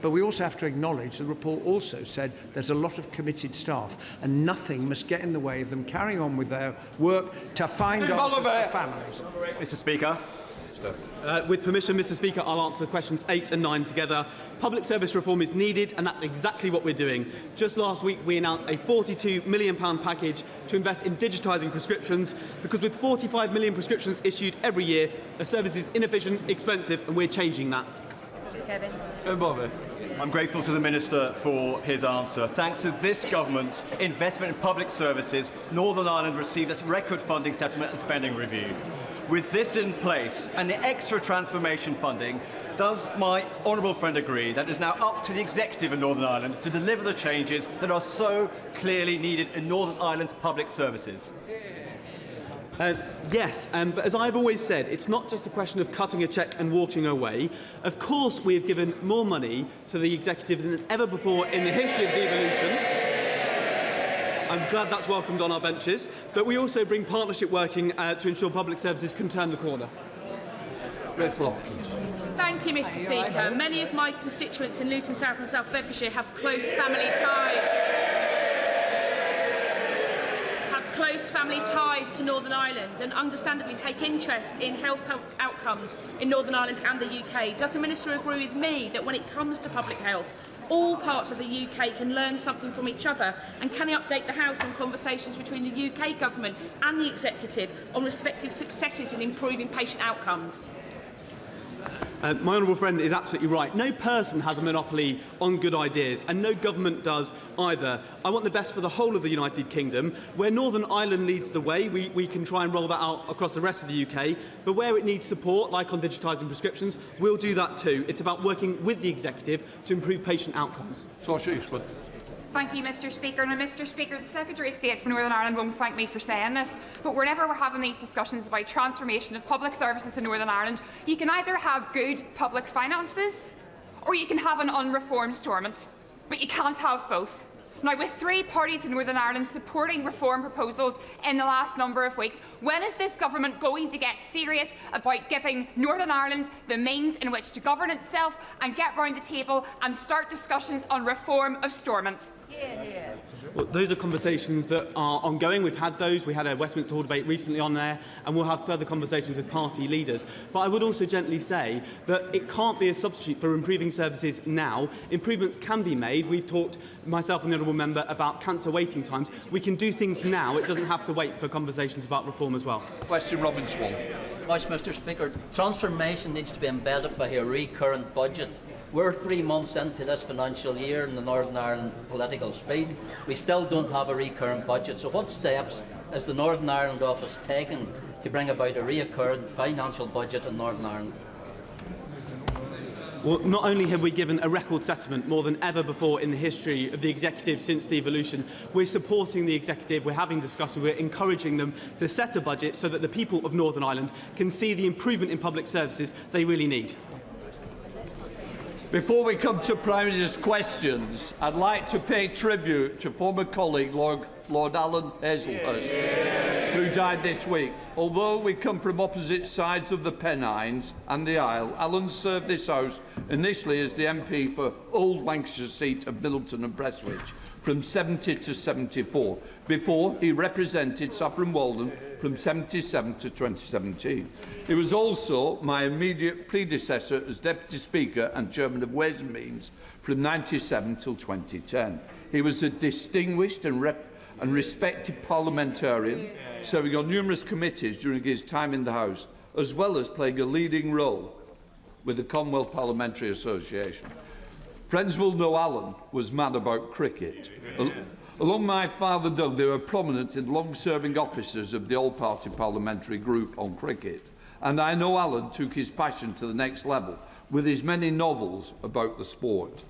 But we also have to acknowledge the report also said there's a lot of committed staff, and nothing must get in the way of them carrying on with their work to find answers for families. Mr. Speaker. With permission, Mr. Speaker, I'll answer questions 8 and 9 together. Public service reform is needed, and that's exactly what we're doing. Just last week, we announced a £42 million package to invest in digitising prescriptions, because with 45 million prescriptions issued every year, the service is inefficient, expensive, and we're changing that. Kevin. I'm grateful to the Minister for his answer. Thanks to this government's investment in public services, Northern Ireland received its record funding settlement and spending review. With this in place and the extra transformation funding, does my honourable friend agree that it is now up to the executive in Northern Ireland to deliver the changes that are so clearly needed in Northern Ireland's public services? Yes, but as I've always said, it's not just a question of cutting a cheque and walking away. Of course, we have given more money to the executive than ever before in the history of devolution. I'm glad that's welcomed on our benches, but we also bring partnership working to ensure public services can turn the corner. Thank you, Mr. Speaker. Many of my constituents in Luton South and South Bedfordshire have close family ties to Northern Ireland and understandably take interest in health outcomes in Northern Ireland and the UK. Does the Minister agree with me that when it comes to public health, all parts of the UK can learn something from each other, and can he update the House on conversations between the UK Government and the Executive on respective successes in improving patient outcomes? My honourable friend is absolutely right. No person has a monopoly on good ideas, and no government does either. I want the best for the whole of the United Kingdom. Where Northern Ireland leads the way, we can try and roll that out across the rest of the UK. But where it needs support, like on digitising prescriptions, we'll do that too. It's about working with the Executive to improve patient outcomes. Thank you, Mr. Speaker. Now, Mr. Speaker, the Secretary of State for Northern Ireland won't thank me for saying this, but whenever we're having these discussions about transformation of public services in Northern Ireland, you can either have good public finances or you can have an unreformed Stormont, but you can't have both. Now, with 3 parties in Northern Ireland supporting reform proposals in the last number of weeks, when is this government going to get serious about giving Northern Ireland the means in which to govern itself and get round the table and start discussions on reform of Stormont? Well, those are conversations that are ongoing. We've had those. We had a Westminster Hall debate recently on there, and we'll have further conversations with party leaders. But I would also gently say that it can't be a substitute for improving services now. Improvements can be made. We've talked, myself and the honourable member, about cancer waiting times. We can do things now. It doesn't have to wait for conversations about reform as well. Question, Robin Swan. Yes, Mr. Speaker. Transformation needs to be embedded by a recurrent budget. We're 3 months into this financial year in the Northern Ireland political speed. We still don't have a recurrent budget. So what steps is the Northern Ireland office taking to bring about a recurrent financial budget in Northern Ireland? Well, not only have we given a record settlement more than ever before in the history of the Executive since devolution, we're supporting the Executive, we're having discussions, we're encouraging them to set a budget so that the people of Northern Ireland can see the improvement in public services they really need. Before we come to Prime Minister's questions, I'd like to pay tribute to former colleague Lord Alan Hazelhurst, who died this week. Although we come from opposite sides of the Pennines and the Isle, Alan served this House initially as the MP for Old Lancashire seat of Middleton and Prestwich from 70 to 74. Before, he represented Saffron Walden from 77 to 2017. He was also my immediate predecessor as Deputy Speaker and Chairman of Ways and Means from 97 till 2010. He was a distinguished and respected parliamentarian, serving on numerous committees during his time in the House, as well as playing a leading role with the Commonwealth Parliamentary Association. Friends will know Alan was mad about cricket. Along my father Doug, they were prominent and long-serving officers of the All-Party Parliamentary Group on cricket. And I know Alan took his passion to the next level with his many novels about the sport.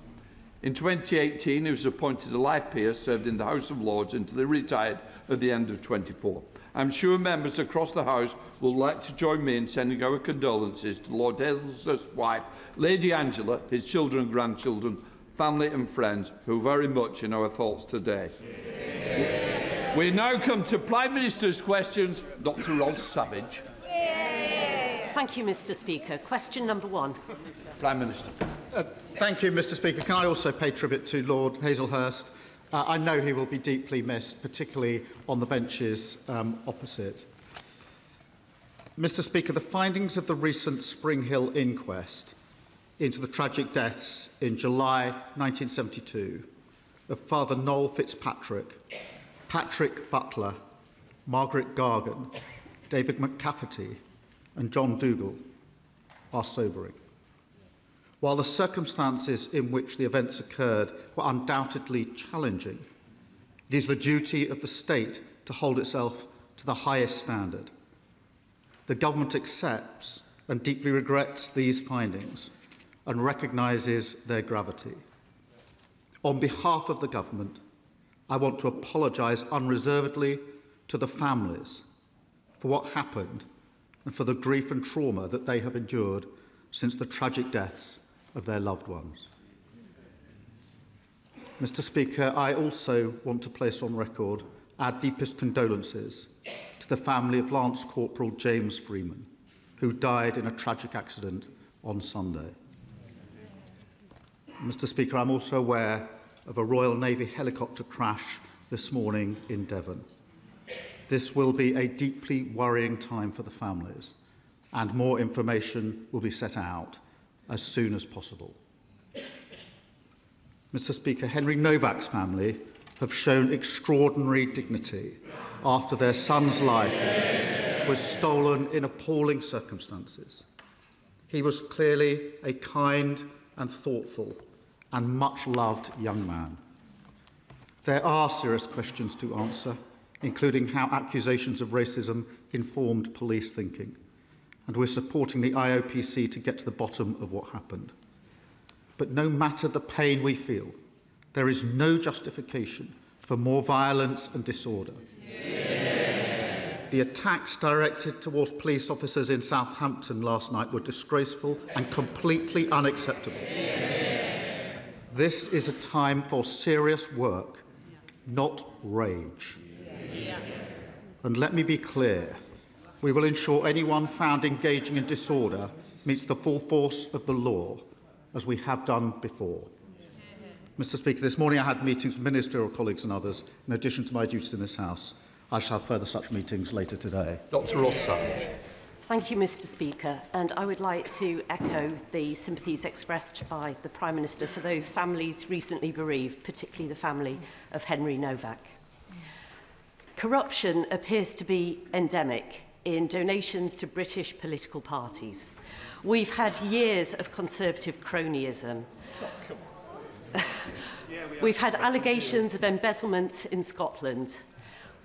In 2018, he was appointed a life peer, served in the House of Lords until he retired at the end of 24. I'm sure members across the House will like to join me in sending our condolences to Lord Hazelhurst's wife, Lady Angela, his children and grandchildren, family and friends, who are very much in our thoughts today. We now come to Prime Minister's questions. Dr Ross Savage. Thank you, Mr. Speaker. Question number 1. Prime Minister. Thank you, Mr Speaker. Can I also pay tribute to Lord Hazelhurst? I know he will be deeply missed, particularly on the benches opposite. Mr Speaker, the findings of the recent Spring Hill inquest into the tragic deaths in July 1972 of Father Noel Fitzpatrick, Patrick Butler, Margaret Gargan, David McCafferty and John Dougal are sobering. While the circumstances in which the events occurred were undoubtedly challenging, it is the duty of the state to hold itself to the highest standard. The government accepts and deeply regrets these findings and recognises their gravity. On behalf of the government, I want to apologise unreservedly to the families for what happened and for the grief and trauma that they have endured since the tragic deaths of their loved ones. Mr Speaker, I also want to place on record our deepest condolences to the family of Lance Corporal James Freeman, who died in a tragic accident on Sunday. Mr Speaker, I'm also aware of a Royal Navy helicopter crash this morning in Devon. This will be a deeply worrying time for the families, and more information will be set out as soon as possible. Mr Speaker, Henry Novak's family have shown extraordinary dignity after their son's life was stolen in appalling circumstances. He was clearly a kind and thoughtful and much-loved young man. There are serious questions to answer, including how accusations of racism informed police thinking, and we're supporting the IOPC to get to the bottom of what happened. But no matter the pain we feel, there is no justification for more violence and disorder. Yeah. The attacks directed towards police officers in Southampton last night were disgraceful and completely unacceptable. Yeah. This is a time for serious work, not rage. Yeah. And let me be clear. We will ensure anyone found engaging in disorder meets the full force of the law, as we have done before. Mr Speaker, this morning I had meetings with ministerial colleagues and others, in addition to my duties in this House. I shall have further such meetings later today. Dr Rossage. Thank you, Mr Speaker, and I would like to echo the sympathies expressed by the Prime Minister for those families recently bereaved, particularly the family of Henry Novak. Corruption appears to be endemic in donations to British political parties. We've had years of Conservative cronyism. We've had allegations of embezzlement in Scotland.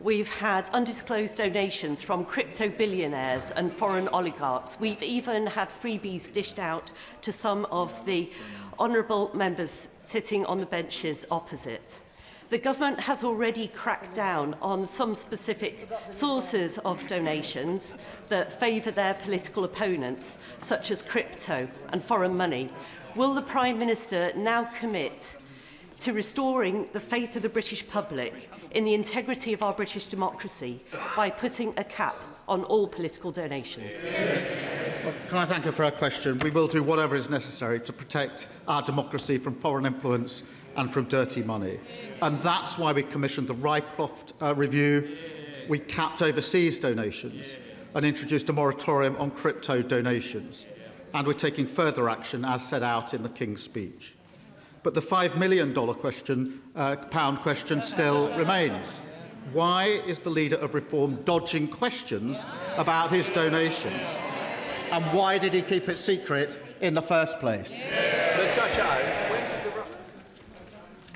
We've had undisclosed donations from crypto billionaires and foreign oligarchs. We've even had freebies dished out to some of the honourable members sitting on the benches opposite. The government has already cracked down on some specific sources of donations that favour their political opponents, such as crypto and foreign money. Will the Prime Minister now commit to restoring the faith of the British public in the integrity of our British democracy by putting a cap on all political donations? Well, can I thank her for her question? We will do whatever is necessary to protect our democracy from foreign influence and from dirty money. And that's why we commissioned the Rycroft review. We capped overseas donations and introduced a moratorium on crypto donations. And we're taking further action as set out in the King's speech. But the £5 million pound question still remains. Why is the Leader of Reform dodging questions about his donations? And why did he keep it secret in the first place?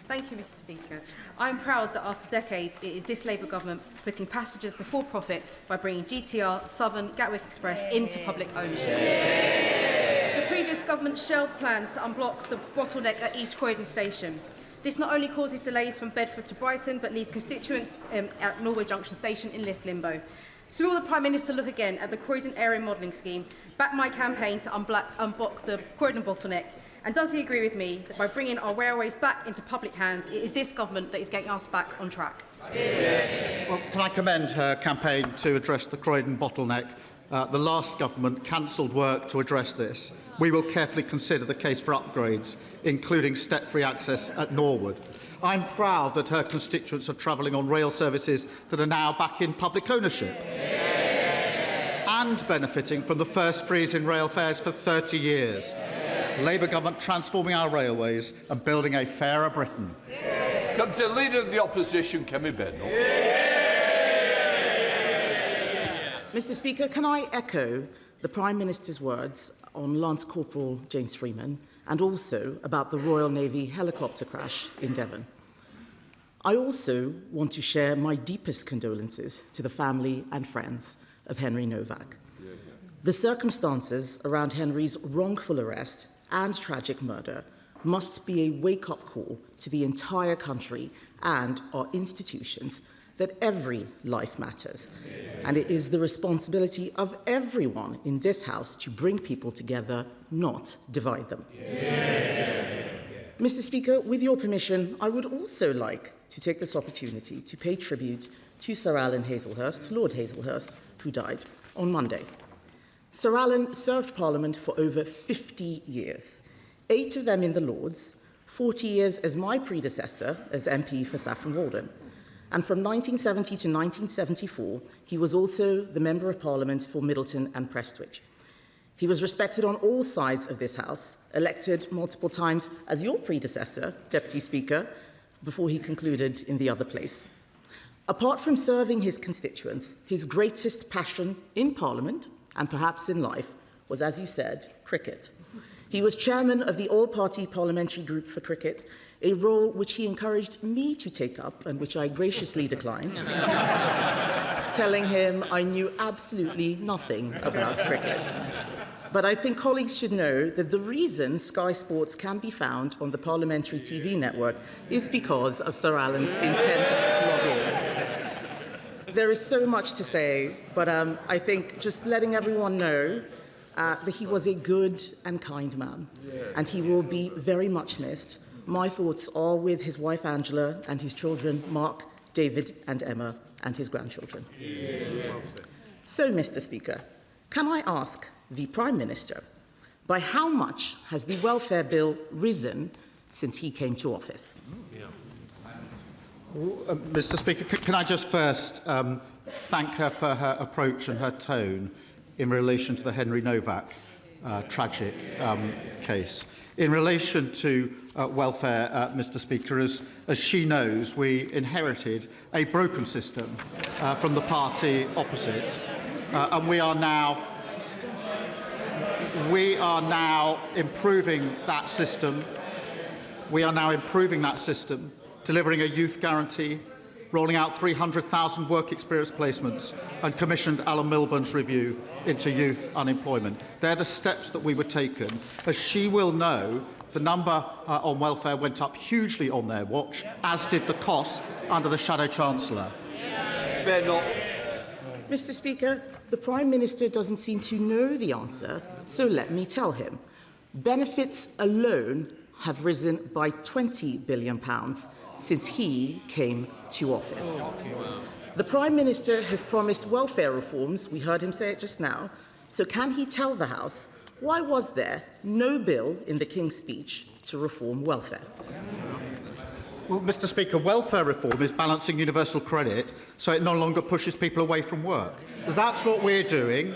Thank you, Mr Speaker. I am proud that after decades it is this Labour government putting passengers before profit by bringing GTR, Southern, Gatwick Express into public ownership. The previous government shelved plans to unblock the bottleneck at East Croydon Station. This not only causes delays from Bedford to Brighton, but leaves constituents at Norway Junction Station in lift limbo. So will the Prime Minister look again at the Croydon Area Modelling Scheme, back my campaign to unblock the Croydon bottleneck? And does he agree with me that by bringing our railways back into public hands, it is this government that is getting us back on track? Well, can I commend her campaign to address the Croydon bottleneck? The last government cancelled work to address this. we will carefully consider the case for upgrades, including step-free access at Norwood. I'm proud that her constituents are travelling on rail services that are now back in public ownership and benefiting from the first freeze in rail fares for 30 years. Labour government transforming our railways and building a fairer Britain. Come to the Leader of the Opposition, Kemi Beno. Mr. Speaker, can I echo the Prime Minister's words on Lance Corporal James Freeman and also about the Royal Navy helicopter crash in Devon? I also want to share my deepest condolences to the family and friends of Henry Novak. The circumstances around Henry's wrongful arrest and tragic murder must be a wake-up call to the entire country and our institutions that every life matters, and it is the responsibility of everyone in this House to bring people together, not divide them. Mr. Speaker, with your permission, I would also like to take this opportunity to pay tribute to Sir Alan Hazelhurst, Lord Hazelhurst, who died on Monday. Sir Alan served Parliament for over 50 years, 8 of them in the Lords, 40 years as my predecessor as MP for Saffron Walden. And from 1970 to 1974, he was also the Member of Parliament for Middleton and Prestwich. He was respected on all sides of this House, elected multiple times as your predecessor, Deputy Speaker, before he concluded in the other place. Apart from serving his constituents, his greatest passion in Parliament, and perhaps in life, was, as you said, cricket. He was chairman of the All-Party Parliamentary Group for Cricket, a role which he encouraged me to take up and which I graciously declined, telling him I knew absolutely nothing about cricket. But I think colleagues should know that the reason Sky Sports can be found on the parliamentary TV network is because of Sir Alan's intense lobbying. There is so much to say, but I think just letting everyone know that he was a good and kind man, and he will be very much missed. My thoughts are with his wife Angela and his children Mark, David and Emma, and his grandchildren. So, Mr. Speaker, can I ask the Prime Minister, by how much has the welfare bill risen since he came to office? Mr. Speaker, can I just first thank her for her approach and her tone in relation to the Henry Novak tragic case. In relation to welfare, Mr. Speaker, as she knows, we inherited a broken system from the party opposite, and we are now improving that system. We are now improving that system, delivering a youth guarantee, rolling out 300,000 work experience placements, and commissioned Alan Milburn's review into youth unemployment. They're the steps that we were taken. As she will know, the number on welfare went up hugely on their watch, as did the cost under the Shadow Chancellor. Mr. Speaker, the Prime Minister doesn't seem to know the answer, so let me tell him. Benefits alone have risen by £20 billion since he came to office. The Prime Minister has promised welfare reforms, we heard him say it just now, so can he tell the House why was there no bill in the King's speech to reform welfare? Well, Mr. Speaker, welfare reform is balancing universal credit so it no longer pushes people away from work. That's what we're doing.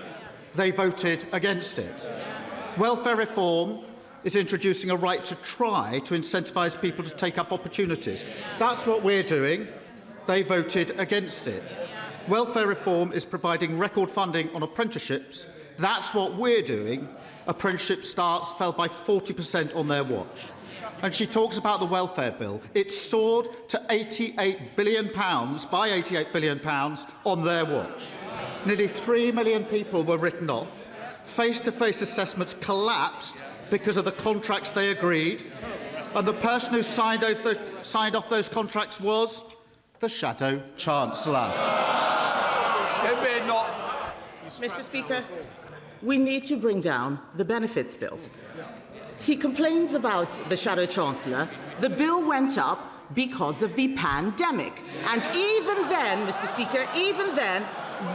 They voted against it. Welfare reform is introducing a right to try to incentivise people to take up opportunities. That's what we're doing. They voted against it. Welfare reform is providing record funding on apprenticeships. That's what we're doing. Apprenticeship starts fell by 40% on their watch. And she talks about the welfare bill. It soared to £88 billion, by £88 billion on their watch. Nearly 3 million people were written off. Face-to-face assessments collapsed because of the contracts they agreed. And the person who signed off those contracts was the Shadow Chancellor. Mr. Speaker, we need to bring down the benefits bill. He complains about the Shadow Chancellor. The bill went up because of the pandemic. And even then, Mr. Speaker, even then,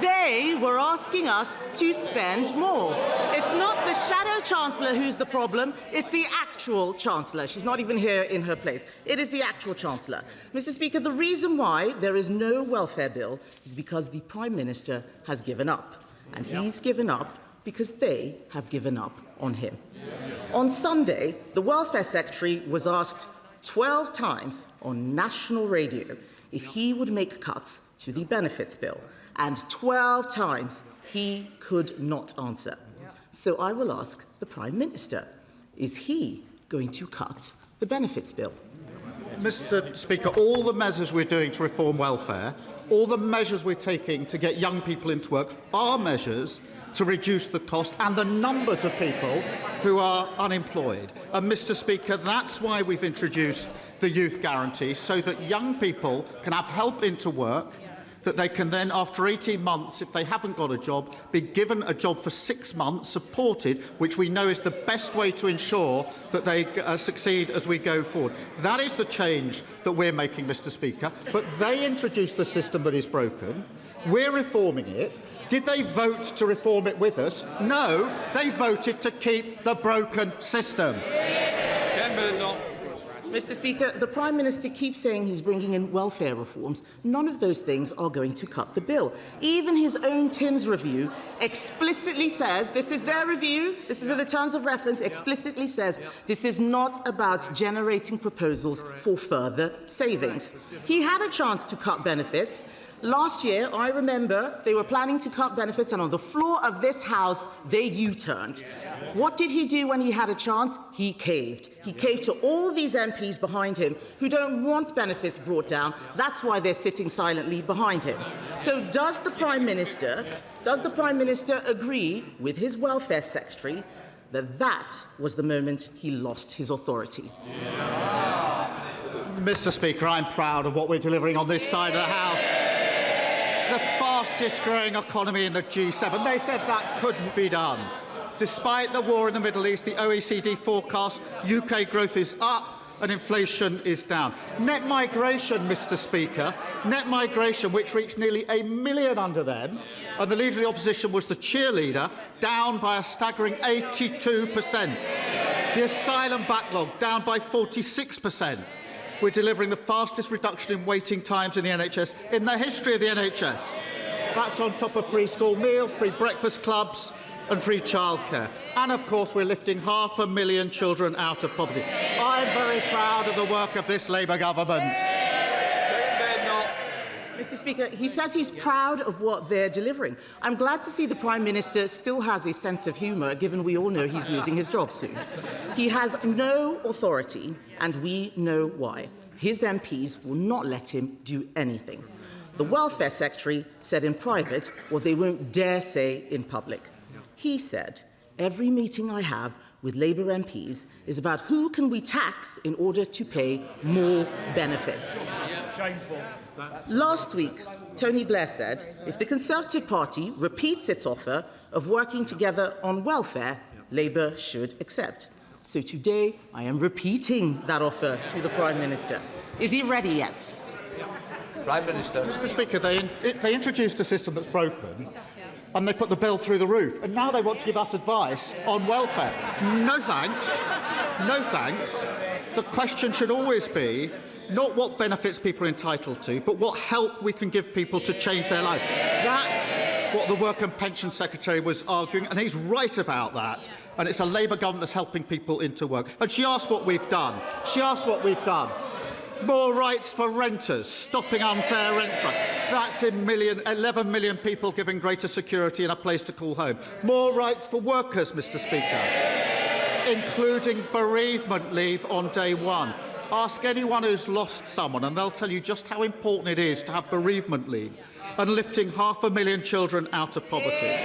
They were asking us to spend more. It's not the Shadow Chancellor who's the problem, it's the actual Chancellor. She's not even here in her place. It is the actual Chancellor. Mr. Speaker, the reason why there is no welfare bill is because the Prime Minister has given up. And he's given up because they have given up on him. On Sunday, the Welfare Secretary was asked 12 times on national radio if he would make cuts to the benefits bill. And 12 times he could not answer. So I will ask the Prime Minister, is he going to cut the benefits bill? Mr. Speaker, all the measures we're doing to reform welfare, all the measures we're taking to get young people into work are measures to reduce the cost and the numbers of people who are unemployed. And, Mr. Speaker, that's why we've introduced the youth guarantee, so that young people can have help into work, that they can then, after 18 months, if they haven't got a job, be given a job for 6 months, supported, which we know is the best way to ensure that they succeed as we go forward. That is the change that we're making, Mr. Speaker. But they introduced the system that is broken. We're reforming it. Did they vote to reform it with us? No, they voted to keep the broken system. Mr. Speaker, the Prime Minister keeps saying he's bringing in welfare reforms. None of those things are going to cut the bill. Even his own Tim's review explicitly says, this is their review, this is in the terms of reference, explicitly says this is not about generating proposals for further savings. He had a chance to cut benefits. Last year, I remember, they were planning to cut benefits, and on the floor of this House, they U-turned. What did he do when he had a chance? He caved. He caved to all these MPs behind him who don't want benefits brought down. That's why they're sitting silently behind him. So does the Prime Minister agree with his Welfare Secretary that that was the moment he lost his authority? Mr. Speaker, I'm proud of what we're delivering on this side of the House. The fastest growing economy in the G7. They said that couldn't be done. Despite the war in the Middle East, the OECD forecast UK growth is up and inflation is down. Net migration, Mr. Speaker, net migration, which reached nearly 1 million under them, and the Leader of the Opposition was the cheerleader, down by a staggering 82%. The asylum backlog down by 46%. We're delivering the fastest reduction in waiting times in the NHS in the history of the NHS. That's on top of free school meals, free breakfast clubs and free childcare. And, of course, we're lifting 500,000 children out of poverty. I'm very proud of the work of this Labour government. Mr. Speaker, he says he's proud of what they're delivering. I'm glad to see the Prime Minister still has a sense of humour, given we all know he's losing his job soon. He has no authority, and we know why. His MPs will not let him do anything. The Welfare Secretary said in private what they won't dare say in public. He said, every meeting I have with Labour MPs is about who can we tax in order to pay more benefits. Shameful. Last week, Tony Blair said, if the Conservative Party repeats its offer of working together on welfare, Labour should accept. So today, I am repeating that offer to the Prime Minister. Is he ready yet? Prime Minister. Mr. Speaker, they introduced a system that's broken, and they put the bill through the roof, and now they want to give us advice on welfare. No thanks. No thanks. The question should always be not what benefits people are entitled to, but what help we can give people to change their life. That's what the Work and Pension Secretary was arguing, and he's right about that. And it's a Labour government that's helping people into work. And she asked what we've done. She asked what we've done. More rights for renters, stopping unfair rent strike. That's 11 million people giving greater security and a place to call home. More rights for workers, Mr. Speaker, including bereavement leave on day one. Ask anyone who's lost someone and they'll tell you just how important it is to have bereavement leave, and lifting 500,000 children out of poverty.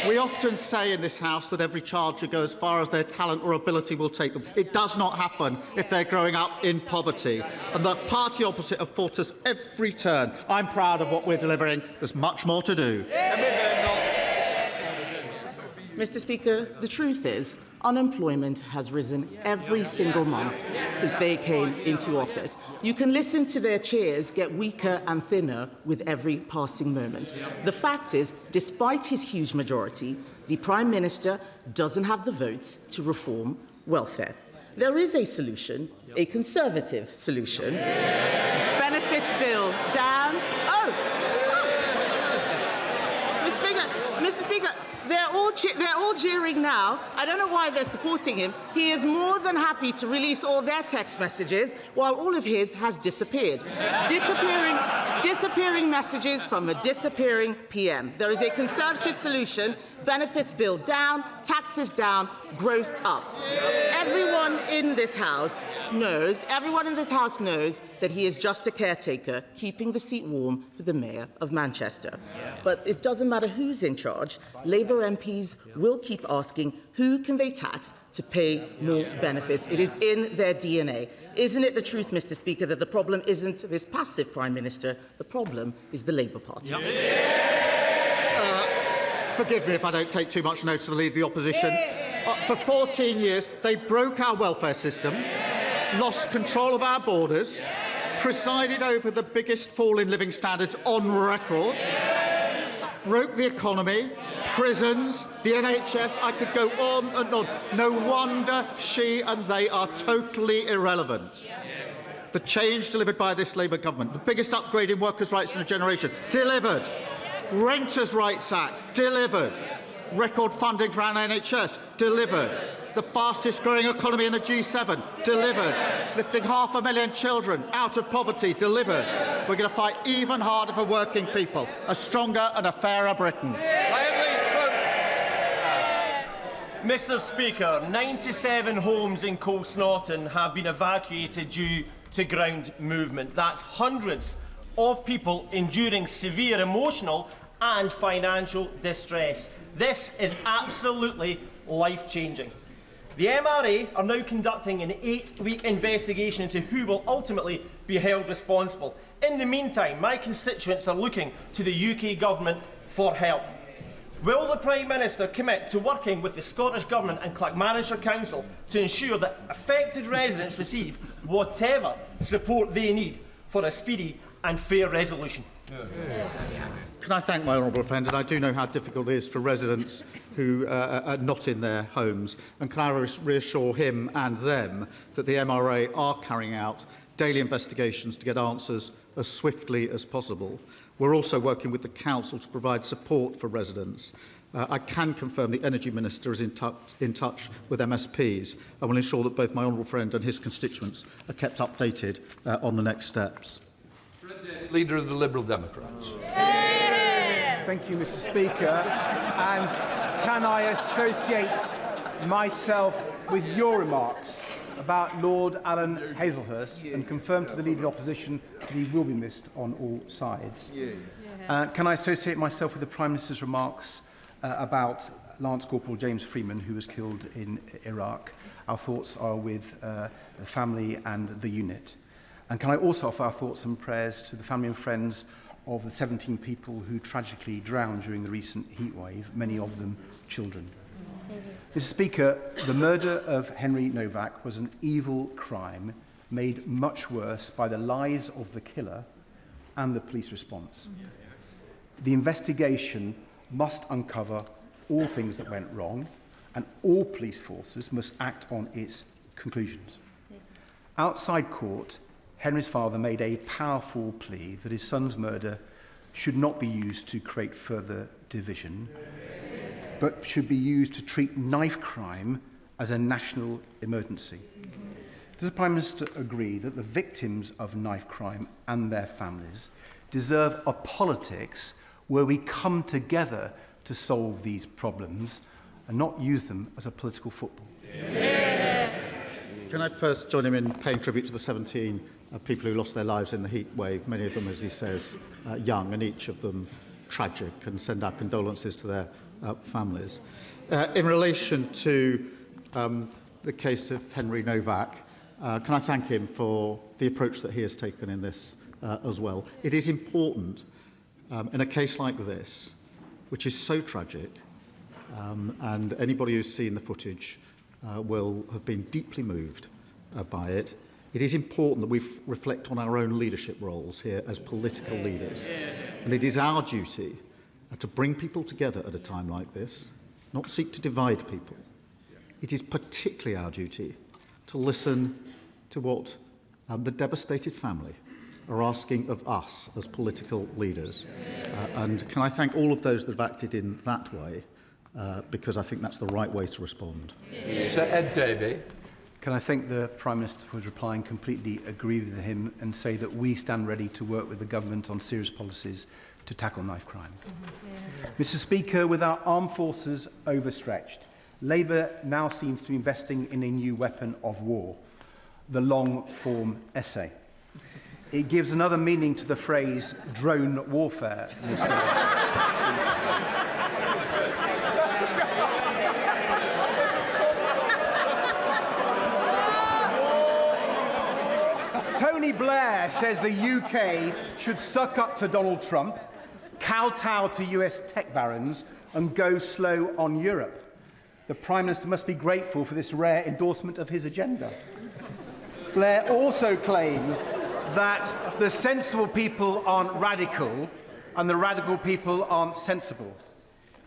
We often say in this House that every child should go as far as their talent or ability will take them. It does not happen if they're growing up in poverty. And the party opposite have fought us every turn. I'm proud of what we're delivering. There's much more to do. Mr. Speaker, the truth is unemployment has risen every single month since they came into office. You can listen to their chairs get weaker and thinner with every passing moment. The fact is, despite his huge majority, the Prime Minister doesn't have the votes to reform welfare. There is a solution, a Conservative solution. Benefits bill down. Mr. Speaker, they're all jeering now. I don't know why they're supporting him. He is more than happy to release all their text messages while all of his has disappeared. Disappearing messages from a disappearing PM. There is a Conservative solution. Benefits bill down, taxes down, growth up. Everyone in this House knows that he is just a caretaker, keeping the seat warm for the Mayor of Manchester. But it doesn't matter who's in charge. Labour MPs will keep asking, who can they tax to pay more benefits? It is in their DNA. Isn't it the truth, Mr. Speaker, that the problem isn't this passive Prime Minister? The problem is the Labour Party. Forgive me if I don't take too much notice of the Leader of the Opposition. For 14 years, they broke our welfare system, lost control of our borders, presided over the biggest fall in living standards on record, broke the economy, prisons, the NHS. I could go on and on. No wonder she and they are totally irrelevant. The change delivered by this Labour government, the biggest upgrade in workers' rights in a generation, delivered. Renters' Rights Act, delivered. Record funding for our NHS, delivered. The fastest growing economy in the G7, delivered. Lifting 500,000 children out of poverty, delivered. We're going to fight even harder for working people, a stronger and a fairer Britain. Mr. Speaker, 97 homes in Colsnaughton have been evacuated due to ground movement. That's hundreds of people enduring severe emotional and financial distress. This is absolutely life-changing. The MRA are now conducting an 8-week investigation into who will ultimately be held responsible. In the meantime, my constituents are looking to the UK Government for help. Will the Prime Minister commit to working with the Scottish Government and Clackmannanshire Council to ensure that affected residents receive whatever support they need for a speedy and fair resolution? Can I thank my honourable friend? And I do know how difficult it is for residents who are not in their homes. And can I reassure him and them that the MRA are carrying out daily investigations to get answers as swiftly as possible. We're also working with the Council to provide support for residents. I can confirm the Energy Minister is in touch with MSPs and will ensure that both my honourable friend and his constituents are kept updated on the next steps. Leader of the Liberal Democrats. Thank you, Mr. Speaker. And can I associate myself with your remarks about Lord Alan Hazelhurst and confirm to the Leader of the Opposition that he will be missed on all sides? Can I associate myself with the Prime Minister's remarks about Lance Corporal James Freeman, who was killed in Iraq? Our thoughts are with the family and the unit. And can I also offer our thoughts and prayers to the family and friends of the 17 people who tragically drowned during the recent heatwave, many of them children. Mr. Speaker, the murder of Henry Novak was an evil crime made much worse by the lies of the killer and the police response. The investigation must uncover all things that went wrong, and all police forces must act on its conclusions. Outside court, Henry's father made a powerful plea that his son's murder should not be used to create further division, but should be used to treat knife crime as a national emergency. Does the Prime Minister agree that the victims of knife crime and their families deserve a politics where we come together to solve these problems and not use them as a political football? Can I first join him in paying tribute to the 17 people who lost their lives in the heat wave, many of them, as he says, young, and each of them tragic, and send our condolences to their families. In relation to the case of Henry Novak, can I thank him for the approach that he has taken in this as well. It is important in a case like this, which is so tragic, and anybody who's seen the footage will have been deeply moved by it. It is important that we reflect on our own leadership roles here as political leaders. And it is our duty to bring people together at a time like this, not seek to divide people. It is particularly our duty to listen to what the devastated family are asking of us as political leaders. And can I thank all of those that have acted in that way, because I think that's the right way to respond. Sir Ed Davey. Can I thank the Prime Minister for his reply and completely agree with him and say that we stand ready to work with the government on serious policies to tackle knife crime. Mr. Speaker, with our armed forces overstretched, Labour now seems to be investing in a new weapon of war, the long-form essay. It gives another meaning to the phrase drone warfare, Mr. Tony Blair says the UK should suck up to Donald Trump, kowtow to US tech barons, and go slow on Europe. The Prime Minister must be grateful for this rare endorsement of his agenda. Blair also claims that the sensible people aren't radical and the radical people aren't sensible.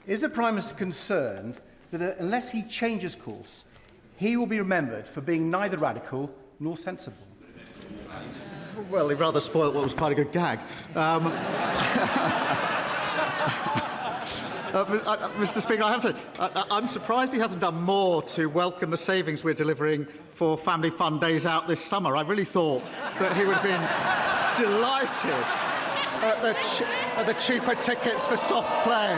Is the Prime Minister concerned that unless he changes course, he will be remembered for being neither radical nor sensible? Well, he rather spoiled what was quite a good gag. Mr. Speaker, I have to. I'm surprised he hasn't done more to welcome the savings we're delivering for family fun days out this summer. I really thought that he would have been delighted at the cheaper tickets for soft play.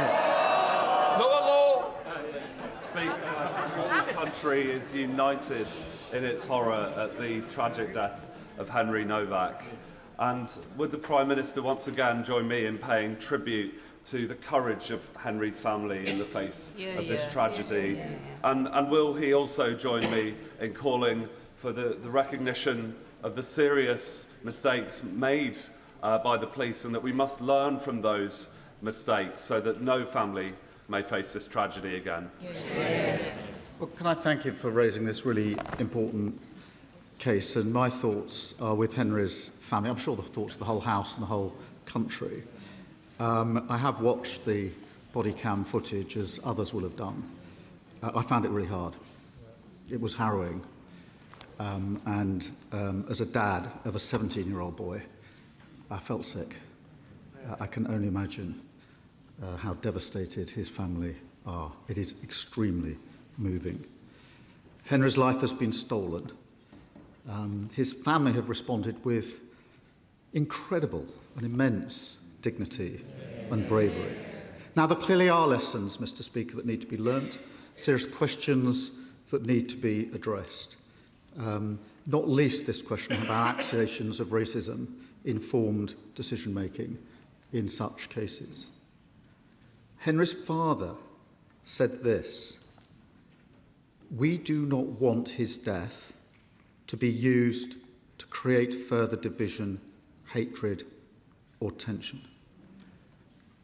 Speaker, the country is united in its horror at the tragic death of Henry Novak. And would the Prime Minister once again join me in paying tribute to the courage of Henry's family in the face of this tragedy? And will he also join me in calling for the recognition of the serious mistakes made by the police, and that we must learn from those mistakes so that no family may face this tragedy again? Well, can I thank him for raising this really important case, and my thoughts are with Henry's family. I'm sure the thoughts of the whole House and the whole country. I have watched the body cam footage, as others will have done. I found it really hard. It was harrowing. And as a dad of a 17-year-old boy, I felt sick. I can only imagine how devastated his family are. It is extremely moving. Henry's life has been stolen. His family have responded with incredible and immense dignity and bravery. Now, there clearly are lessons, Mr. Speaker, that need to be learnt, serious questions that need to be addressed, not least this question of how accusations of racism informed decision-making in such cases. Henry's father said this: "We do not want his death to be used to create further division, hatred, or tension."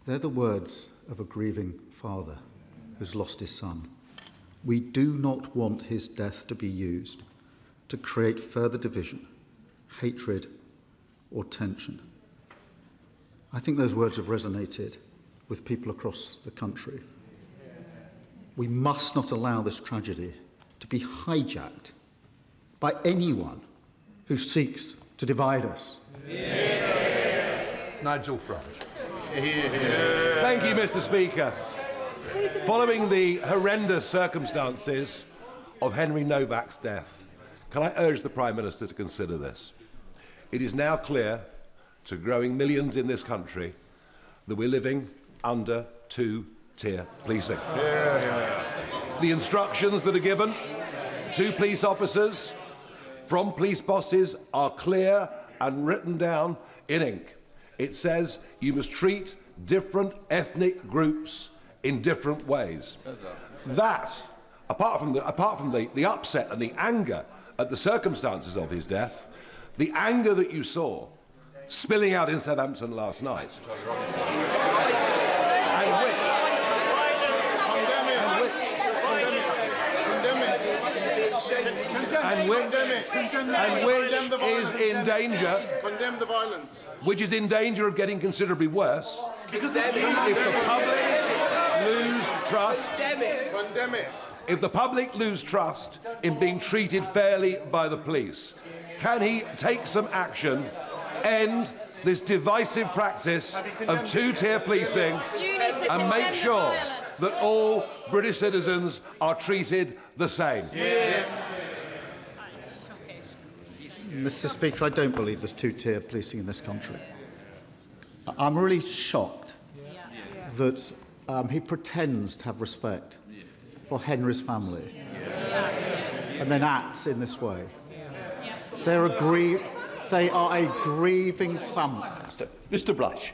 They're the words of a grieving father who's lost his son. We do not want his death to be used to create further division, hatred, or tension. I think those words have resonated with people across the country. We must not allow this tragedy to be hijacked by anyone who seeks to divide us. Nigel Farage. Thank you, Mr. Speaker. Following the horrendous circumstances of Henry Novak's death, can I urge the Prime Minister to consider this? It is now clear to growing millions in this country that we're living under two-tier policing. The instructions that are given to police officers from police bosses are clear and written down in ink. It says you must treat different ethnic groups in different ways. That, apart from the upset and the anger at the circumstances of his death, the anger that you saw spilling out in Southampton last night, is in danger, condemn the violence, which is in danger of getting considerably worse, because if the public lose trust, condemn it. if the public lose trust in being treated fairly by the police, can he take some action, end this divisive practice of two-tier policing, and make sure that all British citizens are treated the same? Yeah. Mr. Speaker, I don't believe there's two-tier policing in this country. I'm really shocked that he pretends to have respect for Henry's family and then acts in this way. They are a grieving family. Mr. Brash,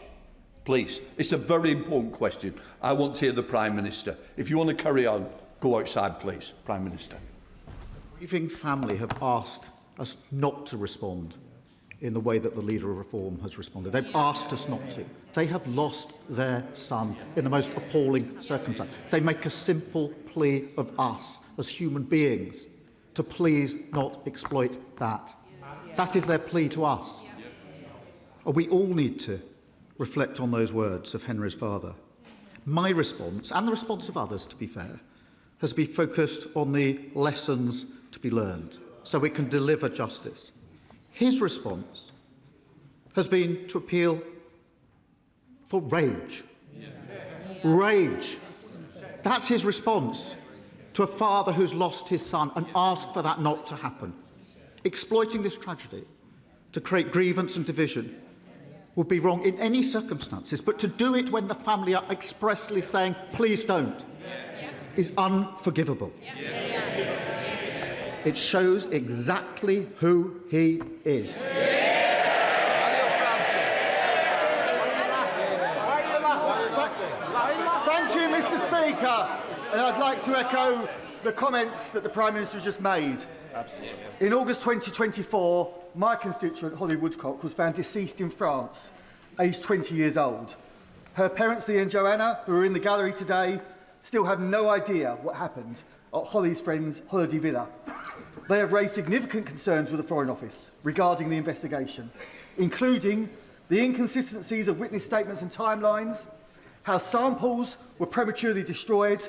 please. It's a very important question. I want to hear the Prime Minister. If you want to carry on, go outside, please, Prime Minister. The grieving family have asked us not to respond in the way that the Leader of Reform has responded. They've asked us not to. They have lost their son in the most appalling circumstance. They make a simple plea of us as human beings to please not exploit that. That is their plea to us. We all need to reflect on those words of Henry's father. My response, and the response of others, to be fair, has been focused on the lessons to be learned so we can deliver justice. His response has been to appeal for rage. Rage. That's his response to a father who's lost his son, and ask for that not to happen. Exploiting this tragedy to create grievance and division would be wrong in any circumstances, but to do it when the family are expressly saying, please don't, is unforgivable. It shows exactly who he is. Thank you, Mr. Speaker. And I'd like to echo the comments that the Prime Minister just made. Absolutely. In August 2024, my constituent, Holly Woodcock, was found deceased in France, aged 20 years old. Her parents, Lee and Joanna, who are in the gallery today, still have no idea what happened at Holly's friend's holiday villa. They have raised significant concerns with the Foreign Office regarding the investigation, including the inconsistencies of witness statements and timelines, how samples were prematurely destroyed,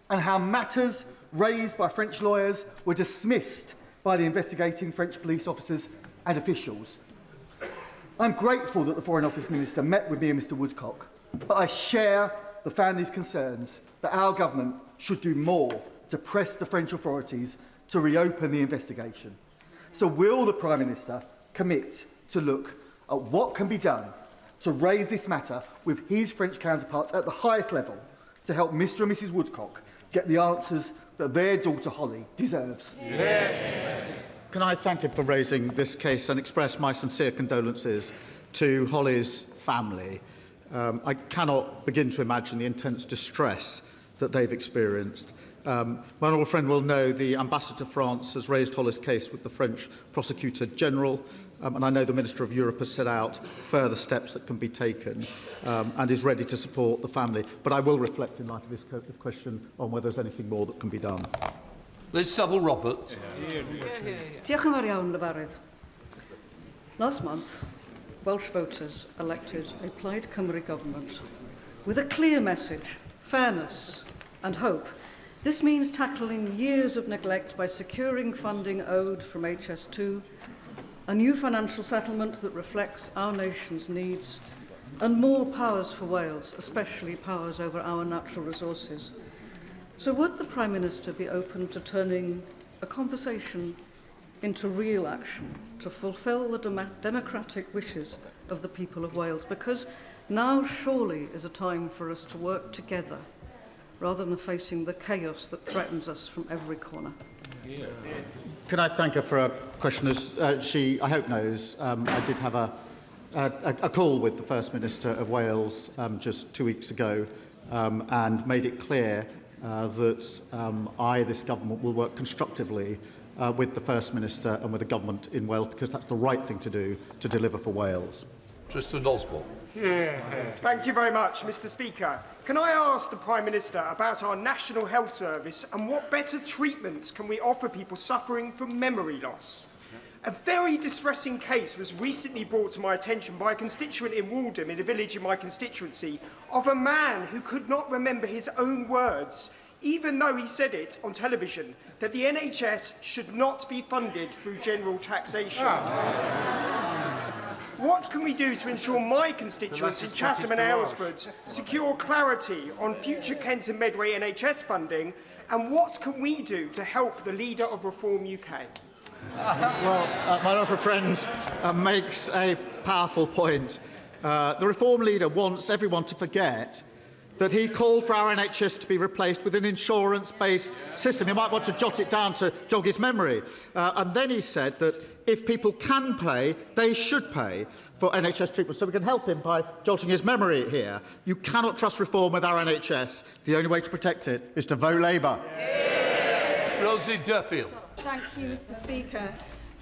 and how matters raised by French lawyers were dismissed by the investigating French police officers and officials. I'm grateful that the Foreign Office Minister met with me and Mr Woodcock, but I share the family's concerns that our government should do more to press the French authorities to reopen the investigation. So will the Prime Minister commit to look at what can be done to raise this matter with his French counterparts at the highest level to help Mr and Mrs Woodcock get the answers that their daughter Holly deserves? Can I thank him for raising this case and express my sincere condolences to Holly's family. I cannot begin to imagine the intense distress that they've experienced. My honourable friend will know the Ambassador to France has raised Holly's case with the French Prosecutor General, and I know the Minister of Europe has set out further steps that can be taken and is ready to support the family. But I will reflect, in light of this question, on whether there's anything more that can be done. Liz Saville-Roberts. Diolch yn fawr iawn, Lefarydd. Last month, Welsh voters elected a Plaid Cymru government with a clear message, fairness and hope. This means tackling years of neglect by securing funding owed from HS2, a new financial settlement that reflects our nation's needs, and more powers for Wales, especially powers over our natural resources. So would the Prime Minister be open to turning a conversation into real action to fulfil the democratic wishes of the people of Wales? Because now surely is a time for us to work together rather than facing the chaos that threatens us from every corner. Can I thank her for a question? As she, I hope, knows, I did have a call with the First Minister of Wales just 2 weeks ago and made it clear that this government, will work constructively with the First Minister and with the government in Wales, because that's the right thing to do to deliver for Wales. Tristan Osborne. Thank you very much, Mr. Speaker. Can I ask the Prime Minister about our National Health Service and what better treatments can we offer people suffering from memory loss? A very distressing case was recently brought to my attention by a constituent in Waldham, in a village in my constituency, of a man who could not remember his own words, even though he said it on television, that the NHS should not be funded through general taxation. What can we do to ensure my constituents in Chatham and Aylesford secure clarity on future Kent and Medway NHS funding, and what can we do to help the leader of Reform UK? Well, my honourable friend makes a powerful point. The Reform leader wants everyone to forget that he called for our NHS to be replaced with an insurance-based system. You might want to jot it down to jog his memory. And then he said that if people can pay, they should pay for NHS treatment. So we can help him by jotting his memory here. You cannot trust reform with our NHS. The only way to protect it is to vote Labour. Rosie Duffield. Thank you, Mr. Speaker.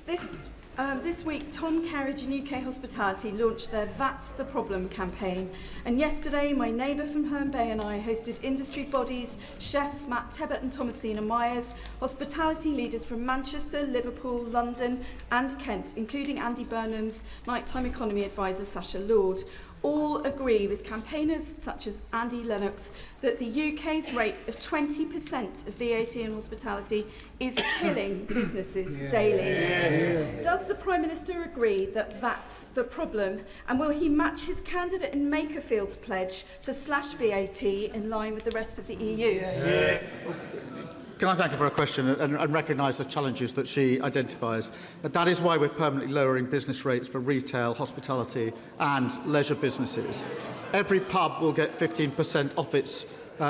This week, Tom Carriage and UK Hospitality launched their That's the Problem campaign. And yesterday, my neighbour from Herne Bay and I hosted industry bodies, chefs Matt Tebbett and Thomasina Myers, hospitality leaders from Manchester, Liverpool, London and Kent, including Andy Burnham's nighttime economy advisor Sacha Lord. All agree with campaigners such as Andy Lennox that the UK's rate of 20% of VAT in hospitality is killing businesses daily. Does the Prime Minister agree that that's the problem? And will he match his candidate in Makerfield's pledge to slash VAT in line with the rest of the EU? Can I thank her for her question and recognise the challenges that she identifies? That is why we're permanently lowering business rates for retail, hospitality and leisure businesses. Every pub will get 15% off its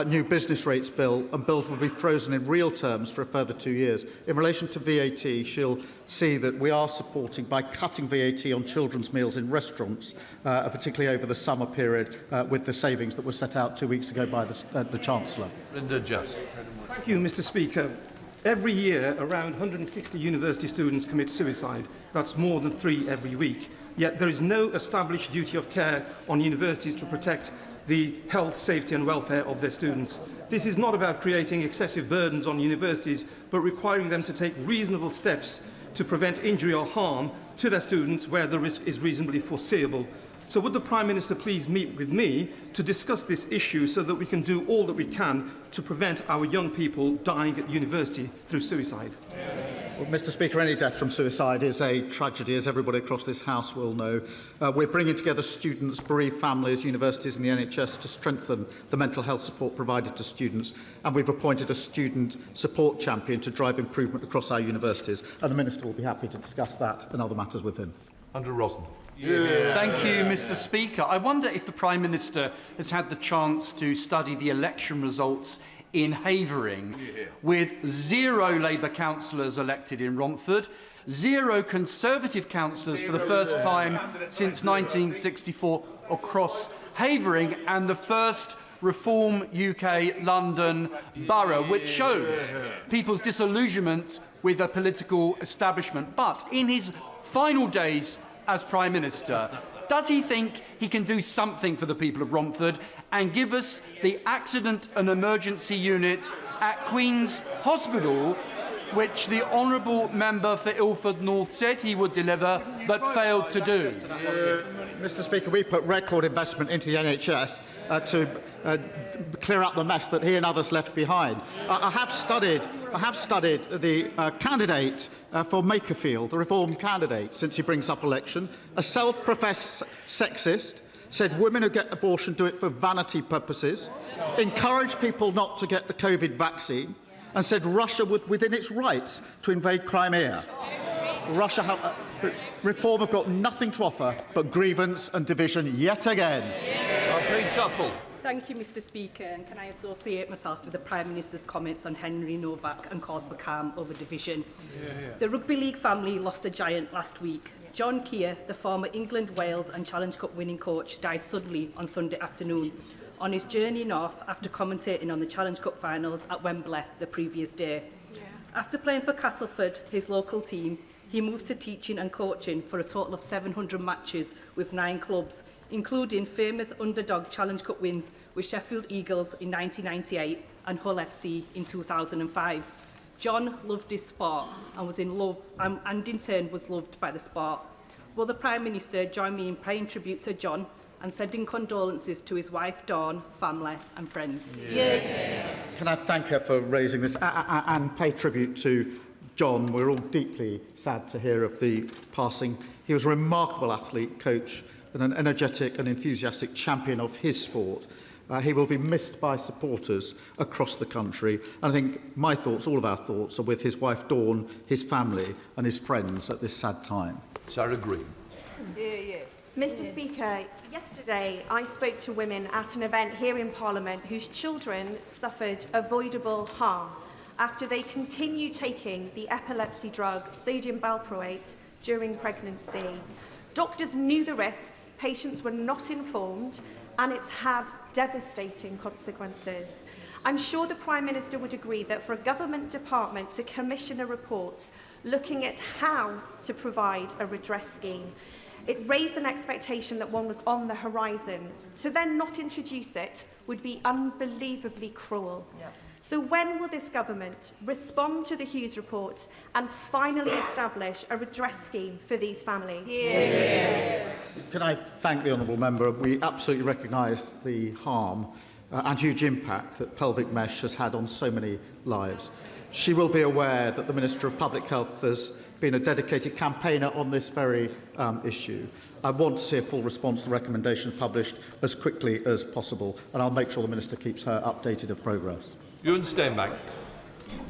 new business rates bill, and bills will be frozen in real terms for a further 2 years. In relation to VAT, she'll see that we are supporting by cutting VAT on children's meals in restaurants, particularly over the summer period, with the savings that were set out 2 weeks ago by the Chancellor. Linda Just. Thank you, Mr. Speaker. Every year, around 160 university students commit suicide. That's more than 3 every week. Yet there is no established duty of care on universities to protect the health, safety and welfare of their students. This is not about creating excessive burdens on universities, but requiring them to take reasonable steps to prevent injury or harm to their students where the risk is reasonably foreseeable. So would the Prime Minister please meet with me to discuss this issue so that we can do all that we can to prevent our young people dying at university through suicide? Well, Mr. Speaker, any death from suicide is a tragedy, as everybody across this House will know. We're bringing together students, bereaved families, universities and the NHS to strengthen the mental health support provided to students, and we've appointed a student support champion to drive improvement across our universities, and the Minister will be happy to discuss that and other matters with him. Andrew Rossen. Thank you, Mr. Speaker. I wonder if the Prime Minister has had the chance to study the election results in Havering, with 0 Labour councillors elected in Romford, 0 Conservative councillors for the first time since 1964 across Havering, and the first Reform UK London borough, which shows people's disillusionment with the political establishment. But in his final days as Prime Minister, does he think he can do something for the people of Romford and give us the accident and emergency unit at Queen's Hospital, which the honourable member for Ilford North said he would deliver but failed to do? Mr. Speaker, we put record investment into the NHS to clear up the mess that he and others left behind. I have studied the candidate for Makerfield, the Reform candidate, since he brings up election. A self-professed sexist, said women who get abortion do it for vanity purposes, encouraged people not to get the COVID vaccine, and said Russia would within its rights to invade Crimea. Reform have got nothing to offer but grievance and division yet again. Thank you, Mr. Speaker, and can I associate myself with the Prime Minister's comments on Henry Novak and cause for calm over division? The Rugby League family lost a giant last week. John Keir, the former England, Wales and Challenge Cup winning coach, died suddenly on Sunday afternoon on his journey north after commentating on the Challenge Cup finals at Wembley the previous day. After playing for Castleford, his local team, He moved to teaching and coaching for a total of 700 matches with 9 clubs, including famous underdog Challenge Cup wins with Sheffield Eagles in 1998 and Hull FC in 2005. John loved his sport and was in love, and in turn was loved by the sport. Will the Prime Minister join me in paying tribute to John and sending condolences to his wife Dawn, family and friends? Can I thank her for raising this and pay tribute to John? We're all deeply sad to hear of the passing. He was a remarkable athlete, coach, and an energetic and enthusiastic champion of his sport. He will be missed by supporters across the country. And I think my thoughts, all of our thoughts, are with his wife Dawn, his family and his friends at this sad time. Sarah Green. Mr Speaker, yesterday I spoke to women at an event here in Parliament whose children suffered avoidable harm after they continued taking the epilepsy drug sodium valproate during pregnancy. Doctors knew the risks, patients were not informed, and it's had devastating consequences. I'm sure the Prime Minister would agree that for a government department to commission a report looking at how to provide a redress scheme, it raised an expectation that one was on the horizon. To then not introduce it would be unbelievably cruel. So when will this government respond to the Hughes report and finally establish a redress scheme for these families? Can I thank the honourable member? We absolutely recognise the harm and huge impact that pelvic mesh has had on so many lives. She will be aware that the Minister of Public Health has been a dedicated campaigner on this very issue. I want to see a full response to the recommendations published as quickly as possible, and I'll make sure the Minister keeps her updated of progress. Ewan Steinbach.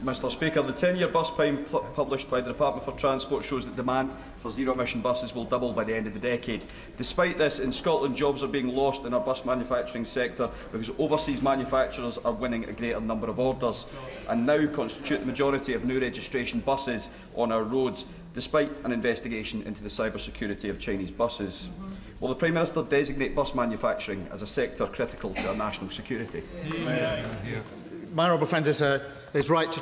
Mr Speaker, the 10-year bus plan published by the Department for Transport shows that demand for zero-emission buses will double by the end of the decade. Despite this, in Scotland, jobs are being lost in our bus manufacturing sector because overseas manufacturers are winning a greater number of orders and now constitute the majority of new registration buses on our roads, despite an investigation into the cybersecurity of Chinese buses. Will the Prime Minister designate bus manufacturing as a sector critical to our national security? My honourable friend is right to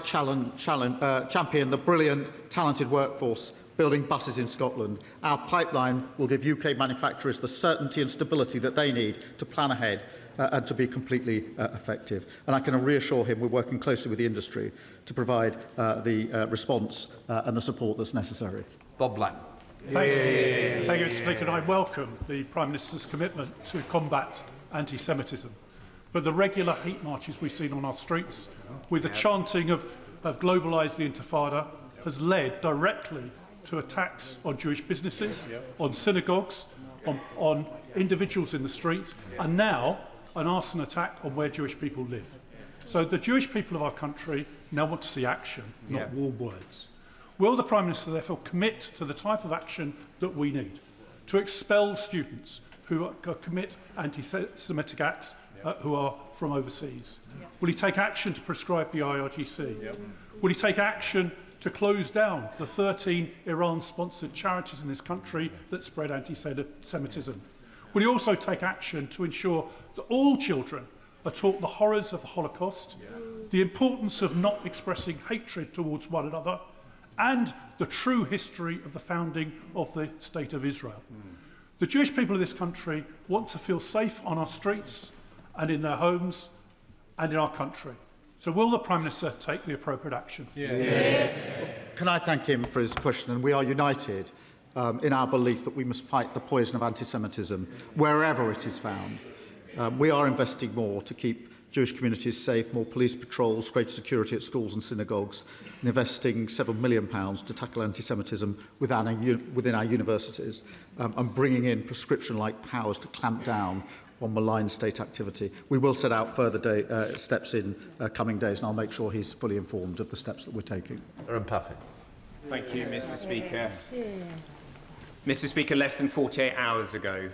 champion the brilliant, talented workforce building buses in Scotland. Our pipeline will give UK manufacturers the certainty and stability that they need to plan ahead and to be completely effective. And I can reassure him we're working closely with the industry to provide the response and the support that's necessary. Bob Black. Thank you, Mr Speaker. I welcome the Prime Minister's commitment to combat anti-Semitism. But the regular hate marches we've seen on our streets, with the chanting of globalise the Intifada, has led directly to attacks on Jewish businesses, on synagogues, on individuals in the streets, and now an arson attack on where Jewish people live. So the Jewish people of our country now want to see action, not warm words. Will the Prime Minister therefore commit to the type of action that we need to expel students who commit anti-Semitic acts who are from overseas? Will he take action to prescribe the IRGC? Will he take action to close down the 13 Iran-sponsored charities in this country that spread anti-Semitism? Will he also take action to ensure that all children are taught the horrors of the Holocaust, the importance of not expressing hatred towards one another, and the true history of the founding of the State of Israel? The Jewish people of this country want to feel safe on our streets and in their homes and in our country. So will the Prime Minister take the appropriate action? Can I thank him for his question? And we are united in our belief that we must fight the poison of anti-Semitism wherever it is found. We are investing more to keep Jewish communities safe, more police patrols, greater security at schools and synagogues, and investing £several million to tackle anti-Semitism within our universities, and bringing in prescription-like powers to clamp down on malign state activity. We will set out further steps in coming days, and I'll make sure he's fully informed of the steps that we're taking. Thank you, Mr Speaker. Mr Speaker, less than 48 hours ago,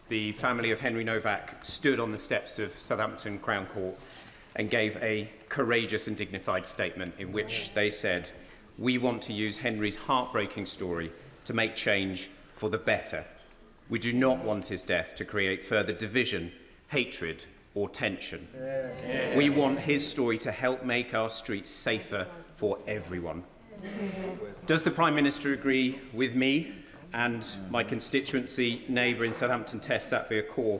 the family of Henry Novak stood on the steps of Southampton Crown Court and gave a courageous and dignified statement in which they said, "We want to use Henry's heartbreaking story to make change for the better. We do not want his death to create further division, hatred or tension. We want his story to help make our streets safer for everyone." Does the Prime Minister agree with me and my constituency neighbour in Southampton Test, Satvir Kaur,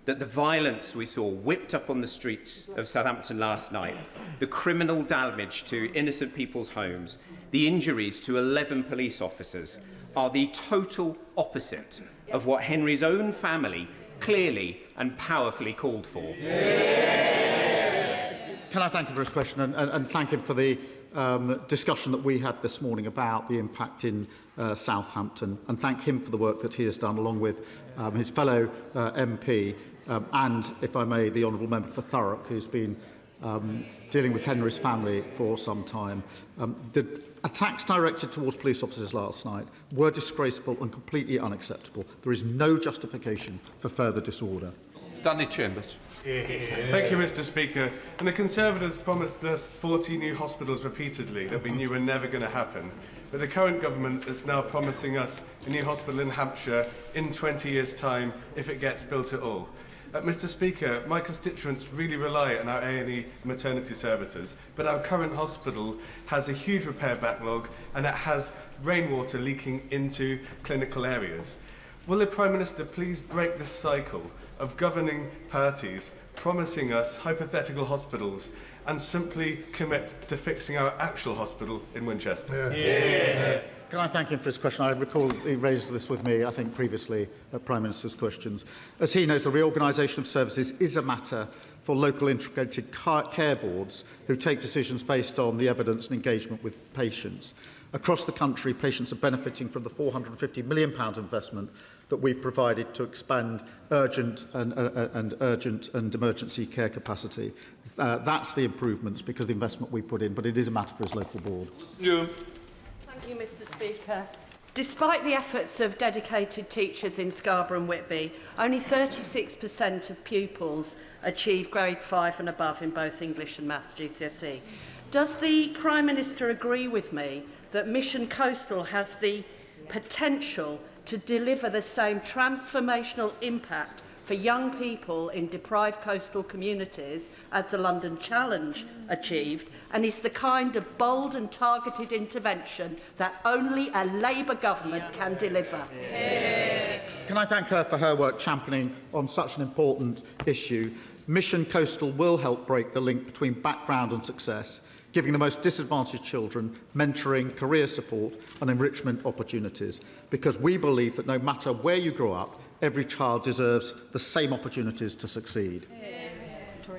that the violence we saw whipped up on the streets of Southampton last night, the criminal damage to innocent people's homes, the injuries to 11 police officers, are the total opposite of what Henry's own family clearly and powerfully called for? Can I thank him for his question and thank him for the discussion that we had this morning about the impact in Southampton, and thank him for the work that he has done along with his fellow MP and, if I may, the Honourable Member for Thurrock, who's been dealing with Henry's family for some time. The attacks directed towards police officers last night were disgraceful and completely unacceptable. There is no justification for further disorder. Stanley Chambers. Thank you, Mr. Speaker. And the Conservatives promised us 40 new hospitals repeatedly that we knew were never going to happen. But the current government is now promising us a new hospital in Hampshire in 20 years' time if it gets built at all. Mr. Speaker, my constituents really rely on our A&E maternity services, but our current hospital has a huge repair backlog and it has rainwater leaking into clinical areas. Will the Prime Minister please break this cycle of governing parties promising us hypothetical hospitals and simply commit to fixing our actual hospital in Winchester? Can I thank him for his question? I recall he raised this with me, I think, previously at Prime Minister's questions. As he knows, the reorganisation of services is a matter for local integrated care boards who take decisions based on the evidence and engagement with patients. Across the country, patients are benefiting from the £450 million investment that we've provided to expand urgent and emergency care capacity. That's the improvements because of the investment we put in, but it is a matter for his local board. Thank you, Mr. Speaker. Despite the efforts of dedicated teachers in Scarborough and Whitby, only 36% of pupils achieve grade 5 and above in both English and Maths GCSE. Does the Prime Minister agree with me that Mission Coastal has the potential to deliver the same transformational impact for young people in deprived coastal communities as the London Challenge achieved, and is the kind of bold and targeted intervention that only a Labour government can deliver? Can I thank her for her work championing on such an important issue? Mission Coastal will help break the link between background and success, giving the most disadvantaged children mentoring, career support and enrichment opportunities, because we believe that no matter where you grow up, every child deserves the same opportunities to succeed.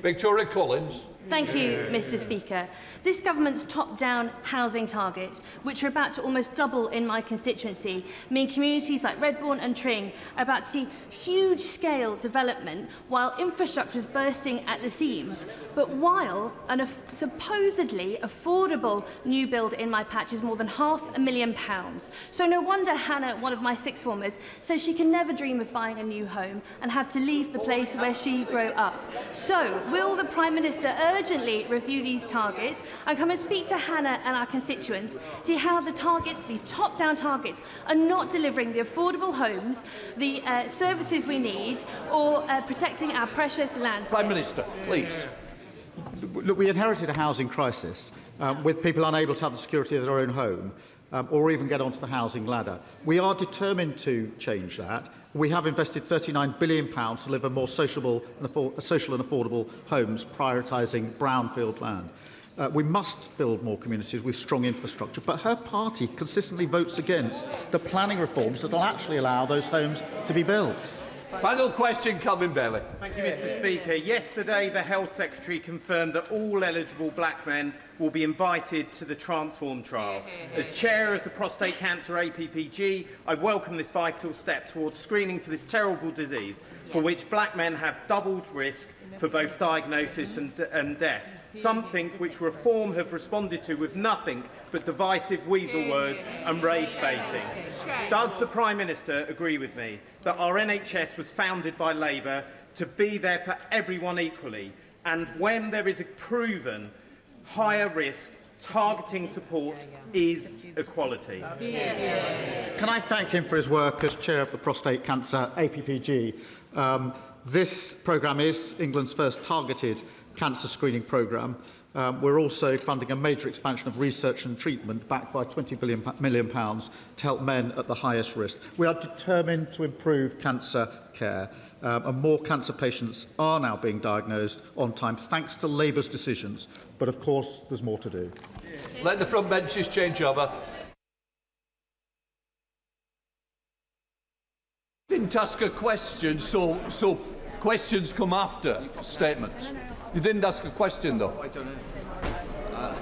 Victoria Collins. Thank you, Mr. Speaker. This government's top-down housing targets, which are about to almost double in my constituency, mean communities like Redbourne and Tring are about to see huge-scale development while infrastructure is bursting at the seams. But while a supposedly affordable new build in my patch is more than £500,000. So no wonder Hannah, one of my sixth formers, says she can never dream of buying a new home and have to leave the place where she grew up. So will the Prime Minister urgently review these targets and come and speak to Hannah and our constituents, see how the targets, these top-down targets, are not delivering the affordable homes, the services we need, or protecting our precious land? Prime Minister, please. Look, we inherited a housing crisis with people unable to have the security of their own home or even get onto the housing ladder. We are determined to change that. We have invested £39 billion to deliver more social and affordable homes, prioritising brownfield land. We must build more communities with strong infrastructure, but her party consistently votes against the planning reforms that will actually allow those homes to be built. Final question, Calvin Bailey. Thank you, Mr. Speaker. Yesterday, the Health Secretary confirmed that all eligible black men will be invited to the Transform trial. As chair of the Prostate Cancer APPG, I welcome this vital step towards screening for this terrible disease, for which black men have doubled risk for both diagnosis and death. Something which Reform have responded to with nothing but divisive weasel words and rage baiting. Does the Prime Minister agree with me that our NHS was founded by Labour to be there for everyone equally, and when there is a proven higher risk, targeting support is equality? Can I thank him for his work as chair of the Prostate Cancer APPG? This programme is England's first targeted cancer screening programme. We're also funding a major expansion of research and treatment backed by £20 million to help men at the highest risk. We are determined to improve cancer care, and more cancer patients are now being diagnosed on time thanks to Labour's decisions. But of course, there's more to do. Let the front benches change over. Didn't ask a question, so questions come after statements. You didn't ask a question, though. I don't know.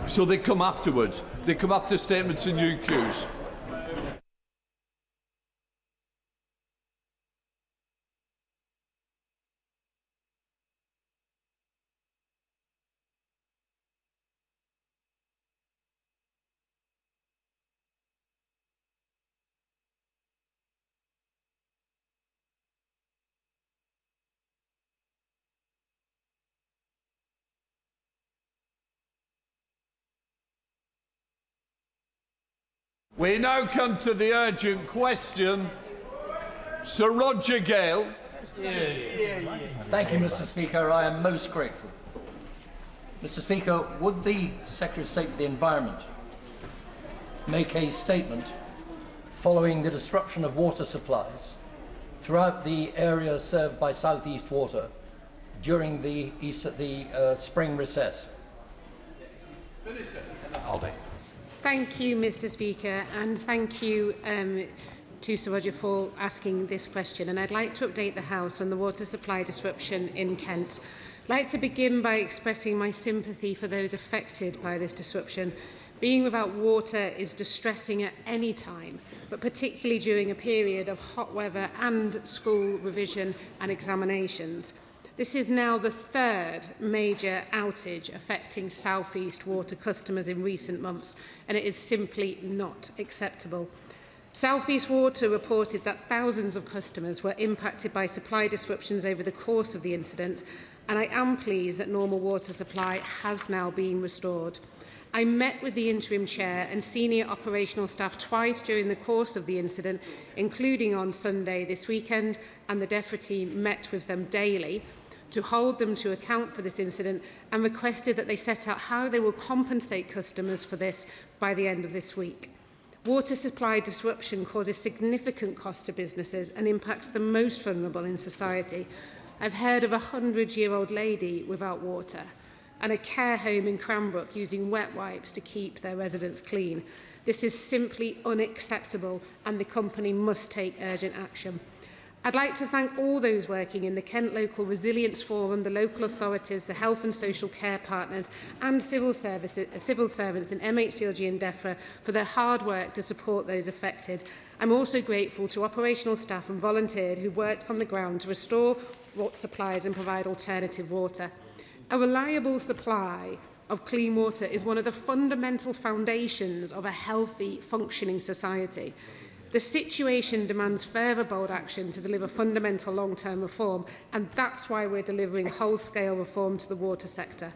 So they come afterwards. They come after statements and UQs. We now come to the urgent question. Sir Roger Gale. Thank you, Mr. Speaker. I am most grateful. Mr. Speaker, would the Secretary of State for the Environment make a statement following the disruption of water supplies throughout the area served by South East Water during the spring recess? Aldi. Thank you, Mr. Speaker, and thank you to Sir Roger for asking this question. And I'd like to update the House on the water supply disruption in Kent. I'd like to begin by expressing my sympathy for those affected by this disruption. Being without water is distressing at any time, but particularly during a period of hot weather and school revision and examinations. This is now the third major outage affecting South East Water customers in recent months, and it is simply not acceptable. South East Water reported that thousands of customers were impacted by supply disruptions over the course of the incident, and I am pleased that normal water supply has now been restored. I met with the interim chair and senior operational staff twice during the course of the incident, including on Sunday this weekend, and the DEFRA team met with them daily to hold them to account for this incident and requested that they set out how they will compensate customers for this by the end of this week. Water supply disruption causes significant cost to businesses and impacts the most vulnerable in society. I've heard of a 100-year-old lady without water and a care home in Cranbrook using wet wipes to keep their residents clean. This is simply unacceptable, and the company must take urgent action. I'd like to thank all those working in the Kent Local Resilience Forum, the local authorities, the health and social care partners and civil servants in MHCLG and DEFRA for their hard work to support those affected. I'm also grateful to operational staff and volunteers who worked on the ground to restore water supplies and provide alternative water. A reliable supply of clean water is one of the fundamental foundations of a healthy, functioning society. The situation demands further bold action to deliver fundamental long-term reform, and that's why we're delivering whole-scale reform to the water sector.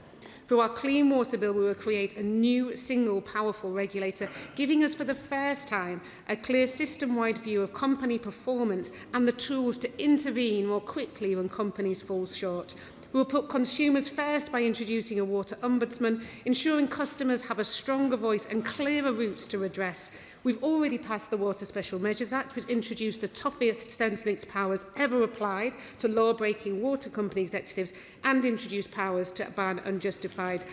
Through our Clean Water Bill, we will create a new, single, powerful regulator, giving us for the first time a clear system-wide view of company performance and the tools to intervene more quickly when companies fall short. We will put consumers first by introducing a water ombudsman, ensuring customers have a stronger voice and clearer routes to redress. We've already passed the Water Special Measures Act, which introduced the toughest Centrelink's powers ever applied to law-breaking water company executives and introduced powers to ban unjustified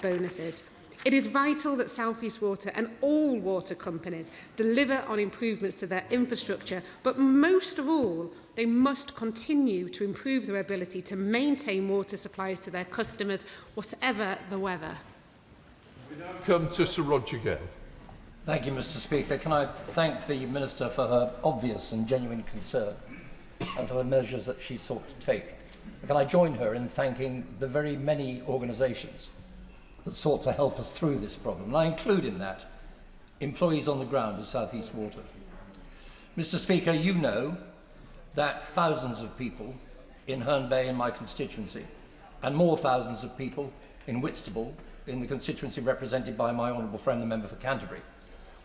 bonuses. It is vital that South East Water and all water companies deliver on improvements to their infrastructure, but most of all, they must continue to improve their ability to maintain water supplies to their customers, whatever the weather. We now come to Sir Roger Gale. Thank you, Mr. Speaker. Can I thank the Minister for her obvious and genuine concern and for the measures that she sought to take. Can I join her in thanking the very many organisations that sought to help us through this problem? And I include in that employees on the ground at South East Water. Mr. Speaker, you know that thousands of people in Herne Bay in my constituency and more thousands of people in Whitstable in the constituency represented by my honourable friend, the member for Canterbury,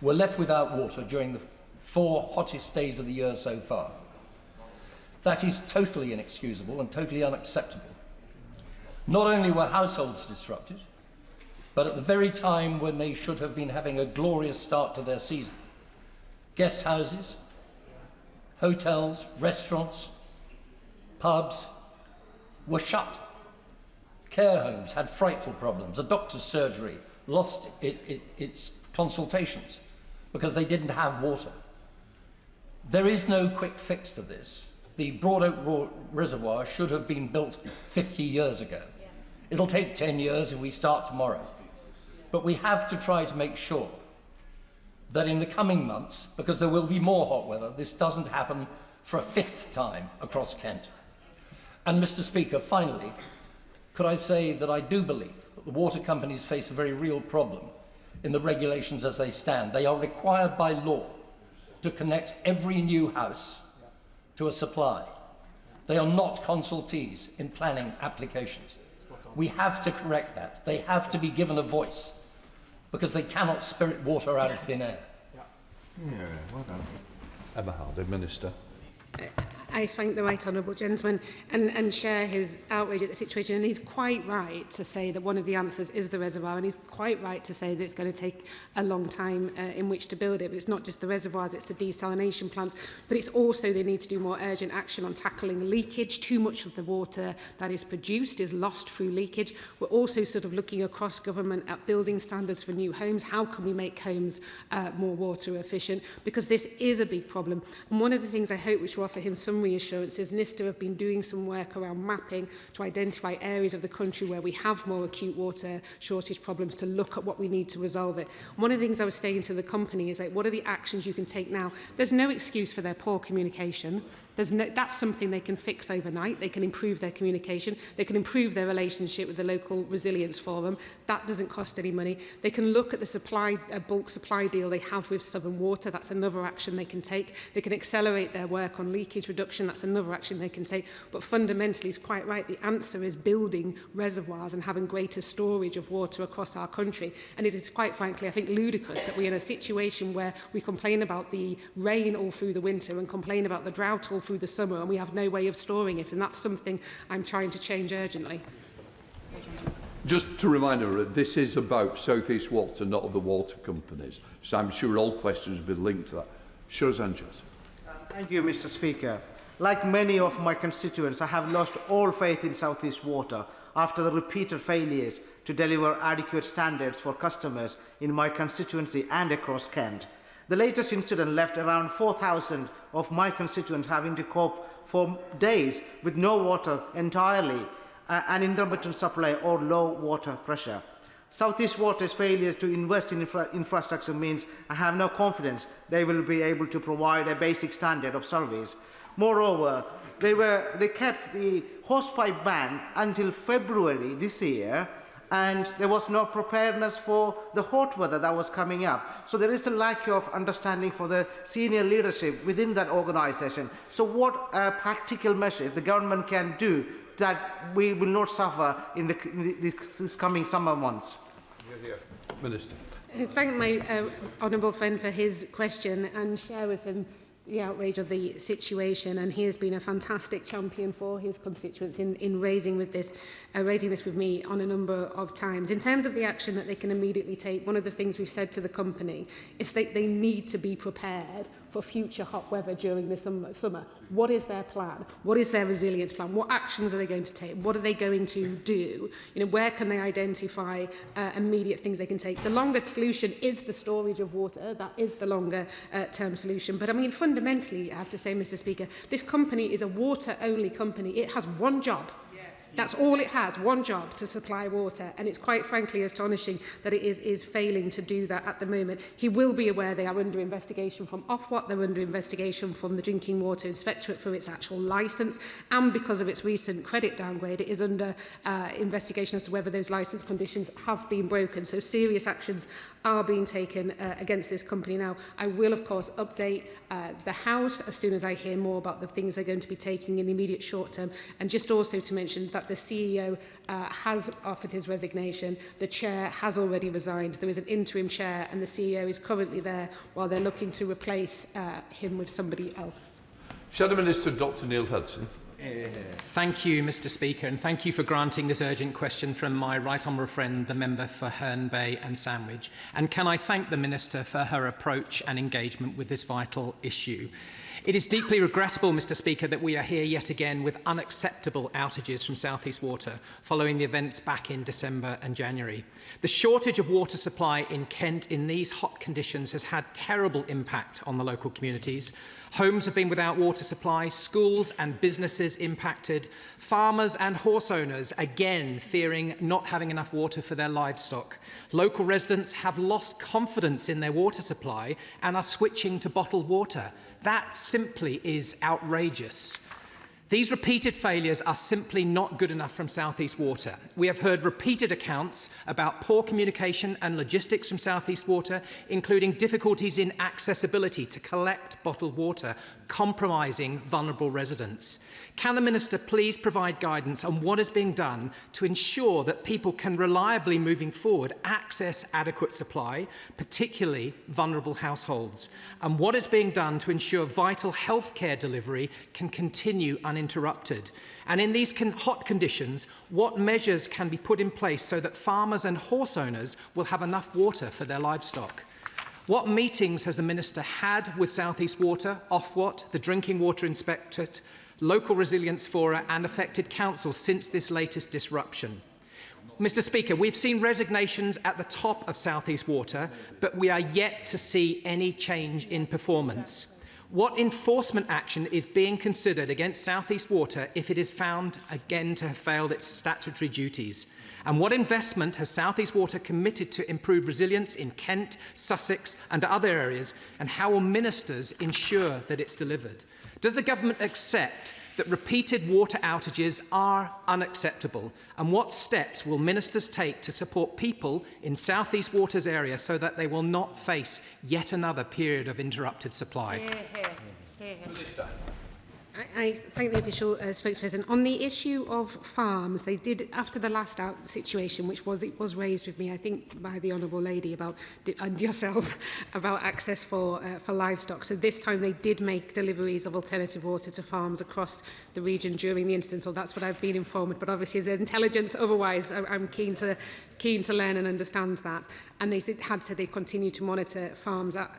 were left without water during the 4 hottest days of the year so far. That is totally inexcusable and totally unacceptable. Not only were households disrupted, but at the very time when they should have been having a glorious start to their season, guest houses, hotels, restaurants, pubs were shut. Care homes had frightful problems. A doctor's surgery lost its consultations because they didn't have water. There is no quick fix to this. The Broad Oak Reservoir should have been built 50 years ago. It'll take 10 years if we start tomorrow. But we have to try to make sure that in the coming months, because there will be more hot weather, this doesn't happen for a fifth time across Kent. And Mr. Speaker, finally, could I say that I do believe that the water companies face a very real problem in the regulations as they stand. They are required by law to connect every new house to a supply. They are not consultees in planning applications. We have to correct that. They have to be given a voice because they cannot spirit water out of thin air. Yeah, well done. Emma Harder, Minister. I thank the right honourable gentleman and share his outrage at the situation. And he's quite right to say that one of the answers is the reservoir, and he's quite right to say that it's going to take a long time in which to build it. But it's not just the reservoirs, it's the desalination plants. But it's also they need to do more urgent action on tackling leakage. Too much of the water that is produced is lost through leakage. We're also sort of looking across government at building standards for new homes. How can we make homes more water efficient? Because this is a big problem. And one of the things I hope which will offer him some reassurances, NISTA have been doing some work around mapping to identify areas of the country where we have more acute water shortage problems to look at what we need to resolve it. One of the things I was saying to the company is, like, what are the actions you can take now? There's no excuse for their poor communication. That's something they can fix overnight. They can improve their communication. They can improve their relationship with the local resilience forum. That doesn't cost any money. They can look at the bulk supply deal they have with Southern Water. That's another action they can take. They can accelerate their work on leakage reduction. That's another action they can take. But fundamentally, it's quite right. The answer is building reservoirs and having greater storage of water across our country. And it is quite frankly, I think, ludicrous that we're in a situation where we complain about the rain all through the winter and complain about the drought all through the summer, and we have no way of storing it, and that's something I'm trying to change urgently. Just to remind her, this is about South East Water, not other water companies, so I'm sure all questions will be linked to that. Sure, Sanchez. Thank you, Mr. Speaker. Like many of my constituents, I have lost all faith in South East Water after the repeated failures to deliver adequate standards for customers in my constituency and across Kent. The latest incident left around 4,000 of my constituents having to cope for days with no water entirely, an intermittent supply or low water pressure. South East Water's failures to invest in infrastructure means I have no confidence they will be able to provide a basic standard of service. Moreover, they kept the hosepipe ban until February this year, and there was no preparedness for the hot weather that was coming up. So there is a lack of understanding for the senior leadership within that organisation. So what practical measures the government can do that we will not suffer in this coming summer months? Minister. I thank my honourable friend for his question and share with him the outrage of the situation, and he has been a fantastic champion for his constituents in raising this with me on a number of times. In terms of the action that they can immediately take, one of the things we've said to the company is that they need to be prepared for future hot weather during the summer. What is their plan? What is their resilience plan? What actions are they going to take? What are they going to do? Where can they identify immediate things they can take? The longer solution is the storage of water. That is the longer term solution. But I mean, fundamentally, I have to say, Mr. Speaker, this company is a water-only company. It has one job. That's all it has, one job, to supply water, and it's quite frankly astonishing that it is failing to do that at the moment. He will be aware they are under investigation from Ofwat, they're under investigation from the Drinking Water Inspectorate for its actual licence, and because of its recent credit downgrade, it is under investigation as to whether those licence conditions have been broken. So serious actions are being taken against this company now. I will, of course, update the House as soon as I hear more about the things they're going to be taking in the immediate short term, and just also to mention that the CEO has offered his resignation. The chair has already resigned. There is an interim chair, and the CEO is currently there while they're looking to replace him with somebody else. Shadow Minister Dr Neil Hudson. Thank you, Mr Speaker, and thank you for granting this urgent question from my right honourable friend, the member for Herne Bay and Sandwich. And can I thank the Minister for her approach and engagement with this vital issue. It is deeply regrettable, Mr Speaker, that we are here yet again with unacceptable outages from South East Water following the events back in December and January. The shortage of water supply in Kent in these hot conditions has had terrible impact on the local communities. Homes have been without water supply, schools and businesses impacted, farmers and horse owners again fearing not having enough water for their livestock. Local residents have lost confidence in their water supply and are switching to bottled water. That simply is outrageous. These repeated failures are simply not good enough from South East Water. We have heard repeated accounts about poor communication and logistics from South East Water, including difficulties in accessibility to collect bottled water, compromising vulnerable residents. Can the Minister please provide guidance on what is being done to ensure that people can reliably, moving forward, access adequate supply, particularly vulnerable households? And what is being done to ensure vital healthcare delivery can continue uninterrupted? And in these hot conditions, what measures can be put in place so that farmers and horse owners will have enough water for their livestock? What meetings has the Minister had with South East Water, Ofwat, the Drinking Water Inspectorate, local resilience fora and affected councils since this latest disruption? Mr Speaker, we've seen resignations at the top of South East Water, but we are yet to see any change in performance. What enforcement action is being considered against South East Water if it is found again to have failed its statutory duties? And what investment has South East Water committed to improve resilience in Kent, Sussex and other areas, and how will ministers ensure that it's delivered? Does the government accept that repeated water outages are unacceptable? And what steps will ministers take to support people in South East Water's area so that they will not face yet another period of interrupted supply? Minister. I thank the official spokesperson. On the issue of farms, they did, after the last situation, which was raised with me, I think, by the Honourable Lady about, and yourself, about access for livestock. So this time they did make deliveries of alternative water to farms across the region during the incident. So that's what I've been informed. But obviously, if there's intelligence otherwise, I'm keen to learn and understand that. And they had said they continue to monitor farms at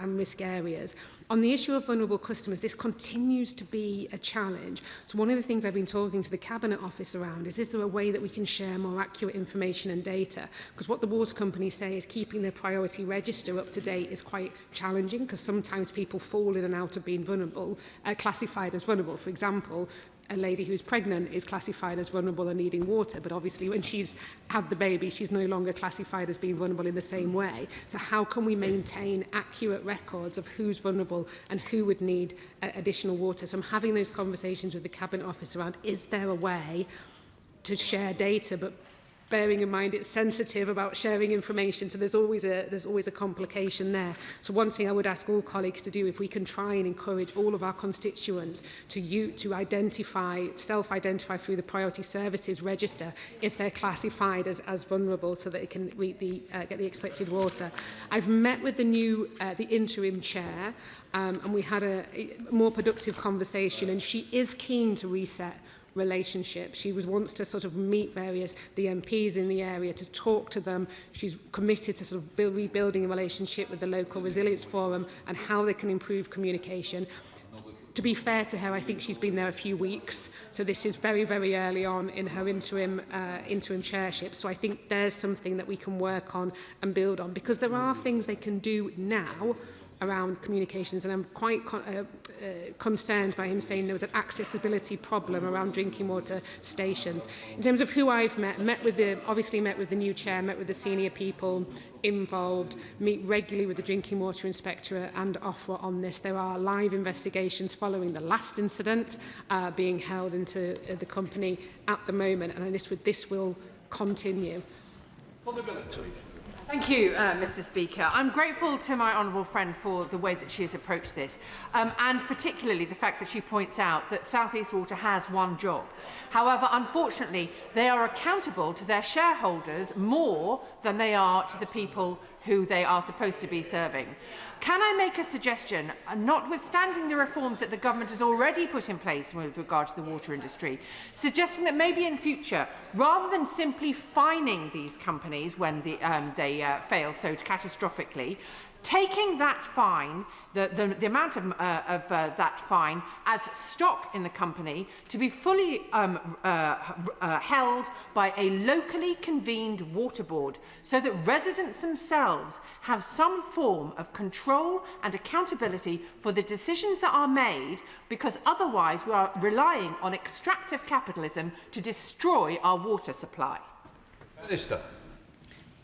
risk areas. On the issue of vulnerable customers, this continues to be a challenge. So one of the things I've been talking to the Cabinet Office around is there a way that we can share more accurate information and data? Because what the water companies say is keeping their priority register up to date is quite challenging, because sometimes people fall in and out of being vulnerable, classified as vulnerable. For example, a lady who's pregnant is classified as vulnerable and needing water, but obviously when she's had the baby, she's no longer classified as being vulnerable in the same way. So how can we maintain accurate records of who's vulnerable and who would need additional water? So I'm having those conversations with the Cabinet Office around, is there a way to share data, but bearing in mind it's sensitive about sharing information, so there's always a complication there. So one thing I would ask all colleagues to do, if we can try and encourage all of our constituents to identify, self-identify through the priority services register if they're classified as vulnerable, so that they can get the expected water. I've met with the interim chair, and we had a more productive conversation, and she is keen to reset relationship. She wants to sort of meet the MPs in the area, to talk to them. She's committed to sort of rebuilding a relationship with the local resilience forum and how they can improve communication. To be fair to her, I think she's been there a few weeks, so this is very, very early on in her interim chairship. So I think there's something that we can work on and build on, because there are things they can do now around communications, and I'm quite concerned by him saying there was an accessibility problem around drinking water stations. In terms of who I've obviously met with the new chair, met with the senior people involved, meet regularly with the Drinking Water Inspectorate and Ofwat on this. There are live investigations following the last incident being held into the company at the moment, and this will continue. Thank you, Mr Speaker. I'm grateful to my honourable friend for the way that she has approached this, and particularly the fact that she points out that South East Water has one job. However, unfortunately, they are accountable to their shareholders more than they are to the people who they are supposed to be serving. Can I make a suggestion, notwithstanding the reforms that the government has already put in place with regard to the water industry, suggesting that maybe in future, rather than simply fining these companies when they fail so catastrophically, taking that fine, the amount of that fine as stock in the company to be fully held by a locally convened water board, so that residents themselves have some form of control and accountability for the decisions that are made, because otherwise we are relying on extractive capitalism to destroy our water supply. Minister.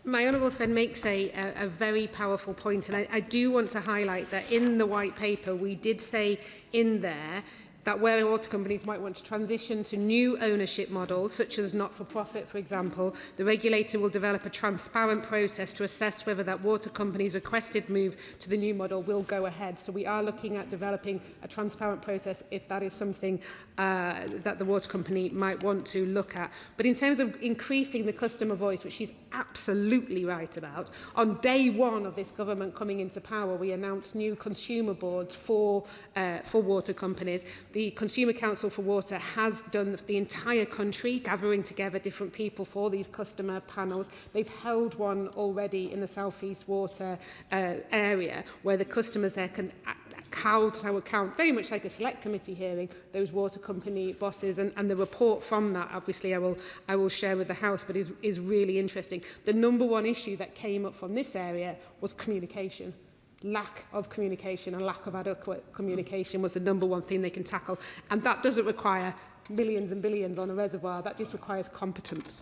My honourable friend makes a very powerful point, and I do want to highlight that in the white paper we did say in there that where water companies might want to transition to new ownership models, such as not-for-profit, for example, the regulator will develop a transparent process to assess whether that water company's requested move to the new model will go ahead. So we are looking at developing a transparent process if that is something that the water company might want to look at. But in terms of increasing the customer voice, which she's absolutely right about, on day one of this government coming into power, we announced new consumer boards for water companies. The Consumer Council for Water has done the entire country, gathering together different people for these customer panels. They've held one already in the South East Water area, where the customers there can count, very much like a select committee hearing, those water company bosses, and the report from that, obviously, I will share with the House, but is really interesting. The number one issue that came up from this area was communication. Lack of communication and lack of adequate communication was the number one thing they can tackle. And that doesn't require millions and billions on a reservoir. That just requires competence.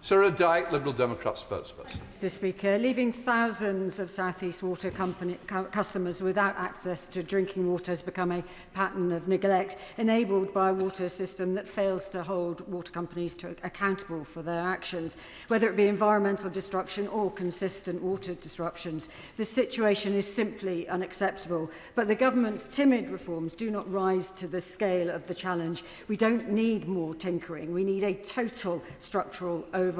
Sarah Dyke, Liberal Democrat spokesperson. Mr Speaker, leaving thousands of South East Water customers without access to drinking water has become a pattern of neglect, enabled by a water system that fails to hold water companies accountable for their actions, whether it be environmental destruction or consistent water disruptions. This situation is simply unacceptable, but the government's timid reforms do not rise to the scale of the challenge. We don't need more tinkering. We need a total structural overhaul.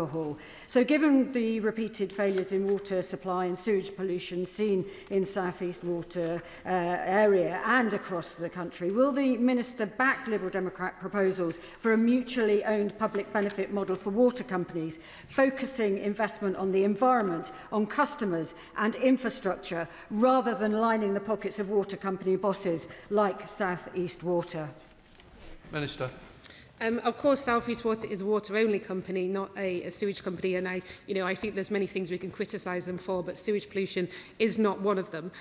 So given the repeated failures in water supply and sewage pollution seen in South East Water area and across the country, will the Minister back Liberal Democrat proposals for a mutually owned public benefit model for water companies, focusing investment on the environment, on customers and infrastructure, rather than lining the pockets of water company bosses like South East Water? Minister. Of course, South East Water is a water-only company, not a sewage company, and I think there's many things we can criticise them for, but sewage pollution is not one of them.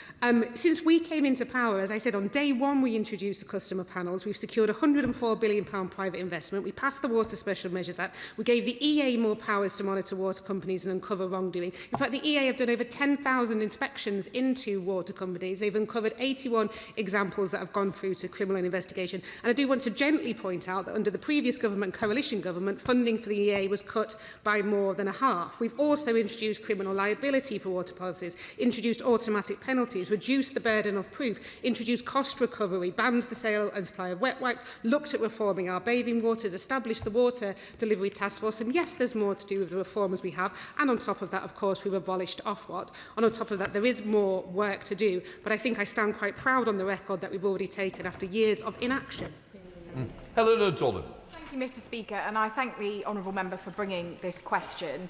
Since we came into power, as I said, on day one we introduced the customer panels. We've secured £104 billion private investment. We passed the Water Special Measures Act. We gave the EA more powers to monitor water companies and uncover wrongdoing. In fact, the EA have done over 10,000 inspections into water companies. They've uncovered 81 examples that have gone through to criminal investigation. And I do want to gently point out that under the previous government, coalition government, funding for the EA was cut by more than a half. We've also introduced criminal liability for water policies, introduced automatic penalties, reduced the burden of proof, introduced cost recovery, banned the sale and supply of wet wipes, looked at reforming our bathing waters, established the Water Delivery Task Force, and yes, there's more to do with the reforms we have. And on top of that, of course, we've abolished Ofwat. And on top of that, there is more work to do. But I think I stand quite proud on the record that we've already taken after years of inaction. Helen O'Donoghue. Thank you, Mr Speaker, and I thank the honourable member for bringing this question.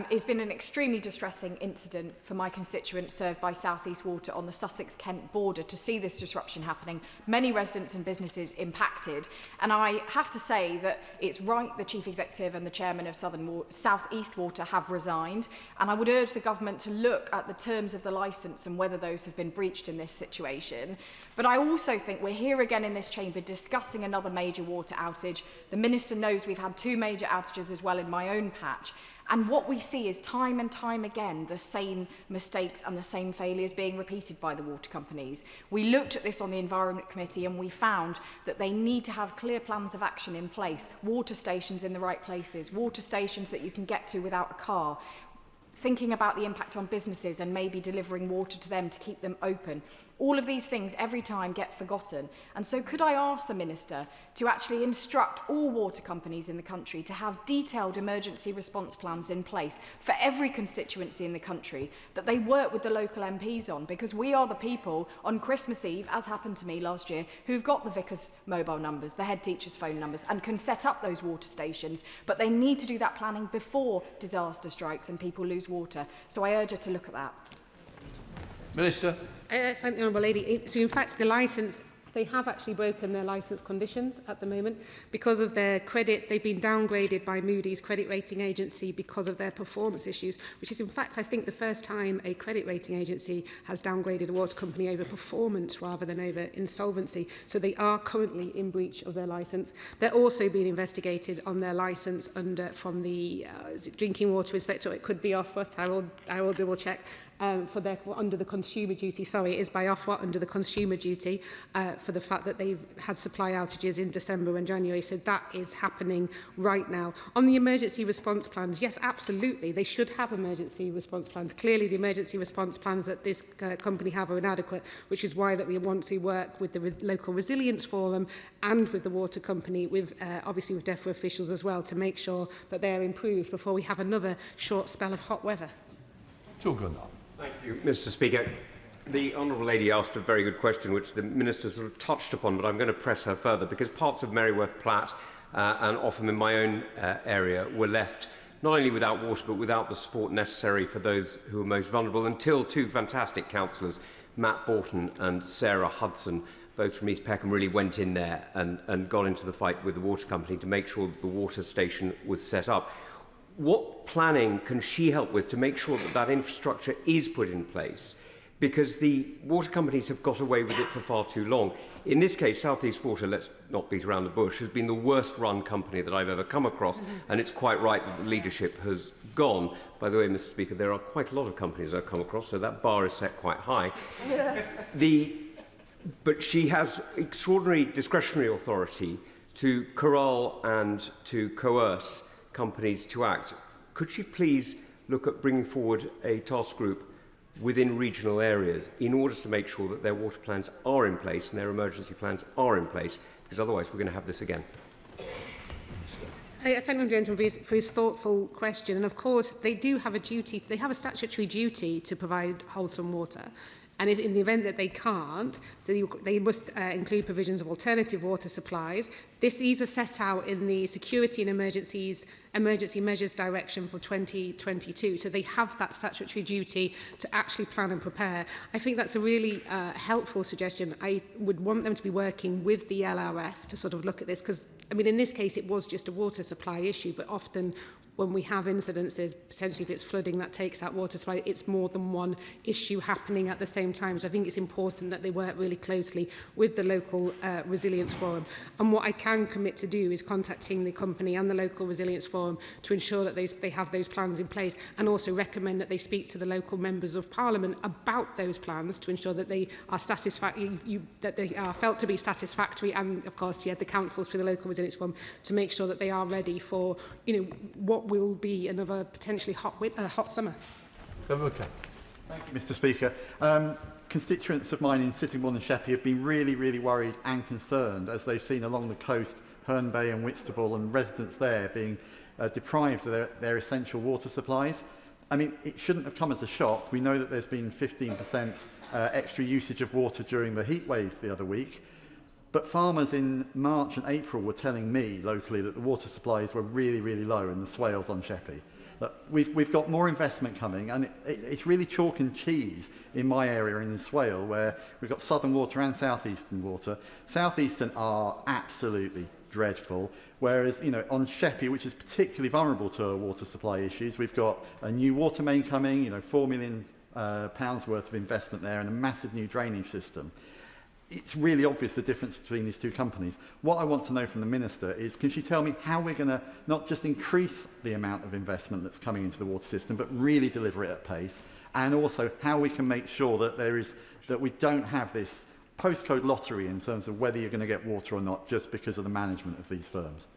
It's been an extremely distressing incident for my constituents served by South East Water on the Sussex-Kent border to see this disruption happening. Many residents and businesses impacted, and I have to say that it's right the Chief Executive and the Chairman of South East Water have resigned, and I would urge the government to look at the terms of the licence and whether those have been breached in this situation. But I also think we're here again in this chamber discussing another major water outage. The Minister knows we've had 2 major outages as well in my own patch. And what we see is time and time again the same mistakes and the same failures being repeated by the water companies. We looked at this on the Environment Committee and we found that they need to have clear plans of action in place, water stations in the right places, water stations that you can get to without a car, thinking about the impact on businesses and maybe delivering water to them to keep them open. All of these things every time get forgotten. And so could I ask the Minister to actually instruct all water companies in the country to have detailed emergency response plans in place for every constituency in the country that they work with the local MPs on, because we are the people on Christmas Eve, as happened to me last year, who've got the vicar's mobile numbers, the head teacher's phone numbers, and can set up those water stations, but they need to do that planning before disaster strikes and people lose water. So I urge her to look at that. Minister. Thank the Honourable Lady. So in fact, the licence, they have actually broken their licence conditions at the moment. Because of their credit, they've been downgraded by Moody's credit rating agency because of their performance issues, which is in fact, I think, the first time a credit rating agency has downgraded a water company over performance rather than over insolvency. So they are currently in breach of their licence. They're also being investigated on their licence from the Drinking Water Inspector. It could be Ofwat. I will double check. Under the consumer duty, sorry, it is by Ofwat under the consumer duty for the fact that they've had supply outages in December and January. So that is happening right now. On the emergency response plans, yes, absolutely, they should have emergency response plans. Clearly, the emergency response plans that this company have are inadequate, which is why that we want to work with the local resilience forum and with the water company, with obviously with DEFRA officials as well, to make sure that they are improved before we have another short spell of hot weather. Thank you, Mr. Speaker. The Honourable Lady asked a very good question, which the Minister sort of touched upon, but I'm going to press her further, because parts of Merryworth Platt and often in my own area were left not only without water, but without the support necessary for those who are most vulnerable, until two fantastic councillors, Matt Borton and Sarah Hudson, both from East Peckham, really went in there and got into the fight with the water company to make sure that the water station was set up. What planning can she help with to make sure that that infrastructure is put in place? Because the water companies have got away with it for far too long. In this case, South East Water, let's not beat around the bush, has been the worst run company that I've ever come across, and it's quite right that the leadership has gone. By the way, Mr. Speaker, there are quite a lot of companies I've come across, so that bar is set quite high. But she has extraordinary discretionary authority to corral and to coerce companies to act. Could she please look at bringing forward a task group within regional areas in order to make sure that their water plans are in place and their emergency plans are in place, because otherwise we're going to have this again. I thank the gentleman for his thoughtful question. And of course, they do have a duty, they have a statutory duty to provide wholesome water. And if in the event that they can't, they must include provisions of alternative water supplies. These are set out in the Security and Emergency Measures Direction for 2022. So they have that statutory duty to actually plan and prepare. I think that's a really helpful suggestion. I would want them to be working with the LRF to sort of look at this, because, I mean, in this case, it was just a water supply issue, but often when we have incidences, potentially if it's flooding that takes out water supply, it's more than one issue happening at the same time. So I think it's important that they work really closely with the local resilience forum. And what I can commit to do is contacting the company and the local resilience forum to ensure that they have those plans in place, and also recommend that they speak to the local members of Parliament about those plans to ensure that they are that they are felt to be satisfactory, and of course, the councils for the local resilience forum to make sure that they are ready for, what will be another potentially hot summer. Okay. Thank you, Mr. Speaker. Constituents of mine in Sittingbourne and Sheppey have been really worried and concerned as they've seen along the coast, Herne Bay and Whitstable, and residents there being deprived of their essential water supplies. I mean, it shouldn't have come as a shock. We know that there's been 15% extra usage of water during the heat wave the other week. But farmers in March and April were telling me locally that the water supplies were really low in the swales on Sheppey. We've got more investment coming, and it's really chalk and cheese in my area in the Swale, where we've got Southern Water and South Eastern Water. South Eastern are absolutely dreadful, whereas on Sheppey, which is particularly vulnerable to water supply issues, we've got a new water main coming, £4 million worth of investment there, and a massive new drainage system. It's really obvious the difference between these two companies. What I want to know from the Minister is, can she tell me how we're going to not just increase the amount of investment that's coming into the water system, but really deliver it at pace, and also how we can make sure that we don't have this postcode lottery in terms of whether you're going to get water or not, just because of the management of these firms.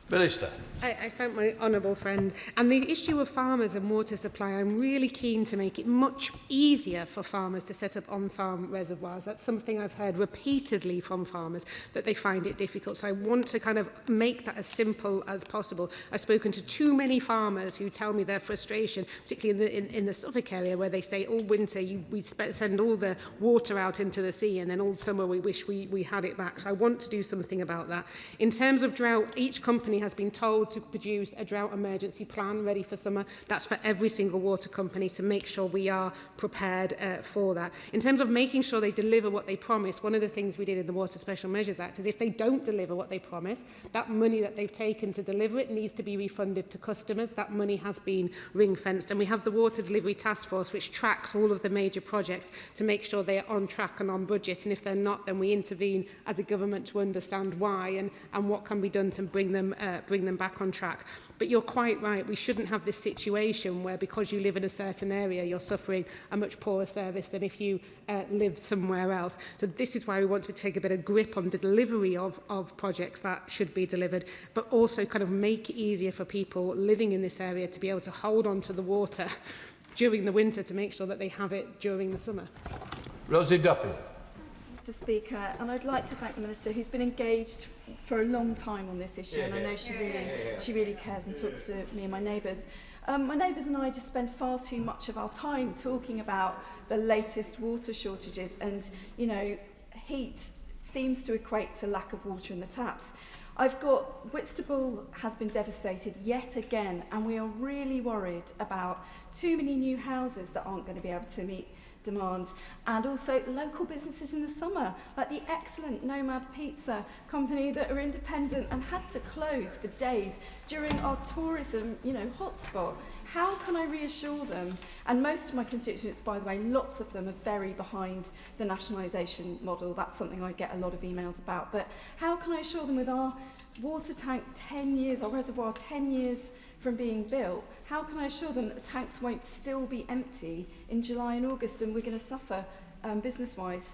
Minister. I thank my honourable friend. And the issue of farmers and water supply, I'm really keen to make it much easier for farmers to set up on-farm reservoirs. That's something I've heard repeatedly from farmers, that they find it difficult. So I want to kind of make that as simple as possible. I've spoken to too many farmers who tell me their frustration, particularly in the Suffolk area, where they say all winter we send all the water out into the sea, and then all summer we wish we had it back. So I want to do something about that. In terms of drought, each company has been told to produce a drought emergency plan ready for summer. That's for every single water company to make sure we are prepared for that. In terms of making sure they deliver what they promise, one of the things we did in the Water Special Measures Act is if they don't deliver what they promise, that money that they've taken to deliver it needs to be refunded to customers. That money has been ring-fenced. And we have the Water Delivery Task Force, which tracks all of the major projects to make sure they are on track and on budget. And if they're not, then we intervene as a government to understand why and what can be done to bring them back on track. But you're quite right, we shouldn't have this situation where because you live in a certain area you're suffering a much poorer service than if you live somewhere else. So this is why we want to take a bit of grip on the delivery of projects that should be delivered, but also kind of make it easier for people living in this area to be able to hold on to the water during the winter to make sure that they have it during the summer. Rosie Duffy. Mr Speaker, and I'd like to thank the Minister, who's been engaged for a long time on this issue, and I know she really cares and talks to me and my neighbours. My neighbours and I just spend far too much of our time talking about the latest water shortages, and, you know, heat seems to equate to lack of water in the taps. Whitstable has been devastated yet again, and we are really worried about too many new houses that aren't going to be able to meet demand, and also local businesses in the summer, like the excellent Nomad Pizza company that are independent and had to close for days during our tourism, hotspot. How can I reassure them? And most of my constituents, by the way, lots of them are very behind the nationalisation model. That's something I get a lot of emails about. But how can I assure them with our water tank 10 years, our reservoir 10 years from being built, how can I assure them that the tanks won't still be empty in July and August and we're going to suffer business-wise?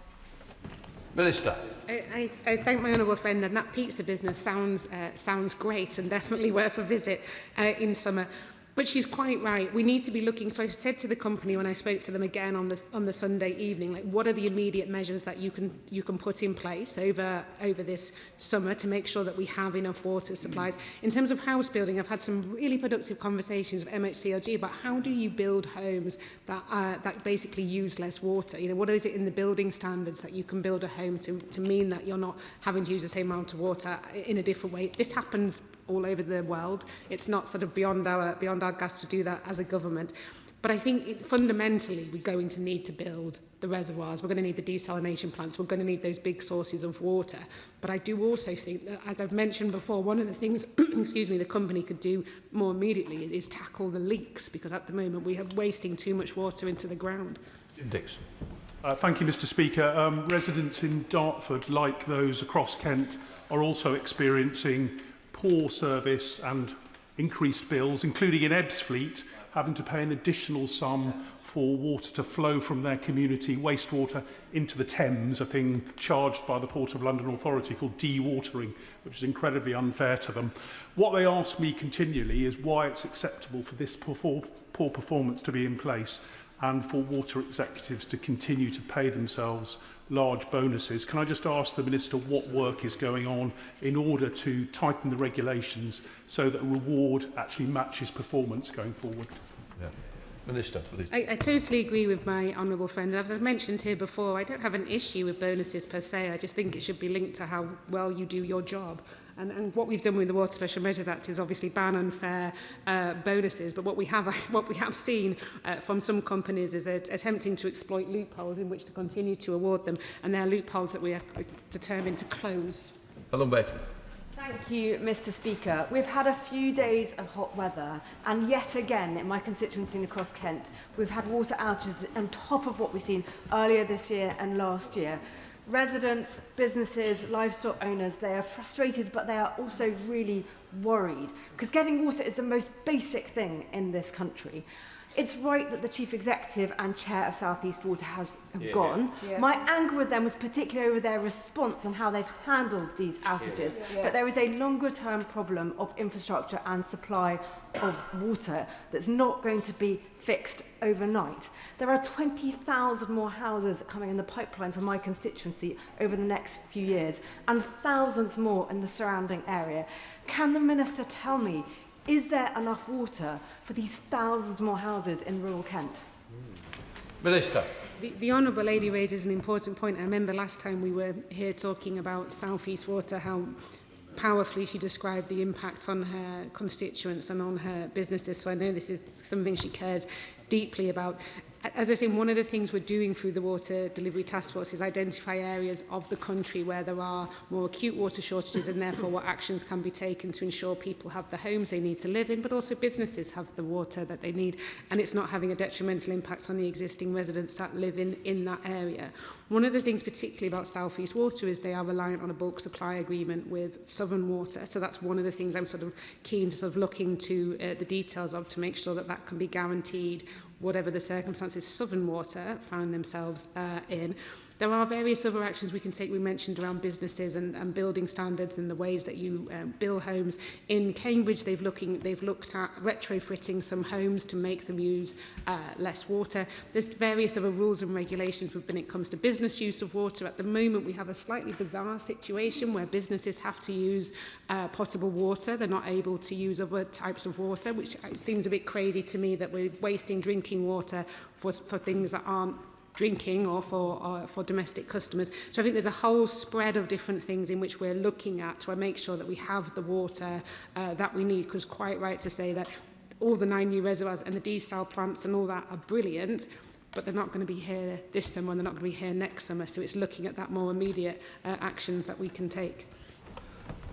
Minister. I thank my honourable friend, and that pizza business sounds great and definitely worth a visit in summer. But she's quite right. We need to be looking. So I said to the company when I spoke to them again on the Sunday evening, like, what are the immediate measures that you can put in place over this summer to make sure that we have enough water supplies? In terms of house building, I've had some really productive conversations with MHCLG about how do you build homes that basically use less water. What is it in the building standards that you can build a home to mean that you're not having to use the same amount of water in a different way? This happens all over the world. It's not sort of beyond our grasp to do that as a government. But I think fundamentally we're going to need to build the reservoirs. We're going to need the desalination plants. We're going to need those big sources of water. But I do also think that, as I've mentioned before, one of the things the company could do more immediately is tackle the leaks, because at the moment we are wasting too much water into the ground. Dixon. Thank you, Mr Speaker. Residents in Dartford, like those across Kent, are also experiencing poor service and increased bills, including in Ebbsfleet, having to pay an additional sum for water to flow from their community wastewater into the Thames, a thing charged by the Port of London Authority called dewatering, which is incredibly unfair to them. What they ask me continually is why it's acceptable for this poor performance to be in place and for water executives to continue to pay themselves large bonuses. Can I just ask the Minister what work is going on in order to tighten the regulations so that reward actually matches performance going forward? Yeah. Minister, please. I totally agree with my honourable friend. As I've mentioned here before, I don't have an issue with bonuses per se. I just think it should be linked to how well you do your job. And what we've done with the Water Special Measures Act is obviously ban unfair bonuses. But what we have seen from some companies is attempting to exploit loopholes in which to continue to award them. And they're loopholes that we are determined to close. Thank you, Mr Speaker. We've had a few days of hot weather, and yet again in my constituency across Kent, we've had water outages on top of what we've seen earlier this year and last year. Residents, businesses, livestock owners, they are frustrated, but they are also really worried, because getting water is the most basic thing in this country. It's right that the Chief Executive and Chair of South East Water have gone. My anger with them was particularly over their response and how they've handled these outages. But there is a longer-term problem of infrastructure and supply of water that's not going to be fixed overnight. There are 20,000 more houses coming in the pipeline for my constituency over the next few years, and thousands more in the surrounding area. Can the Minister tell me, is there enough water for these thousands more houses in rural Kent? Minister. The Honourable Lady raises an important point. I remember last time we were here talking about South East Water, how powerfully she described the impact on her constituents and on her businesses. So I know this is something she cares deeply about. As I say, one of the things we're doing through the Water Delivery Task Force is identify areas of the country where there are more acute water shortages, and therefore what actions can be taken to ensure people have the homes they need to live in, but also businesses have the water that they need, and it's not having a detrimental impact on the existing residents that live in that area. One of the things particularly about South East Water is they are reliant on a bulk supply agreement with Southern Water, so that's one of the things I'm sort of keen to sort of look into the details of, to make sure that that can be guaranteed whatever the circumstances Southern Water found themselves in. There are various other actions we can take. We mentioned around businesses and building standards and the ways that you build homes. In Cambridge, they've looked at retrofitting some homes to make them use less water. There's various other rules and regulations when it comes to business use of water. At the moment, we have a slightly bizarre situation where businesses have to use potable water. They're not able to use other types of water, which seems a bit crazy to me, that we're wasting drinking water for things that aren't drinking or for domestic customers. So I think there's a whole spread of different things in which we're looking at to make sure that we have the water that we need, because quite right to say that all the 9 new reservoirs and the desal plants and all that are brilliant, but they're not going to be here this summer and they're not going to be here next summer. So it's looking at that more immediate actions that we can take.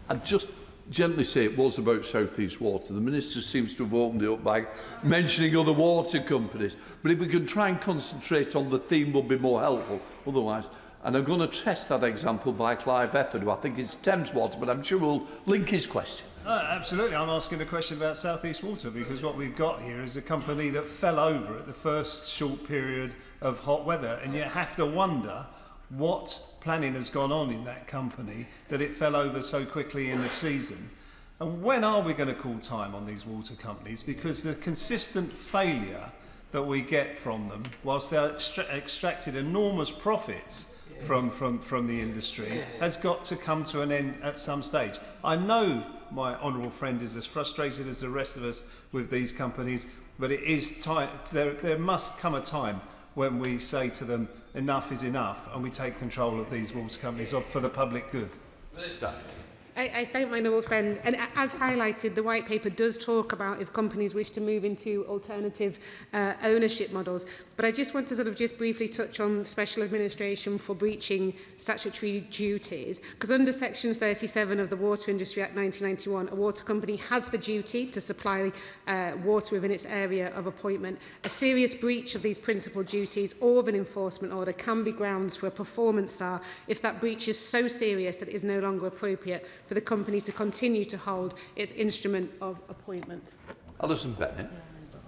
I'd just gently say it was about South East Water. The Minister seems to have opened it up by mentioning other water companies. But if we can try and concentrate on the theme, will be more helpful otherwise. And I'm going to test that example by Clive Efford, who I think is Thames Water, but I'm sure we'll link his question. Absolutely. I'm asking a question about South East Water, because what we've got here is a company that fell over at the first short period of hot weather, and you have to wonder what planning has gone on in that company that it fell over so quickly in the season. And when are we going to call time on these water companies? Because the consistent failure that we get from them, whilst they're extracted enormous profits from the industry, has got to come to an end at some stage. I know my honourable friend is as frustrated as the rest of us with these companies, but it is time. There must come a time when we say to them, enough is enough, and we take control of these water companies for the public good. Minister. I thank my noble friend, and as highlighted, the white paper does talk about if companies wish to move into alternative ownership models. But I just want to sort of just briefly touch on special administration for breaching statutory duties, because under Section 37 of the Water Industry Act 1991, a water company has the duty to supply water within its area of appointment. A serious breach of these principal duties or of an enforcement order can be grounds for a performance SAR if that breach is so serious that it is no longer appropriate for the company to continue to hold its instrument of appointment. Alison Bennett.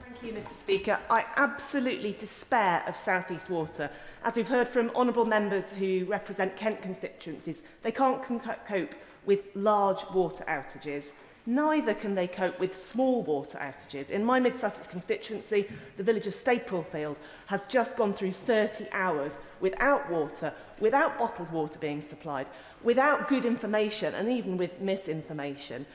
Thank you, Mr. Speaker. I absolutely despair of South East Water. As we've heard from honourable members who represent Kent constituencies, they can't cope with large water outages. Neither can they cope with small water outages. In my Mid-Sussex constituency, the village of Staplefield has just gone through 30 hours without water, without bottled water being supplied, without good information, and even with misinformation.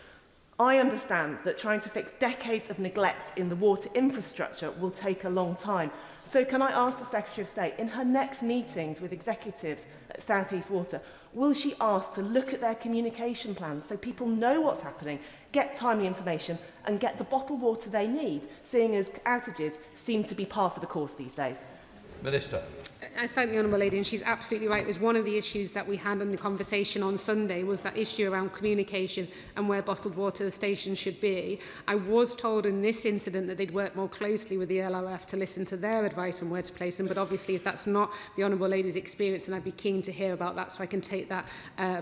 I understand that trying to fix decades of neglect in the water infrastructure will take a long time. So can I ask the Secretary of State, in her next meetings with executives at South East Water, will she ask to look at their communication plans so people know what's happening, get timely information and get the bottled water they need, seeing as outages seem to be par for the course these days? Minister. I thank the Honourable Lady, and she's absolutely right. It was one of the issues that we had in the conversation on Sunday, was that issue around communication and where bottled water stations should be. I was told in this incident that they'd work more closely with the LRF to listen to their advice on where to place them, but obviously if that's not the Honourable Lady's experience, then I'd be keen to hear about that so I can take that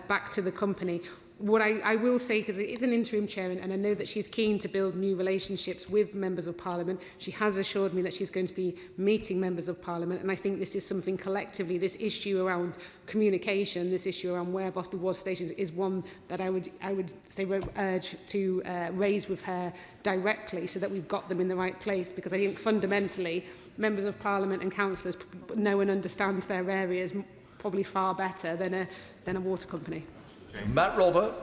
back to the company. what I will say, because it is an interim chair, and I know that she's keen to build new relationships with members of Parliament. She has assured me that she's going to be meeting members of Parliament, and I think this is something collectively, this issue around communication, this issue around where bottled water stations is one that I would say urge to raise with her directly, so that we've got them in the right place, because I think fundamentally members of Parliament and councillors know and understand their areas probably far better than a water company. Matt Robert.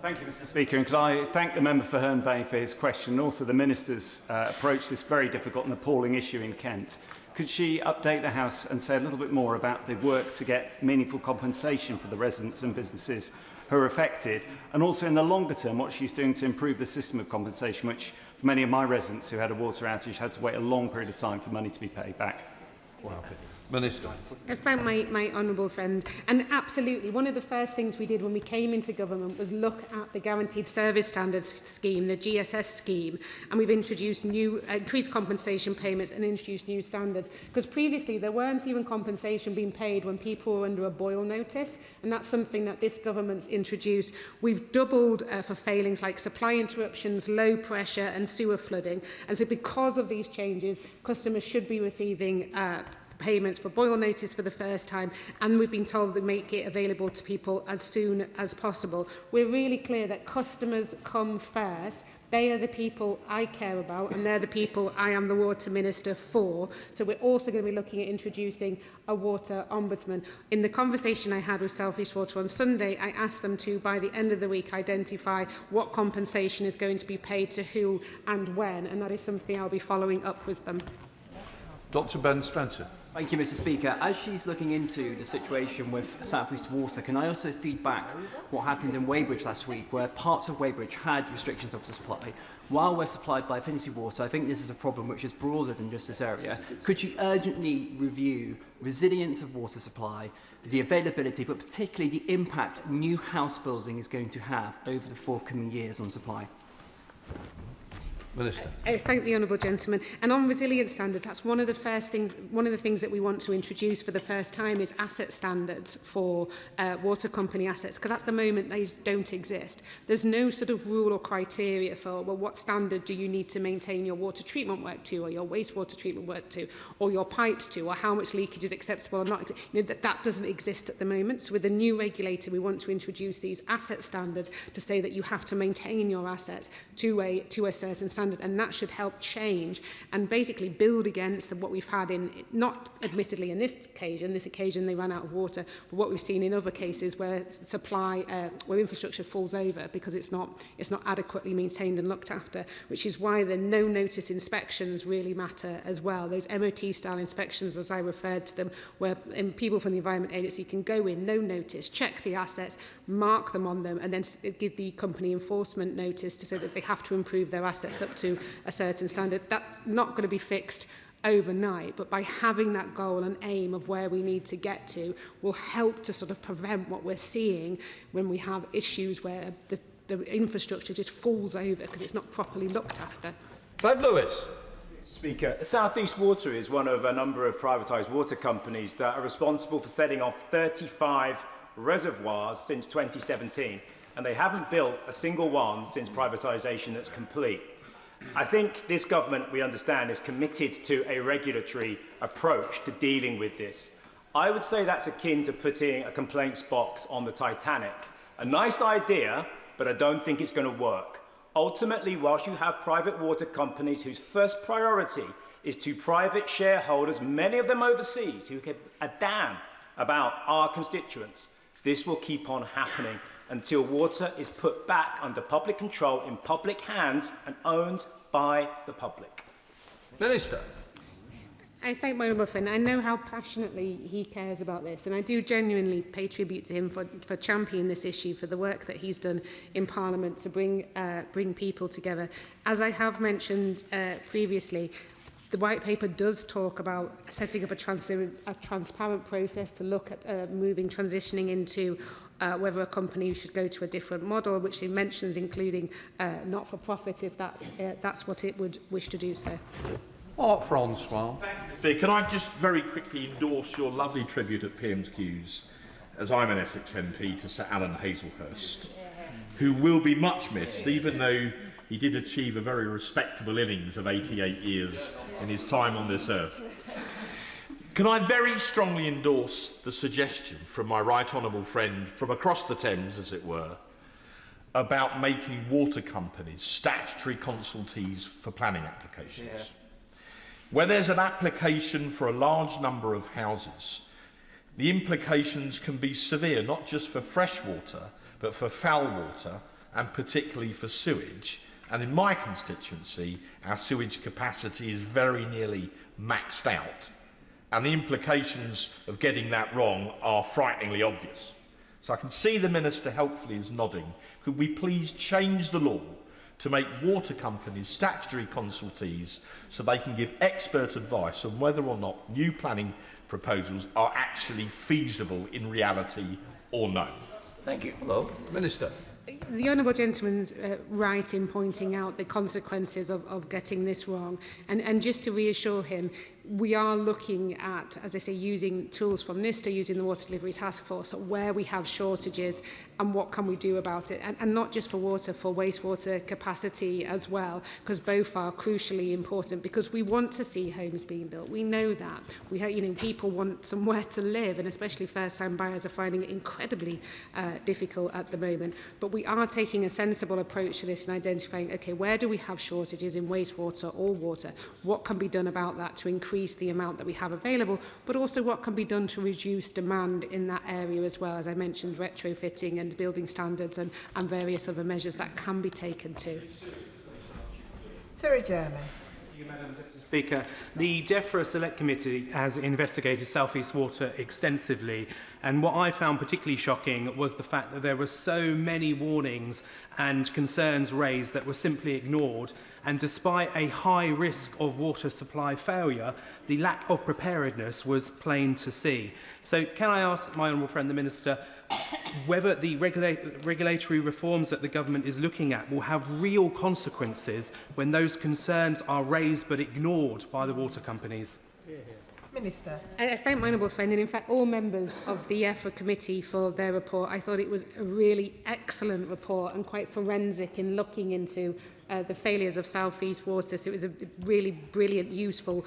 Thank you, Mr. Speaker. And could I thank the member for Herne Bay for his question, and also the Minister's approach to this very difficult and appalling issue in Kent. Could she update the House and say a little bit more about the work to get meaningful compensation for the residents and businesses who are affected, and also in the longer term what she's doing to improve the system of compensation, which for many of my residents who had a water outage had to wait a long period of time for money to be paid back? Wow. Minister. I found my honourable friend, and absolutely one of the first things we did when we came into government was look at the Guaranteed Service Standards scheme, the GSS scheme, and we've introduced new increased compensation payments and introduced new standards, because previously there weren't even compensation being paid when people were under a boil notice, and that's something that this government's introduced. We've doubled for failings like supply interruptions, low pressure and sewer flooding, and so because of these changes, customers should be receiving payments for boil notice for the first time, and we've been told to make it available to people as soon as possible. We're really clear that customers come first. They are the people I care about, and they're the people I am the Water Minister for. So we're also going to be looking at introducing a water ombudsman. In the conversation I had with South East Water on Sunday, I asked them to, by the end of the week, identify what compensation is going to be paid to who and when, and that is something I'll be following up with them. Dr. Ben Spencer. Thank you, Mr. Speaker. As she's looking into the situation with South East Water, can I also feed back what happened in Weybridge last week, where parts of Weybridge had restrictions of supply? While we're supplied by Affinity Water, I think this is a problem which is broader than just this area. Could you urgently review resilience of water supply, the availability, but particularly the impact new house building is going to have over the forthcoming years on supply? Minister. I thank the honourable gentleman. And on resilience standards, that's one of the things that we want to introduce for the first time is asset standards for water company assets, because at the moment these don't exist. There's no sort of rule or criteria for, well, what standard do you need to maintain your water treatment work to, or your wastewater treatment work to, or your pipes to, or how much leakage is acceptable or not. You know, that doesn't exist at the moment. So with the new regulator, we want to introduce these asset standards to say that you have to maintain your assets to a certain standard. And that should help change and basically build against what we've had in, not admittedly in this occasion they ran out of water, but what we've seen in other cases where where infrastructure falls over because it's not adequately maintained and looked after, which is why the no-notice inspections really matter as well. Those MOT-style inspections, as I referred to them, where people from the Environment Agency can go in, no notice, check the assets, mark them on them, and then give the company enforcement notice to say that they have to improve their assets up to a certain standard. That's not going to be fixed overnight, but by having that goal and aim of where we need to get to will help to sort of prevent what we're seeing when we have issues where the infrastructure just falls over because it's not properly looked after. Bob Lewis. Speaker, South East Water is one of a number of privatised water companies that are responsible for setting off 35 reservoirs since 2017, and they haven't built a single one since privatisation that's complete. I think this government, we understand, is committed to a regulatory approach to dealing with this. I would say that's akin to putting a complaints box on the Titanic. A nice idea, but I don't think it's going to work. Ultimately, whilst you have private water companies whose first priority is to private shareholders, many of them overseas, who give a damn about our constituents, this will keep on happening until water is put back under public control in public hands and owned by the public. Minister. I thank my honourable friend. I know how passionately he cares about this, and I do genuinely pay tribute to him for championing this issue, for the work that he's done in Parliament to bring people together. As I have mentioned previously, the White Paper does talk about setting up a transparent process to look at transitioning into whether a company should go to a different model, which it mentions including not-for-profit if that's what it would wish to do so. Francois. Speaker, can I just very quickly endorse your lovely tribute at PM's Q's, as I'm an Essex MP, to Sir Alan Hazelhurst. who will be much missed, even though he did achieve a very respectable innings of 88 years in his time on this earth. Can I very strongly endorse the suggestion from my right honourable friend from across the Thames, as it were, about making water companies statutory consultees for planning applications. Yeah. Where there's an application for a large number of houses, the implications can be severe, not just for fresh water, but for foul water, and particularly for sewage. And in my constituency, our sewage capacity is very nearly maxed out. And the implications of getting that wrong are frighteningly obvious. So I can see the Minister helpfully is nodding. Could we please change the law to make water companies statutory consultees so they can give expert advice on whether or not new planning proposals are actually feasible in reality or no? Thank you. Hello, Minister. The Honourable Gentleman's right in pointing out the consequences of getting this wrong. And just to reassure him, we are looking at, as I say, using tools from NISTA, using the Water Delivery Task Force, where we have shortages and what can we do about it. And not just for water, for wastewater capacity as well, because both are crucially important, because we want to see homes being built. We know that. People want somewhere to live, and especially first-time buyers are finding it incredibly difficult at the moment. But we are taking a sensible approach to this and identifying, okay, where do we have shortages in wastewater or water? What can be done about that to increase the amount that we have available, but also what can be done to reduce demand in that area as well, as I mentioned, retrofitting and building standards and various other measures that can be taken too. Terry Jeremy. Thank you, Madam Deputy Speaker. The DEFRA Select Committee has investigated South East Water extensively, and what I found particularly shocking was the fact that there were so many warnings and concerns raised that were simply ignored, and despite a high risk of water supply failure, the lack of preparedness was plain to see. So can I ask my honourable friend the Minister whether the regulatory reforms that the government is looking at will have real consequences when those concerns are raised but ignored by the water companies? Minister. I thank my honourable friend and in fact all members of the EFRA committee for their report. I thought it was a really excellent report and quite forensic in looking into the failures of South East Water. So it was a really brilliant, useful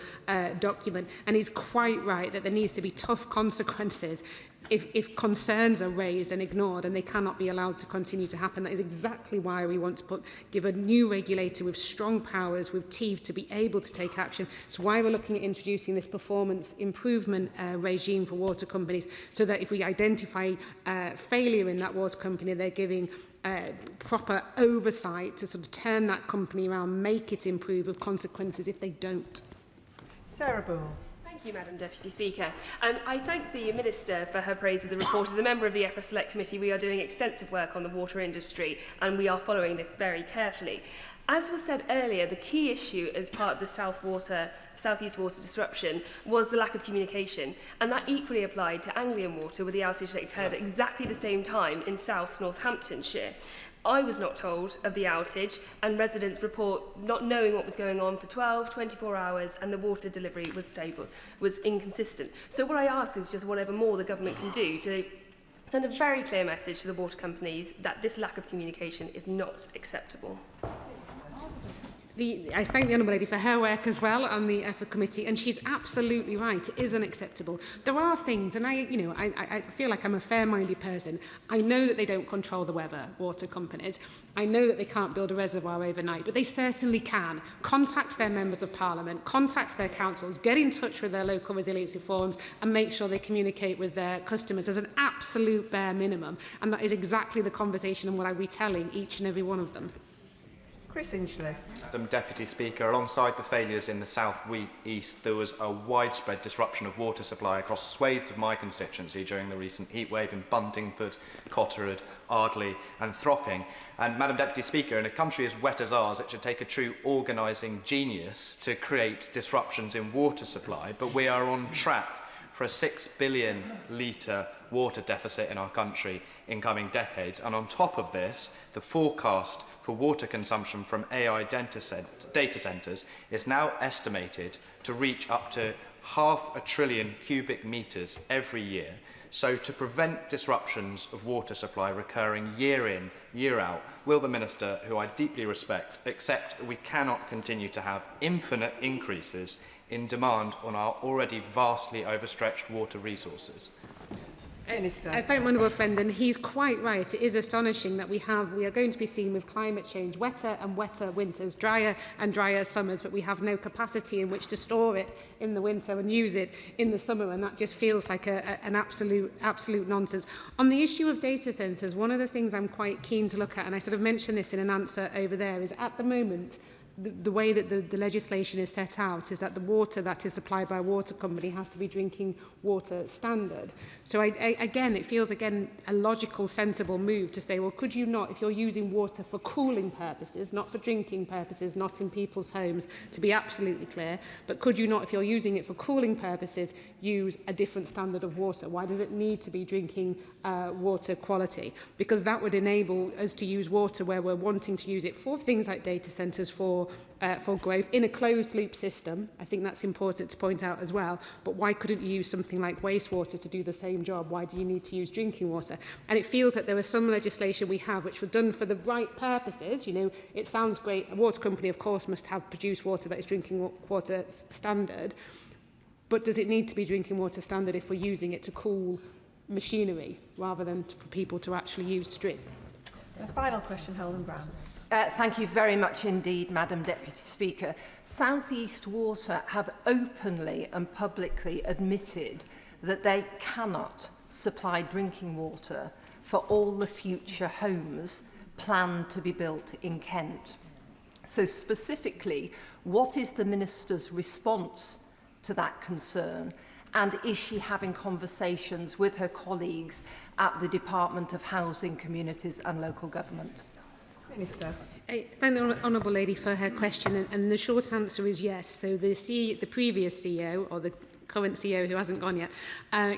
document. And he's quite right that there needs to be tough consequences if concerns are raised and ignored, and they cannot be allowed to continue to happen. That is exactly why we want to give a new regulator with strong powers, with teeth, to be able to take action. It's why we're looking at introducing this performance improvement regime for water companies, so that if we identify failure in that water company, they're giving proper oversight to sort of turn that company around, make it improve, with consequences if they don't. Sarah Bull. Thank you, Madam Deputy Speaker. I thank the Minister for her praise of the report. As a member of the EFRA Select Committee, we are doing extensive work on the water industry, and we are following this very carefully. As was said earlier, the key issue as part of the South East Water disruption was the lack of communication, and that equally applied to Anglian Water, with the outage that occurred at exactly the same time in South Northamptonshire. I was not told of the outage, and residents report not knowing what was going on for 12, 24 hours, and the water delivery was inconsistent. So what I ask is just whatever more the government can do to send a very clear message to the water companies that this lack of communication is not acceptable. I thank the Honourable Lady for her work as well on the EFRA committee, and she's absolutely right. It is unacceptable. There are things, and I feel like I'm a fair-minded person. I know that they don't control the weather, water companies. I know that they can't build a reservoir overnight, but they certainly can. Contact their members of parliament, contact their councils, get in touch with their local resiliency forums, and make sure they communicate with their customers as an absolute bare minimum. And that is exactly the conversation and what I'll be telling each and every one of them. Chris Inchley. Madam Deputy Speaker, alongside the failures in the South East, there was a widespread disruption of water supply across swathes of my constituency during the recent heatwave in Buntingford, Cotterford, Ardleigh and Throcking. And Madam Deputy Speaker, in a country as wet as ours, it should take a true organising genius to create disruptions in water supply, but we are on track for a 6 billion litre water deficit in our country in coming decades. And on top of this, the forecast for water consumption from AI data centres is now estimated to reach up to 500 billion cubic metres every year. So to prevent disruptions of water supply recurring year in, year out, will the Minister, who I deeply respect, accept that we cannot continue to have infinite increases in demand on our already vastly overstretched water resources? Minister. I thank my honourable friend, and he's quite right. It is astonishing that we are going to be seen with climate change, wetter and wetter winters, drier and drier summers, but we have no capacity in which to store it in the winter and use it in the summer, and that just feels like an absolute nonsense. On the issue of data centres, one of the things I'm quite keen to look at, and I sort of mentioned this in an answer over there, is at the moment, the way that the legislation is set out is that the water that is supplied by a water company has to be drinking water standard. So again, it feels again a logical, sensible move to say, well, could you not, if you're using water for cooling purposes, not for drinking purposes, not in people's homes, to be absolutely clear, but could you not, if you're using it for cooling purposes, use a different standard of water? Why does it need to be drinking water quality? Because that would enable us to use water where we're wanting to use it for things like data centres, for growth in a closed loop system. I think that's important to point out as well. But why couldn't you use something like wastewater to do the same job? Why do you need to use drinking water? And it feels that there is some legislation we have which were done for the right purposes. You know, it sounds great. A water company, of course, must have produced water that is drinking water standard. But does it need to be drinking water standard if we're using it to cool machinery rather than for people to actually use to drink? A final question, Helen Brown. Thank you very much indeed, Madam Deputy Speaker. South East Water have openly and publicly admitted that they cannot supply drinking water for all the future homes planned to be built in Kent. So specifically, what is the Minister's response to that concern? And is she having conversations with her colleagues at the Department of Housing, Communities and Local Government? Minister. I thank the Honourable Lady for her question, and the short answer is yes. So the previous CEO, or the current CEO who hasn't gone yet,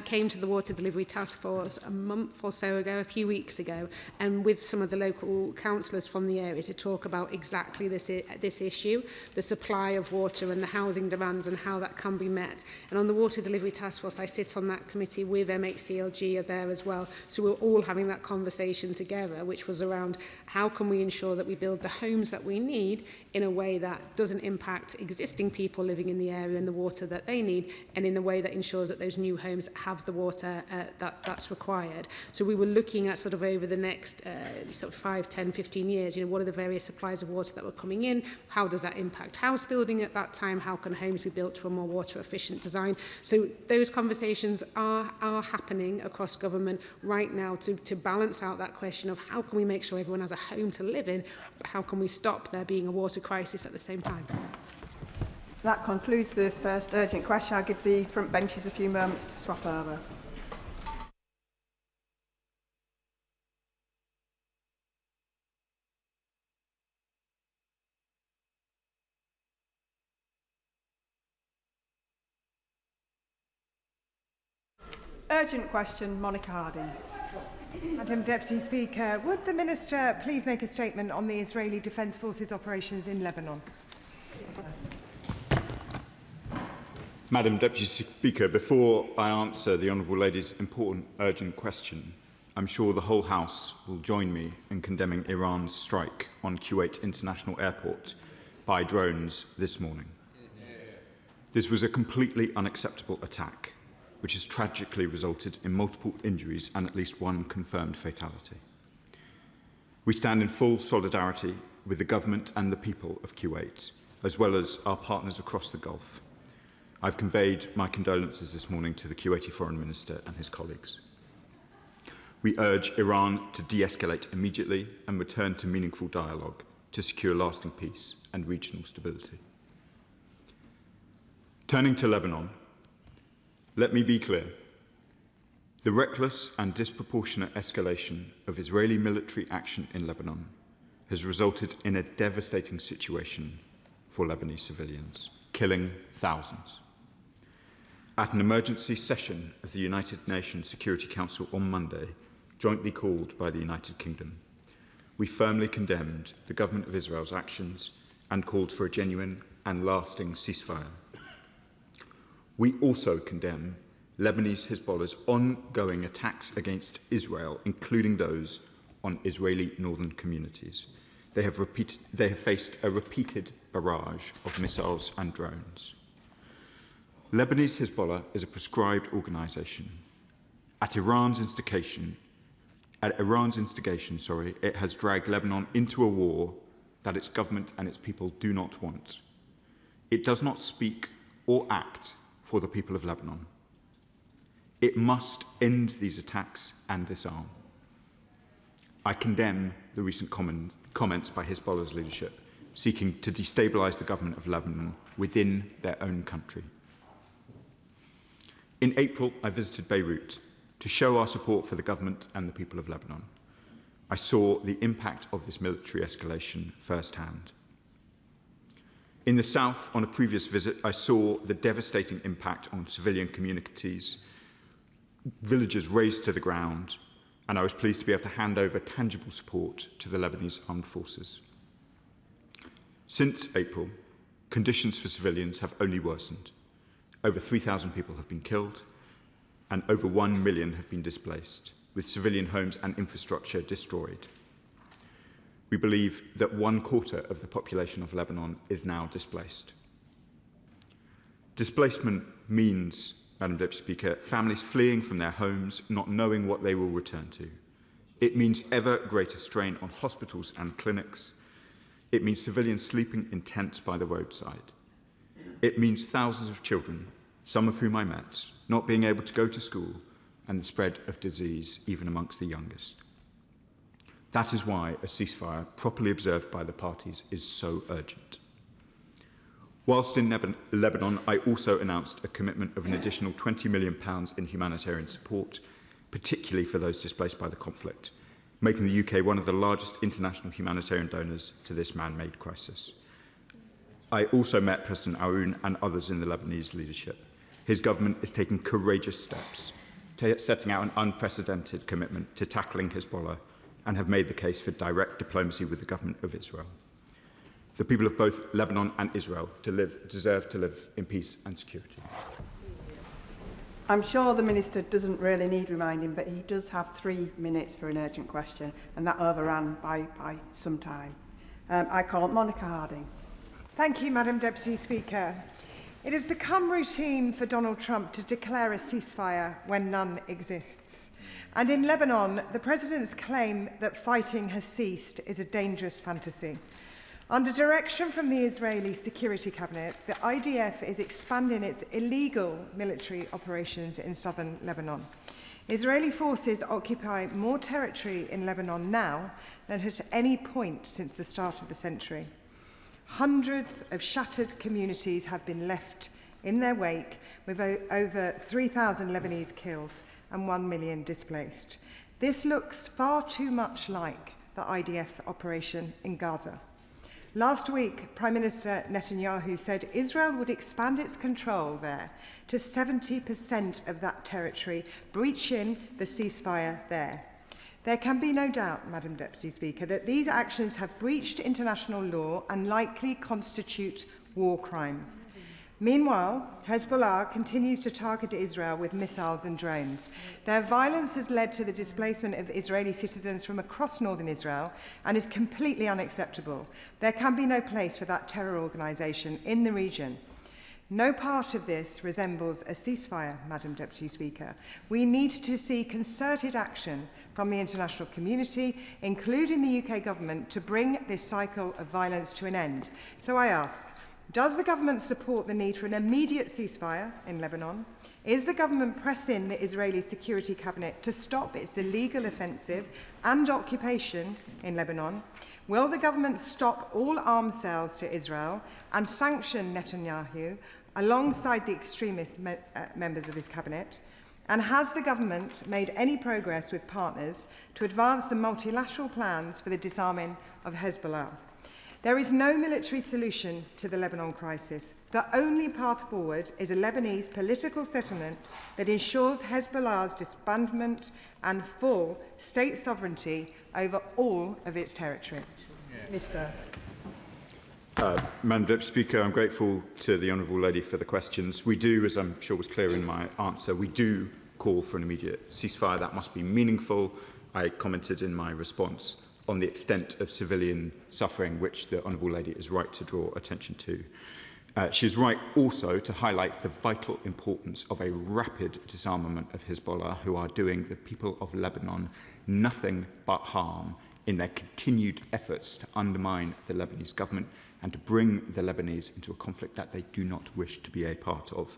came to the Water Delivery Task Force a month or so ago, a few weeks ago, and with some of the local councillors from the area to talk about exactly this issue, the supply of water and the housing demands and how that can be met. And on the Water Delivery Task Force, I sit on that committee with MHCLG are there as well. So we're all having that conversation together, which was around how can we ensure that we build the homes that we need in a way that doesn't impact existing people living in the area and the water that they need, and in a way that ensures that those new homes have the water that's required. So we were looking at sort of over the next sort of 5, 10, 15 years, you know, what are the various supplies of water that were coming in? How does that impact house building at that time? How can homes be built to a more water efficient design? So those conversations are happening across government right now to balance out that question of how can we make sure everyone has a home to live in, but how can we stop there being a water crisis at the same time? That concludes the first urgent question. I'll give the front benches a few moments to swap over. Urgent question, Monica Harding. Madam Deputy Speaker, would the Minister please make a statement on the Israeli Defence Forces operations in Lebanon? Madam Deputy Speaker, before I answer the Honourable Lady's important urgent question, I'm sure the whole House will join me in condemning Iran's strike on Kuwait International Airport by drones this morning. This was a completely unacceptable attack, which has tragically resulted in multiple injuries and at least one confirmed fatality. We stand in full solidarity with the government and the people of Kuwait, as well as our partners across the Gulf. I've conveyed my condolences this morning to the Kuwaiti Foreign Minister and his colleagues. We urge Iran to de-escalate immediately and return to meaningful dialogue to secure lasting peace and regional stability. Turning to Lebanon, let me be clear. The reckless and disproportionate escalation of Israeli military action in Lebanon has resulted in a devastating situation for Lebanese civilians, killing thousands. At an emergency session of the United Nations Security Council on Monday, jointly called by the United Kingdom, we firmly condemned the government of Israel's actions and called for a genuine and lasting ceasefire. We also condemn Lebanese Hezbollah's ongoing attacks against Israel, including those on Israeli northern communities. They have faced a repeated barrage of missiles and drones. Lebanese Hezbollah is a proscribed organisation. At Iran's instigation, it has dragged Lebanon into a war that its government and its people do not want. It does not speak or act for the people of Lebanon. It must end these attacks and disarm. I condemn the recent comments by Hezbollah's leadership seeking to destabilise the government of Lebanon within their own country. In April, I visited Beirut to show our support for the government and the people of Lebanon. I saw the impact of this military escalation firsthand. In the south, on a previous visit, I saw the devastating impact on civilian communities, villages razed to the ground, and I was pleased to be able to hand over tangible support to the Lebanese armed forces. Since April, conditions for civilians have only worsened. Over 3,000 people have been killed, and over 1 million have been displaced, with civilian homes and infrastructure destroyed. We believe that 1/4 of the population of Lebanon is now displaced. Displacement means, Madam Deputy Speaker, families fleeing from their homes, not knowing what they will return to. It means ever greater strain on hospitals and clinics. It means civilians sleeping in tents by the roadside. It means thousands of children, some of whom I met, not being able to go to school, and the spread of disease even amongst the youngest. That is why a ceasefire, properly observed by the parties, is so urgent. Whilst in Lebanon, I also announced a commitment of an additional £20 million in humanitarian support, particularly for those displaced by the conflict, making the UK one of the largest international humanitarian donors to this man-made crisis. I also met President Aoun and others in the Lebanese leadership. His government is taking courageous steps, setting out an unprecedented commitment to tackling Hezbollah, and have made the case for direct diplomacy with the government of Israel. The people of both Lebanon and Israel deserve to live in peace and security. I'm sure the Minister doesn't really need reminding, but he does have 3 minutes for an urgent question, and that overran by some time. I call Monica Harding. Thank you, Madam Deputy Speaker. It has become routine for Donald Trump to declare a ceasefire when none exists. And in Lebanon, the President's claim that fighting has ceased is a dangerous fantasy. Under direction from the Israeli Security Cabinet, the IDF is expanding its illegal military operations in southern Lebanon. Israeli forces occupy more territory in Lebanon now than at any point since the start of the century. Hundreds of shattered communities have been left in their wake, with over 3,000 Lebanese killed and 1 million displaced. This looks far too much like the IDF's operation in Gaza. Last week, Prime Minister Netanyahu said Israel would expand its control there to 70% of that territory, breaching the ceasefire there. There can be no doubt, Madam Deputy Speaker, that these actions have breached international law and likely constitute war crimes. Meanwhile, Hezbollah continues to target Israel with missiles and drones. Their violence has led to the displacement of Israeli citizens from across northern Israel and is completely unacceptable. There can be no place for that terror organisation in the region. No part of this resembles a ceasefire, Madam Deputy Speaker. We need to see concerted action from the international community, including the UK government, to bring this cycle of violence to an end. So I ask, does the government support the need for an immediate ceasefire in Lebanon? Is the government pressing the Israeli Security Cabinet to stop its illegal offensive and occupation in Lebanon? Will the government stop all arms sales to Israel and sanction Netanyahu alongside the extremist members of his cabinet? And has the government made any progress with partners to advance the multilateral plans for the disarming of Hezbollah? There is no military solution to the Lebanon crisis. The only path forward is a Lebanese political settlement that ensures Hezbollah's disbandment and full state sovereignty over all of its territory. Minister. Madam Deputy Speaker, I'm grateful to the Honourable Lady for the questions. We do, as I'm sure was clear in my answer, we do call for an immediate ceasefire. That must be meaningful. I commented in my response on the extent of civilian suffering, which the Honourable Lady is right to draw attention to. She is right also to highlight the vital importance of a rapid disarmament of Hezbollah, who are doing the people of Lebanon nothing but harm in their continued efforts to undermine the Lebanese government and to bring the Lebanese into a conflict that they do not wish to be a part of.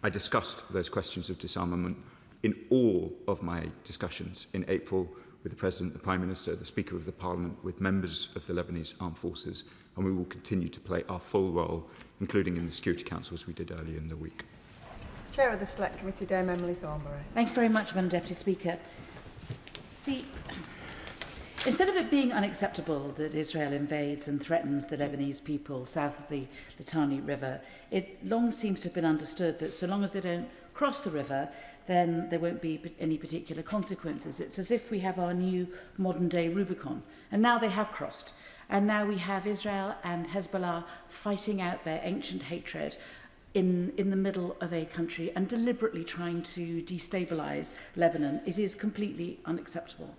I discussed those questions of disarmament in all of my discussions in April with the President, the Prime Minister, the Speaker of the Parliament, with members of the Lebanese Armed Forces, and we will continue to play our full role, including in the Security Council, as we did earlier in the week. Chair of the Select Committee, Dame Emily Thornberry. Thank you very much, Madam Deputy Speaker. Instead of it being unacceptable that Israel invades and threatens the Lebanese people south of the Litani River, it long seems to have been understood that so long as they don't cross the river, then there won't be any particular consequences. It's as if we have our new modern-day Rubicon. And now they have crossed. And now we have Israel and Hezbollah fighting out their ancient hatred in the middle of a country and deliberately trying to destabilise Lebanon. It is completely unacceptable.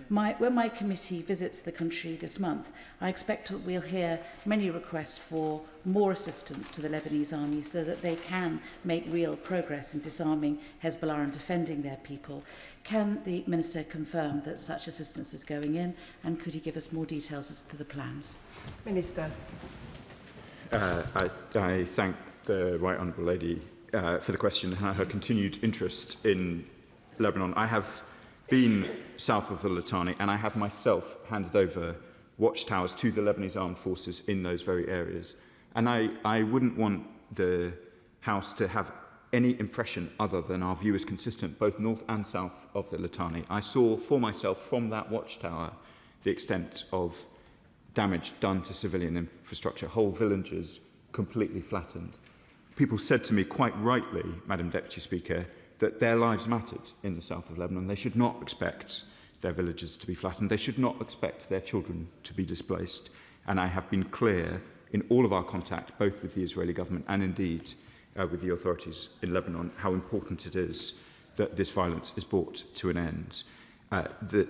When my committee visits the country this month, I expect we'll hear many requests for more assistance to the Lebanese army so that they can make real progress in disarming Hezbollah and defending their people. Can the Minister confirm that such assistance is going in, and could he give us more details as to the plans? Minister. I thank the Right Honourable Lady for the question and her continued interest in Lebanon. I have been south of the Litani, and I have myself handed over watchtowers to the Lebanese Armed Forces in those very areas. And I wouldn't want the House to have any impression other than our view is consistent both north and south of the Litani. I saw for myself from that watchtower the extent of damage done to civilian infrastructure, whole villages completely flattened. People said to me quite rightly, Madam Deputy Speaker, that their lives mattered in the south of Lebanon. They should not expect their villages to be flattened. They should not expect their children to be displaced. And I have been clear in all of our contact, both with the Israeli government and indeed with the authorities in Lebanon, how important it is that this violence is brought to an end. The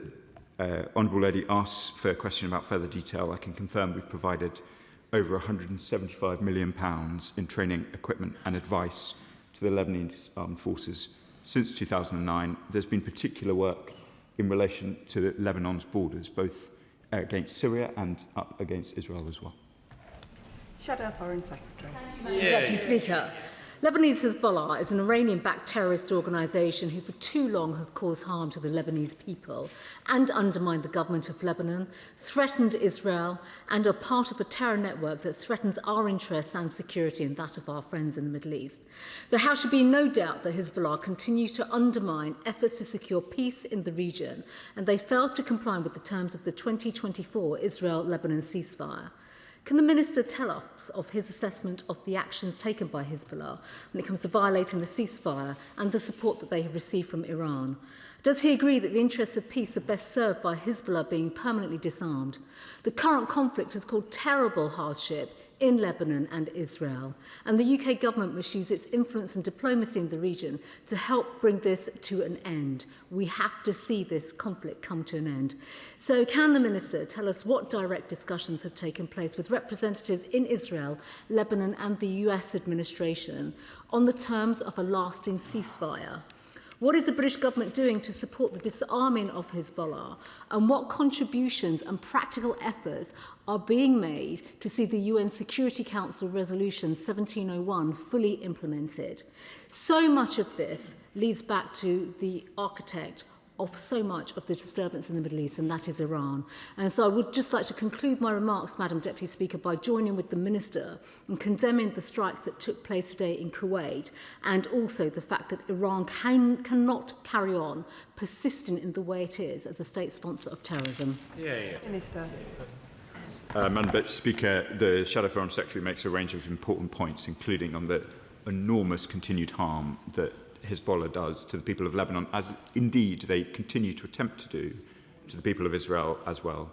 Honourable Lady asks for a question about further detail. I can confirm we've provided over £175 million in training, equipment and advice to the Lebanese Armed Forces since 2009. There's been particular work in relation to Lebanon's borders, both against Syria and up against Israel as well. Shadow Foreign Secretary. Deputy Speaker, Lebanese Hezbollah is an Iranian-backed terrorist organisation who for too long have caused harm to the Lebanese people and undermined the government of Lebanon, threatened Israel and are part of a terror network that threatens our interests and security and that of our friends in the Middle East. There should be no doubt that Hezbollah continue to undermine efforts to secure peace in the region, and they failed to comply with the terms of the 2024 Israel-Lebanon ceasefire. Can the Minister tell us of his assessment of the actions taken by Hezbollah when it comes to violating the ceasefire and the support that they have received from Iran? Does he agree that the interests of peace are best served by Hezbollah being permanently disarmed? The current conflict has caused terrible hardship in Lebanon and Israel, and the UK government must use its influence and diplomacy in the region to help bring this to an end. We have to see this conflict come to an end. So can the Minister tell us what direct discussions have taken place with representatives in Israel, Lebanon and the US administration on the terms of a lasting ceasefire? What is the British government doing to support the disarming of Hezbollah, and what contributions and practical efforts are being made to see the UN Security Council Resolution 1701 fully implemented? So much of this leads back to the architect of so much of the disturbance in the Middle East, and that is Iran. And so I would just like to conclude my remarks, Madam Deputy Speaker, by joining with the Minister in condemning the strikes that took place today in Kuwait, and also the fact that Iran cannot carry on persisting in the way it is as a state sponsor of terrorism. Minister. Madam Deputy Speaker, the Shadow Foreign Secretary makes a range of important points, including on the enormous continued harm that Hezbollah does to the people of Lebanon, as indeed they continue to attempt to do to the people of Israel as well.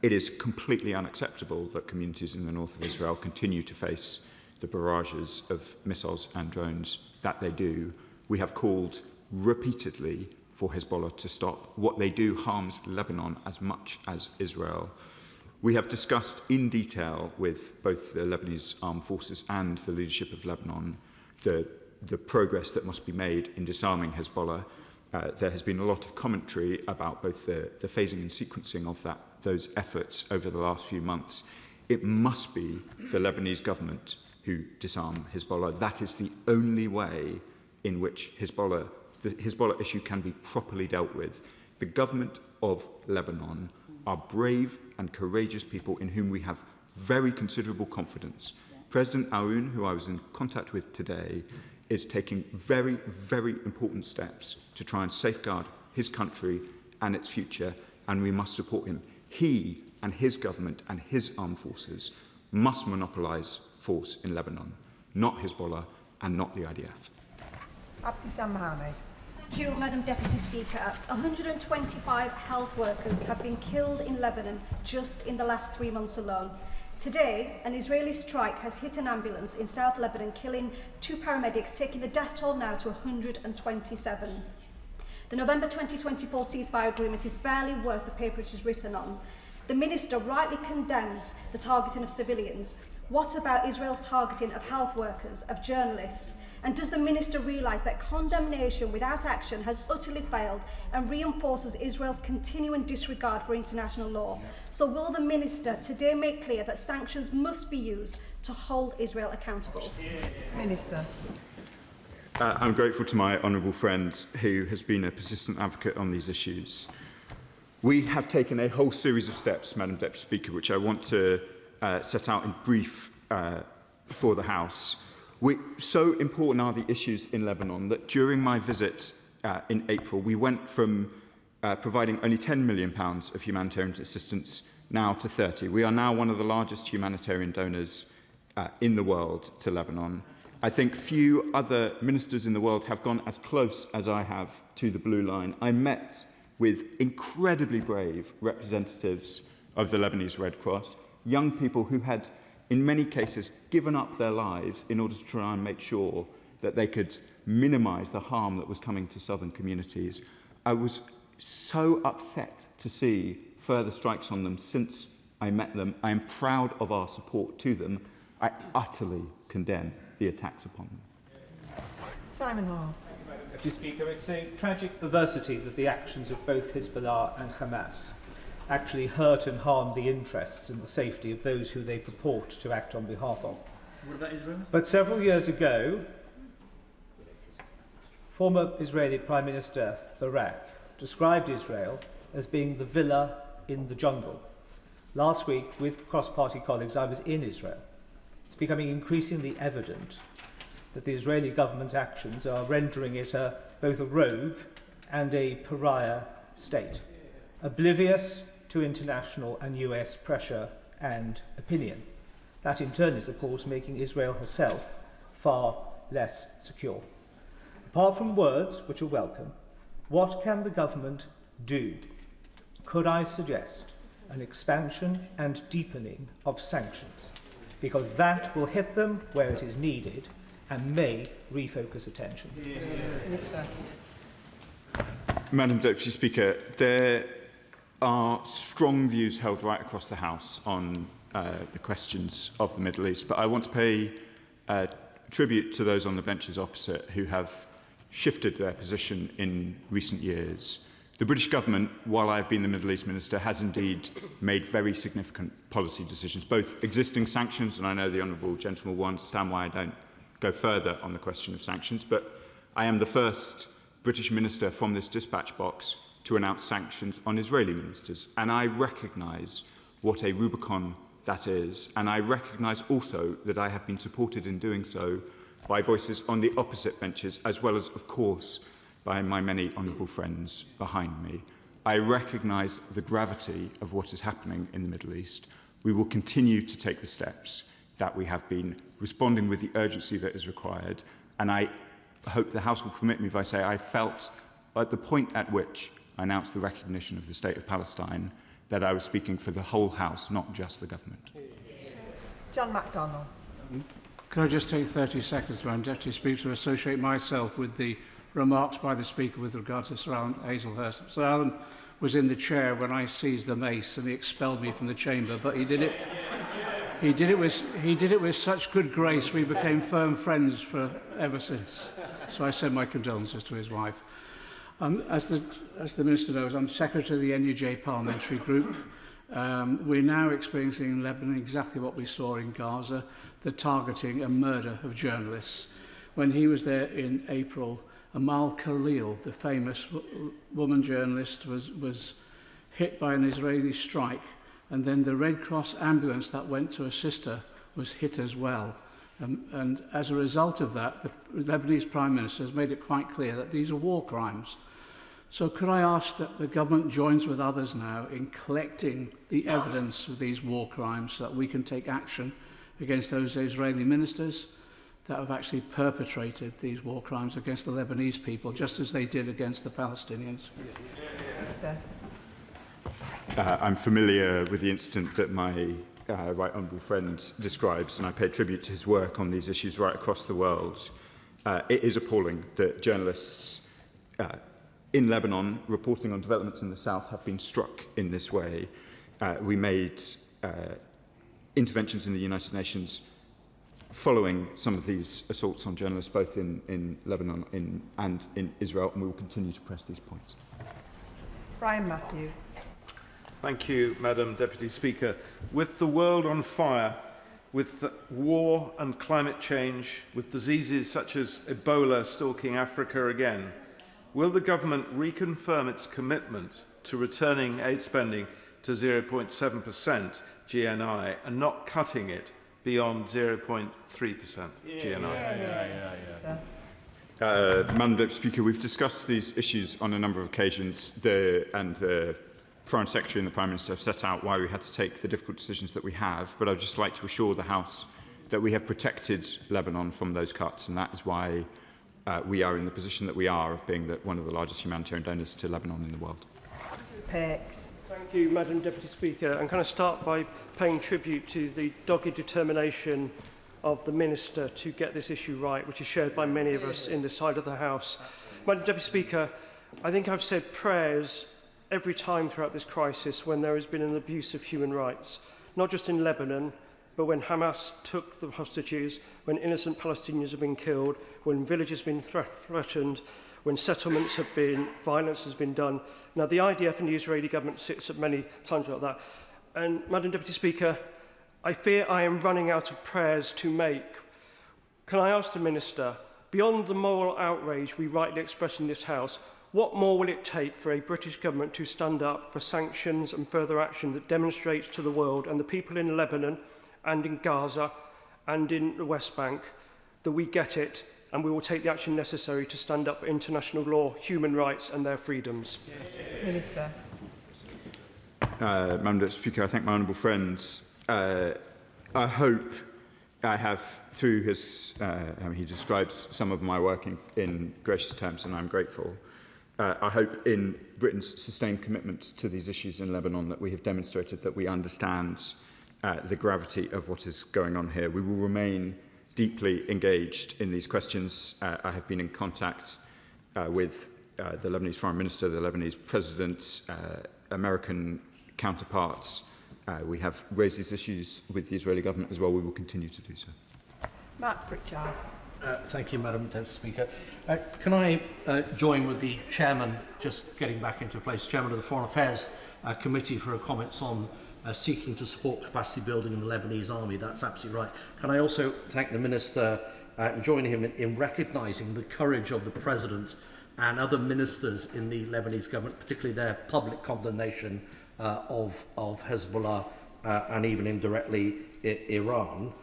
It is completely unacceptable that communities in the north of Israel continue to face the barrages of missiles and drones that they do. We have called repeatedly for Hezbollah to stop. What they do harms Lebanon as much as Israel. We have discussed in detail with both the Lebanese armed forces and the leadership of Lebanon the progress that must be made in disarming Hezbollah. There has been a lot of commentary about both the phasing and sequencing of those efforts over the last few months. It must be the Lebanese government who disarm Hezbollah. That is the only way in which the Hezbollah issue can be properly dealt with. The government of Lebanon are brave and courageous people in whom we have very considerable confidence. President Aoun, who I was in contact with today, is taking very, very important steps to try and safeguard his country and its future, and we must support him. He and his government and his armed forces must monopolise force in Lebanon, not Hezbollah and not the IDF. Thank you, Madam Deputy Speaker. 125 health workers have been killed in Lebanon just in the last 3 months alone. Today, an Israeli strike has hit an ambulance in South Lebanon, killing 2 paramedics, taking the death toll now to 127. The November 2024 ceasefire agreement is barely worth the paper it is written on. The Minister rightly condemns the targeting of civilians. What about Israel's targeting of health workers, of journalists? And does the Minister realise that condemnation without action has utterly failed and reinforces Israel's continuing disregard for international law? So will the Minister today make clear that sanctions must be used to hold Israel accountable? Minister. I'm grateful to my honourable friend who has been a persistent advocate on these issues. We have taken a whole series of steps, Madam Deputy Speaker, which I want to set out in brief for the House. So important are the issues in Lebanon that during my visit in April, we went from providing only £10 million of humanitarian assistance now to 30. We are now one of the largest humanitarian donors in the world to Lebanon. I think few other ministers in the world have gone as close as I have to the blue line. I met with incredibly brave representatives of the Lebanese Red Cross, young people who had in many cases given up their lives in order to try and make sure that they could minimise the harm that was coming to southern communities. I was so upset to see further strikes on them since I met them. I am proud of our support to them. I utterly condemn the attacks upon them. Simon Hall. Deputy Speaker, it's a tragic perversity that the actions of both Hezbollah and Hamas actually hurt and harm the interests and the safety of those who they purport to act on behalf of. What about Israel? But several years ago, former Israeli Prime Minister Barak described Israel as being the villa in the jungle. Last week, with cross-party colleagues, I was in Israel. It's becoming increasingly evident that the Israeli government's actions are rendering it both a rogue and a pariah state, oblivious to international and US pressure and opinion. That in turn is, of course, making Israel herself far less secure. Apart from words, which are welcome, what can the government do? Could I suggest an expansion and deepening of sanctions? Because that will hit them where it is needed and may refocus attention. Madam Deputy Speaker, there are strong views held right across the House on the questions of the Middle East, but I want to pay tribute to those on the benches opposite who have shifted their position in recent years. The British government, while I have been the Middle East Minister, has indeed made very significant policy decisions, both existing sanctions, and I know the honourable gentleman will understand why I don't go further on the question of sanctions, but I am the first British minister from this dispatch box to announce sanctions on Israeli ministers, and I recognise what a Rubicon that is, and I recognise also that I have been supported in doing so by voices on the opposite benches, as well as, of course, by my many honourable friends behind me. I recognise the gravity of what is happening in the Middle East. We will continue to take the steps that we have been, responding with the urgency that is required, and I hope the House will permit me if I say I felt at the point at which I announced the recognition of the State of Palestine that I was speaking for the whole House, not just the government. John MacDonald. Can I just take 30 seconds, Madam Deputy Speaker, to associate myself with the remarks by the Speaker with regard to Sir Alan Hazelhurst. Sir Alan was in the chair when I seized the mace and he expelled me from the chamber, but he did it with such good grace we became firm friends ever since. So I send my condolences to his wife. As the Minister knows, I'm Secretary of the NUJ Parliamentary Group. We're now experiencing in Lebanon exactly what we saw in Gaza, the targeting and murder of journalists. When he was there in April, Amal Khalil, the famous woman journalist, was hit by an Israeli strike, and then the Red Cross ambulance that went to assist her was hit as well. And as a result of that, the Lebanese Prime Minister has made it quite clear that these are war crimes. So could I ask that the government joins with others now in collecting the evidence of these war crimes so that we can take action against those Israeli ministers that have actually perpetrated these war crimes against the Lebanese people, just as they did against the Palestinians? I'm familiar with the incident that my right honourable friend describes, and I pay tribute to his work on these issues right across the world. It is appalling that journalists in Lebanon reporting on developments in the south have been struck in this way. We made interventions in the United Nations following some of these assaults on journalists, both in Lebanon and in Israel, and we will continue to press these points. Brian Matthew. Thank you, Madam Deputy Speaker. With the world on fire, with the war and climate change, with diseases such as Ebola stalking Africa again, will the government reconfirm its commitment to returning aid spending to 0.7% GNI and not cutting it beyond 0.3% GNI? Madam Deputy Speaker, we've discussed these issues on a number of occasions, and the Foreign Secretary and the Prime Minister have set out why we had to take the difficult decisions that we have, but I'd just like to assure the House that we have protected Lebanon from those cuts, and that is why we are in the position that we are of being one of the largest humanitarian donors to Lebanon in the world. Thank you, Madam Deputy Speaker. And can I start by paying tribute to the dogged determination of the Minister to get this issue right, which is shared by many of us in this side of the House. Madam Deputy Speaker, I think I've said prayers every time throughout this crisis when there has been an abuse of human rights, not just in Lebanon, but when Hamas took the hostages, when innocent Palestinians have been killed, when villages have been threatened, when settlements have been, violence has been done. Now, the IDF and the Israeli government sits at many times like that. And, Madam Deputy Speaker, I fear I am running out of prayers to make. Can I ask the Minister, beyond the moral outrage we rightly express in this House, what more will it take for a British government to stand up for sanctions and further action that demonstrates to the world and the people in Lebanon and in Gaza and in the West Bank that we get it and we will take the action necessary to stand up for international law, human rights and their freedoms? Minister. Madam Deputy Speaker, I thank my honourable friends. I hope I have, through his, he describes some of my work in gracious terms, and I'm grateful. I hope in Britain's sustained commitment to these issues in Lebanon that we have demonstrated that we understand the gravity of what is going on here. We will remain deeply engaged in these questions. I have been in contact with the Lebanese Foreign Minister, the Lebanese President, American counterparts. We have raised these issues with the Israeli government as well. We will continue to do so. Mark Pritchard. Thank you, Madam Deputy Speaker. Can I join with the Chairman, just getting back into place, Chairman of the Foreign Affairs Committee, for comments on seeking to support capacity building in the Lebanese army? That's absolutely right. Can I also thank the Minister and join him in recognising the courage of the President and other ministers in the Lebanese government, particularly their public condemnation of Hezbollah and even indirectly Iran.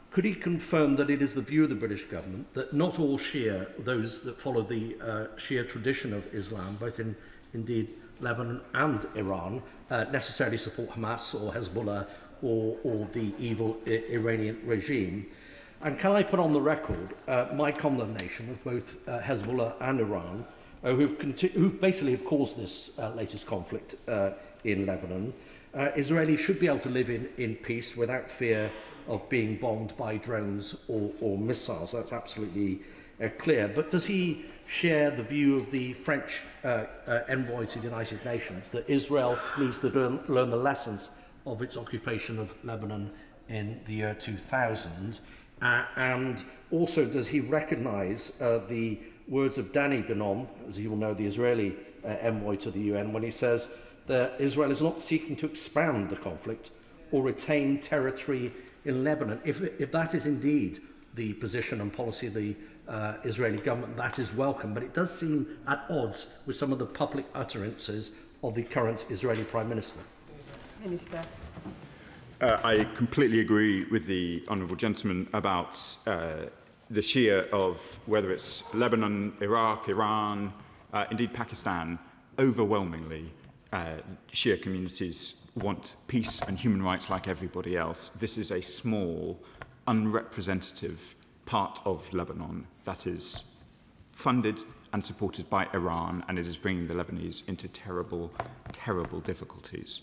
Could he confirm that it is the view of the British government that not all Shia, those that follow the Shia tradition of Islam, both in indeed Lebanon and Iran, necessarily support Hamas or Hezbollah or the evil Iranian regime? And can I put on the record my condemnation of both Hezbollah and Iran who basically have caused this latest conflict in Lebanon. Israelis should be able to live in peace without fear of being bombed by drones or missiles. That's absolutely clear. But does he share the view of the French envoy to the United Nations that Israel needs to learn the lessons of its occupation of Lebanon in the year 2000? And also, does he recognise the words of Danny Danon, as you will know, the Israeli envoy to the UN, when he says that Israel is not seeking to expand the conflict or retain territory in Lebanon? If that is indeed the position and policy of the Israeli government, that is welcome, but it does seem at odds with some of the public utterances of the current Israeli Prime Minister. Minister. I completely agree with the honourable gentleman about the sheer of whether it's Lebanon, Iraq, Iran, indeed Pakistan. Overwhelmingly, Shia communities want peace and human rights like everybody else. This is a small, unrepresentative part of Lebanon that is funded and supported by Iran, and it is bringing the Lebanese into terrible, terrible difficulties.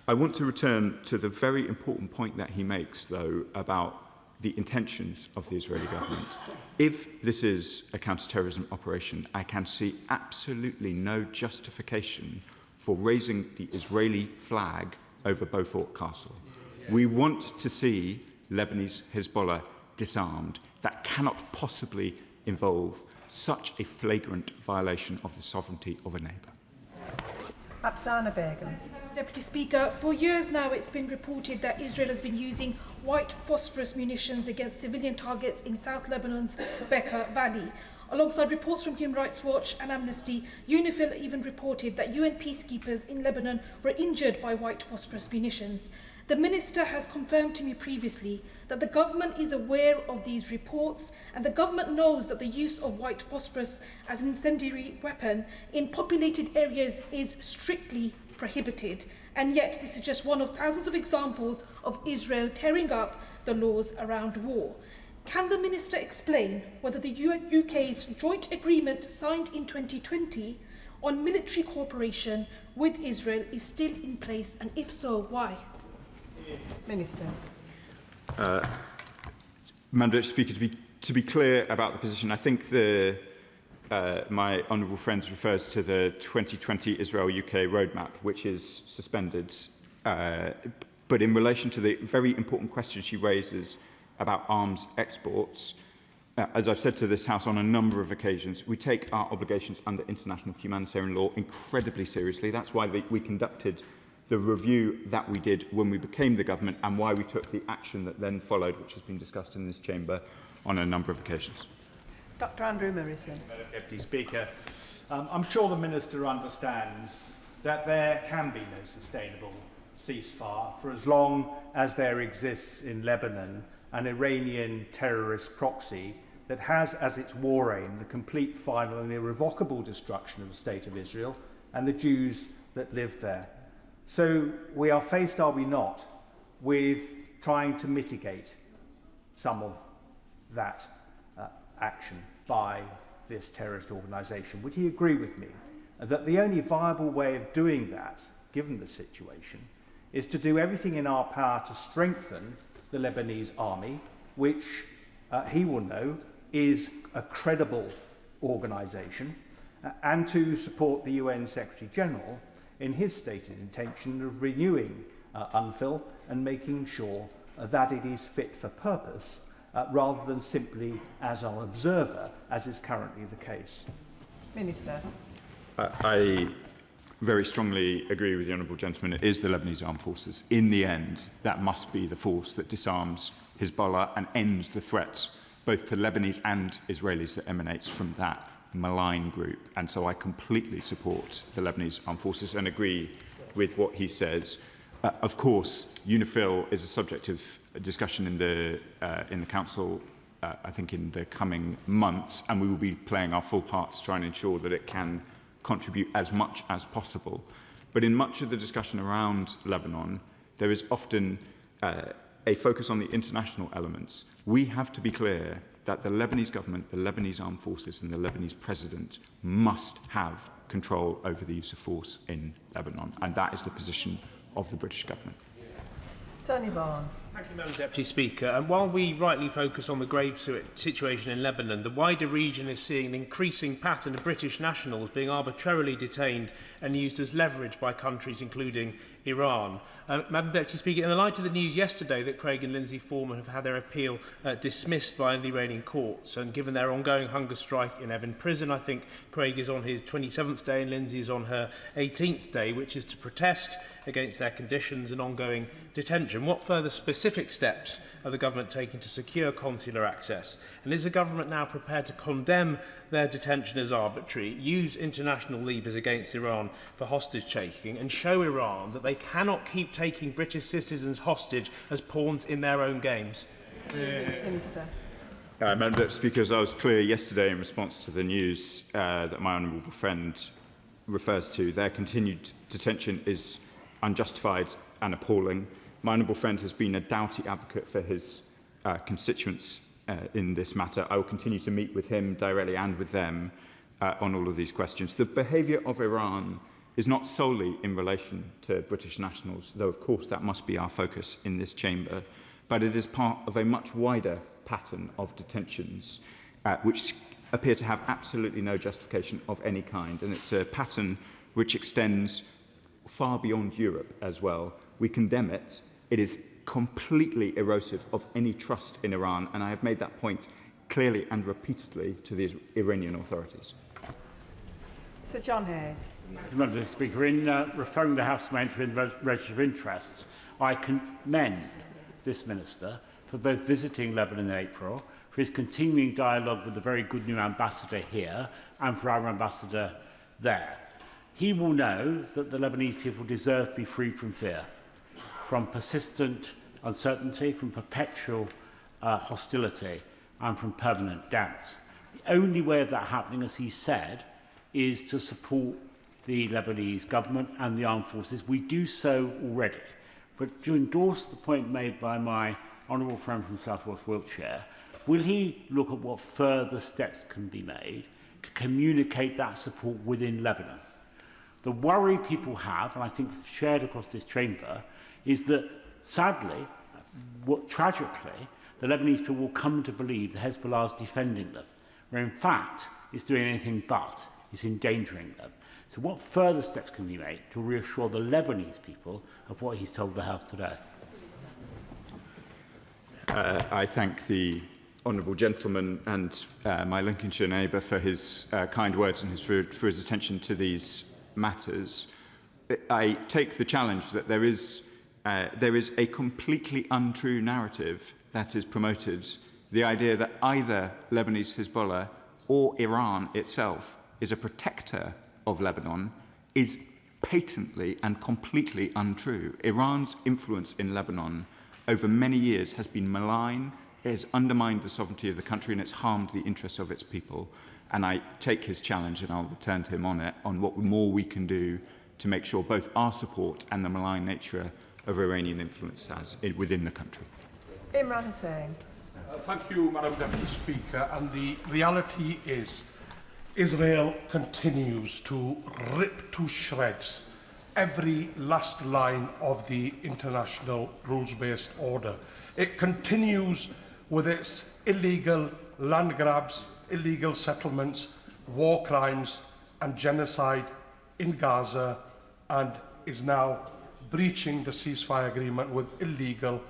I want to return to the very important point that he makes, though, about the intentions of the Israeli government. If this is a counter-terrorism operation, I can see absolutely no justification for raising the Israeli flag over Beaufort Castle. We want to see Lebanese Hezbollah disarmed. That cannot possibly involve such a flagrant violation of the sovereignty of a neighbour. Apsana Begum. Deputy Speaker, for years now it's been reported that Israel has been using white phosphorus munitions against civilian targets in South Lebanon's Bekaa Valley. Alongside reports from Human Rights Watch and Amnesty, UNIFIL even reported that UN peacekeepers in Lebanon were injured by white phosphorus munitions. The Minister has confirmed to me previously that the government is aware of these reports, and the government knows that the use of white phosphorus as an incendiary weapon in populated areas is strictly prohibited, and yet this is just one of thousands of examples of Israel tearing up the laws around war. Can the Minister explain whether the UK's joint agreement signed in 2020 on military cooperation with Israel is still in place, and if so, why? Minister. Madam Speaker, to be clear about the position, I think my honourable friend refers to the 2020 Israel-UK roadmap, which is suspended. But in relation to the very important question she raises about arms exports, as I've said to this House on a number of occasions, we take our obligations under international humanitarian law incredibly seriously. That's why we conducted the review that we did when we became the government, and why we took the action that then followed, which has been discussed in this chamber on a number of occasions. Dr. Andrew Morrison. Madam Deputy Speaker, I'm sure the Minister understands that there can be no sustainable ceasefire for as long as there exists in Lebanon an Iranian terrorist proxy that has as its war aim the complete, final and irrevocable destruction of the State of Israel and the Jews that live there. So we are faced, are we not, with trying to mitigate some of that action by this terrorist organisation. Would he agree with me that the only viable way of doing that, given the situation, is to do everything in our power to strengthen the Lebanese army, which he will know is a credible organisation, and to support the UN Secretary-General in his stated intention of renewing UNFIL and making sure that it is fit for purpose, rather than simply as an observer, as is currently the case. Minister. I very strongly agree with the honourable gentleman. It is the Lebanese armed forces. In the end, that must be the force that disarms Hezbollah and ends the threat, both to Lebanese and Israelis, that emanates from that malign group. And so I completely support the Lebanese armed forces and agree with what he says. Of course, UNIFIL is a subject of discussion in the Council, I think, in the coming months, and we will be playing our full part to try and ensure that it can contribute as much as possible. But in much of the discussion around Lebanon, there is often a focus on the international elements. We have to be clear that the Lebanese government, the Lebanese armed forces and the Lebanese president must have control over the use of force in Lebanon. And that is the position of the British government. Tony Vaughan. Thank you, Madam Deputy Speaker. And while we rightly focus on the grave situation in Lebanon, the wider region is seeing an increasing pattern of British nationals being arbitrarily detained and used as leverage by countries including Iran. Madam Deputy Speaker, in the light of the news yesterday that Craig and Lindsay Foreman have had their appeal dismissed by the Iranian courts, and given their ongoing hunger strike in Evin prison, I think Craig is on his 27th day and Lindsay is on her 18th day, which is to protest against their conditions and ongoing detention. What further specific steps are the government taking to secure consular access? And is the government now prepared to condemn their detention as arbitrary, use international levers against Iran for hostage-taking, and show Iran that they cannot keep taking British citizens hostage as pawns in their own games? Minister. Madam Deputy Speaker, as I was clear yesterday in response to the news that my honourable friend refers to, their continued detention is unjustified and appalling. My honourable friend has been a doughty advocate for his constituents in this matter. I will continue to meet with him directly and with them on all of these questions. The behaviour of Iran is not solely in relation to British nationals, though of course that must be our focus in this chamber, but it is part of a much wider pattern of detentions which appear to have absolutely no justification of any kind, and it's a pattern which extends far beyond Europe as well. We condemn it. It is completely erosive of any trust in Iran, and I have made that point clearly and repeatedly to the Iranian authorities. Sir John Hayes. Madam Speaker, in referring the House to my entry in the Register of Interests, I commend this Minister for both visiting Lebanon in April, for his continuing dialogue with the very good new ambassador here, and for our ambassador there. He will know that the Lebanese people deserve to be free from fear, from persistent uncertainty, from perpetual hostility, and from permanent doubt. The only way of that happening, as he said, is to support the Lebanese government and the armed forces. We do so already. But to endorse the point made by my honourable friend from South West Wiltshire, will he look at what further steps can be made to communicate that support within Lebanon? The worry people have, and I think shared across this chamber, is that sadly, tragically, the Lebanese people will come to believe that Hezbollah is defending them, where in fact it's doing anything but, it's endangering them. So what further steps can be made to reassure the Lebanese people of what he's told the House today? I thank the honourable gentleman and my Lincolnshire neighbour for his kind words and for his attention to these matters. I take the challenge that there is a completely untrue narrative that is promoted, the idea that either Lebanese Hezbollah or Iran itself is a protector of Lebanon is patently and completely untrue. Iran's influence in Lebanon over many years has been malign, it has undermined the sovereignty of the country, and it's harmed the interests of its people. And I take his challenge, and I'll return to him on it, on what more we can do to make sure both our support and the malign nature of Iranian influence within the country. Imran Hussain. Thank you, Madam Deputy Speaker. And the reality is, Israel continues to rip to shreds every last line of the international rules-based order. It continues with its illegal land grabs, illegal settlements, war crimes and genocide in Gaza, and is now breaching the ceasefire agreement with illegal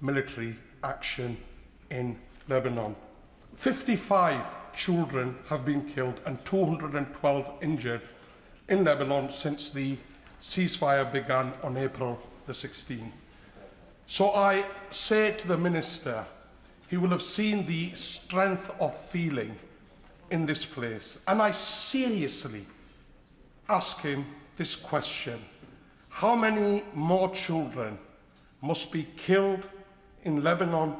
military action in Lebanon. 55 children have been killed and 212 injured in Lebanon since the ceasefire began on April the 16th. So I say to the Minister, he will have seen the strength of feeling in this place, and I seriously ask him this question: how many more children must be killed in Lebanon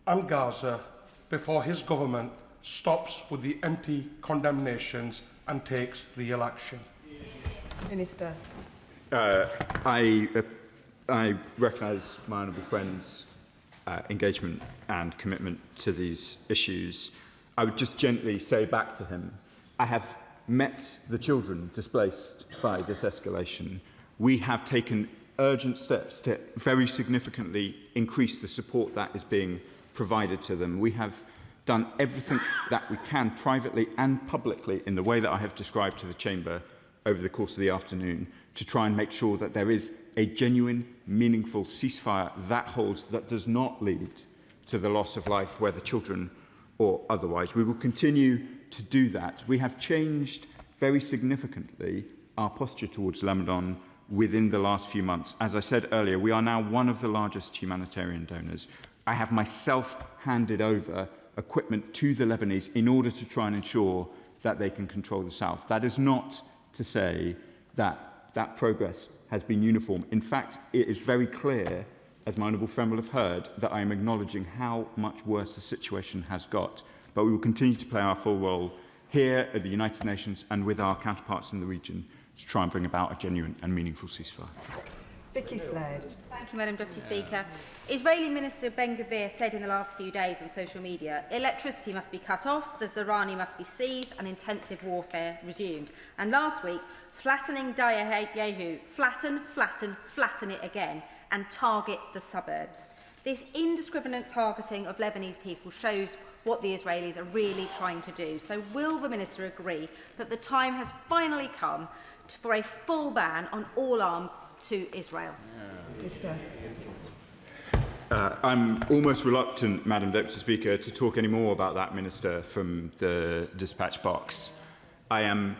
and Gaza before his government stops with the empty condemnations and takes real action? Minister. I recognise my honourable friend's engagement and commitment to these issues. I would just gently say back to him, I have met the children displaced by this escalation. We have taken urgent steps to very significantly increase the support that is being provided to them. We have done everything that we can privately and publicly in the way that I have described to the Chamber over the course of the afternoon to try and make sure that there is a genuine, meaningful ceasefire that holds, that does not lead to the loss of life, whether children or otherwise. We will continue to do that. We have changed very significantly our posture towards Lebanon within the last few months. As I said earlier, we are now one of the largest humanitarian donors. I have myself handed over equipment to the Lebanese in order to try and ensure that they can control the south. That is not to say that that progress has been uniform. In fact, it is very clear, as my honourable friend will have heard, that I am acknowledging how much worse the situation has got. But we will continue to play our full role here at the United Nations and with our counterparts in the region to try and bring about a genuine and meaningful ceasefire. Vicky Slade. Thank you, Madam Deputy Speaker. Israeli Minister Ben-Gvir said in the last few days on social media, electricity must be cut off, the Zerani must be seized and intensive warfare resumed. And last week, flattening Yehu, flatten it again and target the suburbs. This indiscriminate targeting of Lebanese people shows what the Israelis are really trying to do. So will the Minister agree that the time has finally come for a full ban on all arms to Israel? I'm almost reluctant, Madam Deputy Speaker, to talk any more about that Minister from the dispatch box. I am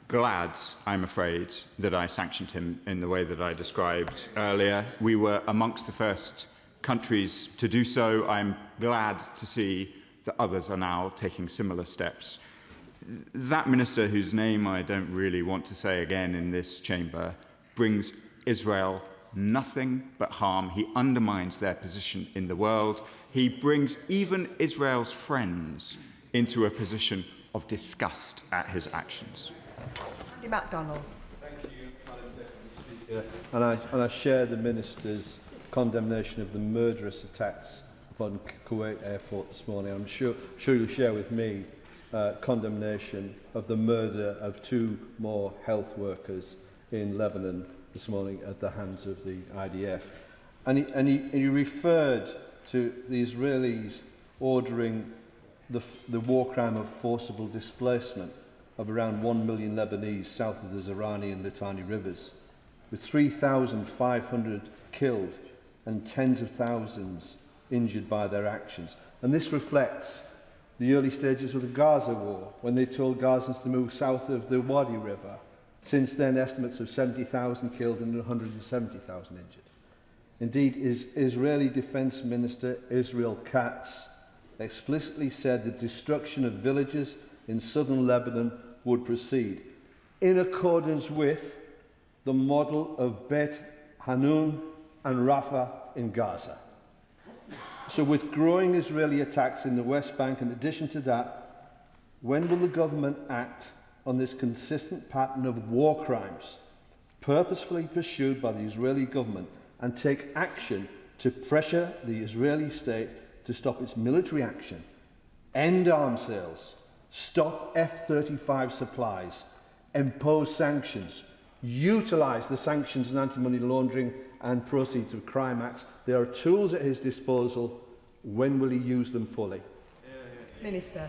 glad, I'm afraid, that I sanctioned him in the way that I described earlier. We were amongst the first countries to do so. I'm glad to see that others are now taking similar steps. That minister, whose name I don't really want to say again in this chamber, brings Israel nothing but harm. He undermines their position in the world. He brings even Israel's friends into a position of disgust at his actions. Andy MacDonald. Thank you, Madam Deputy Speaker. And I share the Minister's condemnation of the murderous attacks upon Kuwait airport this morning. I'm sure you'll share with me condemnation of the murder of 2 more health workers in Lebanon this morning at the hands of the IDF. And he referred to the Israelis ordering the war crime of forcible displacement of around 1 million Lebanese south of the Zerani and Litani rivers, with 3,500 killed and tens of thousands injured by their actions. And this reflects the early stages of the Gaza war, when they told Gazans to move south of the Wadi River. Since then, estimates of 70,000 killed and 170,000 injured. Indeed, Israeli Defence Minister Israel Katz explicitly said the destruction of villages in southern Lebanon would proceed, in accordance with the model of Bet Hanun and Rafah in Gaza. So with growing Israeli attacks in the West Bank, in addition to that, when will the government act on this consistent pattern of war crimes purposefully pursued by the Israeli government and take action to pressure the Israeli state to stop its military action, end arms sales, stop F-35 supplies, impose sanctions, utilise the Sanctions and Anti-Money Laundering and Proceeds of Crime Acts? There are tools at his disposal. When will he use them fully? Minister.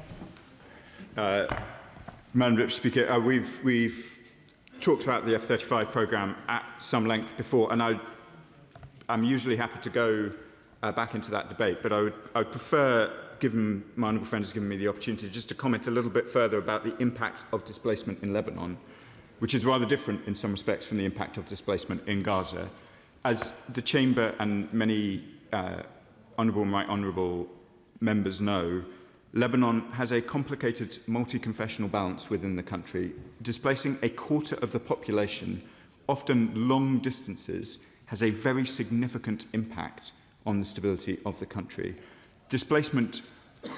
Madam Deputy Speaker, we've talked about the F-35 programme at some length before, and I'm usually happy to go back into that debate, but I would prefer, given my honourable friend has given me the opportunity, just to comment a little bit further about the impact of displacement in Lebanon, which is rather different in some respects from the impact of displacement in Gaza. As the Chamber and many honourable and right honourable members know, Lebanon has a complicated multi-confessional balance within the country. Displacing a quarter of the population, often long distances, has a very significant impact on the stability of the country.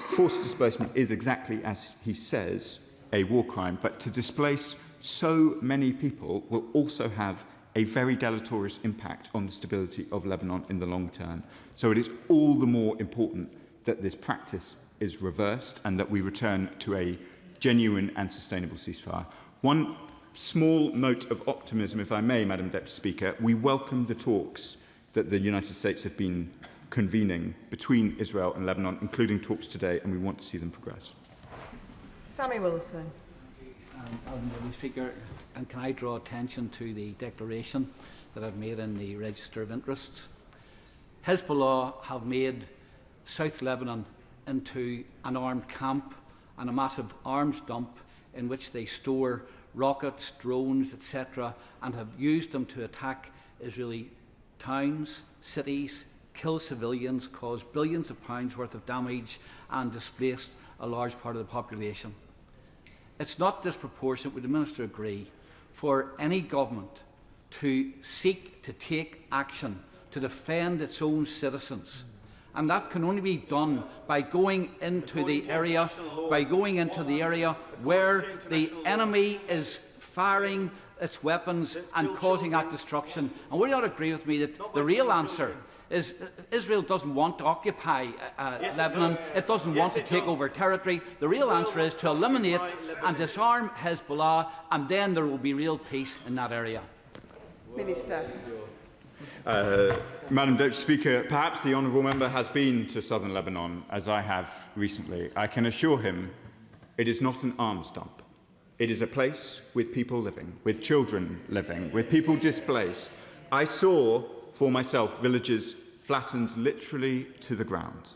Forced displacement is exactly as he says, a war crime, but to displace so many people will also have a very deleterious impact on the stability of Lebanon in the long term. So it is all the more important that this practice is reversed and that we return to a genuine and sustainable ceasefire. One small note of optimism, if I may, Madam Deputy Speaker. We welcome the talks that the United States have been convening between Israel and Lebanon, including talks today, and we want to see them progress. Sammy Wilson. Madam Deputy Speaker, and can I draw attention to the declaration that I've made in the Register of Interests? Hezbollah have made South Lebanon into an armed camp and a massive arms dump in which they store rockets, drones, etc., and have used them to attack Israeli towns, cities, kill civilians, cause billions of pounds worth of damage, and displaced a large part of the population. It's not disproportionate, would the Minister agree, for any government to seek to take action to defend its own citizens. And that can only be done by going into the area, where the enemy is firing its weapons and causing that destruction. And will you not agree with me that the real answer is Israel doesn't want to occupy Lebanon, it doesn't want to take over territory. The real answer is to eliminate and disarm Hezbollah, and then there will be real peace in that area. Minister. Madam Deputy Speaker, perhaps the honourable member has been to southern Lebanon, as I have recently. I can assure him it is not an arms dump. It is a place with people living, with children living, with people displaced. I saw for myself villages flattened literally to the ground.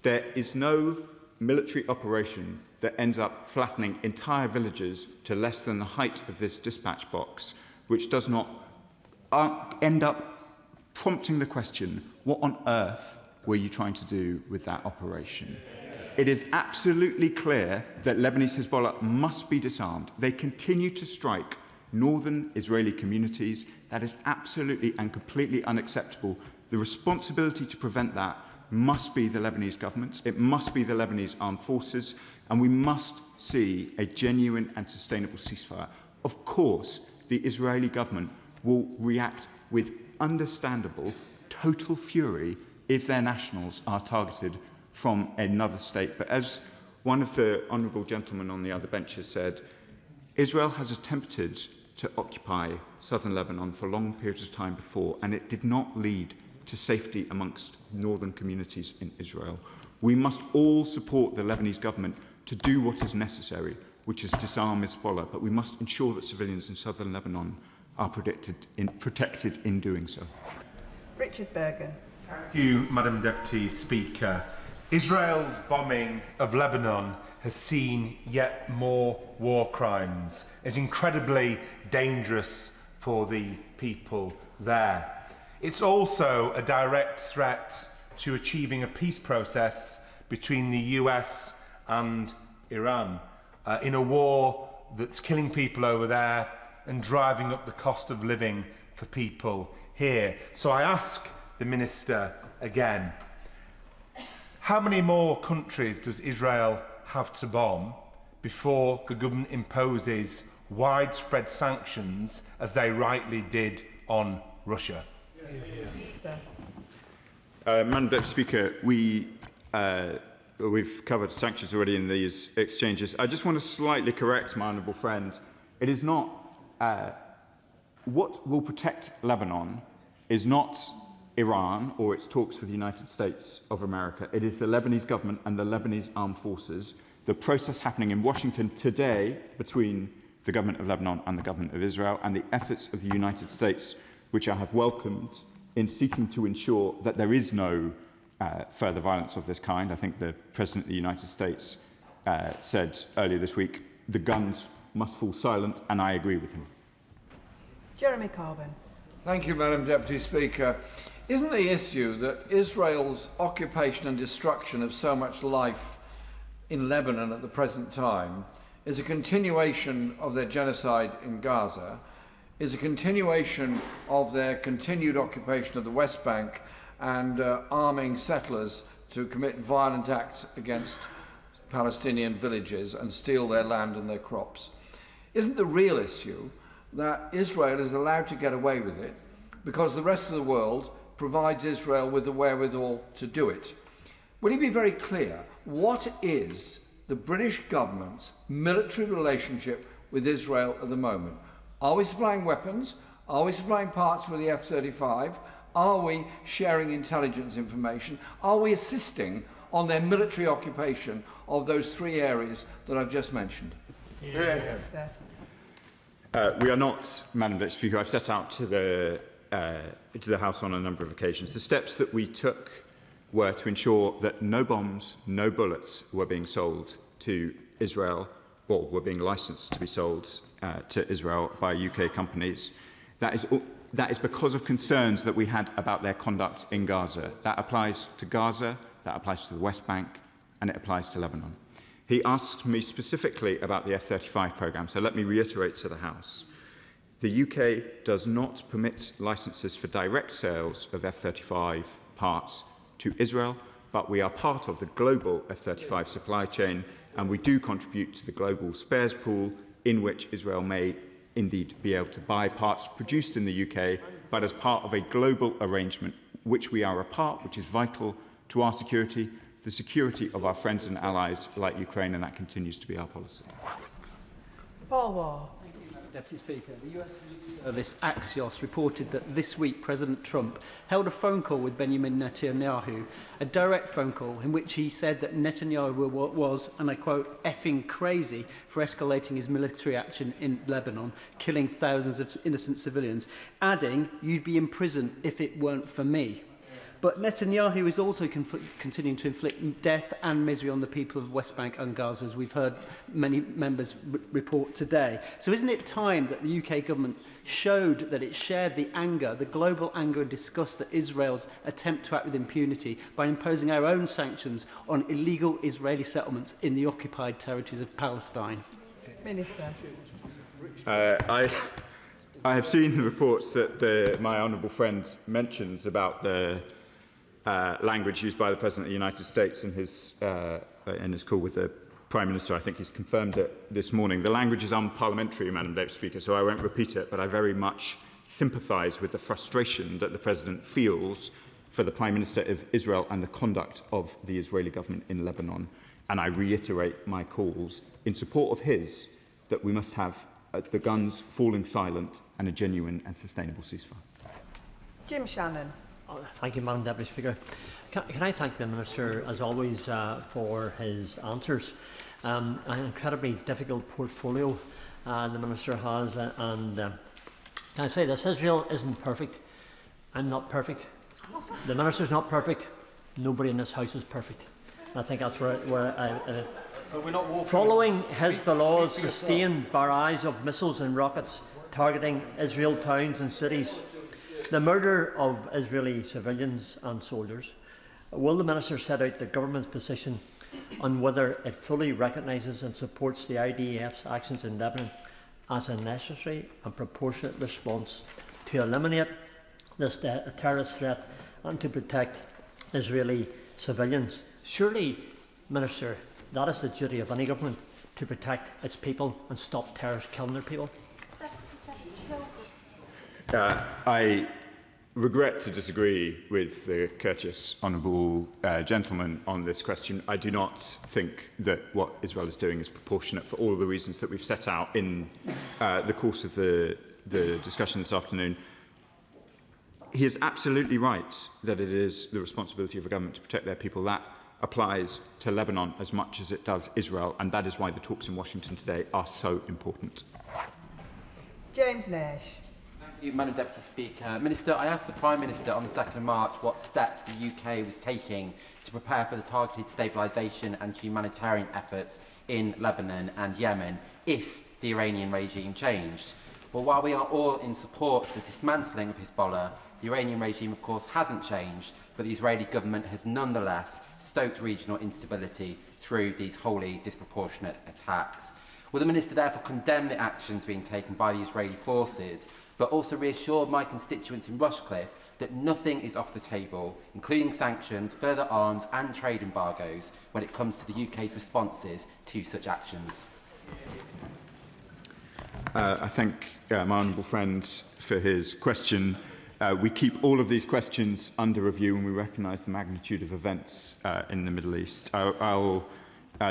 There is no military operation that ends up flattening entire villages to less than the height of this dispatch box, which does not end up prompting the question, what on earth were you trying to do with that operation? It is absolutely clear that Lebanese Hezbollah must be disarmed. They continue to strike northern Israeli communities. That is absolutely and completely unacceptable. The responsibility to prevent that must be the Lebanese government. It must be the Lebanese armed forces. And we must see a genuine and sustainable ceasefire. Of course, the Israeli government will react with understandable, total fury if their nationals are targeted from another state. But as one of the honourable gentlemen on the other bench has said, Israel has attempted to occupy southern Lebanon for long periods of time before, and it did not lead to safety amongst northern communities in Israel. We must all support the Lebanese government to do what is necessary, which is disarm Hezbollah, but we must ensure that civilians in southern Lebanon are protected in doing so. Richard Bergen. Thank you, Madam Deputy Speaker. Israel's bombing of Lebanon has seen yet more war crimes. It's incredibly dangerous for the people there. It's also a direct threat to achieving a peace process between the US and Iran in a war that's killing people over there and driving up the cost of living for people here. So I ask the Minister again, how many more countries does Israel have to bomb before the government imposes widespread sanctions, as they rightly did on Russia? Madam Deputy Speaker, we've covered sanctions already in these exchanges. I just want to slightly correct my honourable friend. It is not what will protect Lebanon is not Iran or its talks with the United States of America. It is the Lebanese government and the Lebanese armed forces. The process happening in Washington today between the government of Lebanon and the government of Israel, and the efforts of the United States, which I have welcomed, in seeking to ensure that there is no further violence of this kind. I think the President of the United States said earlier this week, the guns must fall silent, and I agree with him. Jeremy Corbyn. Thank you, Madam Deputy Speaker. Isn't the issue that Israel's occupation and destruction of so much life in Lebanon at the present time is a continuation of their genocide in Gaza, is a continuation of their continued occupation of the West Bank and arming settlers to commit violent acts against Palestinian villages and steal their land and their crops? Isn't the real issue that Israel is allowed to get away with it because the rest of the world provides Israel with the wherewithal to do it. Will you be very clear, what is the British government's military relationship with Israel at the moment? Are we supplying weapons? Are we supplying parts for the F-35? Are we sharing intelligence information? Are we assisting on their military occupation of those 3 areas that I've just mentioned? We are not, Madam Deputy Speaker. I've set out to the House on a number of occasions. The steps that we took were to ensure that no bombs, no bullets were being sold to Israel or were being licensed to be sold to Israel by UK companies. That is because of concerns that we had about their conduct in Gaza. That applies to Gaza, that applies to the West Bank, and it applies to Lebanon. He asked me specifically about the F-35 programme, so let me reiterate to the House. The UK does not permit licences for direct sales of F-35 parts to Israel, but we are part of the global F-35 supply chain, and we do contribute to the global spares pool in which Israel may indeed be able to buy parts produced in the UK, but as part of a global arrangement which we are a part, which is vital to our security, the security of our friends and allies like Ukraine, and that continues to be our policy. Paul Wall. Deputy Speaker, the US service Axios reported that this week President Trump held a phone call with Benjamin Netanyahu, a direct phone call in which he said that Netanyahu was, and I quote, effing crazy for escalating his military action in Lebanon, killing thousands of innocent civilians, adding, "You'd be in prison if it weren't for me." But Netanyahu is also continuing to inflict death and misery on the people of West Bank and Gaza, as we've heard many members report today. So isn't it time that the UK government showed that it shared the anger, the global anger and disgust at Israel's attempt to act with impunity by imposing our own sanctions on illegal Israeli settlements in the occupied territories of Palestine? Minister. I have seen the reports that my honourable friend mentions about the language used by the President of the United States in his call with the Prime Minister. I think he's confirmed it this morning. The language is unparliamentary, Madam Deputy Speaker, so I won't repeat it, but I very much sympathise with the frustration that the President feels for the Prime Minister of Israel and the conduct of the Israeli government in Lebanon. And I reiterate my calls in support of his that we must have the guns falling silent and a genuine and sustainable ceasefire. Jim Shannon. Thank you, Madam Deputy Speaker. Can I thank the Minister, as always, for his answers. An incredibly difficult portfolio the Minister has, and can I say this, Israel isn't perfect. I'm not perfect. The Minister's not perfect. Nobody in this House is perfect. And I think that's following Hezbollah's sustained barrage of missiles and rockets targeting Israel towns and cities, the murder of Israeli civilians and soldiers, will the Minister set out the government's position on whether it fully recognises and supports the IDF's actions in Lebanon as a necessary and proportionate response to eliminate this terrorist threat and to protect Israeli civilians? Surely, Minister, that is the duty of any government, to protect its people and stop terrorists killing their people. I regret to disagree with the courteous honourable gentleman on this question. I do not think that what Israel is doing is proportionate for all the reasons that we've set out in the course of the discussion this afternoon. He is absolutely right that it is the responsibility of a government to protect their people. That applies to Lebanon as much as it does Israel, and that is why the talks in Washington today are so important. James Nash. Thank you, Madam Deputy Speaker. Minister, I asked the Prime Minister on the 2nd of March what steps the UK was taking to prepare for the targeted stabilisation and humanitarian efforts in Lebanon and Yemen if the Iranian regime changed. Well, while we are all in support of the dismantling of Hezbollah, the Iranian regime, of course, hasn't changed, but the Israeli government has nonetheless stoked regional instability through these wholly disproportionate attacks. Will the Minister therefore condemn the actions being taken by the Israeli forces, but also reassure my constituents in Rushcliffe that nothing is off the table, including sanctions, further arms and trade embargoes, when it comes to the UK's responses to such actions? I thank my honourable friend for his question. We keep all of these questions under review and we recognise the magnitude of events in the Middle East. I'll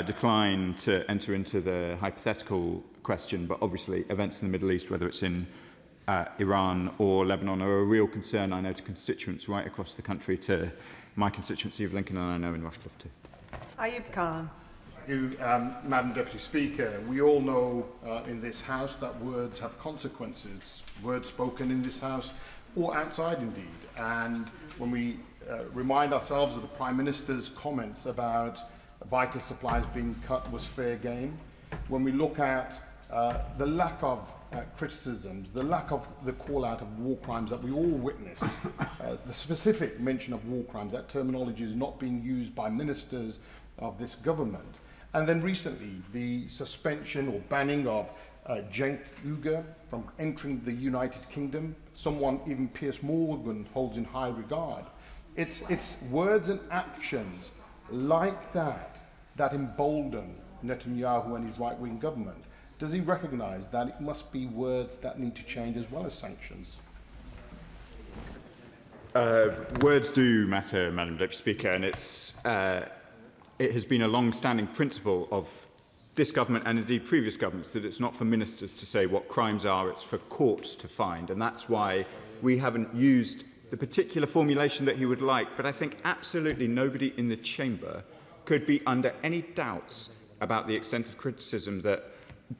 decline to enter into the hypothetical question, but obviously events in the Middle East, whether it's in Iran or Lebanon, are a real concern, I know, to constituents right across the country, to my constituency of Lincoln, and I know in Rushcliffe too. Ayub Khan. Thank you, Madam Deputy Speaker. We all know in this House that words have consequences, words spoken in this House or outside indeed. And when we remind ourselves of the Prime Minister's comments about vital supplies being cut was fair game, when we look at the lack of criticisms, the lack of the call out of war crimes that we all witness, the specific mention of war crimes, that terminology is not being used by ministers of this government. And then recently, the suspension or banning of Cenk Uygur from entering the United Kingdom, someone even Piers Morgan holds in high regard. It's words and actions like that that embolden Netanyahu and his right-wing government. Does he recognise that it must be words that need to change as well as sanctions? Words do matter, Madam Deputy Speaker, and it has been a long-standing principle of this government and indeed previous governments that it's not for ministers to say what crimes are, it's for courts to find. And that's why we haven't used the particular formulation that he would like. But I think absolutely nobody in the chamber could be under any doubts about the extent of criticism that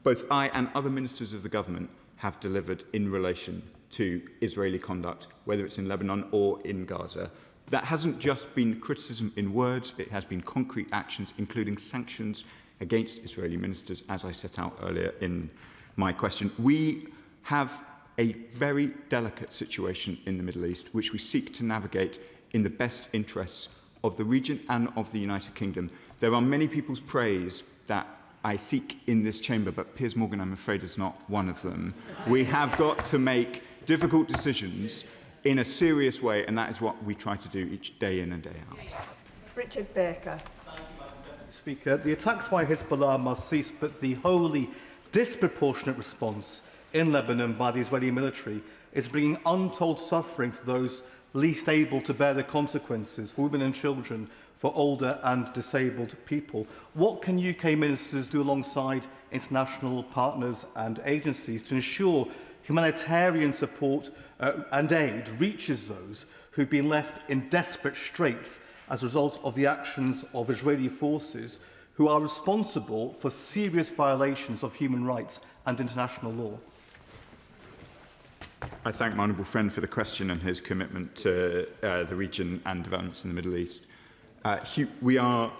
both I and other ministers of the government have delivered in relation to Israeli conduct, whether it's in Lebanon or in Gaza. That hasn't just been criticism in words, it has been concrete actions, including sanctions against Israeli ministers, as I set out earlier in my question. We have a very delicate situation in the Middle East, which we seek to navigate in the best interests of the region and of the United Kingdom. There are many people's praise that I seek in this chamber, but Piers Morgan, I'm afraid, is not one of them. We have got to make difficult decisions in a serious way, and that is what we try to do each day in and day out. Richard Baker. Speaker, the attacks by Hezbollah must cease, but the wholly disproportionate response in Lebanon by the Israeli military is bringing untold suffering to those least able to bear the consequences, for women and children, for older and disabled people. What can UK ministers do alongside international partners and agencies to ensure humanitarian support and aid reaches those who've been left in desperate straits as a result of the actions of Israeli forces who are responsible for serious violations of human rights and international law? I thank my honourable friend for the question and his commitment to the region and developments in the Middle East. We are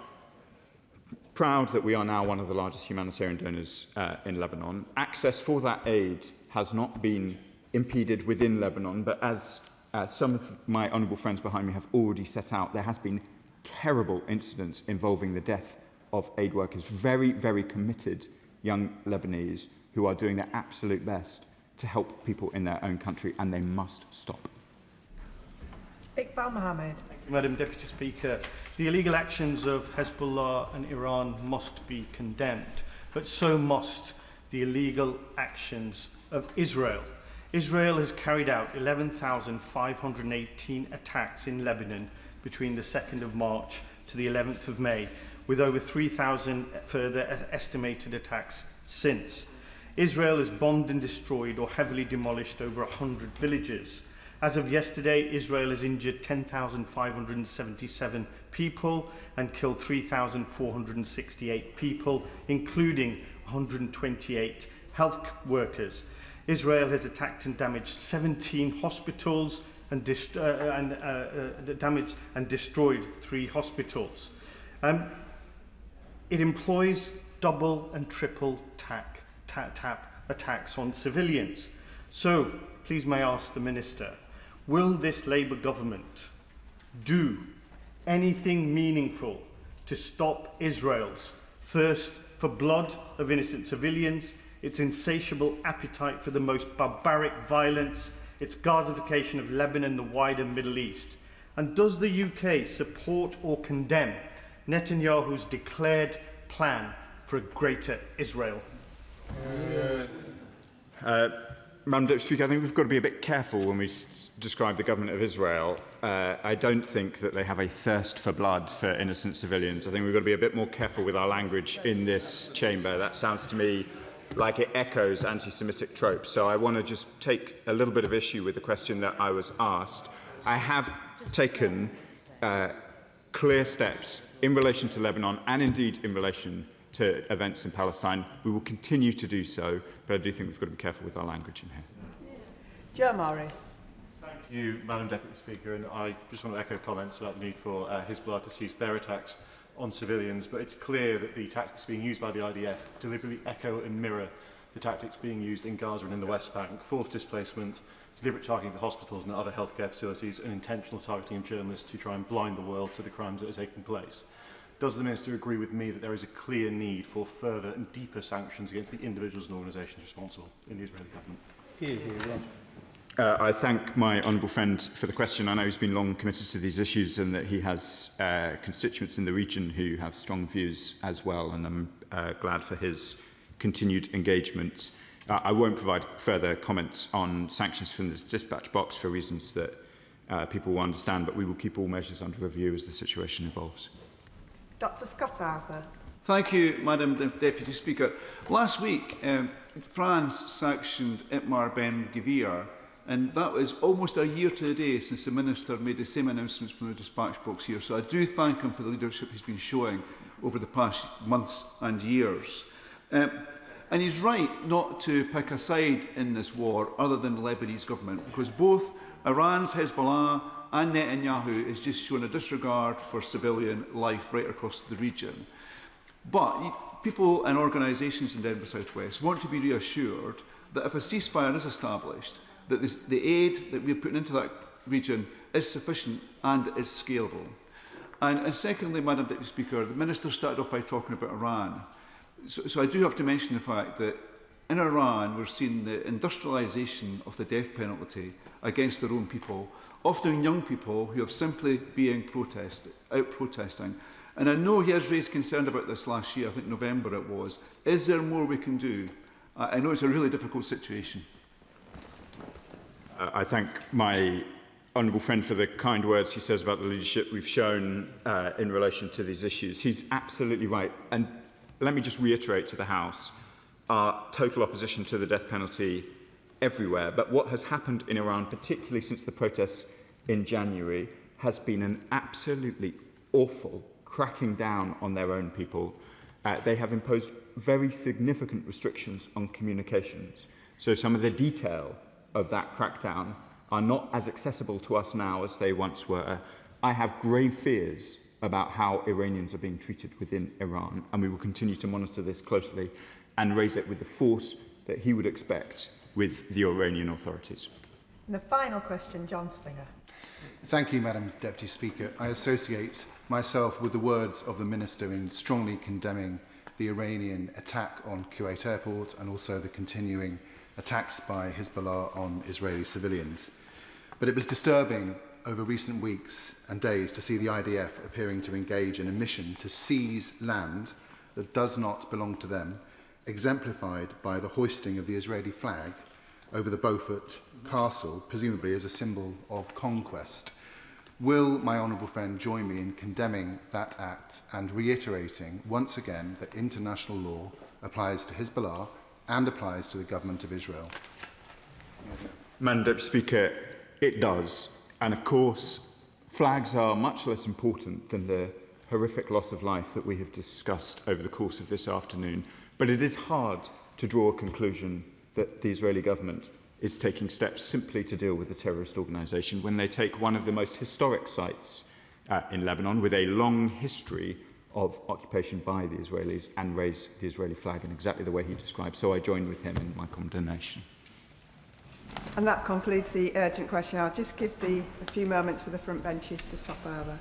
proud that we are now one of the largest humanitarian donors in Lebanon. Access for that aid has not been impeded within Lebanon, but as some of my honourable friends behind me have already set out, there has been terrible incidents involving the death of aid workers, very, very committed young Lebanese who are doing their absolute best to help people in their own country, and they must stop. Iqbal Mohammed. Madam Deputy Speaker, the illegal actions of Hezbollah and Iran must be condemned, but so must the illegal actions of Israel. Israel has carried out 11,518 attacks in Lebanon between the 2nd of March to the 11th of May, with over 3,000 further estimated attacks since. Israel has bombed and destroyed or heavily demolished over 100 villages. As of yesterday, Israel has injured 10,577 people and killed 3,468 people, including 128 health workers. Israel has attacked and damaged 17 hospitals and damaged and destroyed 3 hospitals. It employs double and triple attacks on civilians. So, please may I ask the Minister, will this Labour government do anything meaningful to stop Israel's thirst for blood of innocent civilians, its insatiable appetite for the most barbaric violence, its Gazification of Lebanon and the wider Middle East? And does the UK support or condemn Netanyahu's declared plan for a greater Israel? Madam Deputy Speaker, I think we've got to be a bit careful when we describe the government of Israel. I don't think that they have a thirst for blood for innocent civilians. I think we've got to be a bit more careful with our language in this chamber. That sounds to me like it echoes anti-Semitic tropes. So I want to just take a little bit of issue with the question that I was asked. I have taken clear steps in relation to Lebanon and indeed in relation to events in Palestine. We will continue to do so, but I do think we've got to be careful with our language in here. Joe Morris. Thank you, Madam Deputy Speaker, and I just want to echo comments about the need for Hezbollah to cease their attacks on civilians, but it's clear that the tactics being used by the IDF deliberately echo and mirror the tactics being used in Gaza and in the West Bank: forced displacement, deliberate targeting of hospitals and other healthcare facilities, and intentional targeting of journalists to try and blind the world to the crimes that are taking place. Does the Minister agree with me that there is a clear need for further and deeper sanctions against the individuals and organisations responsible in the Israeli government? I thank my honourable friend for the question. I know he's been long committed to these issues and that he has constituents in the region who have strong views as well, and I'm glad for his continued engagement. I won't provide further comments on sanctions from this dispatch box for reasons that people will understand, but we will keep all measures under review as the situation evolves. Dr Scott Arthur. Thank you, Madam Deputy Speaker. Last week, France sanctioned Itmar Ben-Gvir, and that was almost a year to the day since the Minister made the same announcements from the dispatch box here. So I do thank him for the leadership he's been showing over the past months and years. And he's right not to pick a side in this war other than the Lebanese government, because both Iran's Hezbollah and Netanyahu is just showing a disregard for civilian life right across the region. But people and organisations in Denver South West want to be reassured that if a ceasefire is established, that the aid that we're putting into that region is sufficient and is scalable. And secondly, Madam Deputy Speaker, the Minister started off by talking about Iran. So I do have to mention the fact that in Iran we're seeing the industrialisation of the death penalty against their own people, often young people who have simply been out protesting. And I know he has raised concern about this last year, I think November it was. Is there more we can do? I know it's a really difficult situation. I thank my honourable friend for the kind words he says about the leadership we've shown in relation to these issues. He's absolutely right. And let me just reiterate to the House our total opposition to the death penalty everywhere. But what has happened in Iran, particularly since the protests in January, has been an absolutely awful cracking down on their own people. They have imposed very significant restrictions on communications. So some of the detail of that crackdown are not as accessible to us now as they once were. I have grave fears about how Iranians are being treated within Iran, and we will continue to monitor this closely and raise it with the force that he would expect with the Iranian authorities. And the final question, John Slinger. Thank you, Madam Deputy Speaker. I associate myself with the words of the Minister in strongly condemning the Iranian attack on Kuwait airport and also the continuing attacks by Hezbollah on Israeli civilians. But it was disturbing over recent weeks and days to see the IDF appearing to engage in a mission to seize land that does not belong to them, exemplified by the hoisting of the Israeli flag over the Beaufort Castle, presumably as a symbol of conquest. Will my honourable friend join me in condemning that act and reiterating once again that international law applies to Hezbollah and applies to the government of Israel? Madam Deputy Speaker, it does. And of course, flags are much less important than the horrific loss of life that we have discussed over the course of this afternoon. But it is hard to draw a conclusion that the Israeli government is taking steps simply to deal with a terrorist organisation when they take one of the most historic sites in Lebanon with a long history of occupation by the Israelis and raise the Israeli flag in exactly the way he described. So I join with him in my condemnation. And that concludes the urgent question. I'll just give a few moments for the front benches to swap over.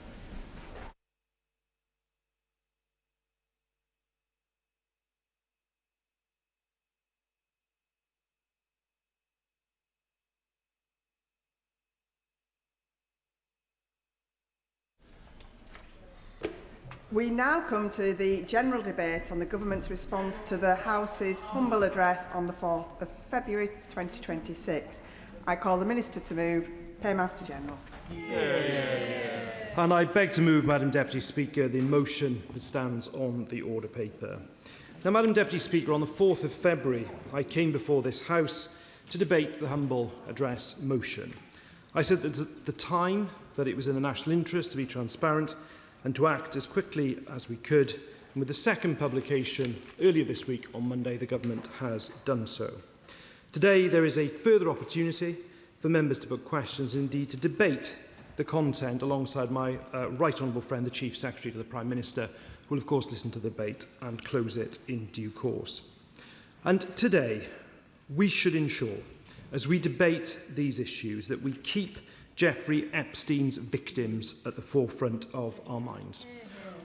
We now come to the general debate on the Government's response to the House's humble address on the 4th of February 2026. I call the Minister to move. Paymaster General. And I beg to move, Madam Deputy Speaker, the motion that stands on the order paper. Now, Madam Deputy Speaker, on the 4th of February, I came before this House to debate the humble address motion. I said that at the time that it was in the national interest to be transparent and to act as quickly as we could. And with the second publication earlier this week on Monday, the Government has done so. Today, there is a further opportunity for members to put questions and indeed to debate the content alongside my right honourable friend, the Chief Secretary to the Prime Minister, who will of course listen to the debate and close it in due course. And today, we should ensure, as we debate these issues, that we keep Jeffrey Epstein's victims at the forefront of our minds.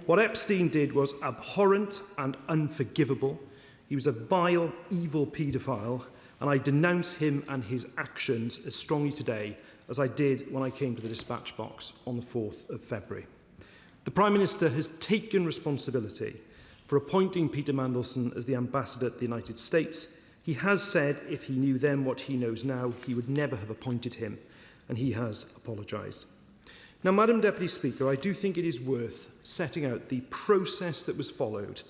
What Epstein did was abhorrent and unforgivable. He was a vile, evil paedophile, and I denounce him and his actions as strongly today as I did when I came to the dispatch box on the 4th of February. The Prime Minister has taken responsibility for appointing Peter Mandelson as the ambassador to the United States. He has said if he knew then what he knows now, he would never have appointed him, and he has apologised. Now, Madam Deputy Speaker, I do think it is worth setting out the process that was followed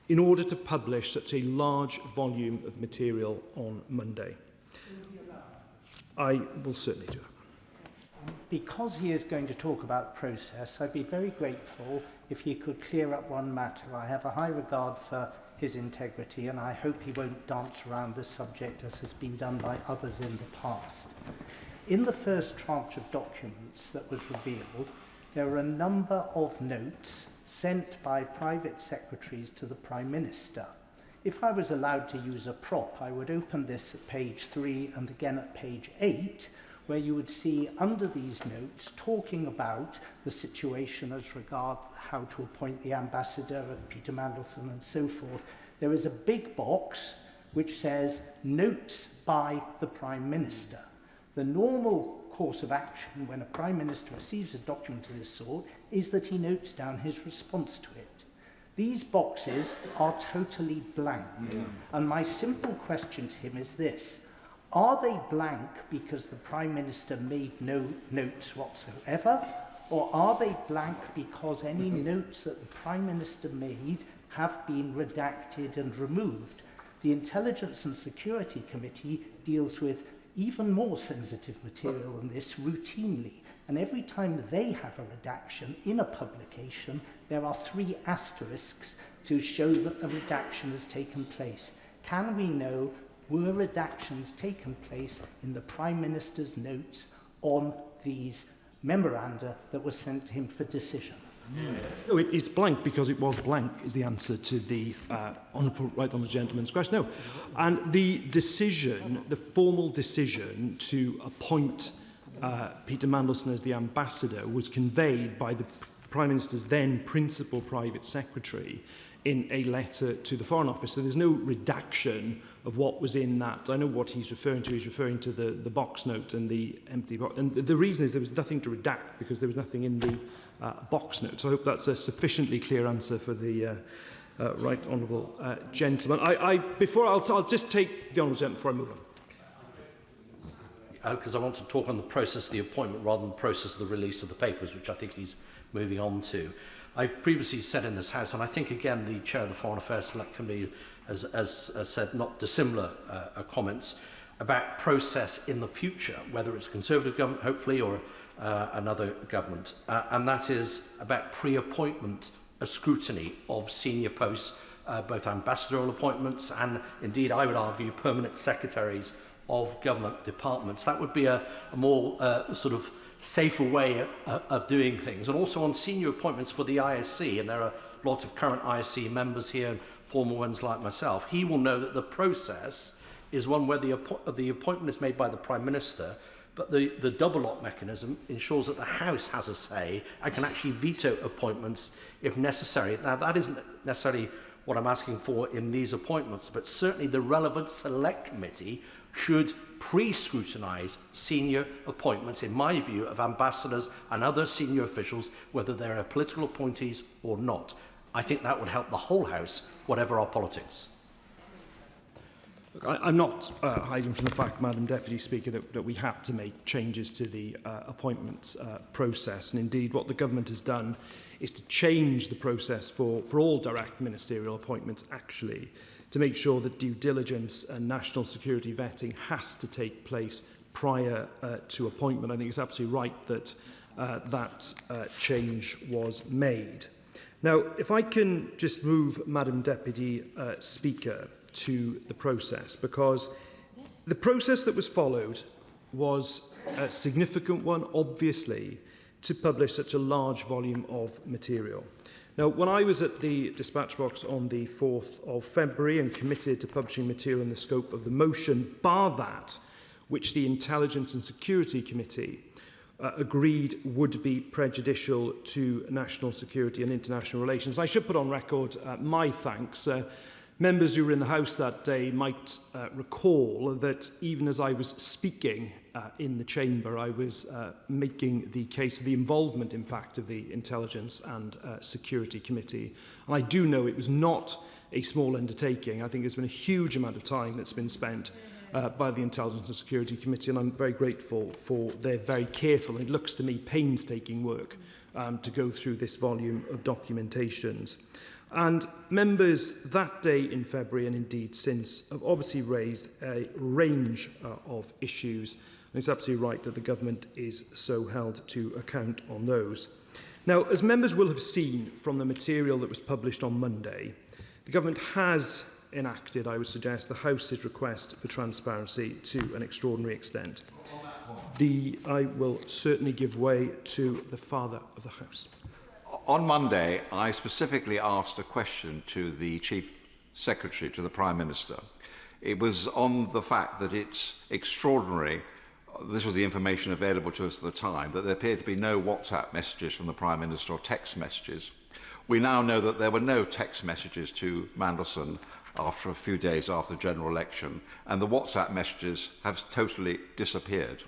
in order to publish such a large volume of material on Monday. I will certainly do that. Because he is going to talk about process, I'd be very grateful if he could clear up one matter. I have a high regard for his integrity, and I hope he won't dance around this subject as has been done by others in the past. In the first tranche of documents that was revealed, there were a number of notes sent by private secretaries to the Prime Minister. If I was allowed to use a prop, I would open this at page 3 and again at page 8, where you would see under these notes talking about the situation as regards how to appoint the ambassador and Peter Mandelson and so forth. There is a big box which says notes by the Prime Minister. The normal course of action when a Prime Minister receives a document of this sort is that he notes down his response to it. These boxes are totally blank. And my simple question to him is this: are they blank because the Prime Minister made no notes whatsoever, or are they blank because any notes that the Prime Minister made have been redacted and removed? The Intelligence and Security Committee deals with even more sensitive material than this routinely, and every time they have a redaction in a publication, there are 3 asterisks to show that the redaction has taken place. Can we know, were redactions taken place in the Prime Minister's notes on these memoranda that were sent to him for decision? No, it's blank because it was blank is the answer to the right honourable gentleman's question. No. And the decision, the formal decision to appoint Peter Mandelson as the ambassador was conveyed by the Prime Minister's then principal private secretary in a letter to the Foreign Office. So there's no redaction of what was in that. I know what he's referring to. He's referring to the box note and the empty box. And the reason is there was nothing to redact because there was nothing in the box note. So I hope that's a sufficiently clear answer for the right honourable gentleman. I'll just take the honourable gentleman before I move on. Because I want to talk on the process of the appointment rather than the process of the release of the papers, which I think he's moving on to. I've previously said in this House, and I think again the Chair of the Foreign Affairs Select Committee has said not dissimilar comments about process in the future, whether it's a Conservative government, hopefully, or another government, and that is about pre-appointment scrutiny of senior posts, both ambassadorial appointments and indeed, I would argue, permanent secretaries of government departments. That would be a more sort of safer way of doing things. And also on senior appointments for the ISC, and there are lots of current ISC members here and former ones like myself, he will know that the process is one where the appointment is made by the Prime Minister, but the double lock mechanism ensures that the House has a say and can actually veto appointments if necessary. Now, that isn't necessarily what I'm asking for in these appointments, but certainly the relevant select committee should pre-scrutinise senior appointments, in my view, of ambassadors and other senior officials, whether they're political appointees or not. I think that would help the whole House, whatever our politics. Look, I'm not hiding from the fact, Madam Deputy Speaker, that we have to make changes to the appointments process. And indeed, what the government has done is to change the process for all direct ministerial appointments, actually, to make sure that due diligence and national security vetting has to take place prior to appointment. I think it's absolutely right that that change was made. Now, if I can just move, Madam Deputy Speaker, to the process, because the process that was followed was a significant one, obviously, to publish such a large volume of material. Now, when I was at the dispatch box on the 4th of February and committed to publishing material in the scope of the motion, bar that which the Intelligence and Security Committee agreed would be prejudicial to national security and international relations, I should put on record my thanks. Members who were in the House that day might recall that even as I was speaking in the chamber, I was making the case for the involvement, in fact, of the Intelligence and Security Committee. And I do know it was not a small undertaking. I think there's been a huge amount of time that's been spent by the Intelligence and Security Committee, and I'm very grateful for their very careful, and it looks to me, painstaking work to go through this volume of documentations. And members that day in February, and indeed since, have obviously raised a range of issues. And it's absolutely right that the government is so held to account on those. Now, as members will have seen from the material that was published on Monday, the government has enacted, I would suggest, the House's request for transparency to an extraordinary extent. I will certainly give way to the Father of the House. On Monday, I specifically asked a question to the Chief Secretary, to the Prime Minister. It was on the fact that it's extraordinary, this was the information available to us at the time, that there appeared to be no WhatsApp messages from the Prime Minister or text messages. We now know that there were no text messages to Mandelson after a few days after the general election, and the WhatsApp messages have totally disappeared.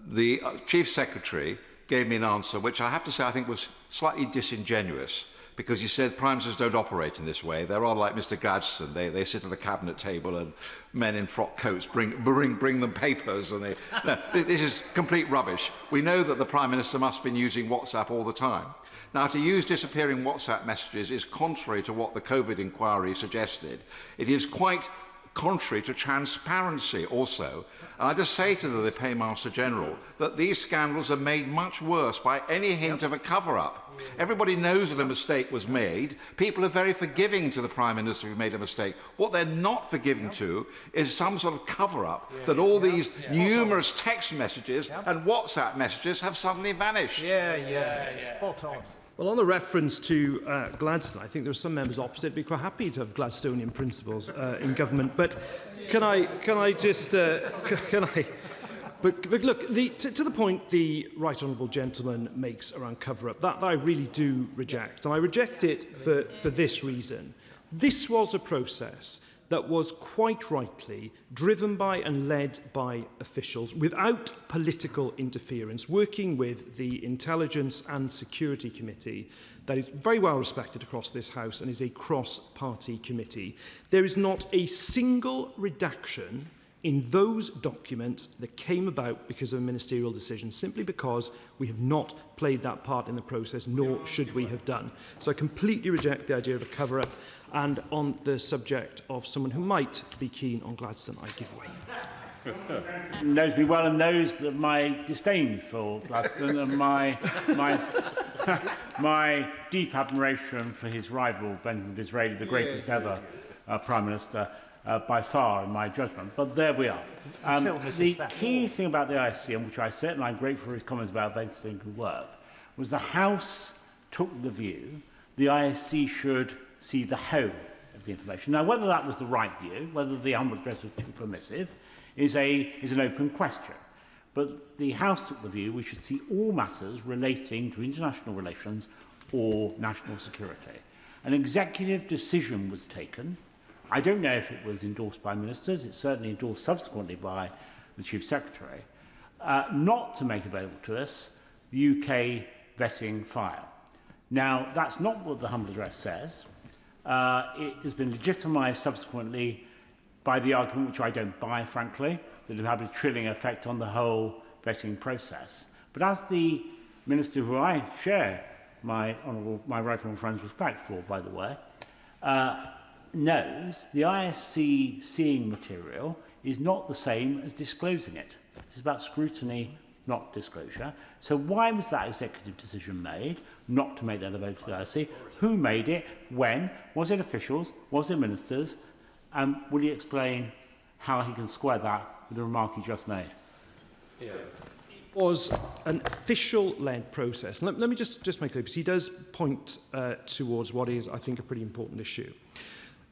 The Chief Secretary gave me an answer which I have to say I think was slightly disingenuous, because he said prime ministers don't operate in this way. They're rather like Mr Gladstone. They sit at the cabinet table and men in frock coats bring them papers. And no, this is complete rubbish. We know that the Prime Minister must have been using WhatsApp all the time. Now, to use disappearing WhatsApp messages is contrary to what the COVID inquiry suggested. It is quite contrary to transparency also. And I just say to the Paymaster General that these scandals are made much worse by any hint of a cover-up. Everybody knows that a mistake was made. People are very forgiving to the Prime Minister who made a mistake. What they're not forgiving to is some sort of cover-up that all these numerous text messages and WhatsApp messages have suddenly vanished. Spot on. Well, on the reference to Gladstone, I think there are some members opposite be quite happy to have Gladstonian principles in government. But can I just But look, to the point the right honourable gentleman makes around cover-up, that I really do reject. And I reject it for this reason. This was a process that was quite rightly driven by and led by officials without political interference, working with the Intelligence and Security Committee that is very well respected across this House and is a cross-party committee. There is not a single redaction in those documents that came about because of a ministerial decision, simply because we have not played that part in the process, nor should we have done. So I completely reject the idea of a cover-up, and on the subject of someone who might be keen on Gladstone, I give way. Knows me well and knows that my disdain for Gladstone and my deep admiration for his rival, Benjamin Disraeli, the greatest ever Prime Minister, by far, in my judgment. But there we are. The key thing about the ISC, and which I certainly I'm grateful for his comments about investigating good work, was the House took the view the ISC should see the whole of the information. Now, whether that was the right view, whether the humble address was too permissive, is an open question. But the House took the view we should see all matters relating to international relations or national security. An executive decision was taken. I don't know if it was endorsed by ministers. It's certainly endorsed subsequently by the Chief Secretary, not to make available to us the UK vetting file. Now, that's not what the humble address says. It has been legitimised subsequently by the argument, which I don't buy, frankly, that it will have a trilling effect on the whole vetting process. But as the Minister, who I share my right honourable friend's respect for, by the way, knows, the ISC seeing material is not the same as disclosing it. This is about scrutiny, not disclosure. So why was that executive decision made not to make that available to the ISC? Who made it? When? Was it officials? Was it ministers? Will you explain how he can square that with the remark he just made? Yeah. It was an official-led process. Let me just make clear, because he does point towards what is, I think, a pretty important issue.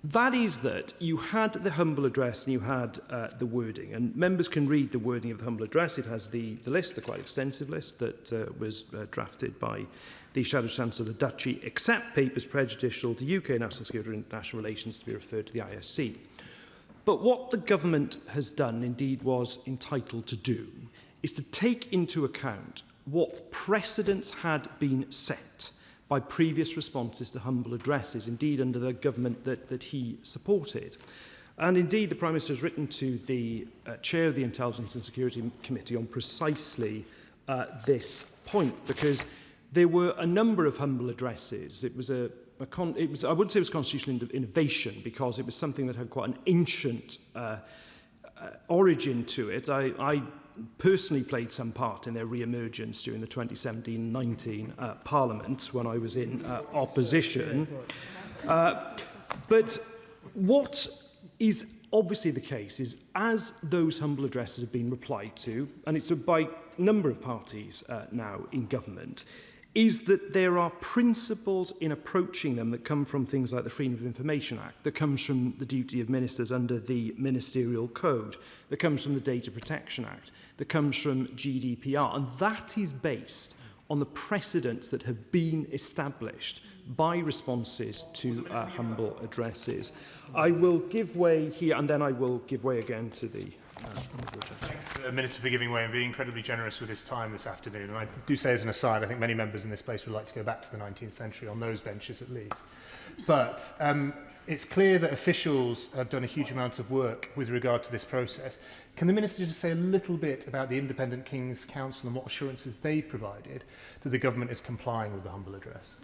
That is that you had the humble address and you had the wording, and members can read the wording of the humble address. It has the list, the quite extensive list that was drafted by the Shadow Chancellor of the Duchy, except papers prejudicial to UK national security and international relations to be referred to the ISC. But what the government has done, indeed was entitled to do, is to take into account what precedents had been set by previous responses to humble addresses, indeed under the government that he supported. And indeed, the Prime Minister has written to the Chair of the Intelligence and Security Committee on precisely this point, because there were a number of humble addresses. It was I wouldn't say it was constitutional innovation, because it was something that had quite an ancient origin to it. I personally played some part in their re-emergence during the 2017-19 Parliament when I was in opposition. But what is obviously the case is, as those humble addresses have been replied to, and it's by a number of parties now in government, is that there are principles in approaching them that come from things like the Freedom of Information Act, that comes from the duty of ministers under the Ministerial Code, that comes from the Data Protection Act, that comes from GDPR, and that is based on the precedents that have been established by responses to humble addresses. I will give way here, and then I will give way again to the Thanks to the Minister for giving way and being incredibly generous with his time this afternoon. And I do say as an aside, I think many members in this place would like to go back to the 19th century, on those benches at least. But it's clear that officials have done a huge amount of work with regard to this process. Can the Minister just say a little bit about the Independent King's Council and what assurances they provided that the government is complying with the humble address?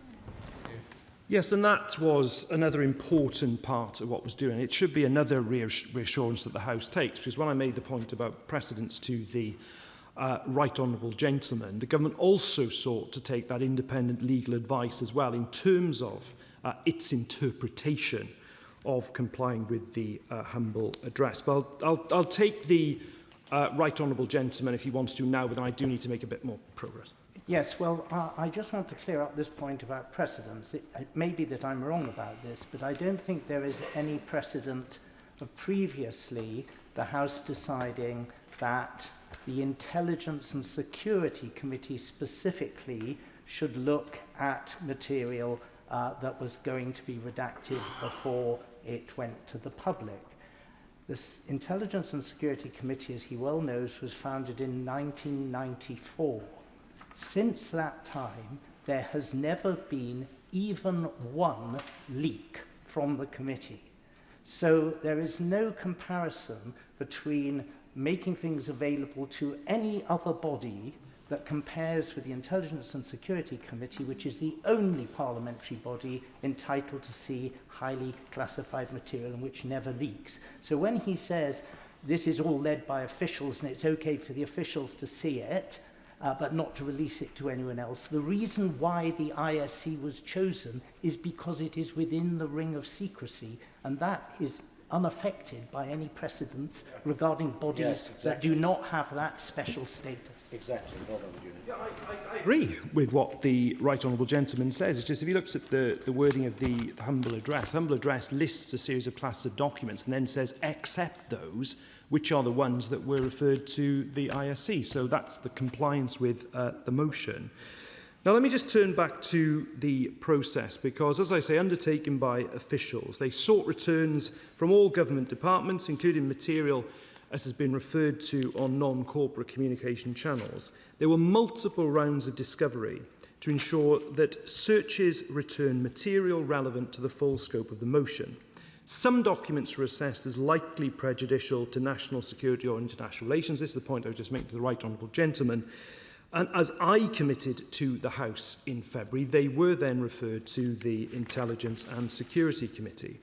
Yes, and that was another important part of what was doing. It should be another reassurance that the House takes, because when I made the point about precedents to the right honourable gentleman, the government also sought to take that independent legal advice as well in terms of its interpretation of complying with the humble address. But I'll take the right honourable gentleman if he wants to now, but I do need to make a bit more progress. Yes, well, I just want to clear up this point about precedents. It may be that I'm wrong about this, but I don't think there is any precedent of previously the House deciding that the Intelligence and Security Committee specifically should look at material that was going to be redacted before it went to the public. This Intelligence and Security Committee, as he well knows, was founded in 1994. Since that time, there has never been even one leak from the committee. So there is no comparison between making things available to any other body that compares with the Intelligence and Security Committee, which is the only parliamentary body entitled to see highly classified material and which never leaks. So when he says this is all led by officials and it's okay for the officials to see it, but not to release it to anyone else. The reason why the ISC was chosen is because it is within the ring of secrecy, and that is unaffected by any precedents regarding bodies that do not have that special status. Exactly. I agree with what the right honourable gentleman says. It's just if he looks at the wording of the humble address lists a series of classes of documents and then says except those which are the ones that were referred to the ISC. So that's the compliance with the motion. Now, let me just turn back to the process because, as I say, undertaken by officials, they sought returns from all government departments, including material, as has been referred to, on non-corporate communication channels. There were multiple rounds of discovery to ensure that searches return material relevant to the full scope of the motion. Some documents were assessed as likely prejudicial to national security or international relations. This is the point I was just making to the right honourable gentleman. And as I committed to the House in February, they were then referred to the Intelligence and Security Committee.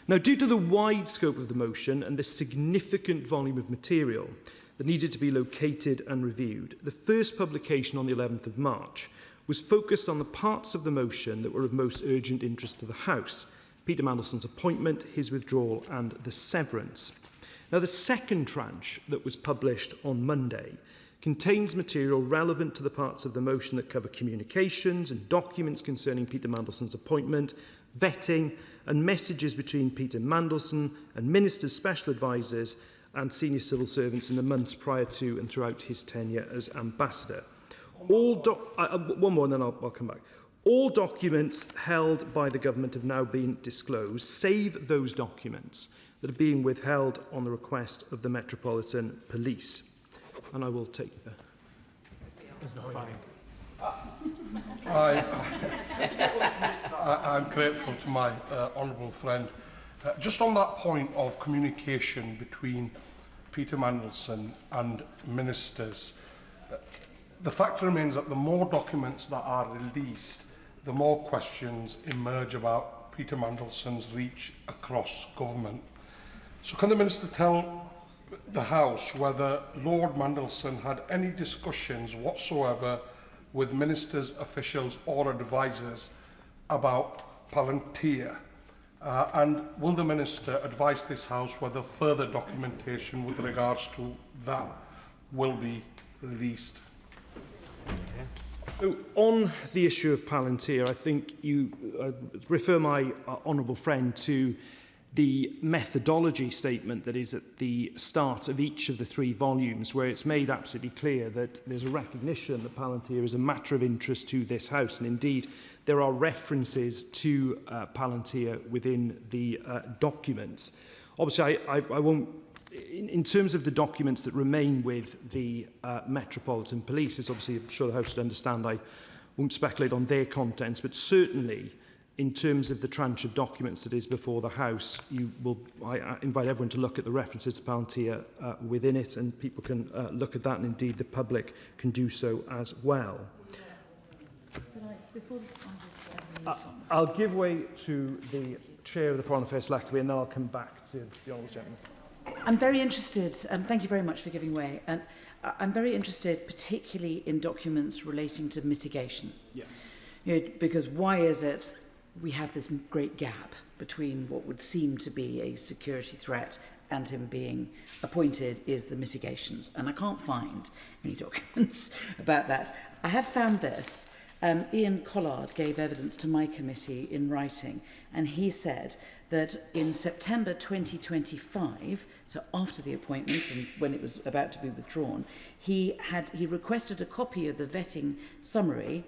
Now, due to the wide scope of the motion and the significant volume of material that needed to be located and reviewed, the first publication on the 11th of March was focused on the parts of the motion that were of most urgent interest to the House: Peter Mandelson's appointment, his withdrawal and the severance. Now, the second tranche that was published on Monday contains material relevant to the parts of the motion that cover communications and documents concerning Peter Mandelson's appointment, vetting and messages between Peter Mandelson and ministers, special advisers and senior civil servants in the months prior to and throughout his tenure as ambassador. One more and then I'll come back. All documents held by the government have now been disclosed, save those documents that are being withheld on the request of the Metropolitan Police. And I will take the... I'm grateful to my honourable friend. Just on that point of communication between Peter Mandelson and ministers, the fact remains that the more documents that are released, the more questions emerge about Peter Mandelson's reach across government. So can the Minister tell the House whether Lord Mandelson had any discussions whatsoever with ministers, officials or advisers about Palantir? And will the Minister advise this House whether further documentation with regards to that will be released? So, on the issue of Palantir, I think you refer my honourable friend to the methodology statement that is at the start of each of the 3 volumes, where it's made absolutely clear that there's a recognition that Palantir is a matter of interest to this House, and indeed there are references to Palantir within the documents. Obviously, I won't, in terms of the documents that remain with the Metropolitan Police, it's obviously, I'm sure the House would understand, I won't speculate on their contents, but certainly in terms of the tranche of documents that is before the House, I invite everyone to look at the references to Palantir within it, and people can look at that, and indeed the public can do so as well. I'll give way to the Chair of the Foreign Affairs Select Committee, and then I'll come back to the Honourable Gentleman. I'm very interested, thank you very much for giving way, and I'm very interested particularly in documents relating to mitigation. Yeah. You know, because why is it we have this great gap between what would seem to be a security threat and him being appointed is the mitigations. And I can't find any documents about that. I have found this. Ian Collard gave evidence to my committee in writing, and he said that in September 2025, so after the appointment and when it was about to be withdrawn, he requested a copy of the vetting summary,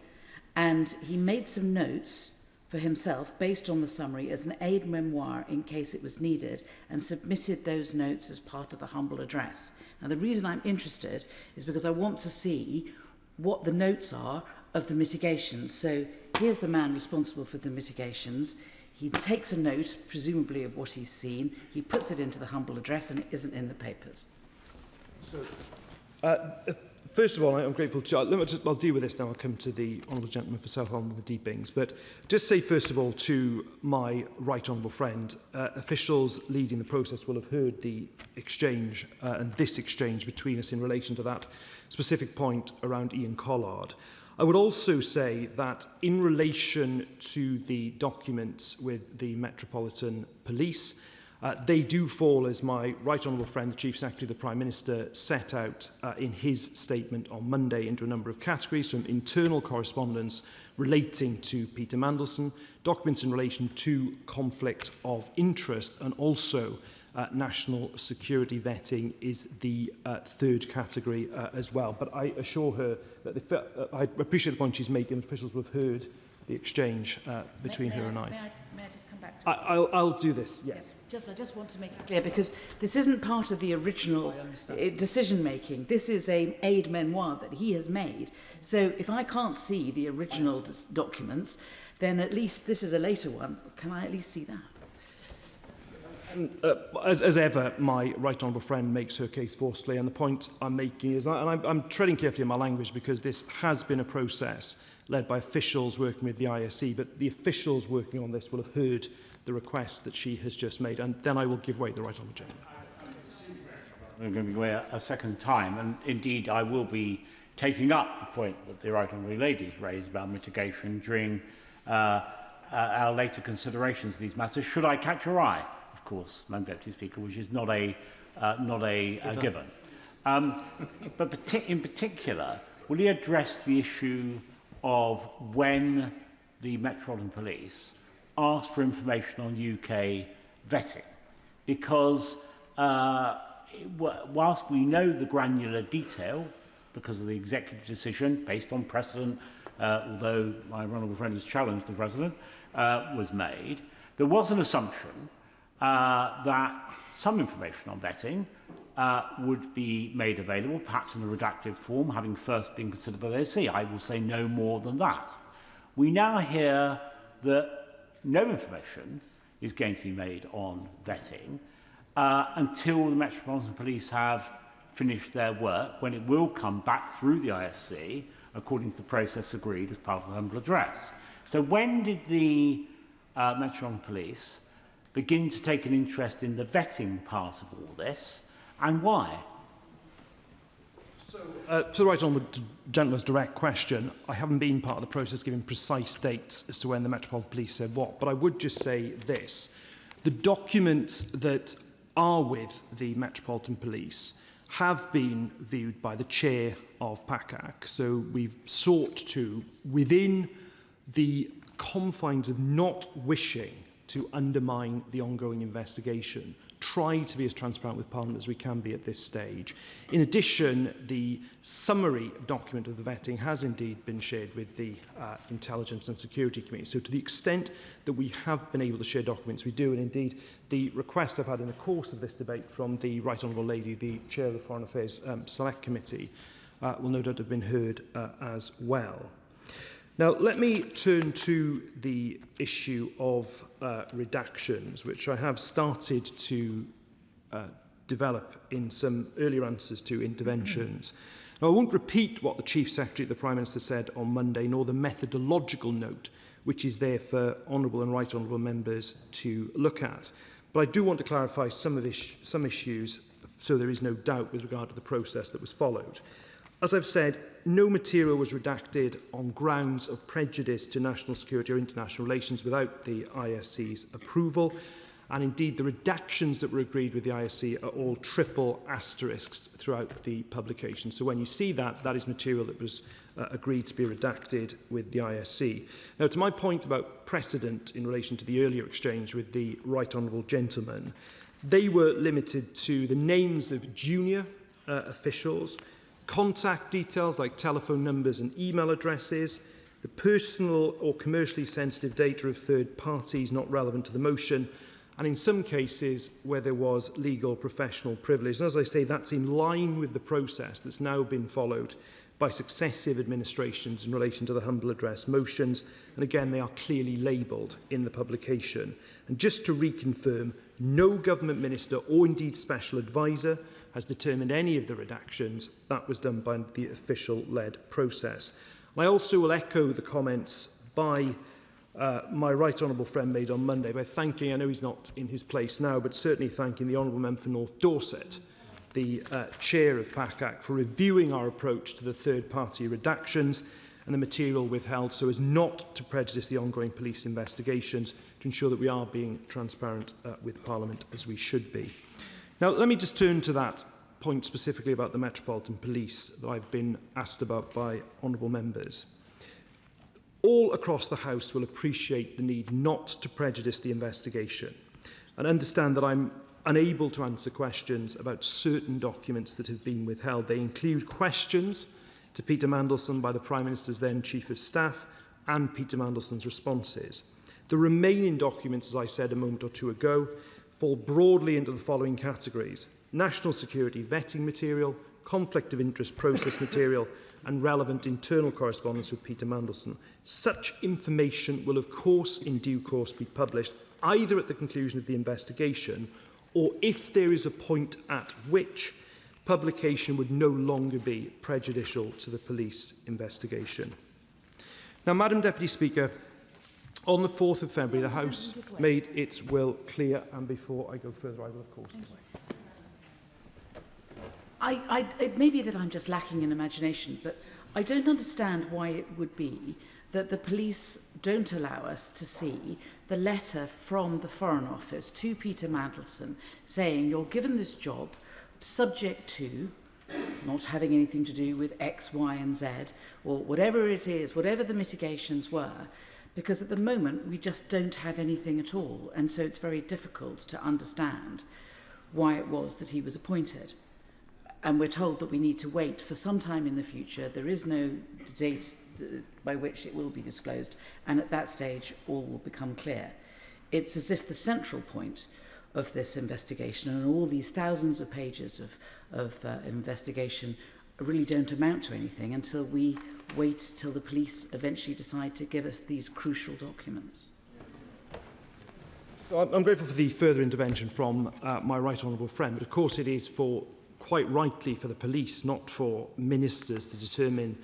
and he made some notes for himself based on the summary as an aid memoir in case it was needed, and submitted those notes as part of the humble address. Now, the reason I'm interested is because I want to see what the notes are of the mitigations. So here's the man responsible for the mitigations. He takes a note, presumably of what he's seen, he puts it into the humble address, and it isn't in the papers. So, first of all, I'm grateful to... I'll deal with this now. I'll come to the Honourable Gentleman for South Holland with the deepings. But just say, first of all, to my right honourable friend, officials leading the process will have heard the exchange and this exchange between us in relation to that specific point around Ian Collard. I would also say that in relation to the documents with the Metropolitan Police, they do fall, as my right honourable friend, the Chief Secretary of the Prime Minister, set out in his statement on Monday, into a number of categories, from internal correspondence relating to Peter Mandelson, documents in relation to conflict of interest, and also national security vetting is the third category as well. But I assure her that I appreciate the point she's making. Officials will have heard the exchange between her and I. May I just come back? I'll do this, yes. I just want to make it clear, because this isn't part of the original decision-making. This is an aide-memoire that he has made. So if I can't see the original documents, then at least this is a later one. Can I at least see that? As ever, my right honourable friend makes her case forcefully, and the point I'm making is, and I'm treading carefully in my language because this has been a process led by officials working with the ISC, but the officials working on this will have heard the request that she has just made, and then I will give way to the right honourable gentleman. I'm going to give way a second time, and indeed I will be taking up the point that the right honourable lady raised about mitigation during our later considerations of these matters. Should I catch your eye? Of course, Madam Deputy Speaker, which is not a given. But in particular, will he address the issue of when the Metropolitan Police asked for information on UK vetting? Because whilst we know the granular detail, because of the executive decision based on precedent, although my honourable friend has challenged the precedent, was made, there was an assumption that some information on vetting would be made available, perhaps in a redacted form, having first been considered by the ASC. I will say no more than that. We now hear that no information is going to be made on vetting until the Metropolitan Police have finished their work, when it will come back through the ISC according to the process agreed as part of the humble address. So when did the Metropolitan Police begin to take an interest in the vetting part of all this, and why? To the right on the gentleman's direct question, I haven't been part of the process giving precise dates as to when the Metropolitan Police said what, but I would just say this. The documents that are with the Metropolitan Police have been viewed by the chair of PACAC. So we've sought to, within the confines of not wishing to undermine the ongoing investigation, try to be as transparent with Parliament as we can be at this stage. In addition, the summary document of the vetting has indeed been shared with the Intelligence and Security Committee. So to the extent that we have been able to share documents, we do, and indeed the request I've had in the course of this debate from the Right Honourable Lady, the Chair of the Foreign Affairs Select Committee, will no doubt have been heard as well. Now, let me turn to the issue of redactions, which I have started to develop in some earlier answers to interventions. Now, I won't repeat what the Chief Secretary of the Prime Minister said on Monday, nor the methodological note, which is there for honourable and right honourable members to look at. But I do want to clarify some issues, so there is no doubt with regard to the process that was followed. As I've said, no material was redacted on grounds of prejudice to national security or international relations without the ISC's approval. And indeed, the redactions that were agreed with the ISC are all triple asterisks throughout the publication. So when you see that, that is material that was agreed to be redacted with the ISC. Now, to my point about precedent in relation to the earlier exchange with the Right Honourable Gentleman, they were limited to the names of junior officials, contact details like telephone numbers and email addresses, the personal or commercially sensitive data of third parties not relevant to the motion, and in some cases where there was legal professional privilege. And as I say, that's in line with the process that's now been followed by successive administrations in relation to the humble address motions, and again they are clearly labelled in the publication. And just to reconfirm, no government minister or indeed special advisor has determined any of the redactions. That was done by the official-led process. I also will echo the comments by my right honourable friend made on Monday by thanking, I know he's not in his place now, but certainly thanking the honourable member for North Dorset, the chair of PACAC, for reviewing our approach to the third-party redactions and the material withheld so as not to prejudice the ongoing police investigations, to ensure that we are being transparent with Parliament as we should be. Now, let me just turn to that point specifically about the Metropolitan Police that I've been asked about by honourable members. All across the House will appreciate the need not to prejudice the investigation and understand that I'm unable to answer questions about certain documents that have been withheld. They include questions to Peter Mandelson by the Prime Minister's then Chief of Staff and Peter Mandelson's responses. The remaining documents, as I said a moment or two ago, fall broadly into the following categories: national security vetting material, conflict of interest process material, and relevant internal correspondence with Peter Mandelson. Such information will, of course, in due course be published either at the conclusion of the investigation or if there is a point at which publication would no longer be prejudicial to the police investigation. Now, Madam Deputy Speaker, on the 4th of February, the House made its will clear, and before I go further, I will, of course. It may be that I'm just lacking in imagination, but I don't understand why it would be that the police don't allow us to see the letter from the Foreign Office to Peter Mandelson saying you're given this job subject to not having anything to do with X, Y and Z, or whatever it is, whatever the mitigations were, because at the moment we just don't have anything at all, and so it's very difficult to understand why it was that he was appointed. And we're told that we need to wait for some time in the future. There is no date by which it will be disclosed, and at that stage all will become clear. It's as if the central point of this investigation and all these thousands of pages of investigation really don't amount to anything until we wait till the police eventually decide to give us these crucial documents. I'm grateful for the further intervention from my right honourable friend, but of course it is quite rightly for the police, not for ministers, to determine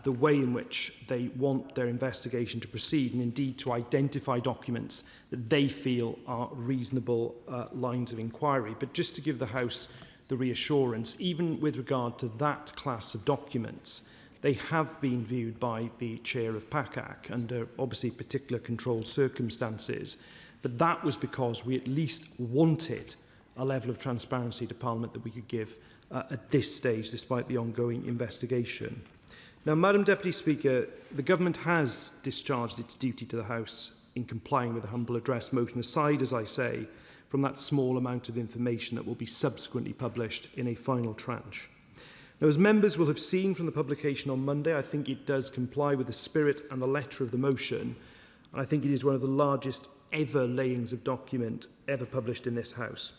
the way in which they want their investigation to proceed, and indeed to identify documents that they feel are reasonable lines of inquiry. But just to give the House the reassurance, even with regard to that class of documents, they have been viewed by the chair of PACAC under obviously particular controlled circumstances. But that was because we at least wanted a level of transparency to Parliament that we could give at this stage, despite the ongoing investigation. Now, Madam Deputy Speaker, the Government has discharged its duty to the House in complying with the humble address motion, aside, as I say, from that small amount of information that will be subsequently published in a final tranche. Now, as members will have seen from the publication on Monday, I think it does comply with the spirit and the letter of the motion, and I think it is one of the largest ever layings of document ever published in this House.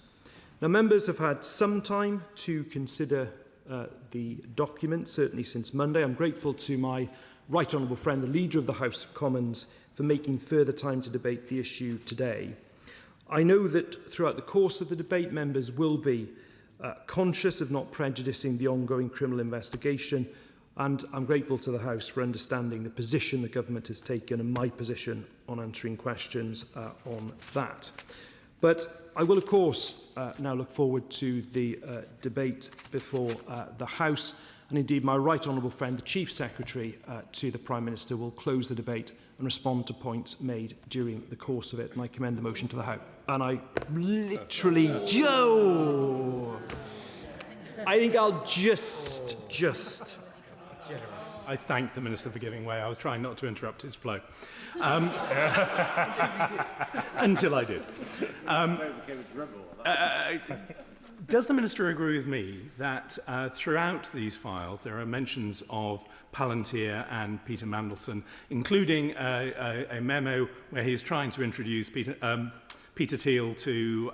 Now, members have had some time to consider the document, certainly since Monday. I'm grateful to my right honourable friend, the Leader of the House of Commons, for making further time to debate the issue today. I know that throughout the course of the debate, members will be conscious of not prejudicing the ongoing criminal investigation, and I'm grateful to the House for understanding the position the Government has taken and my position on answering questions on that. But I will, of course, now look forward to the debate before the House, and indeed my right honourable friend, the Chief Secretary to the Prime Minister, will close the debate and respond to points made during the course of it, and I commend the motion to the House. And I literally, Joe! I think I'll just... I thank the Minister for giving way. I was trying not to interrupt his flow. Until I did. Does the Minister agree with me that throughout these files there are mentions of Palantir and Peter Mandelson, including a memo where he is trying to introduce Peter Thiel to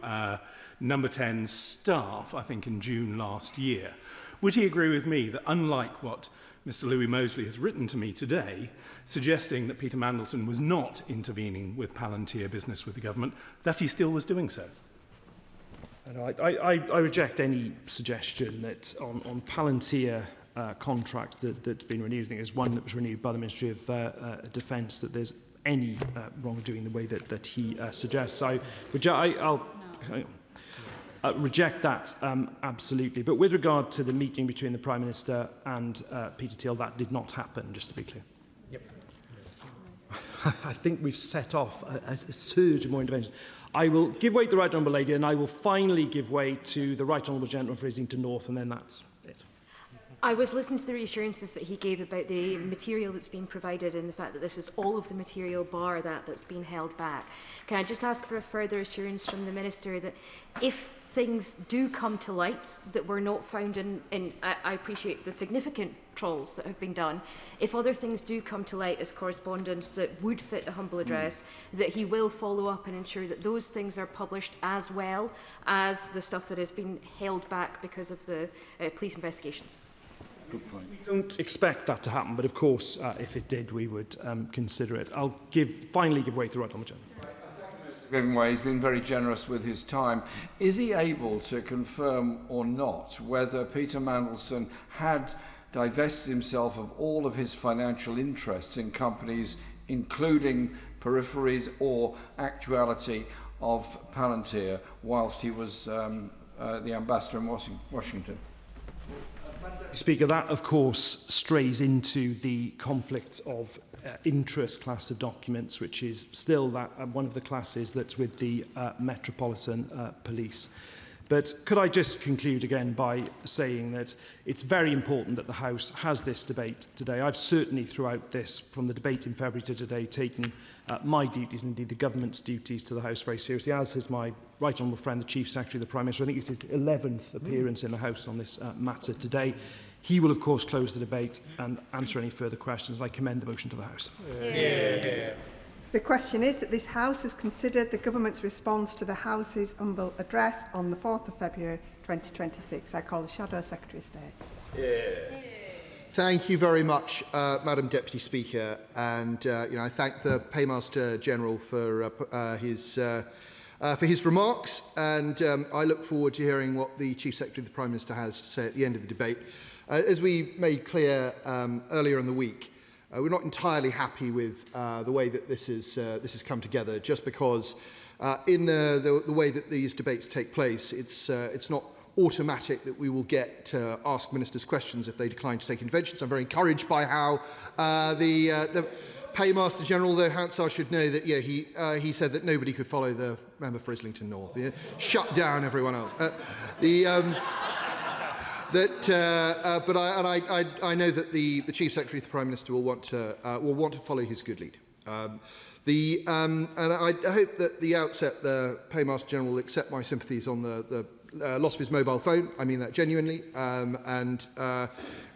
Number 10 staff, I think in June last year? Would he agree with me that, unlike what Mr. Louis Mosley has written to me today, suggesting that Peter Mandelson was not intervening with Palantir business with the government, that he still was doing so? I reject any suggestion that on Palantir contract that's been renewed, I think there's one that was renewed by the Ministry of Defence, that there's any wrongdoing the way that he suggests. I'll reject that absolutely. But with regard to the meeting between the Prime Minister and Peter Thiel, that did not happen, just to be clear. Yep. I think we've set off a surge of more interventions. I will give way to the Right Honourable Lady, and I will finally give way to the Right Honourable Gentleman for Islington North, and then that's it. I was listening to the reassurances that he gave about the material that's been provided and the fact that this is all of the material bar that's been held back. Can I just ask for a further assurance from the Minister that if things do come to light that were not found in I appreciate the significant trawls that have been done, if other things do come to light as correspondence that would fit the humble address, that he will follow up and ensure that those things are published as well as the stuff that has been held back because of the police investigations? Good point. We don't expect that to happen, but of course, if it did, we would consider it. I'll finally give way to the right honourable gentleman. Giving way, he's been very generous with his time. Is he able to confirm or not whether Peter Mandelson had divested himself of all of his financial interests in companies, including peripheries or actuality of Palantir, whilst he was the ambassador in Washington? Speaker, that of course strays into the conflict of interest class of documents, which is still one of the classes that's with the Metropolitan Police. But could I just conclude again by saying that it's very important that the House has this debate today. I've certainly throughout this, from the debate in February to today, taken my duties and indeed the government's duties to the House very seriously, as has my right honourable friend, the Chief Secretary of the Prime Minister. I think it's his 11th appearance in the House on this matter today. He will, of course, close the debate and answer any further questions. I commend the motion to the House. Yeah. The question is that this House has considered the Government's response to the House's humble address on the 4th of February 2026. I call the Shadow Secretary of State. Yeah. Thank you very much, Madam Deputy Speaker. And I thank the Paymaster General for his remarks. And I look forward to hearing what the Chief Secretary of the Prime Minister has to say at the end of the debate. As we made clear earlier in the week, we're not entirely happy with the way that this has come together, just because in the way that these debates take place, it's not automatic that we will get to ask ministers questions if they decline to take interventions. I'm very encouraged by how the Paymaster General, though Hansard should know that he said that nobody could follow the member for Islington North. Shut down everyone else. But I know that the Chief Secretary of the Prime Minister will want to follow his good lead. And I hope that at the outset the Paymaster General will accept my sympathies on the loss of his mobile phone. I mean that genuinely.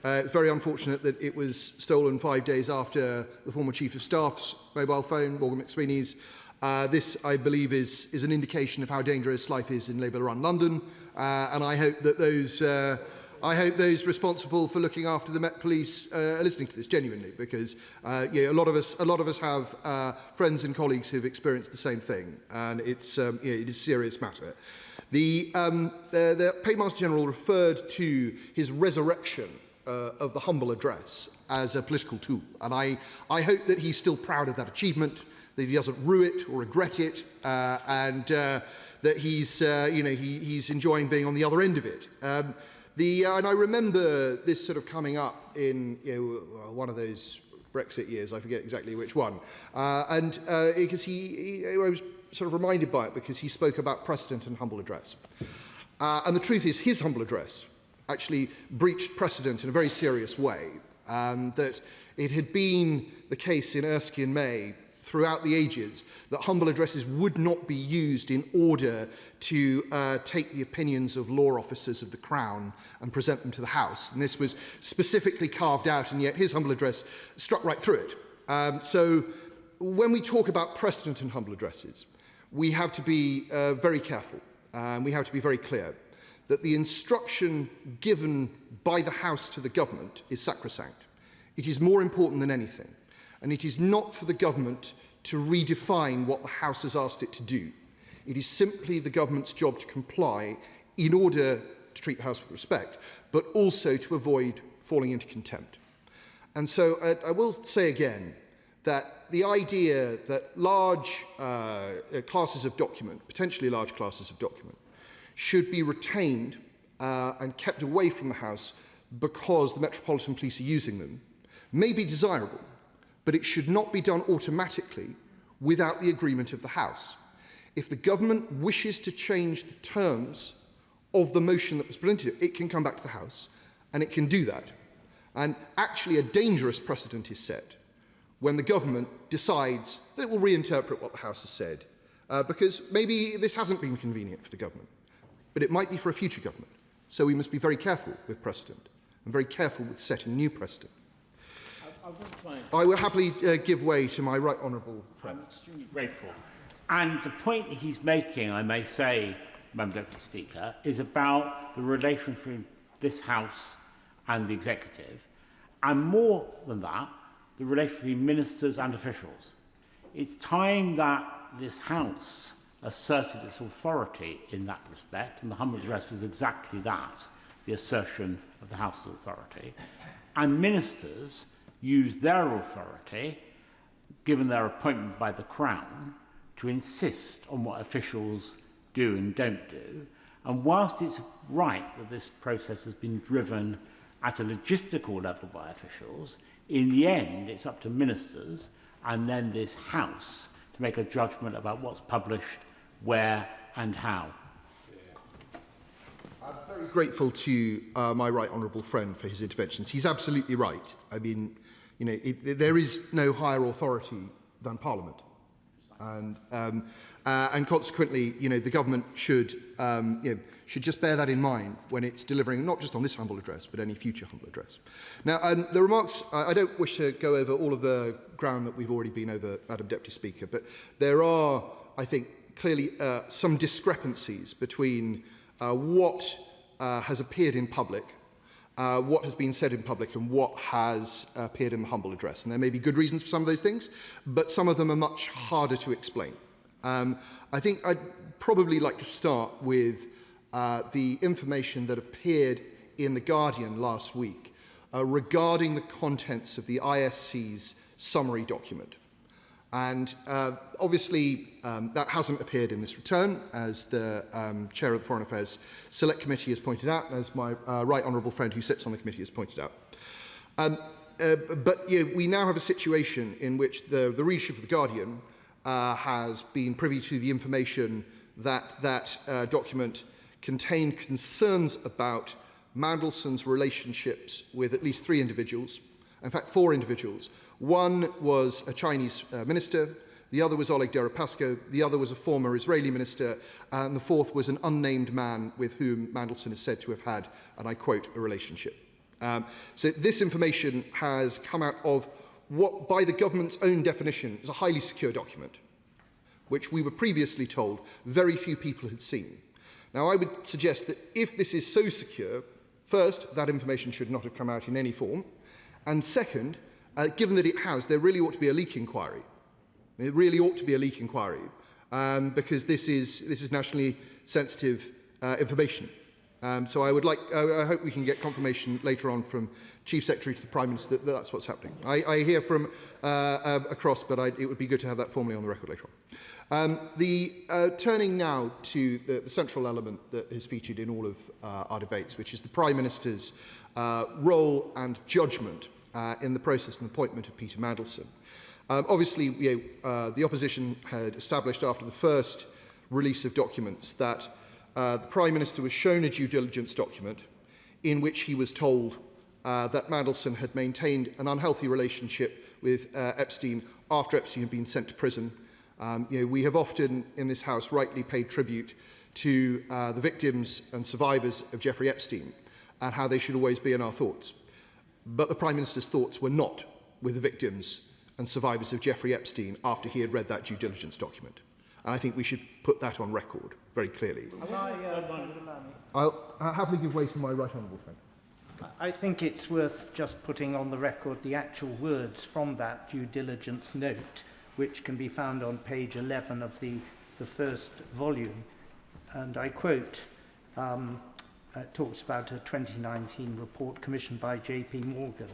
It's very unfortunate that it was stolen 5 days after the former Chief of Staff's mobile phone, Morgan McSweeney's. This, I believe, is an indication of how dangerous life is in Labour-run London, and I hope that those responsible for looking after the Met Police are listening to this genuinely, because a lot of us have friends and colleagues who've experienced the same thing, and it is a serious matter. The Paymaster General referred to his resurrection of the humble address as a political tool, and I hope that he's still proud of that achievement, that he doesn't rue it or regret it, and that he's enjoying being on the other end of it. And I remember this sort of coming up in one of those Brexit years, I forget exactly which one, because I was sort of reminded by it because he spoke about precedent and humble address. And the truth is, his humble address actually breached precedent in a very serious way, that it had been the case in Erskine May throughout the ages that humble addresses would not be used in order to take the opinions of law officers of the Crown and present them to the House. And this was specifically carved out, and yet his humble address struck right through it. So when we talk about precedent and humble addresses, we have to be very careful, and we have to be very clear that the instruction given by the House to the government is sacrosanct. It is more important than anything. And it is not for the government to redefine what the House has asked it to do. It is simply the government's job to comply in order to treat the House with respect, but also to avoid falling into contempt. And so I will say again that the idea that large classes of document, potentially large classes of document, should be retained and kept away from the House because the Metropolitan Police are using them may be desirable, but it should not be done automatically without the agreement of the House. If the government wishes to change the terms of the motion that was presented, it can come back to the House and it can do that. And actually a dangerous precedent is set when the government decides that it will reinterpret what the House has said, because maybe this hasn't been convenient for the government, but it might be for a future government. So we must be very careful with precedent and very careful with setting new precedent. I will happily give way to my right honourable friend. I'm extremely grateful. And the point he's making, I may say, Madam Deputy Speaker, is about the relation between this House and the Executive, and more than that, the relation between ministers and officials. It's time that this House asserted its authority in that respect, and the humble address was exactly that, the assertion of the House's authority, and ministers use their authority, given their appointment by the Crown, to insist on what officials do and don't do. And whilst it's right that this process has been driven at a logistical level by officials, in the end it's up to ministers and then this House to make a judgment about what's published, where and how. I'm very grateful to my right honourable friend for his interventions. He's absolutely right. I mean, you know, there is no higher authority than Parliament. And consequently, you know, the government should just bear that in mind when it's delivering, not just on this humble address, but any future humble address. Now, the remarks, I don't wish to go over all of the ground that we've already been over, Madam Deputy Speaker, but there are, I think, clearly some discrepancies between what has appeared in public, what has been said in public, and what has appeared in the humble address. And there may be good reasons for some of those things, but some of them are much harder to explain. I think I'd probably like to start with the information that appeared in The Guardian last week regarding the contents of the ISC's summary document. And obviously, that hasn't appeared in this return, as the Chair of the Foreign Affairs Select Committee has pointed out, and as my right honourable friend who sits on the committee has pointed out. But we now have a situation in which the readership of The Guardian has been privy to the information that that document contained concerns about Mandelson's relationships with at least 3 individuals, in fact 4 individuals. One was a Chinese minister, the other was Oleg Deripaska, the other was a former Israeli minister, and the 4th was an unnamed man with whom Mandelson is said to have had, and I quote, a relationship. So this information has come out of what, by the government's own definition, is a highly secure document, which we were previously told very few people had seen. Now, I would suggest that if this is so secure, first, that information should not have come out in any form, and second, given that it has, there really ought to be a leak inquiry. It really ought to be a leak inquiry, because this is nationally sensitive information. So I hope we can get confirmation later on from Chief Secretary to the Prime Minister that that's what's happening. I hear from across, but it would be good to have that formally on the record later on. Turning now to the central element that has featured in all of our debates, which is the Prime Minister's role and judgment in the process and appointment of Peter Mandelson. Obviously, the opposition had established after the first release of documents that the Prime Minister was shown a due diligence document in which he was told that Mandelson had maintained an unhealthy relationship with Epstein after Epstein had been sent to prison. We have often in this House rightly paid tribute to the victims and survivors of Jeffrey Epstein and how they should always be in our thoughts. But the Prime Minister's thoughts were not with the victims and survivors of Jeffrey Epstein after he had read that due diligence document. And I think we should put that on record very clearly. I'll happily give way to my right honourable friend. I think it's worth just putting on the record the actual words from that due diligence note, which can be found on page 11 of the first volume. And I quote, talks about a 2019 report commissioned by J.P. Morgan.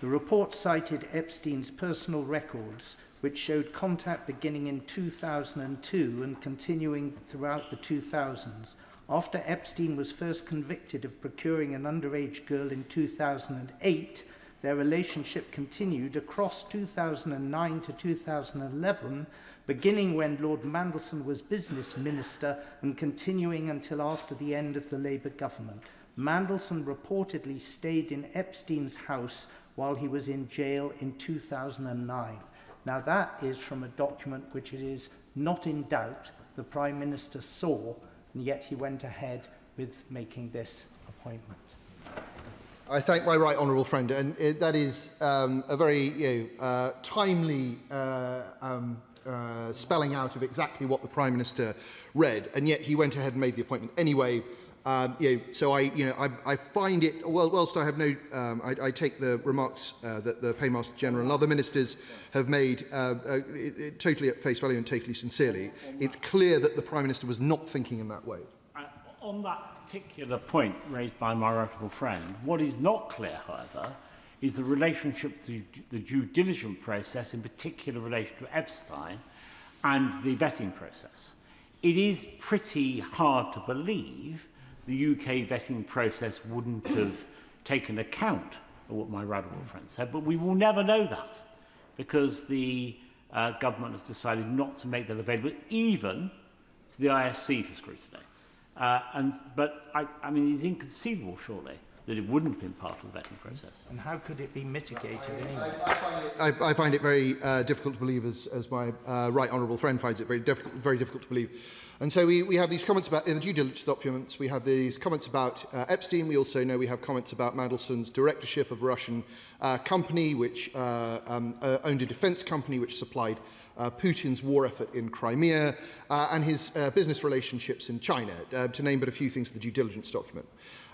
The report cited Epstein's personal records, which showed contact beginning in 2002 and continuing throughout the 2000s. After Epstein was first convicted of procuring an underage girl in 2008, their relationship continued across 2009 to 2011, beginning when Lord Mandelson was business minister and continuing until after the end of the Labour government. Mandelson reportedly stayed in Epstein's house while he was in jail in 2009. Now that is from a document which it is not in doubt the Prime Minister saw, and yet he went ahead with making this appointment. I thank my right honourable friend, and that is a very timely spelling out of exactly what the Prime Minister read, and yet he went ahead and made the appointment anyway. So I find it, whilst I have no, I take the remarks that the Paymaster General and other ministers have made totally at face value and totally sincerely. It's clear that the Prime Minister was not thinking in that way. On that particular point raised by my honourable friend, what is not clear, however, is the relationship to the due diligence process, in particular relation to Epstein, and the vetting process. It is pretty hard to believe the UK vetting process wouldn't have taken account of what my honourable friend said, but we will never know that because the government has decided not to make that available, even to the ISC for scrutiny. But I mean, it's inconceivable, surely, that it wouldn't have been part of the vetting process. And how could it be mitigated anyway? I find it very difficult to believe, as my right honourable friend finds it very difficult to believe. And so we have these comments about, in the due diligence documents, we have these comments about Epstein. We also know we have comments about Mandelson's directorship of a Russian company, which owned a defence company which supplied Putin's war effort in Crimea, and his business relationships in China, to name but a few things in the due diligence document.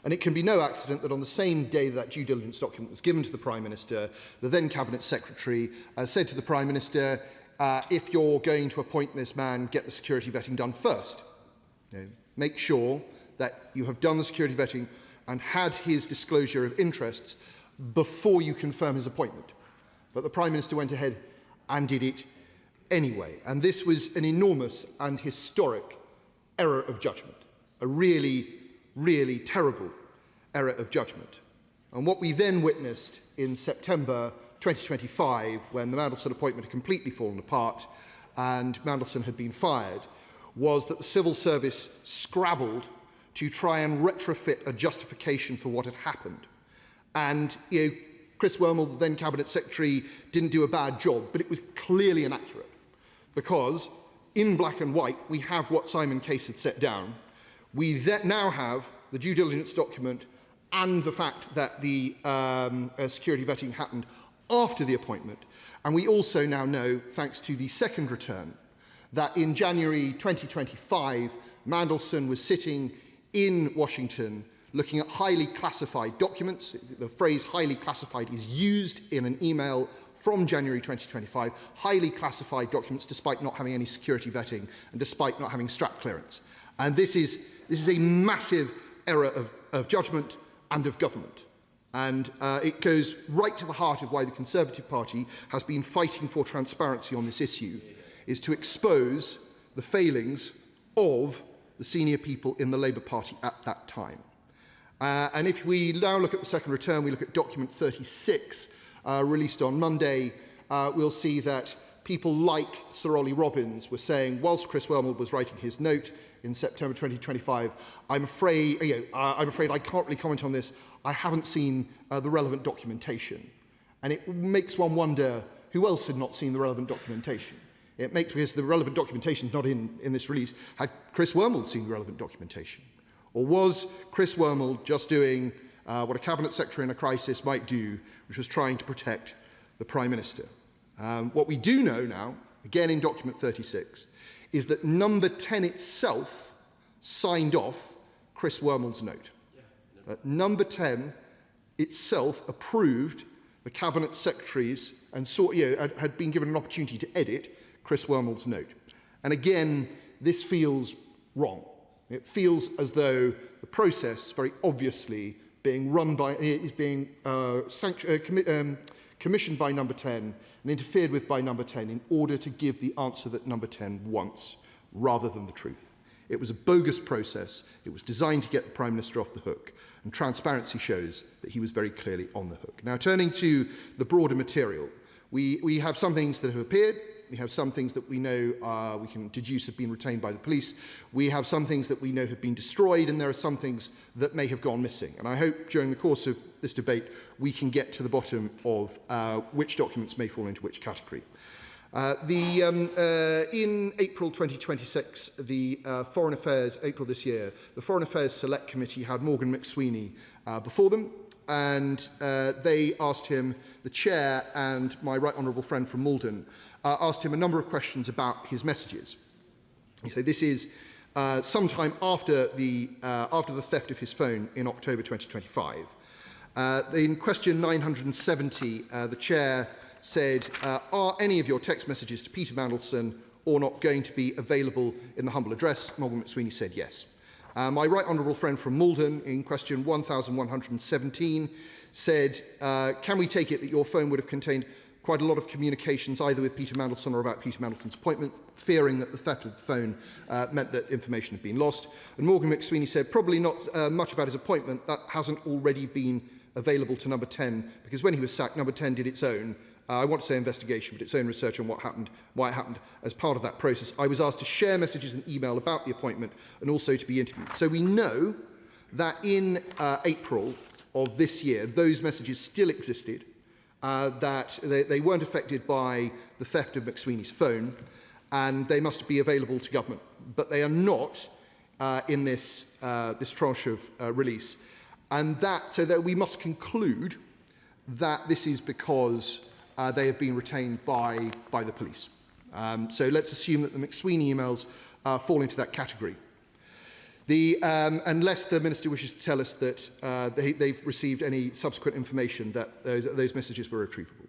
And it can be no accident that on the same day that due diligence document was given to the Prime Minister, the then Cabinet Secretary said to the Prime Minister, if you're going to appoint this man, get the security vetting done first. Make sure that you have done the security vetting and had his disclosure of interests before you confirm his appointment. But the Prime Minister went ahead and did it anyway. And this was an enormous and historic error of judgment, a really, really terrible error of judgment. And what we then witnessed in September 2025, when the Mandelson appointment had completely fallen apart and Mandelson had been fired, was that the civil service scrabbled to try and retrofit a justification for what had happened. And Chris Wormald, the then Cabinet Secretary, didn't do a bad job, but it was clearly inaccurate, because in black and white we have what Simon Case had set down. We now have the due diligence document and the fact that the security vetting happened after the appointment. And we also now know, thanks to the second return, that in January 2025, Mandelson was sitting in Washington looking at highly classified documents. The phrase highly classified is used in an email from January 2025, highly classified documents despite not having any security vetting and despite not having strap clearance. And this is a massive error of judgment and of government. And it goes right to the heart of why the Conservative Party has been fighting for transparency on this issue, is to expose the failings of the senior people in the Labour Party at that time. And if we now look at the second return, we look at document 36, released on Monday, we'll see that people like Sir Ollie Robbins were saying, whilst Chris Wormald was writing his note in September 2025, I'm afraid I can't really comment on this. I haven't seen the relevant documentation. And it makes one wonder who else had not seen the relevant documentation. It makes, because the relevant documentation is not in this release, had Chris Wormald seen the relevant documentation? Or was Chris Wormald just doing what a Cabinet Secretary in a crisis might do, which was trying to protect the Prime Minister? What we do know now, again in document 36, is that number 10 itself signed off Chris Wormald's note. Number 10 itself approved the Cabinet Secretaries and had been given an opportunity to edit Chris Wormald's note. And again, this feels wrong. It feels as though the process, very obviously, being run by, is being commissioned by number 10 and interfered with by number 10 in order to give the answer that number 10 wants, rather than the truth. It was a bogus process. It was designed to get the Prime Minister off the hook, and transparency shows that he was very clearly on the hook. Now, turning to the broader material, we have some things that have appeared. We have some things that we know we can deduce have been retained by the police. We have some things that we know have been destroyed, and there are some things that may have gone missing. And I hope during the course of this debate we can get to the bottom of which documents may fall into which category. In April 2026, the Foreign Affairs, April this year, the Foreign Affairs Select Committee had Morgan McSweeney before them, and they asked him, the chair and my right honourable friend from Malden, asked him a number of questions about his messages. So this is sometime after the theft of his phone in October 2025. In question 970, the chair said, are any of your text messages to Peter Mandelson or not going to be available in the humble address? Morgan McSweeney said yes. My right honourable friend from Malden, in question 1117, said, can we take it that your phone would have contained quite a lot of communications either with Peter Mandelson or about Peter Mandelson's appointment, fearing that the theft of the phone meant that information had been lost? And Morgan McSweeney said, probably not much about his appointment. That hasn't already been available to number 10, because when he was sacked, number 10 did its own, I want to say investigation, but its own research on what happened, why it happened. As part of that process, I was asked to share messages and email about the appointment and also to be interviewed. So we know that in April of this year, those messages still existed, that they weren't affected by the theft of McSweeney's phone, and they must be available to government. But they are not in this tranche of release. And so that we must conclude that this is because they have been retained by the police. So let's assume that the McSweeney emails fall into that category. Unless the Minister wishes to tell us that they've received any subsequent information that those messages were retrievable.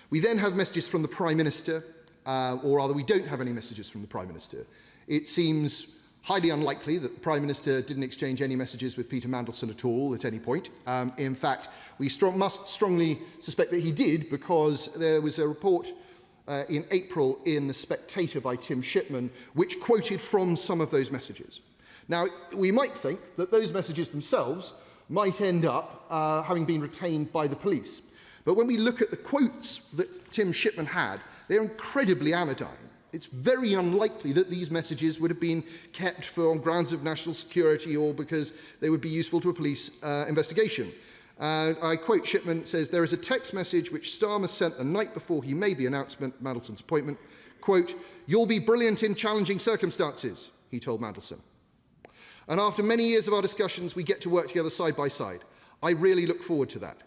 We then have messages from the Prime Minister, or rather we don't have any messages from the Prime Minister. It seems highly unlikely that the Prime Minister didn't exchange any messages with Peter Mandelson at all at any point. In fact, we must strongly suspect that he did, because there was a report in April in The Spectator by Tim Shipman which quoted from some of those messages. Now, we might think that those messages themselves might end up having been retained by the police. But when we look at the quotes that Tim Shipman had, they're incredibly anodyne. It's very unlikely that these messages would have been kept on grounds of national security or because they would be useful to a police investigation. I quote Shipman, says, there is a text message which Starmer sent the night before he made the announcement, Mandelson's appointment. Quote, you'll be brilliant in challenging circumstances, he told Mandelson. And after many years of our discussions, we get to work together side by side. I really look forward to that.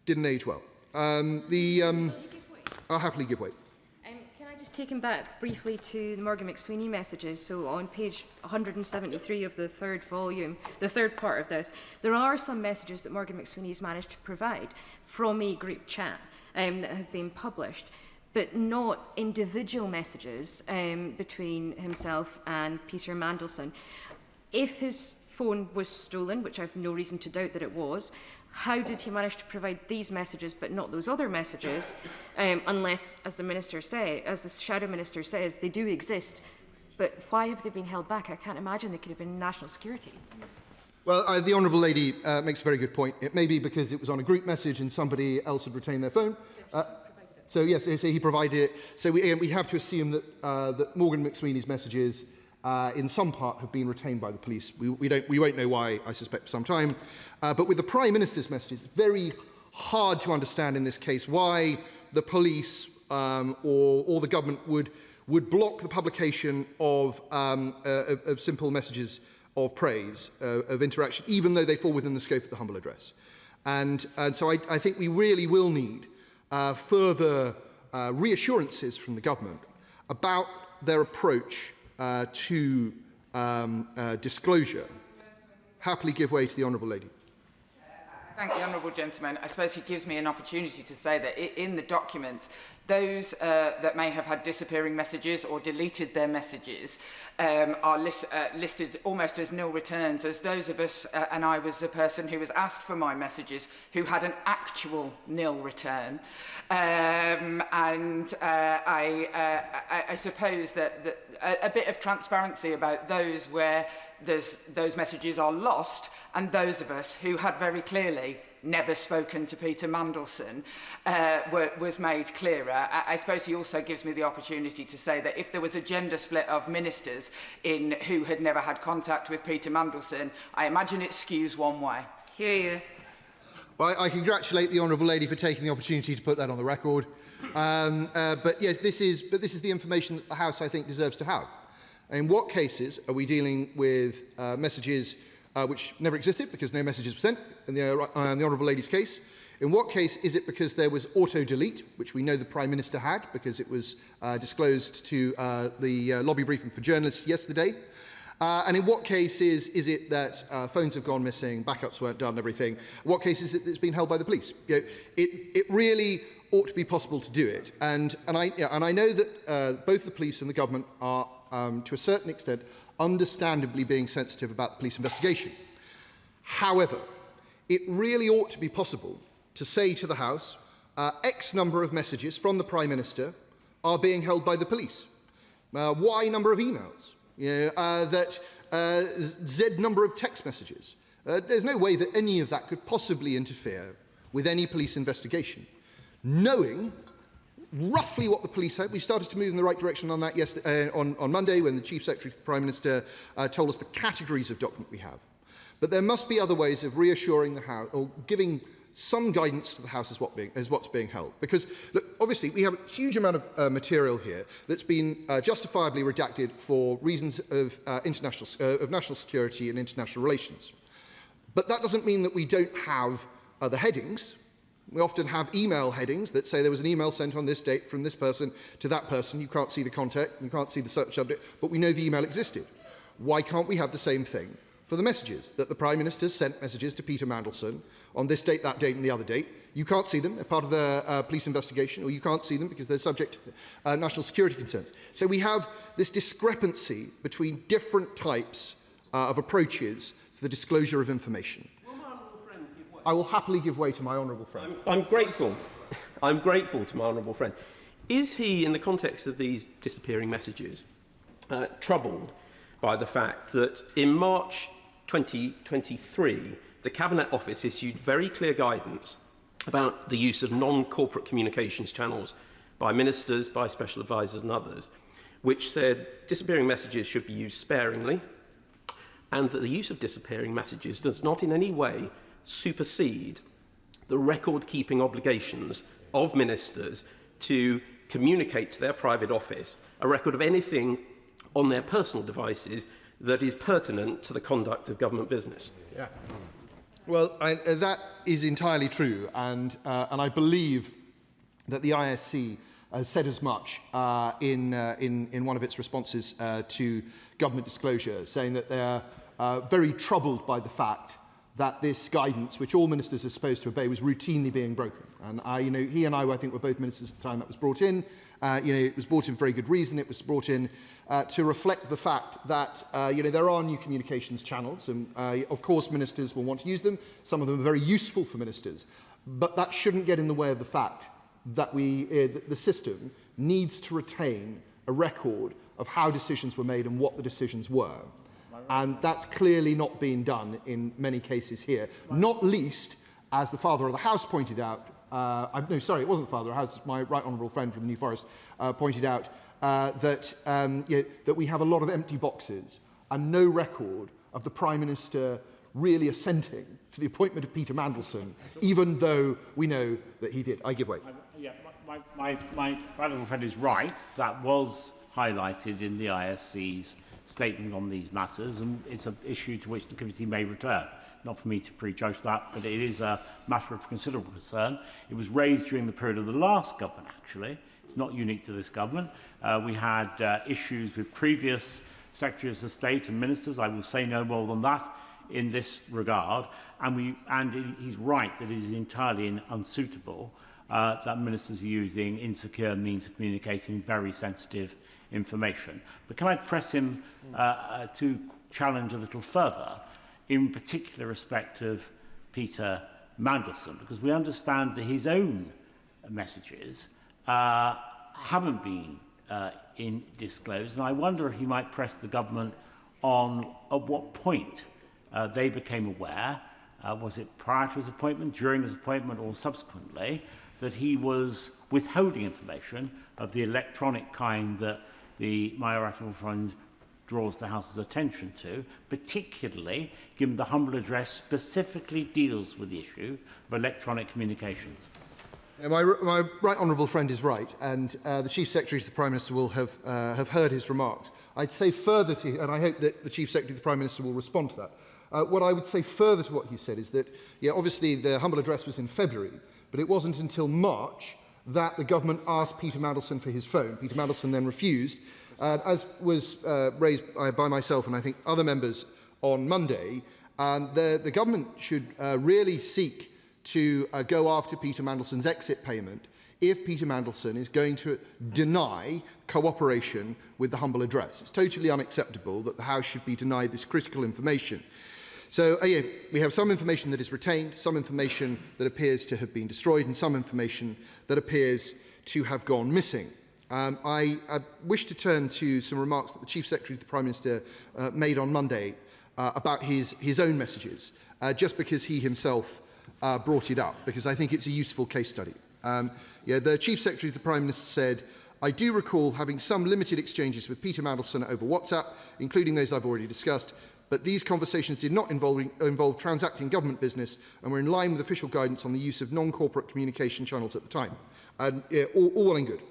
Didn't age well. I'll happily give way. Can I just take him back briefly to the Morgan McSweeney messages? So on page 173 of the third volume, the third part of this, there are some messages that Morgan McSweeney's managed to provide from a group chat that have been published, but not individual messages between himself and Peter Mandelson. If his phone was stolen, which I have no reason to doubt that it was, how did he manage to provide these messages but not those other messages, unless, as the Shadow Minister says, they do exist, but why have they been held back? I can't imagine they could have been national security. Well, the Honourable Lady makes a very good point. It may be because it was on a group message and somebody else had retained their phone. So yes, so he provided it. So we have to assume that that Morgan McSweeney's messages, in some part, have been retained by the police. We won't know why, I suspect, for some time. But with the Prime Minister's messages, it's very hard to understand in this case why the police or the government would block the publication of simple messages of praise, of interaction, even though they fall within the scope of the humble address. And so I think we really will need further reassurances from the government about their approach to disclosure. Happily give way to the Honourable Lady. Thank the Honourable Gentleman. I suppose he gives me an opportunity to say that in the documents, those that may have had disappearing messages or deleted their messages are listed almost as nil returns, as those of us, and I was a person who was asked for my messages, who had an actual nil return. I suppose that a bit of transparency about those where those messages are lost, and those of us who had very clearly never spoken to Peter Mandelson was made clearer. I suppose he also gives me the opportunity to say that if there was a gender split of ministers who had never had contact with Peter Mandelson, I imagine it skews one way. Hear you. Well, I congratulate the honourable lady for taking the opportunity to put that on the record. But yes, this is the information that the House, I think, deserves to have. In what cases are we dealing with messages which never existed because no messages were sent in the honourable lady's case? In what case is it because there was auto-delete, which we know the Prime Minister had because it was disclosed to the lobby briefing for journalists yesterday? And in what cases is it that phones have gone missing, backups weren't done, everything? What case is it that's been held by the police? You know, it really ought to be possible to do it. And I know that both the police and the government are, to a certain extent, understandably being sensitive about the police investigation. However, it really ought to be possible to say to the House, X number of messages from the Prime Minister are being held by the police. Y number of emails. That Z number of text messages. There's no way that any of that could possibly interfere with any police investigation. Knowing roughly what the police had, we started to move in the right direction on that yesterday, on Monday when the Chief Secretary to the Prime Minister told us the categories of document we have. But there must be other ways of reassuring the House or giving some guidance to the House as what's being held. Because, look, obviously, we have a huge amount of material here that's been justifiably redacted for reasons of national security and international relations. But that doesn't mean that we don't have the headings. We often have email headings that say there was an email sent on this date from this person to that person. You can't see the content, you can't see the subject, but we know the email existed. Why can't we have the same thing for the messages, that the Prime Minister sent messages to Peter Mandelson on this date, that date and the other date? You can't see them, they're part of the police investigation, or you can't see them because they're subject to national security concerns. So we have this discrepancy between different types of approaches to the disclosure of information. I will happily give way to my honourable friend. I'm grateful. I'm grateful to my honourable friend. Is he, in the context of these disappearing messages, troubled by the fact that in March 2023, the Cabinet Office issued very clear guidance about the use of non-corporate communications channels by ministers, by special advisers and others, which said disappearing messages should be used sparingly, and that the use of disappearing messages does not in any way supersede the record-keeping obligations of ministers to communicate to their private office a record of anything on their personal devices that is pertinent to the conduct of government business. Yeah. Well, that is entirely true, and I believe that the ISC has said as much in one of its responses to government disclosure, saying that they are very troubled by the fact that this guidance, which all ministers are supposed to obey, was routinely being broken. And he and I think, were both ministers at the time that was brought in. It was brought in for very good reason. It was brought in to reflect the fact that there are new communications channels, and of course ministers will want to use them. Some of them are very useful for ministers, but that shouldn't get in the way of the fact that the system needs to retain a record of how decisions were made and what the decisions were. And that's clearly not being done in many cases here, not least, as the Father of the House pointed out, no, sorry, it wasn't the Father of the House, my right honourable friend from the New Forest pointed out that we have a lot of empty boxes and no record of the Prime Minister really assenting to the appointment of Peter Mandelson, even though we know that he did. I give way. My right honourable friend is right. That was highlighted in the ISC's statement on these matters, and it's an issue to which the committee may return. Not for me to prejudge that, but it is a matter of considerable concern. It was raised during the period of the last government, actually. It's not unique to this government. We had issues with previous Secretaries of State and ministers. I will say no more than that in this regard. And he's right that it is entirely unsuitable that ministers are using insecure means of communicating very sensitive information. But can I press him to challenge a little further, in particular respect of Peter Mandelson, because we understand that his own messages haven't been disclosed, and I wonder if he might press the government on at what point they became aware was it prior to his appointment, during his appointment, or subsequently, that he was withholding information of the electronic kind that the My Honourable Friend draws the House's attention to, particularly given the humble address specifically deals with the issue of electronic communications? My right honourable friend is right, and the Chief Secretary to the Prime Minister will have heard his remarks. I'd say further to, and I hope that the Chief Secretary to the Prime Minister will respond to that. What I would say further to what he said is that, yeah, obviously the humble address was in February, but it wasn't until March that the government asked Peter Mandelson for his phone. Peter Mandelson then refused, as was raised by myself and I think other members on Monday. The government should really seek to go after Peter Mandelson's exit payment if Peter Mandelson is going to deny cooperation with the humble address. It's totally unacceptable that the House should be denied this critical information. So yeah, we have some information that is retained, some information that appears to have been destroyed, and some information that appears to have gone missing. I wish to turn to some remarks that the Chief Secretary to the Prime Minister made on Monday about his own messages, just because he himself brought it up, because I think it's a useful case study. The Chief Secretary to the Prime Minister said, "I do recall having some limited exchanges with Peter Mandelson over WhatsApp, including those I've already discussed, but these conversations did not involve transacting government business and were in line with official guidance on the use of non-corporate communication channels at the time." And all well and good.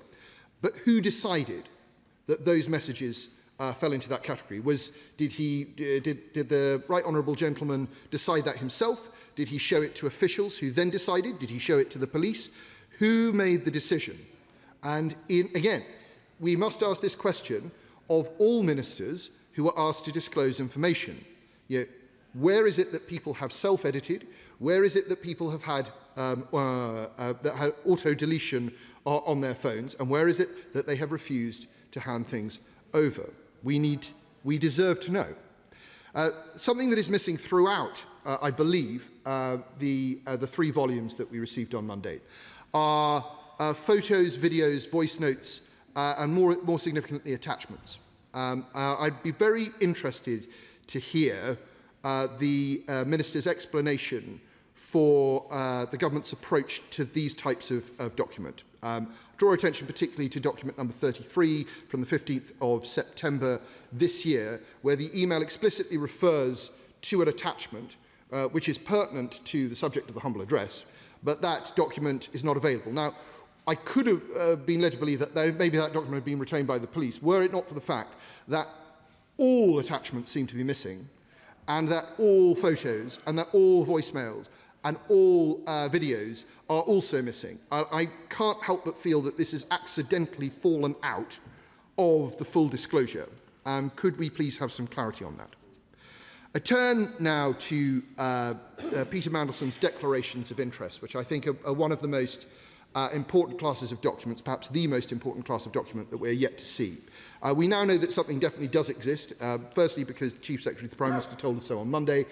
But who decided that those messages fell into that category? Did the right honourable gentleman decide that himself? Did he show it to officials who then decided? Did he show it to the police? Who made the decision? And again, we must ask this question of all ministers who are asked to disclose information. Where is it that people have self-edited? Where is it that people have had auto-deletion on their phones? And where is it that they have refused to hand things over? We deserve to know. Something that is missing throughout, I believe, the 3 volumes that we received on Monday are photos, videos, voice notes, and more significantly, attachments. I'd be very interested to hear the Minister's explanation for the government's approach to these types of document. Draw attention particularly to document number 33 from the 15th of September this year, where the email explicitly refers to an attachment which is pertinent to the subject of the humble address, but that document is not available. Now, I could have been led to believe that maybe that document had been retained by the police, were it not for the fact that all attachments seem to be missing, and that all photos, and that all voicemails, and all videos are also missing. I can't help but feel that this has accidentally fallen out of the full disclosure. Could we please have some clarity on that? I turn now to Peter Mandelson's declarations of interest, which I think are one of the most important classes of documents, perhaps the most important class of document that we're yet to see. We now know that something definitely does exist, firstly because the Chief Secretary to the Prime Minister told us so on Monday,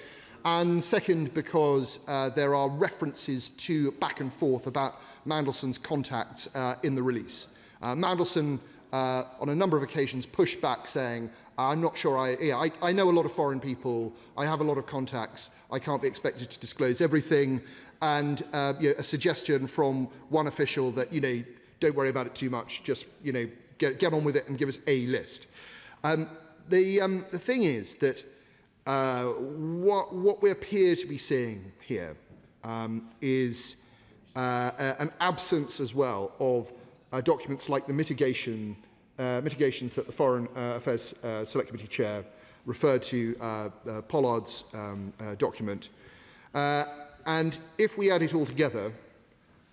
and second because there are references to back and forth about Mandelson's contacts in the release. Mandelson, on a number of occasions, pushed back saying, I'm not sure, I know a lot of foreign people, I have a lot of contacts, I can't be expected to disclose everything, and a suggestion from one official that, don't worry about it too much, just, get on with it and give us a list. The thing is that what we appear to be seeing here is an absence as well of documents like the mitigations that the Foreign Affairs Select Committee Chair referred to, Pollard's document. And if we add it all together,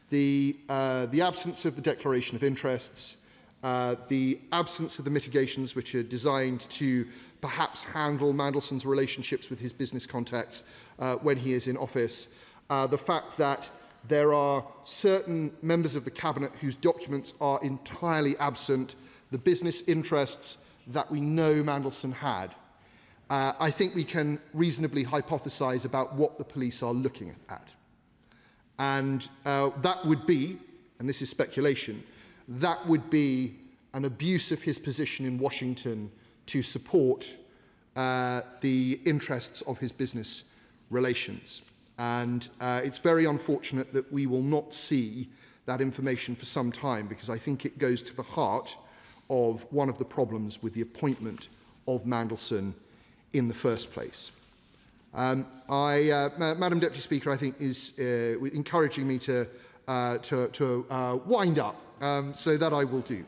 the absence of the Declaration of Interests, the absence of the mitigations which are designed to perhaps handle Mandelson's relationships with his business contacts when he is in office, the fact that there are certain members of the Cabinet whose documents are entirely absent, the business interests that we know Mandelson had, I think we can reasonably hypothesize about what the police are looking at. And that would be, and this is speculation, that would be an abuse of his position in Washington to support the interests of his business relations. And it's very unfortunate that we will not see that information for some time, because I think it goes to the heart of one of the problems with the appointment of Mandelson in the first place. Madam Deputy Speaker, I think is encouraging me to wind up, so that I will do.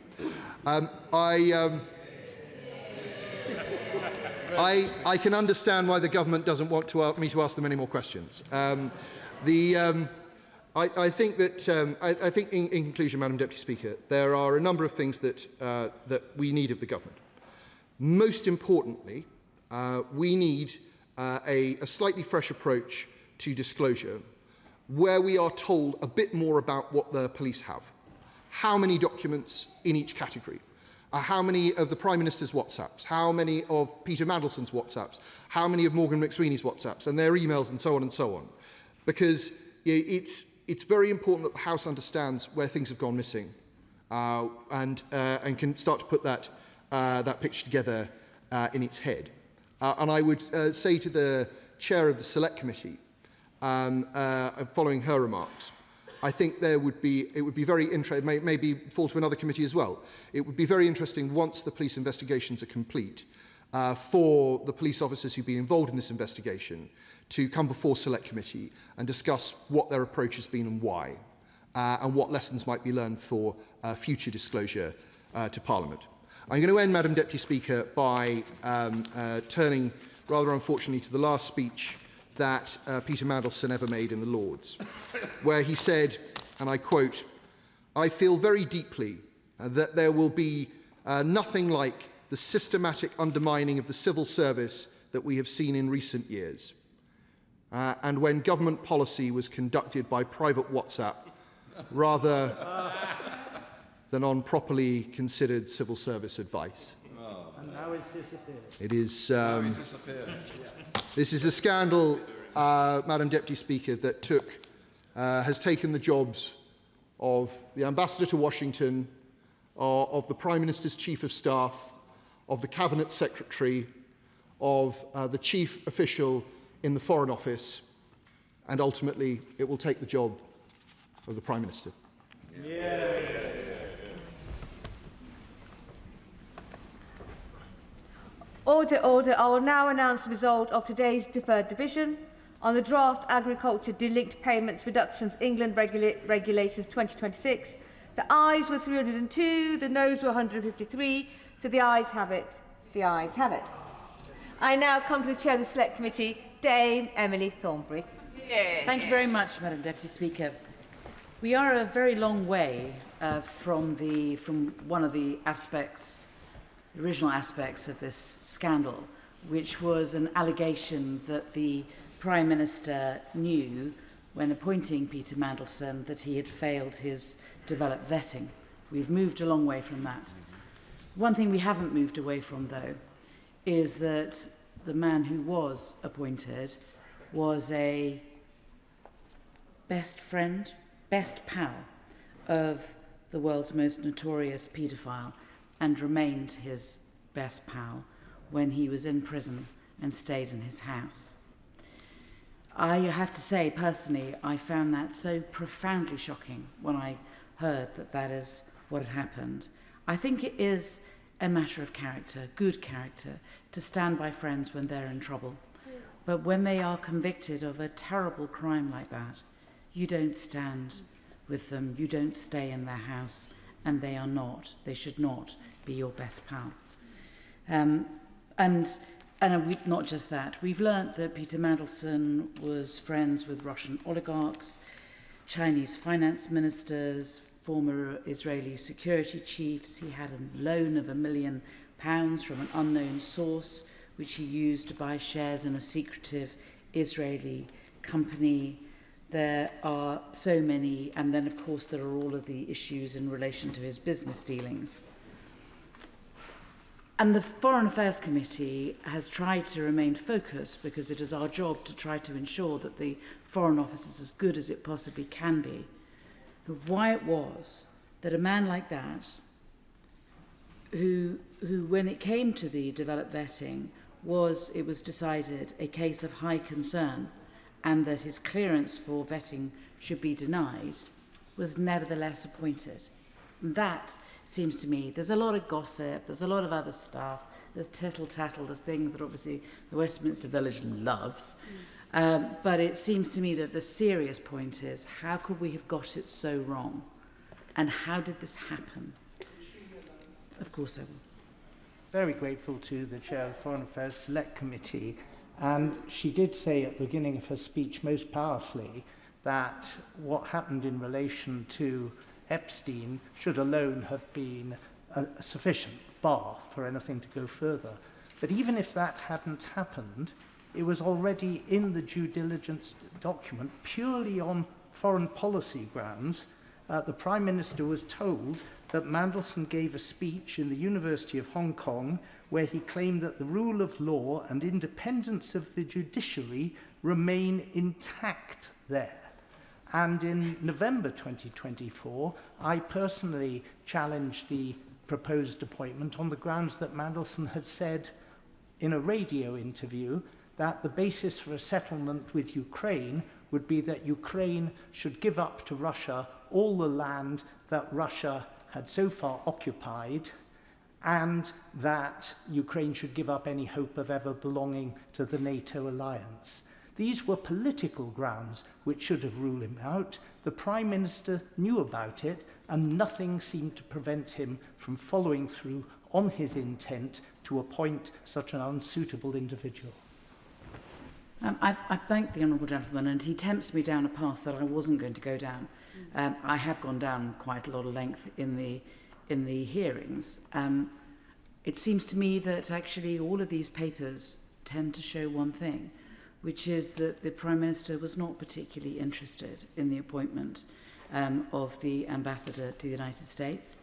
I can understand why the government doesn't want me to ask them any more questions. I think in conclusion, Madam Deputy Speaker, there are a number of things that we need of the government. Most importantly, we need a slightly fresh approach to disclosure, where we are told a bit more about what the police have. How many documents in each category? How many of the Prime Minister's WhatsApps? How many of Peter Mandelson's WhatsApps? How many of Morgan McSweeney's WhatsApps and their emails and so on and so on? Because it's very important that the House understands where things have gone missing and can start to put that picture together in its head. And I would say to the chair of the Select Committee, following her remarks, I think it would be very interesting, maybe fall to another committee as well. It would be very interesting once the police investigations are complete for the police officers who've been involved in this investigation to come before Select Committee and discuss what their approach has been and why, and what lessons might be learned for future disclosure to Parliament. I'm going to end, Madam Deputy Speaker, by turning, rather unfortunately, to the last speech that Peter Mandelson ever made in the Lords, where he said, and I quote, "I feel very deeply that there will be nothing like the systematic undermining of the civil service that we have seen in recent years, and when government policy was conducted by private WhatsApp rather than on properly considered civil service advice." And now it's disappeared. It is. This is a scandal, Madam Deputy Speaker, that has taken the jobs of the Ambassador to Washington, of the Prime Minister's Chief of Staff, of the Cabinet Secretary, of the Chief Official in the Foreign Office, and ultimately it will take the job of the Prime Minister. Order, order. I will now announce the result of today's deferred division on the draft Agriculture Delinked Payments Reductions England Regulations 2026. The ayes were 302, the noes were 153, so the ayes have it. The ayes have it. I now come to the Chair of the Select Committee, Dame Emily Thornberry. Thank you very much, Madam Deputy Speaker. We are a very long way from one of the original aspects of this scandal, which was an allegation that the Prime Minister knew, when appointing Peter Mandelson, that he had failed his developed vetting. We've moved a long way from that. One thing we haven't moved away from, though, is that the man who was appointed was a best friend, best pal of the world's most notorious paedophile, and remained his best pal when he was in prison and stayed in his house. I have to say, personally, I found that so profoundly shocking when I heard that that is what had happened. I think it is a matter of character, good character, to stand by friends when they're in trouble. But when they are convicted of a terrible crime like that, you don't stand with them, you don't stay in their house, and they should not be your best pal. And not just that, we've learnt that Peter Mandelson was friends with Russian oligarchs, Chinese finance ministers, former Israeli security chiefs. He had a loan of £1 million from an unknown source, which he used to buy shares in a secretive Israeli company. There are so many, and then of course there are all of the issues in relation to his business dealings. And the Foreign Affairs Committee has tried to remain focused, because it is our job to try to ensure that the Foreign Office is as good as it possibly can be. But why it was that a man like that, who when it came to the developed vetting, it was decided a case of high concern, and that his clearance for vetting should be denied, was nevertheless appointed. And that seems to me, there's a lot of gossip, there's a lot of other stuff, there's tittle-tattle, there's things that obviously the Westminster Village loves. But it seems to me that the serious point is, how could we have got it so wrong? And how did this happen? Of course I will. Very grateful to the Chair of the Foreign Affairs Select Committee, and she did say at the beginning of her speech most powerfully that what happened in relation to Epstein should alone have been a sufficient bar for anything to go further. But even if that hadn't happened, it was already in the due diligence document, purely on foreign policy grounds. The Prime Minister was told that Mandelson gave a speech in the University of Hong Kong where he claimed that the rule of law and independence of the judiciary remain intact there. And in November 2024, I personally challenged the proposed appointment on the grounds that Mandelson had said in a radio interview that the basis for a settlement with Ukraine would be that Ukraine should give up to Russia all the land that Russia had so far occupied, and that Ukraine should give up any hope of ever belonging to the NATO alliance. These were political grounds which should have ruled him out. The Prime Minister knew about it, and nothing seemed to prevent him from following through on his intent to appoint such an unsuitable individual. I thank the honourable gentleman, and he tempts me down a path that I wasn't going to go down. I have gone down quite a lot of length in the hearings. It seems to me that actually all of these papers tend to show one thing, which is that the Prime Minister was not particularly interested in the appointment of the ambassador to the United States.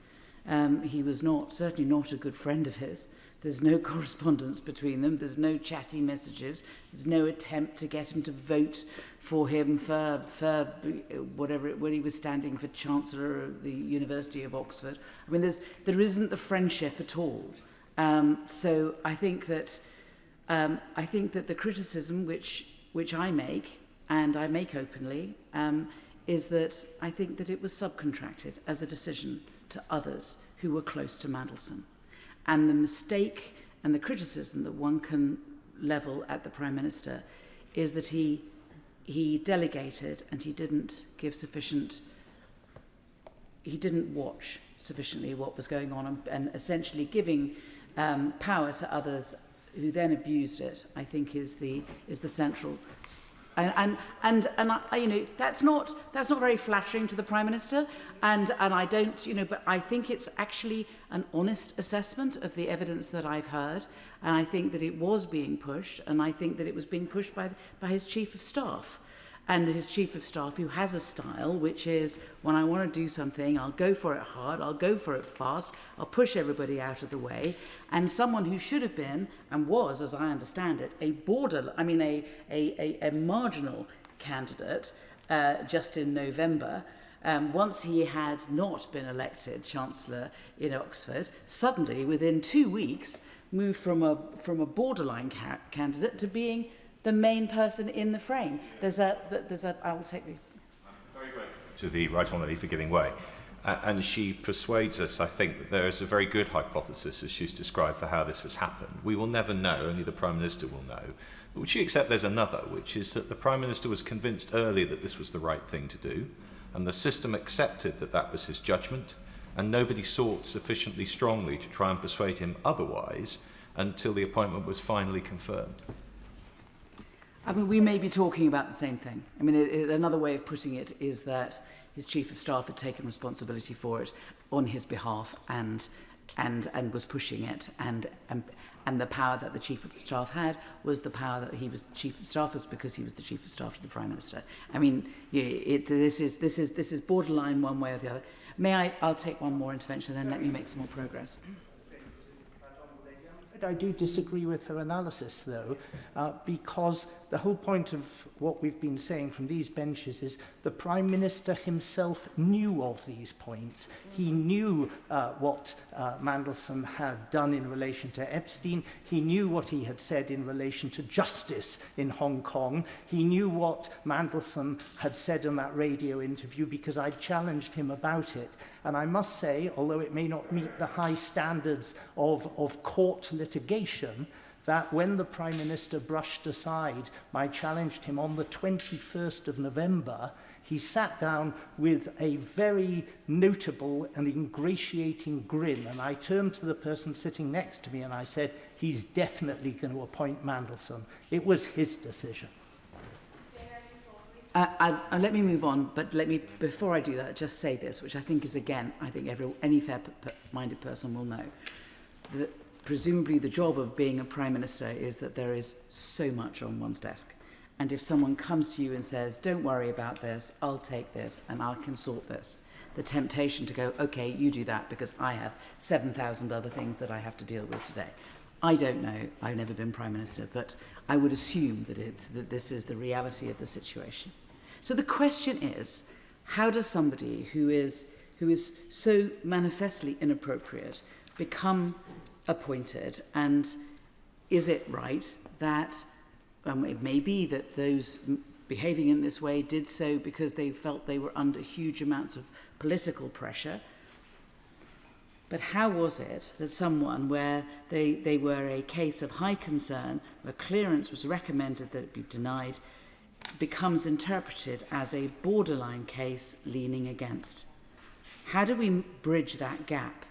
He was certainly not a good friend of his. There's no correspondence between them. There's no chatty messages. There's no attempt to get him to vote for him for whatever, when he was standing for Chancellor of the University of Oxford. I mean, there isn't the friendship at all. So I think that the criticism which I make, and I make openly, is that I think that it was subcontracted as a decision to others who were close to Mandelson. And the mistake and the criticism that one can level at the Prime Minister is that he delegated and he didn't watch sufficiently what was going on, and essentially giving power to others who then abused it, I think is the central. And you know, that's not very flattering to the Prime Minister, and I don't, you know, but I think it's actually an honest assessment of the evidence that I've heard, and I think that it was being pushed, and I think that it was being pushed by his Chief of Staff. And his Chief of Staff, who has a style, which is, when I want to do something, I'll go for it hard, I'll go for it fast, I'll push everybody out of the way. And someone who should have been, and was, as I understand it, a marginal candidate just in November, once he had not been elected Chancellor in Oxford, suddenly, within 2 weeks, moved from a borderline candidate to being the main person in the frame. I will take the... Very grateful to the Right Honourable for giving way. And she persuades us, I think, that there is a very good hypothesis, as she's described, for how this has happened. We will never know, only the Prime Minister will know. But would she accept there's another, which is that the Prime Minister was convinced early that this was the right thing to do, and the system accepted that that was his judgment, and nobody sought sufficiently strongly to try and persuade him otherwise until the appointment was finally confirmed? I mean, we may be talking about the same thing. I mean, another way of putting it is that his Chief of Staff had taken responsibility for it on his behalf and was pushing it, and the power that the Chief of Staff had was the power that he was the Chief of Staff was because he was the Chief of Staff to the Prime Minister. I mean, this is borderline one way or the other. I'll take one more intervention, then let me make some more progress. I do disagree with her analysis, though, because the whole point of what we've been saying from these benches is the Prime Minister himself knew of these points. He knew what Mandelson had done in relation to Epstein. He knew what he had said in relation to justice in Hong Kong. He knew what Mandelson had said in that radio interview because I challenged him about it. And I must say, although it may not meet the high standards of court litigation, that when the Prime Minister brushed aside my challenge to him on the 21st of November, he sat down with a very notable and ingratiating grin. And I turned to the person sitting next to me and I said, he's definitely going to appoint Mandelson. It was his decision. Let me move on, but let me, before I do that, just say this, which I think is, again, I think any fair-minded person will know, that presumably the job of being a Prime Minister is that there is so much on one's desk. And if someone comes to you and says, don't worry about this, I'll take this and I can sort this, the temptation to go, okay, you do that because I have 7,000 other things that I have to deal with today. I don't know, I've never been Prime Minister, but I would assume that this is the reality of the situation. So the question is, how does somebody who is so manifestly inappropriate become appointed, and is it right that it may be that those behaving in this way did so because they felt they were under huge amounts of political pressure? But how was it that someone where they were a case of high concern, where clearance was recommended that it be denied, becomes interpreted as a borderline case leaning against? How do we bridge that gap?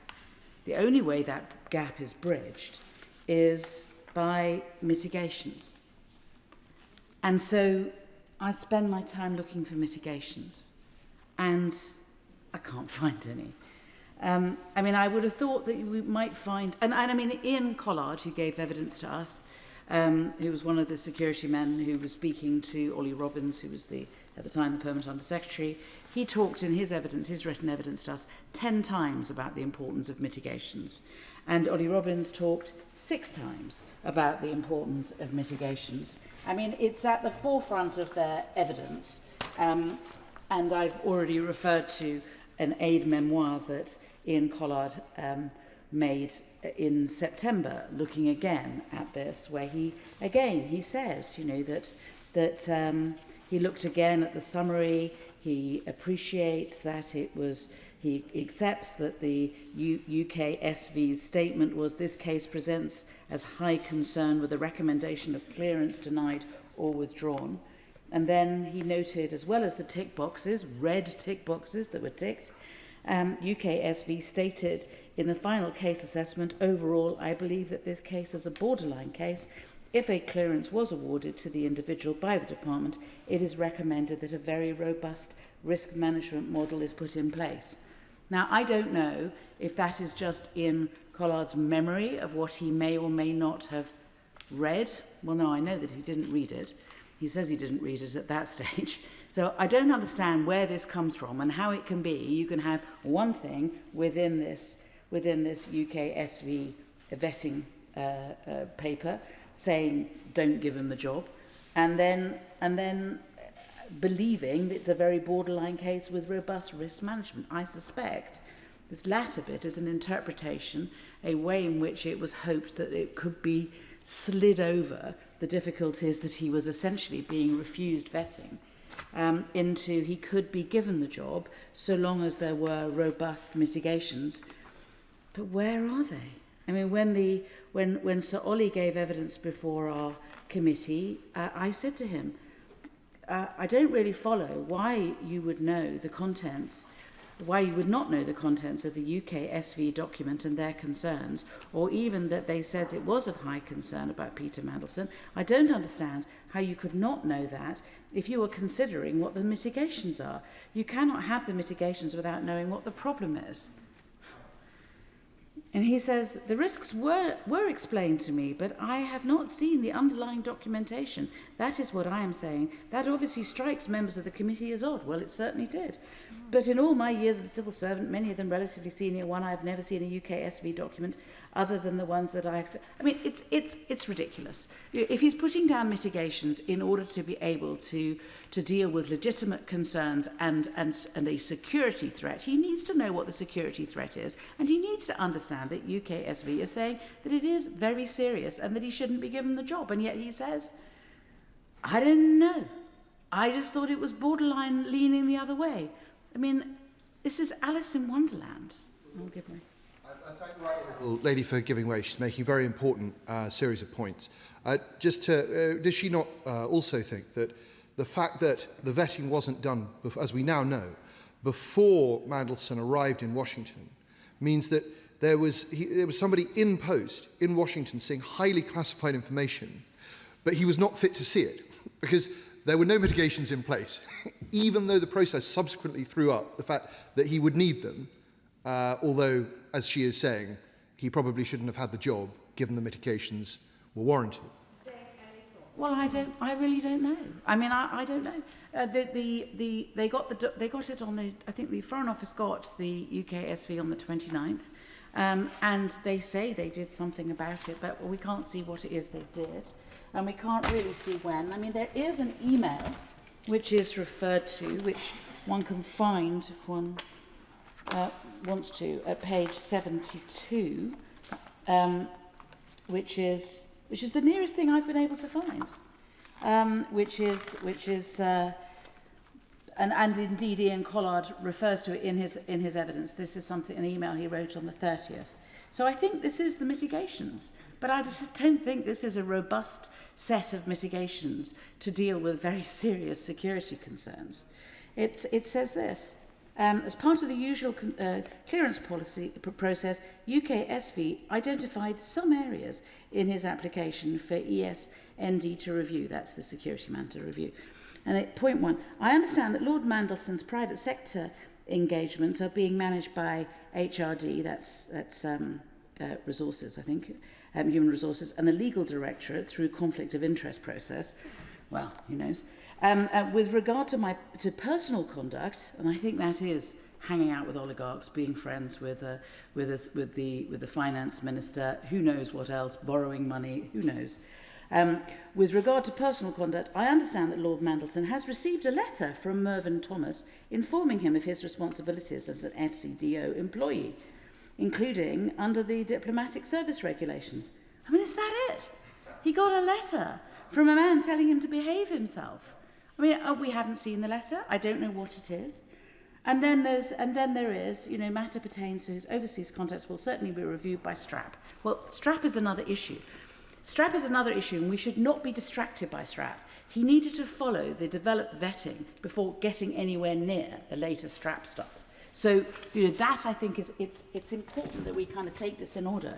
The only way that gap is bridged is by mitigations. And so I spend my time looking for mitigations, and I can't find any. I mean, I would have thought that we might find, and I mean, Ian Collard, who gave evidence to us, who was one of the security men who was speaking to Ollie Robbins, who was at the time the Permanent Under-Secretary, he talked in his evidence, his written evidence to us, 10 times about the importance of mitigations. And Ollie Robbins talked 6 times about the importance of mitigations. I mean, it's at the forefront of their evidence. And I've already referred to an aide memoir that Ian Collard made in September, looking again at this, where he says, you know, that he looked again at the summary. He appreciates that he accepts that the UK SV's statement was, this case presents as high concern with a recommendation of clearance denied or withdrawn. And then he noted, as well as the tick boxes, red tick boxes that were ticked, UK SV stated in the final case assessment, overall, I believe that this case is a borderline case. If a clearance was awarded to the individual by the department, it is recommended that a very robust risk management model is put in place. Now, I don't know if that is just Ian Collard's memory of what he may or may not have read. Well, no, I know that he didn't read it. He says he didn't read it at that stage. So I don't understand where this comes from and how it can be. You can have one thing within this UK SV vetting paper saying don't give him the job, and then believing that it's a very borderline case with robust risk management. I suspect this latter bit is an interpretation, a way in which it was hoped that it could be slid over the difficulties that he was essentially being refused vetting into he could be given the job so long as there were robust mitigations. But where are they? I mean, when Sir Ollie gave evidence before our committee, I said to him, I don't really follow why you would know the contents, why you would not know the contents of the UK SV document and their concerns, or even that they said it was of high concern about Peter Mandelson. I don't understand how you could not know that if you were considering what the mitigations are. You cannot have the mitigations without knowing what the problem is. And he says, the risks were explained to me, but I have not seen the underlying documentation. That is what I am saying. That obviously strikes members of the committee as odd. Well, it certainly did. But in all my years as a civil servant, many of them relatively senior one, I've never seen a UK SV document other than the ones that I've... I mean, it's ridiculous. If he's putting down mitigations in order to be able to deal with legitimate concerns and a security threat, he needs to know what the security threat is, and he needs to understand that UKSV is saying that it is very serious and that he shouldn't be given the job. And yet he says, I don't know. I just thought it was borderline leaning the other way. I mean, this is Alice in Wonderland. I'll give way. I thank the right honourable lady for giving way. She's making a very important series of points. Does she not also think that the fact that the vetting wasn't done, as we now know, before Mandelson arrived in Washington, means that there was somebody in post in Washington seeing highly classified information, but he was not fit to see it because there were no mitigations in place, even though the process subsequently threw up the fact that he would need them, although, as she is saying, he probably shouldn't have had the job given the mitigations were warranted. Well, I really don't know. I mean, I don't know. They got it on the. I think the Foreign Office got the UKSV on the 29th, and they say they did something about it, but we can't see what it is they did, and we can't really see when. I mean, there is an email which is referred to, which one can find if one wants to, at page 72, which is the nearest thing I've been able to find, and indeed Ian Collard refers to it in his evidence. This is an email he wrote on the 30th. So I think this is the mitigations, but I just don't think this is a robust set of mitigations to deal with very serious security concerns. It says this. As part of the usual clearance policy process, UKSV identified some areas in his application for ESND to review. That's the security man to review. And at point 1, I understand that Lord Mandelson's private sector engagements are being managed by HRD, that's resources, I think, human resources, and the legal directorate through conflict of interest process. Well, who knows? With regard to personal conduct, and I think that is hanging out with oligarchs, being friends with the finance minister, who knows what else, borrowing money, who knows. With regard to personal conduct, I understand that Lord Mandelson has received a letter from Mervyn Thomas informing him of his responsibilities as an FCDO employee, including under the diplomatic service regulations. I mean, is that it? He got a letter from a man telling him to behave himself. I mean, we haven't seen the letter. I don't know what it is. And then there is, matter pertains to his overseas contacts will certainly be reviewed by STRAP. Well, STRAP is another issue. STRAP is another issue, and we should not be distracted by STRAP. He needed to follow the developed vetting before getting anywhere near the latest STRAP stuff. So, that I think it's important that we kind of take this in order.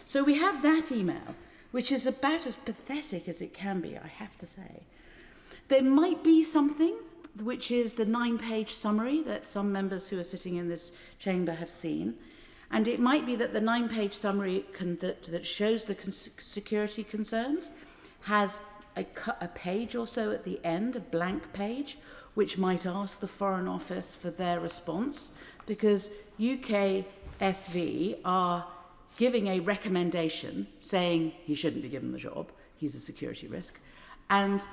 So we have that email, which is about as pathetic as it can be, I have to say. There might be something, which is the 9-page summary that some members who are sitting in this chamber have seen. And it might be that the 9-page summary that shows the security concerns has a page or so at the end, a blank page, which might ask the Foreign Office for their response, because UKSV are giving a recommendation saying he shouldn't be given the job, he's a security risk, and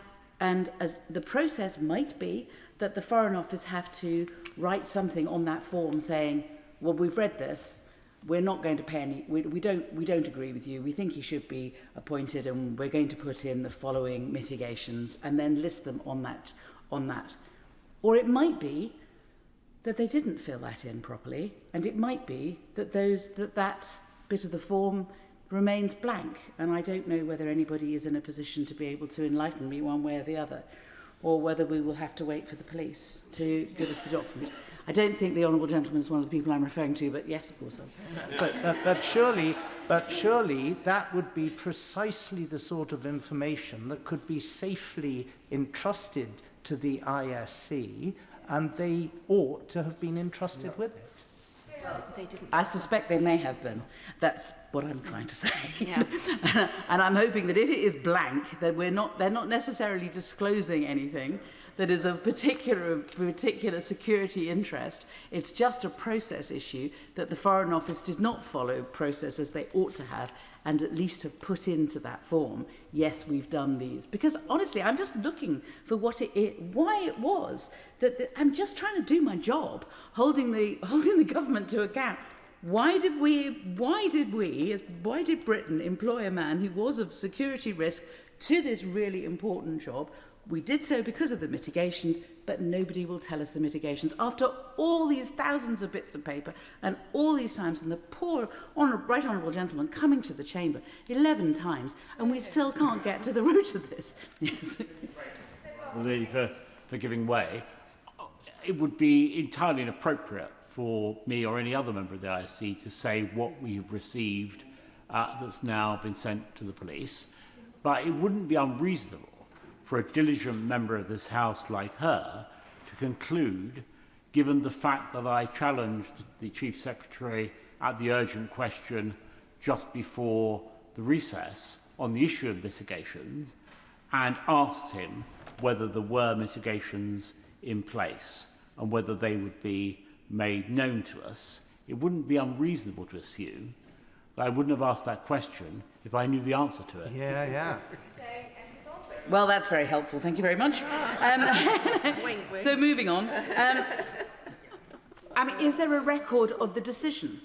as the process might be that the Foreign Office have to write something on that form saying, well, we've read this, we're not going to pay any, we don't agree with you, we think he should be appointed, and we're going to put in the following mitigations, and then list them on that. Or it might be that they didn't fill that in properly, and it might be that that bit of the form remains blank, and I don't know whether anybody is in a position to be able to enlighten me one way or the other, or whether we will have to wait for the police to give us the document. I don't think the Honourable Gentleman is one of the people I'm referring to, but yes, of course. But surely that would be precisely the sort of information that could be safely entrusted to the ISC, and they ought to have been entrusted with it. They didn't. I suspect they may have been. That's what I'm trying to say. Yeah. And I'm hoping that if it is blank, that they're not necessarily disclosing anything that is of particular security interest. It's just a process issue that the Foreign Office did not follow process as they ought to have, and at least have put into that form, yes, we've done these. Because honestly, I'm just looking for why it was that I'm just trying to do my job, holding the government to account. Why did Britain employ a man who was of security risk to this really important job? We did so because of the mitigations, but nobody will tell us the mitigations. After all these thousands of bits of paper and all these times, and the poor right honourable gentleman coming to the chamber 11 times, and we still can't get to the root of this. Yes. For giving way, it would be entirely inappropriate for me or any other member of the ISC to say what we've received that's now been sent to the police, but it wouldn't be unreasonable for a diligent member of this House like her to conclude, given the fact that I challenged the Chief Secretary at the urgent question just before the recess on the issue of mitigations and asked him whether there were mitigations in place and whether they would be made known to us, it wouldn't be unreasonable to assume that I wouldn't have asked that question if I knew the answer to it. Yeah. Well, that's very helpful. Thank you very much. So moving on. Is there a record of the decision?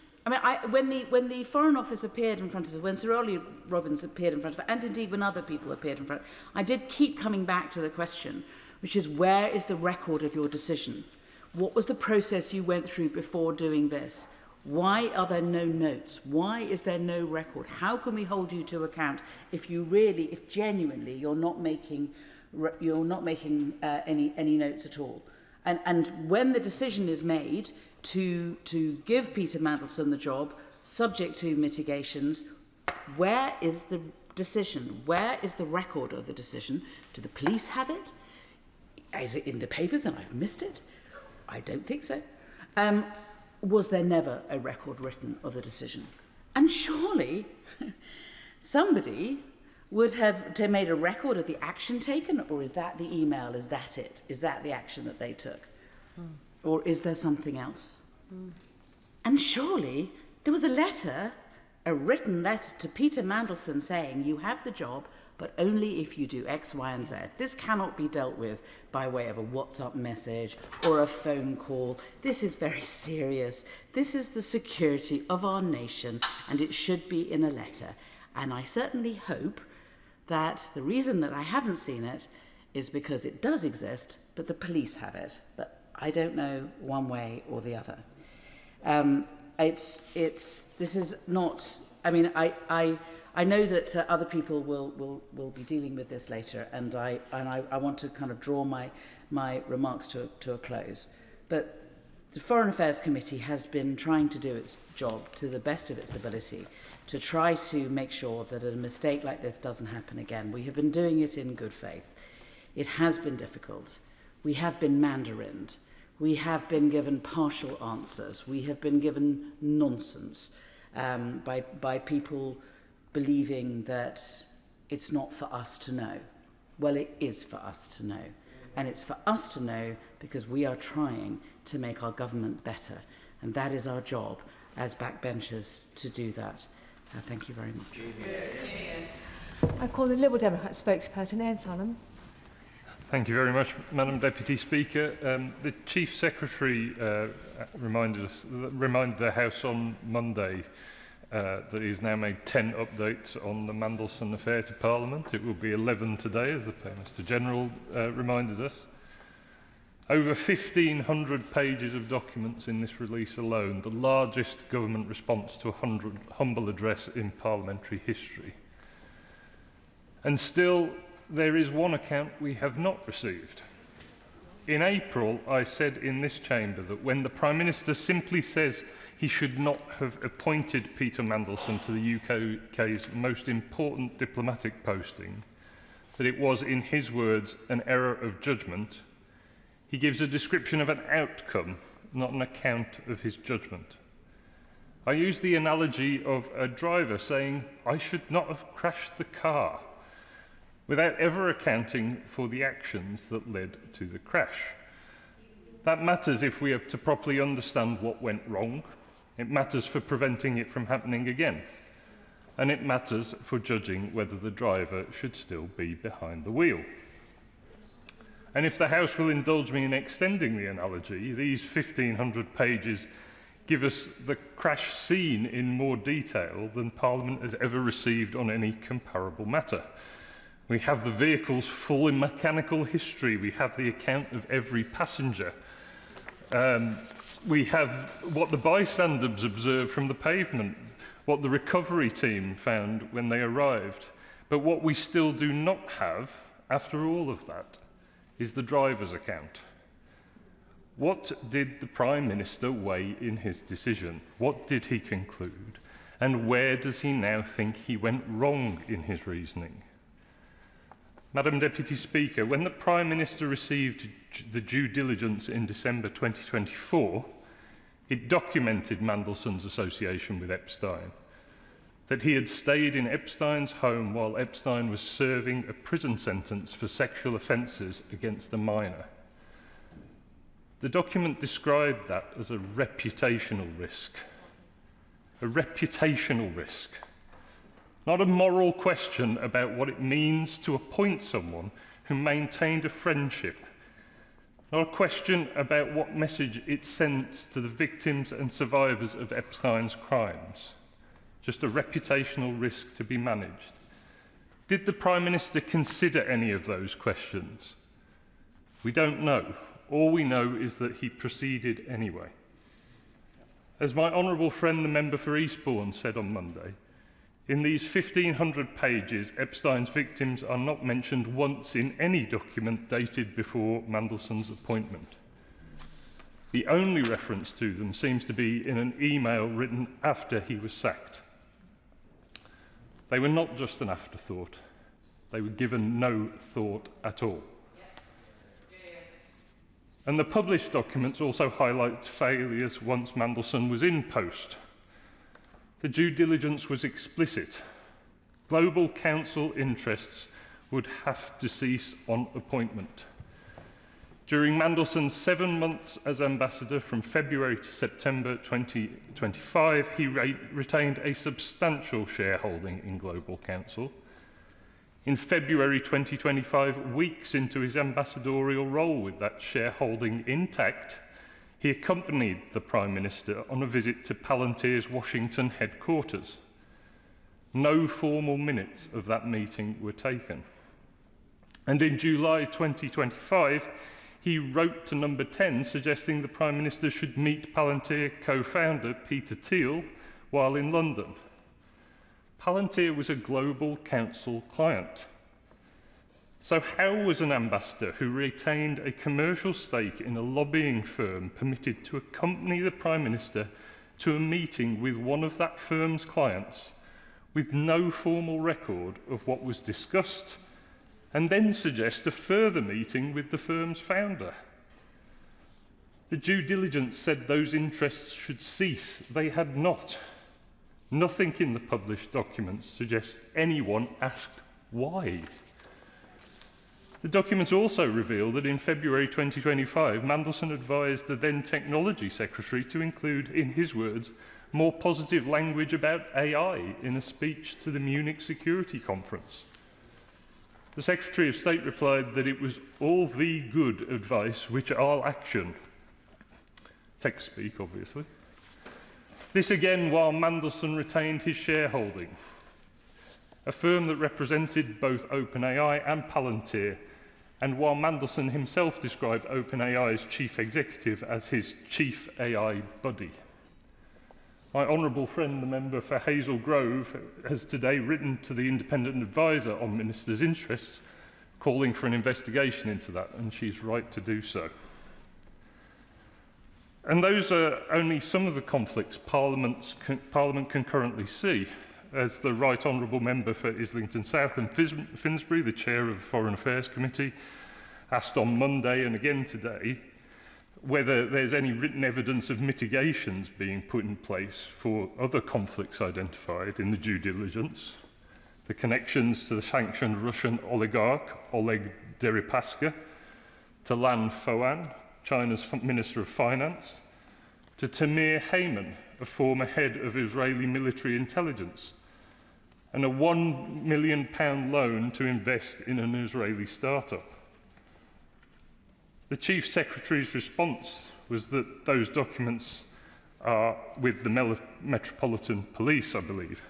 When the Foreign Office appeared in front of it, when Sir Ollie Robbins appeared in front of it, and indeed when other people appeared in front of it, I did keep coming back to the question, which is, where is the record of your decision? What was the process you went through before doing this? Why are there no notes? Why is there no record? How can we hold you to account if genuinely you're not making any notes at all? And when the decision is made to give Peter Mandelson the job, subject to mitigations, where is the decision? Where is the record of the decision? Do the police have it? Is it in the papers and I've missed it? I don't think so. Was there never a record written of the decision? And surely somebody would have made a record of the action taken, or is that the email? Is that it? Is that the action that they took? Or is there something else? And surely there was a written letter to Peter Mandelson saying, you have the job, but only if you do X, Y, and Z. This cannot be dealt with by way of a WhatsApp message or a phone call. This is very serious. This is the security of our nation, and it should be in a letter. And I certainly hope that the reason that I haven't seen it is because it does exist, but the police have it. But I don't know one way or the other. This is not. I know that other people will be dealing with this later, and I want to kind of draw my remarks to a close. But the Foreign Affairs Committee has been trying to do its job to the best of its ability to try to make sure that a mistake like this doesn't happen again. We have been doing it in good faith. It has been difficult. We have been mandarined. We have been given partial answers. We have been given nonsense by people believing that it's not for us to know. Well, it is for us to know. And it's for us to know because we are trying to make our government better. And that is our job as backbenchers to do that. Thank you very much. I call the Liberal Democrat spokesperson, Ian Sallam. Thank you very much, Madam Deputy Speaker. The Chief Secretary reminded the House on Monday that he's now made 10 updates on the Mandelson affair to Parliament. It will be 11 today, as the Minister General reminded us. Over 1,500 pages of documents in this release alone, the largest government response to a humble address in parliamentary history. And still, there is one account we have not received. In April, I said in this chamber that when the Prime Minister simply says he should not have appointed Peter Mandelson to the UK's most important diplomatic posting, that it was, in his words, an error of judgment. He gives a description of an outcome, not an account of his judgment. I used the analogy of a driver saying, "I should not have crashed the car," without ever accounting for the actions that led to the crash. That matters if we are to properly understand what went wrong. It matters for preventing it from happening again. And it matters for judging whether the driver should still be behind the wheel. And if the House will indulge me in extending the analogy, these 1,500 pages give us the crash scene in more detail than Parliament has ever received on any comparable matter. We have the vehicle's full mechanical history. We have the account of every passenger. We have what the bystanders observed from the pavement, what the recovery team found when they arrived. But what we still do not have, after all of that, is the driver's account. What did the Prime Minister weigh in his decision? What did he conclude? And where does he now think he went wrong in his reasoning? Madam Deputy Speaker, when the Prime Minister received the due diligence in December 2024, it documented Mandelson's association with Epstein, that he had stayed in Epstein's home while Epstein was serving a prison sentence for sexual offences against a minor. The document described that as a reputational risk. A reputational risk. Not a moral question about what it means to appoint someone who maintained a friendship. Not a question about what message it sent to the victims and survivors of Epstein's crimes. Just a reputational risk to be managed. Did the Prime Minister consider any of those questions? We don't know. All we know is that he proceeded anyway. As my honourable friend, the member for Eastbourne, said on Monday, in these 1,500 pages, Epstein's victims are not mentioned once in any document dated before Mandelson's appointment. The only reference to them seems to be in an email written after he was sacked. They were not just an afterthought. They were given no thought at all. And the published documents also highlight failures once Mandelson was in post. The due diligence was explicit. Global council interests would have to cease on appointment. During Mandelson's 7 months as ambassador from February to September 2025, he retained a substantial shareholding in Global Council. In February 2025, weeks into his ambassadorial role with that shareholding intact, he accompanied the Prime Minister on a visit to Palantir's Washington headquarters. No formal minutes of that meeting were taken. And in July 2025, he wrote to Number 10 suggesting the Prime Minister should meet Palantir co-founder Peter Thiel while in London. Palantir was a Global Council client. So how was an ambassador who retained a commercial stake in a lobbying firm permitted to accompany the Prime Minister to a meeting with one of that firm's clients with no formal record of what was discussed, and then suggest a further meeting with the firm's founder? The due diligence said those interests should cease. They had not. Nothing in the published documents suggests anyone asked why. The documents also reveal that in February 2025, Mandelson advised the then Technology Secretary to include, in his words, more positive language about AI in a speech to the Munich Security Conference. The Secretary of State replied that it was all the good advice which I'll action. Text speak, obviously. This again while Mandelson retained his shareholding. A firm that represented both OpenAI and Palantir, and while Mandelson himself described OpenAI's chief executive as his chief AI buddy. My honourable friend, the member for Hazel Grove, has today written to the independent advisor on ministers' interests, calling for an investigation into that, and she's right to do so. And those are only some of the conflicts Parliament can currently see. As the Right Honourable Member for Islington South and Finsbury, the Chair of the Foreign Affairs Committee, asked on Monday and again today, whether there's any written evidence of mitigations being put in place for other conflicts identified in the due diligence, the connections to the sanctioned Russian oligarch Oleg Deripaska, to Lan Foan, China's Minister of Finance, to Tamir Heyman, a former head of Israeli military intelligence, and a £1 million loan to invest in an Israeli startup. The Chief Secretary's response was that those documents are with the Metropolitan Police, I believe.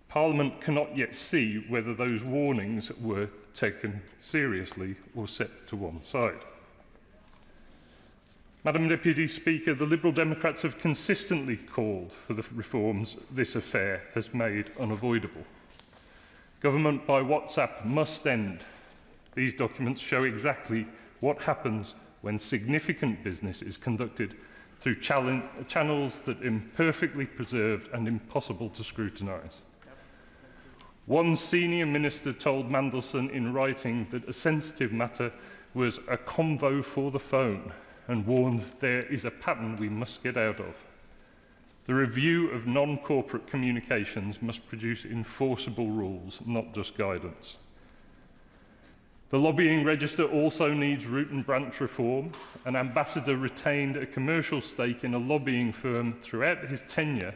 Parliament cannot yet see whether those warnings were taken seriously or set to one side. Madam Deputy Speaker, the Liberal Democrats have consistently called for the reforms this affair has made unavoidable. Government by WhatsApp must end. These documents show exactly what happens when significant business is conducted through channels that are imperfectly preserved and impossible to scrutinise. One senior minister told Mandelson in writing that a sensitive matter was a convo for the phone and warned there is a pattern we must get out of. The review of non-corporate communications must produce enforceable rules, not just guidance. The lobbying register also needs root and branch reform. An ambassador retained a commercial stake in a lobbying firm throughout his tenure,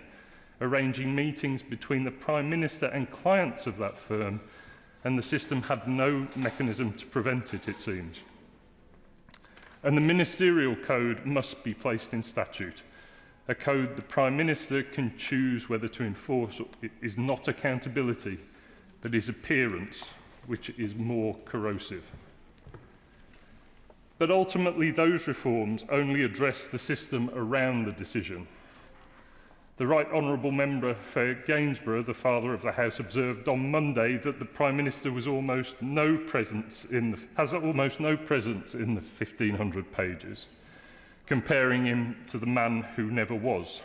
arranging meetings between the Prime Minister and clients of that firm, and the system had no mechanism to prevent it, it seems. And the ministerial code must be placed in statute. A code the Prime Minister can choose whether to enforce is not accountability, but is appearance, which is more corrosive. But ultimately, those reforms only address the system around the decision. The Right Honourable Member for Gainsborough, the Father of the House, observed on Monday that the Prime Minister was has almost no presence in the 1,500 pages, comparing him to the man who never was.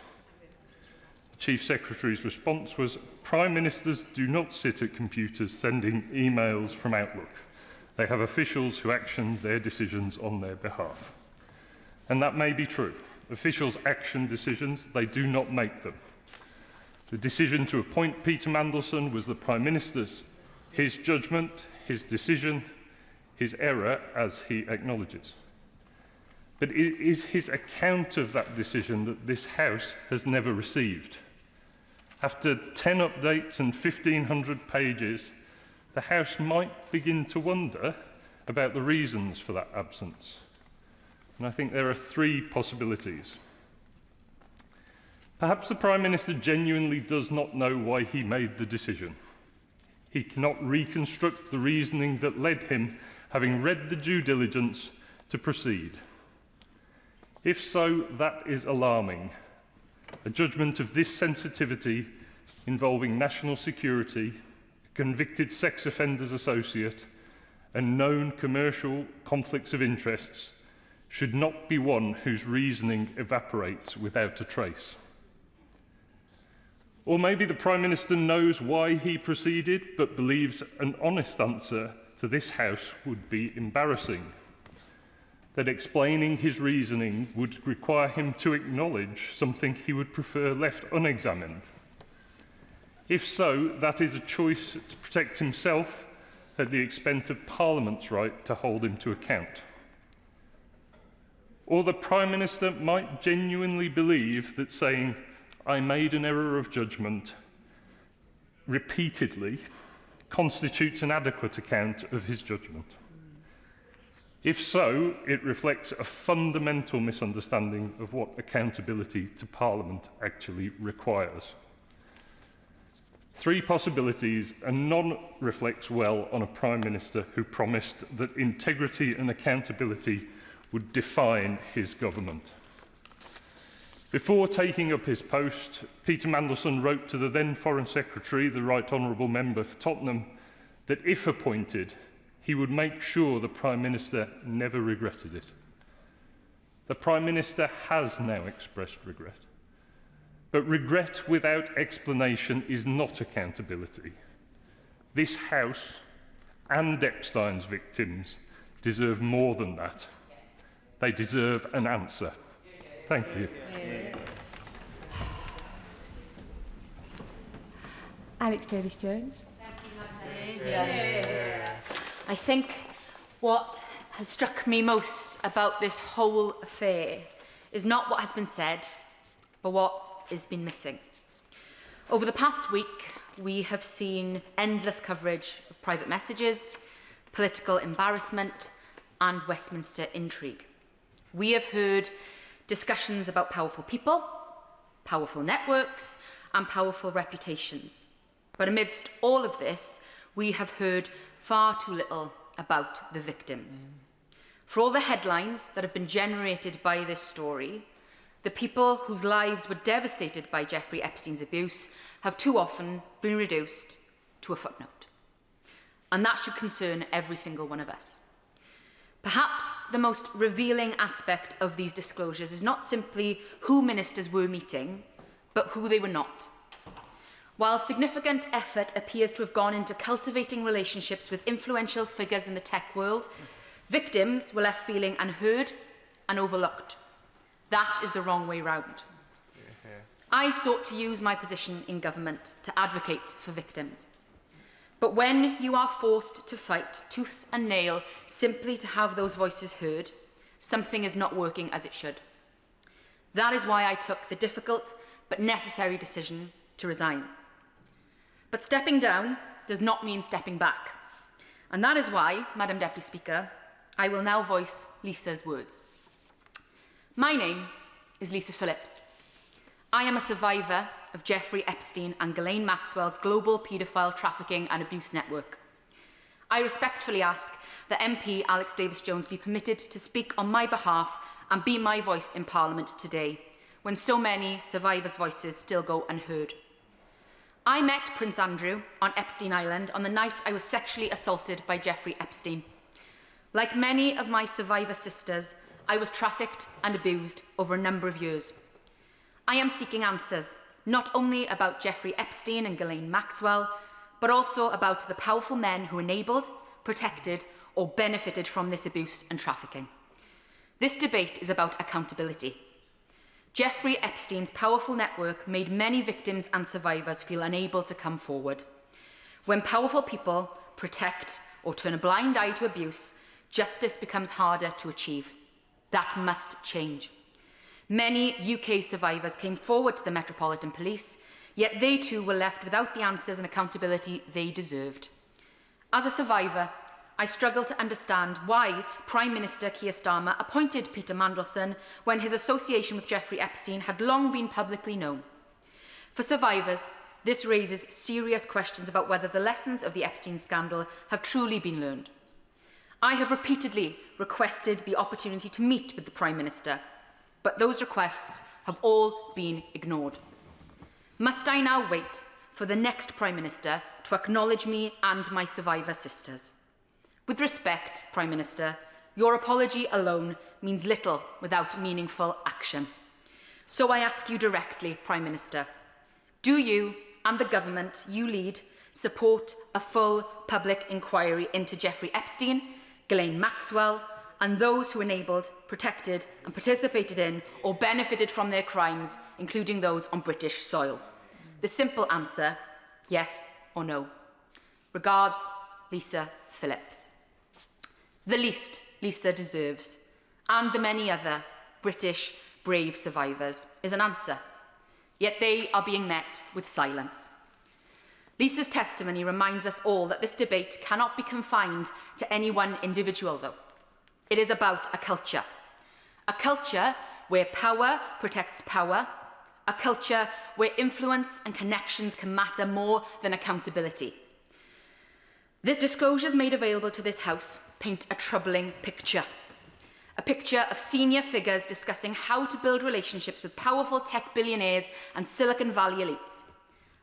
The Chief Secretary's response was, Prime Ministers do not sit at computers sending emails from Outlook. They have officials who action their decisions on their behalf. And that may be true. Officials action decisions, they do not make them. The decision to appoint Peter Mandelson was the Prime Minister's. His judgment, his decision, his error, as he acknowledges. But it is his account of that decision that this House has never received. After 10 updates and 1,500 pages, the House might begin to wonder about the reasons for that absence. And I think there are three possibilities. Perhaps the Prime Minister genuinely does not know why he made the decision. He cannot reconstruct the reasoning that led him, having read the due diligence, to proceed. If so, that is alarming. A judgment of this sensitivity involving national security, a convicted sex offenders associate, and known commercial conflicts of interests should not be one whose reasoning evaporates without a trace. Or maybe the Prime Minister knows why he proceeded, but believes an honest answer to this House would be embarrassing, that explaining his reasoning would require him to acknowledge something he would prefer left unexamined. If so, that is a choice to protect himself at the expense of Parliament's right to hold him to account. Or the Prime Minister might genuinely believe that saying, I made an error of judgment repeatedly constitutes an adequate account of his judgment. If so, it reflects a fundamental misunderstanding of what accountability to Parliament actually requires. Three possibilities, and none reflects well on a Prime Minister who promised that integrity and accountability would define his government. Before taking up his post, Peter Mandelson wrote to the then Foreign Secretary, the Right Honourable Member for Tottenham, that if appointed, he would make sure the Prime Minister never regretted it. The Prime Minister has now expressed regret. But regret without explanation is not accountability. This House and Eckstein's victims deserve more than that. They deserve an answer. Thank you. Alex Davis-Jones. I think what has struck me most about this whole affair is not what has been said, but what has been missing. Over the past week, we have seen endless coverage of private messages, political embarrassment, and Westminster intrigue. We have heard discussions about powerful people, powerful networks, and powerful reputations. But amidst all of this, we have heard far too little about the victims. For all the headlines that have been generated by this story, the people whose lives were devastated by Jeffrey Epstein's abuse have too often been reduced to a footnote. And that should concern every single one of us. Perhaps the most revealing aspect of these disclosures is not simply who ministers were meeting, but who they were not. While significant effort appears to have gone into cultivating relationships with influential figures in the tech world, victims were left feeling unheard and overlooked. That is the wrong way round. I sought to use my position in government to advocate for victims. But when you are forced to fight tooth and nail simply to have those voices heard, something is not working as it should. That is why I took the difficult but necessary decision to resign. But stepping down does not mean stepping back. And that is why, Madam Deputy Speaker, I will now voice Lisa's words. My name is Lisa Phillips. I am a survivor of Jeffrey Epstein and Ghislaine Maxwell's global paedophile trafficking and abuse network. I respectfully ask that MP Alex Davis-Jones be permitted to speak on my behalf and be my voice in Parliament today, when so many survivors' voices still go unheard. I met Prince Andrew on Epstein Island on the night I was sexually assaulted by Jeffrey Epstein. Like many of my survivor sisters, I was trafficked and abused over a number of years. I am seeking answers, not only about Jeffrey Epstein and Ghislaine Maxwell, but also about the powerful men who enabled, protected, or benefited from this abuse and trafficking. This debate is about accountability. Jeffrey Epstein's powerful network made many victims and survivors feel unable to come forward. When powerful people protect or turn a blind eye to abuse, justice becomes harder to achieve. That must change. Many UK survivors came forward to the Metropolitan Police, yet they too were left without the answers and accountability they deserved. As a survivor, I struggle to understand why Prime Minister Keir Starmer appointed Peter Mandelson when his association with Jeffrey Epstein had long been publicly known. For survivors, this raises serious questions about whether the lessons of the Epstein scandal have truly been learned. I have repeatedly requested the opportunity to meet with the Prime Minister, but those requests have all been ignored. Must I now wait for the next Prime Minister to acknowledge me and my survivor sisters? With respect, Prime Minister, your apology alone means little without meaningful action. So I ask you directly, Prime Minister, do you and the government you lead support a full public inquiry into Jeffrey Epstein, Ghislaine Maxwell, and those who enabled, protected and participated in or benefited from their crimes, including those on British soil? The simple answer, yes or no. Regards, Lisa Phillips. The least Lisa deserves, and the many other British brave survivors, is an answer. Yet they are being met with silence. Lisa's testimony reminds us all that this debate cannot be confined to any one individual, though. It is about a culture where power protects power, a culture where influence and connections can matter more than accountability. The disclosures made available to this House paint a troubling picture. A picture of senior figures discussing how to build relationships with powerful tech billionaires and Silicon Valley elites.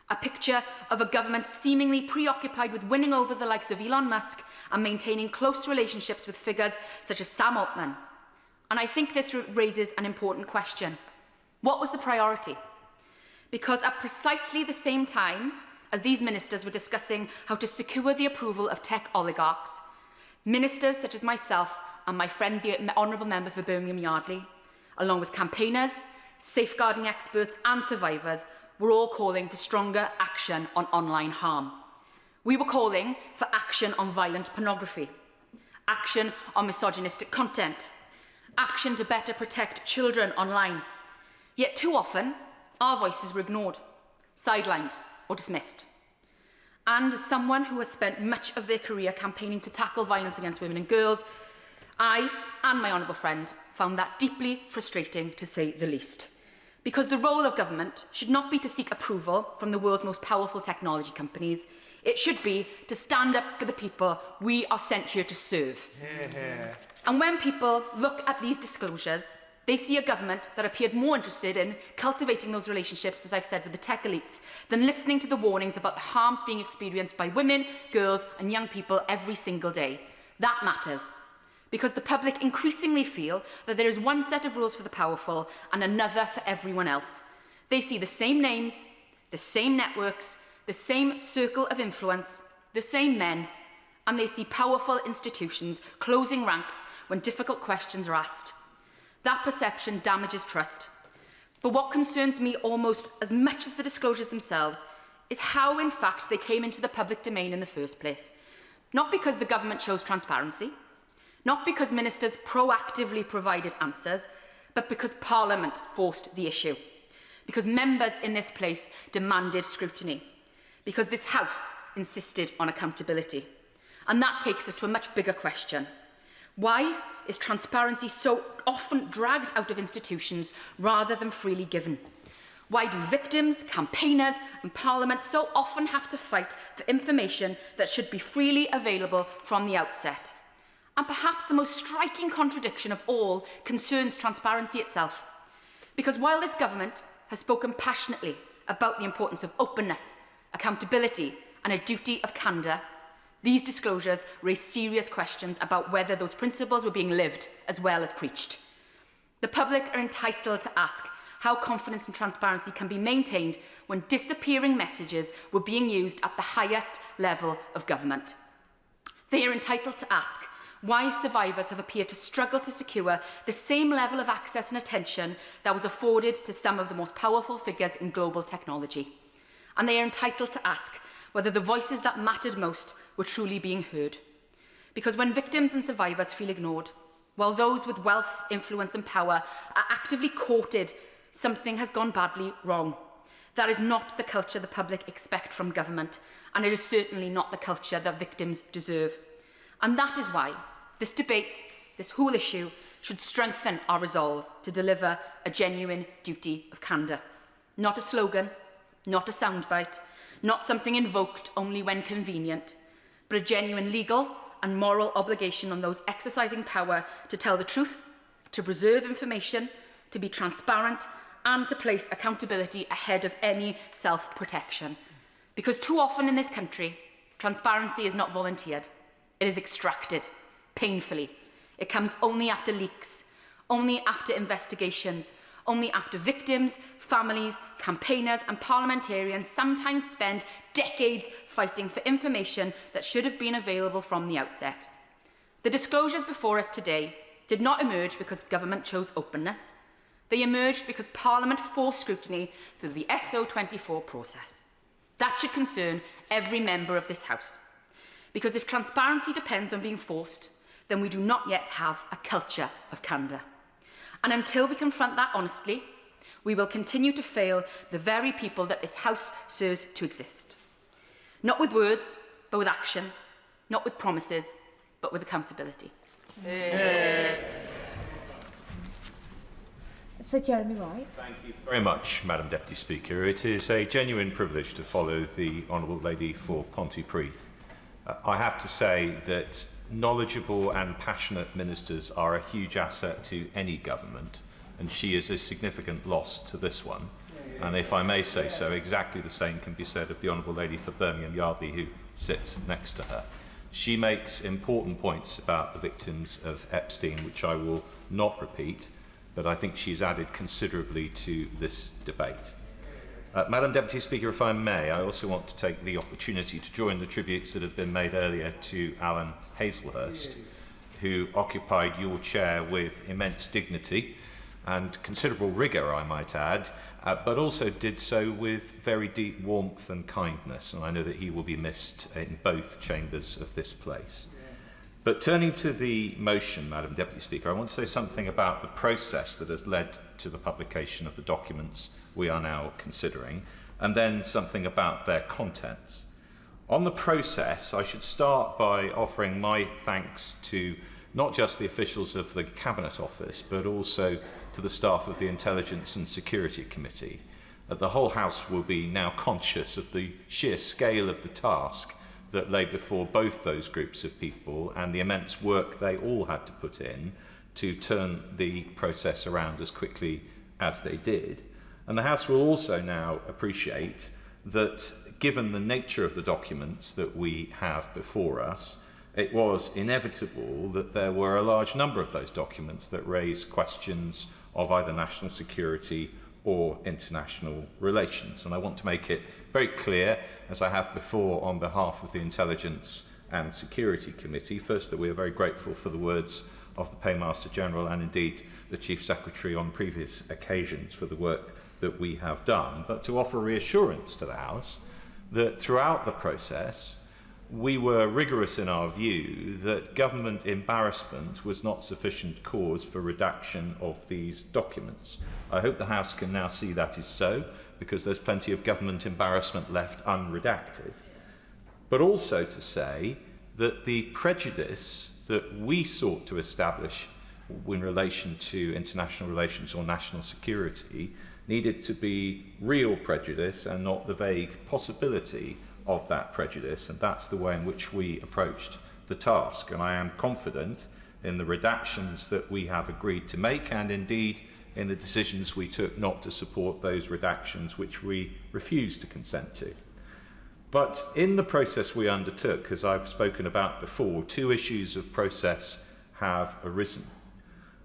A picture of a government seemingly preoccupied with winning over the likes of Elon Musk and maintaining close relationships with figures such as Sam Altman. And I think this raises an important question. What was the priority? Because at precisely the same time as these ministers were discussing how to secure the approval of tech oligarchs, ministers such as myself and my friend, the Honourable Member for Birmingham Yardley, along with campaigners, safeguarding experts and survivors, were all calling for stronger action on online harm. We were calling for action on violent pornography, action on misogynistic content, action to better protect children online. Yet too often, our voices were ignored, sidelined or dismissed. And as someone who has spent much of their career campaigning to tackle violence against women and girls, I and my honourable friend found that deeply frustrating, to say the least. Because the role of government should not be to seek approval from the world's most powerful technology companies. It should be to stand up for the people we are sent here to serve. And when people look at these disclosures, they see a government that appeared more interested in cultivating those relationships, as I've said, with the tech elites, than listening to the warnings about the harms being experienced by women, girls and young people every single day. That matters, because the public increasingly feel that there is one set of rules for the powerful and another for everyone else. They see the same names, the same networks, the same circle of influence, the same men, and they see powerful institutions closing ranks when difficult questions are asked. That perception damages trust. But what concerns me almost as much as the disclosures themselves is how, in fact, they came into the public domain in the first place. Not because the government chose transparency, not because ministers proactively provided answers, but because Parliament forced the issue. Because members in this place demanded scrutiny. Because this House insisted on accountability. And that takes us to a much bigger question. Why is transparency so often dragged out of institutions rather than freely given? Why do victims, campaigners and Parliament so often have to fight for information that should be freely available from the outset? And perhaps the most striking contradiction of all concerns transparency itself. Because while this government has spoken passionately about the importance of openness, accountability and a duty of candour, these disclosures raise serious questions about whether those principles were being lived as well as preached. The public are entitled to ask how confidence and transparency can be maintained when disappearing messages were being used at the highest level of government. They are entitled to ask why survivors have appeared to struggle to secure the same level of access and attention that was afforded to some of the most powerful figures in global technology. And they are entitled to ask whether the voices that mattered most were truly being heard. Because when victims and survivors feel ignored, while those with wealth, influence and power are actively courted, something has gone badly wrong. That is not the culture the public expect from government, and it is certainly not the culture that victims deserve. And that is why this debate, this whole issue, should strengthen our resolve to deliver a genuine duty of candour. Not a slogan, not a soundbite, not something invoked only when convenient, but a genuine legal and moral obligation on those exercising power to tell the truth, to preserve information, to be transparent, and to place accountability ahead of any self-protection. Because too often in this country, transparency is not volunteered. It is extracted, painfully. It comes only after leaks, only after investigations, only after victims, families, campaigners and parliamentarians sometimes spend decades fighting for information that should have been available from the outset. The disclosures before us today did not emerge because government chose openness. They emerged because Parliament forced scrutiny through the SO24 process. That should concern every member of this House. Because if transparency depends on being forced, then we do not yet have a culture of candour. And until we confront that honestly, we will continue to fail the very people that this House serves to exist. Not with words, but with action. Not with promises, but with accountability. Sir Jeremy Wright. Thank you very much, Madam Deputy Speaker. It is a genuine privilege to follow the Honourable Lady for Pontypridd. I have to say that knowledgeable and passionate ministers are a huge asset to any government, and she is a significant loss to this one. And if I may say so, exactly the same can be said of the Honourable Lady for Birmingham Yardley, who sits next to her. She makes important points about the victims of Epstein, which I will not repeat, but I think she's added considerably to this debate. Madam Deputy Speaker, if I may, I also want to take the opportunity to join the tributes that have been made earlier to Alan Hazelhurst. who occupied your chair with immense dignity and considerable rigour, I might add, but also did so with very deep warmth and kindness, and I know that he will be missed in both chambers of this place. But turning to the motion, Madam Deputy Speaker, I want to say something about the process that has led to the publication of the documents we are now considering, and then something about their contents. On the process, I should start by offering my thanks to not just the officials of the Cabinet Office, but also to the staff of the Intelligence and Security Committee. The whole House will be now conscious of the sheer scale of the task that lay before both those groups of people and the immense work they all had to put in to turn the process around as quickly as they did. And the House will also now appreciate that, given the nature of the documents that we have before us, it was inevitable that there were a large number of those documents that raised questions of either national security or international relations. And I want to make it very clear, as I have before on behalf of the Intelligence and Security Committee, first that we are very grateful for the words of the Paymaster General and indeed the Chief Secretary on previous occasions for the work that we have done, but to offer reassurance to the House that throughout the process we were rigorous in our view that government embarrassment was not sufficient cause for redaction of these documents. I hope the House can now see that is so, because there's plenty of government embarrassment left unredacted. But also to say that the prejudice that we sought to establish in relation to international relations or national security needed to be real prejudice and not the vague possibility of that prejudice, and that's the way in which we approached the task. And I am confident in the redactions that we have agreed to make, and indeed in the decisions we took not to support those redactions which we refused to consent to. But in the process we undertook, as I've spoken about before, two issues of process have arisen.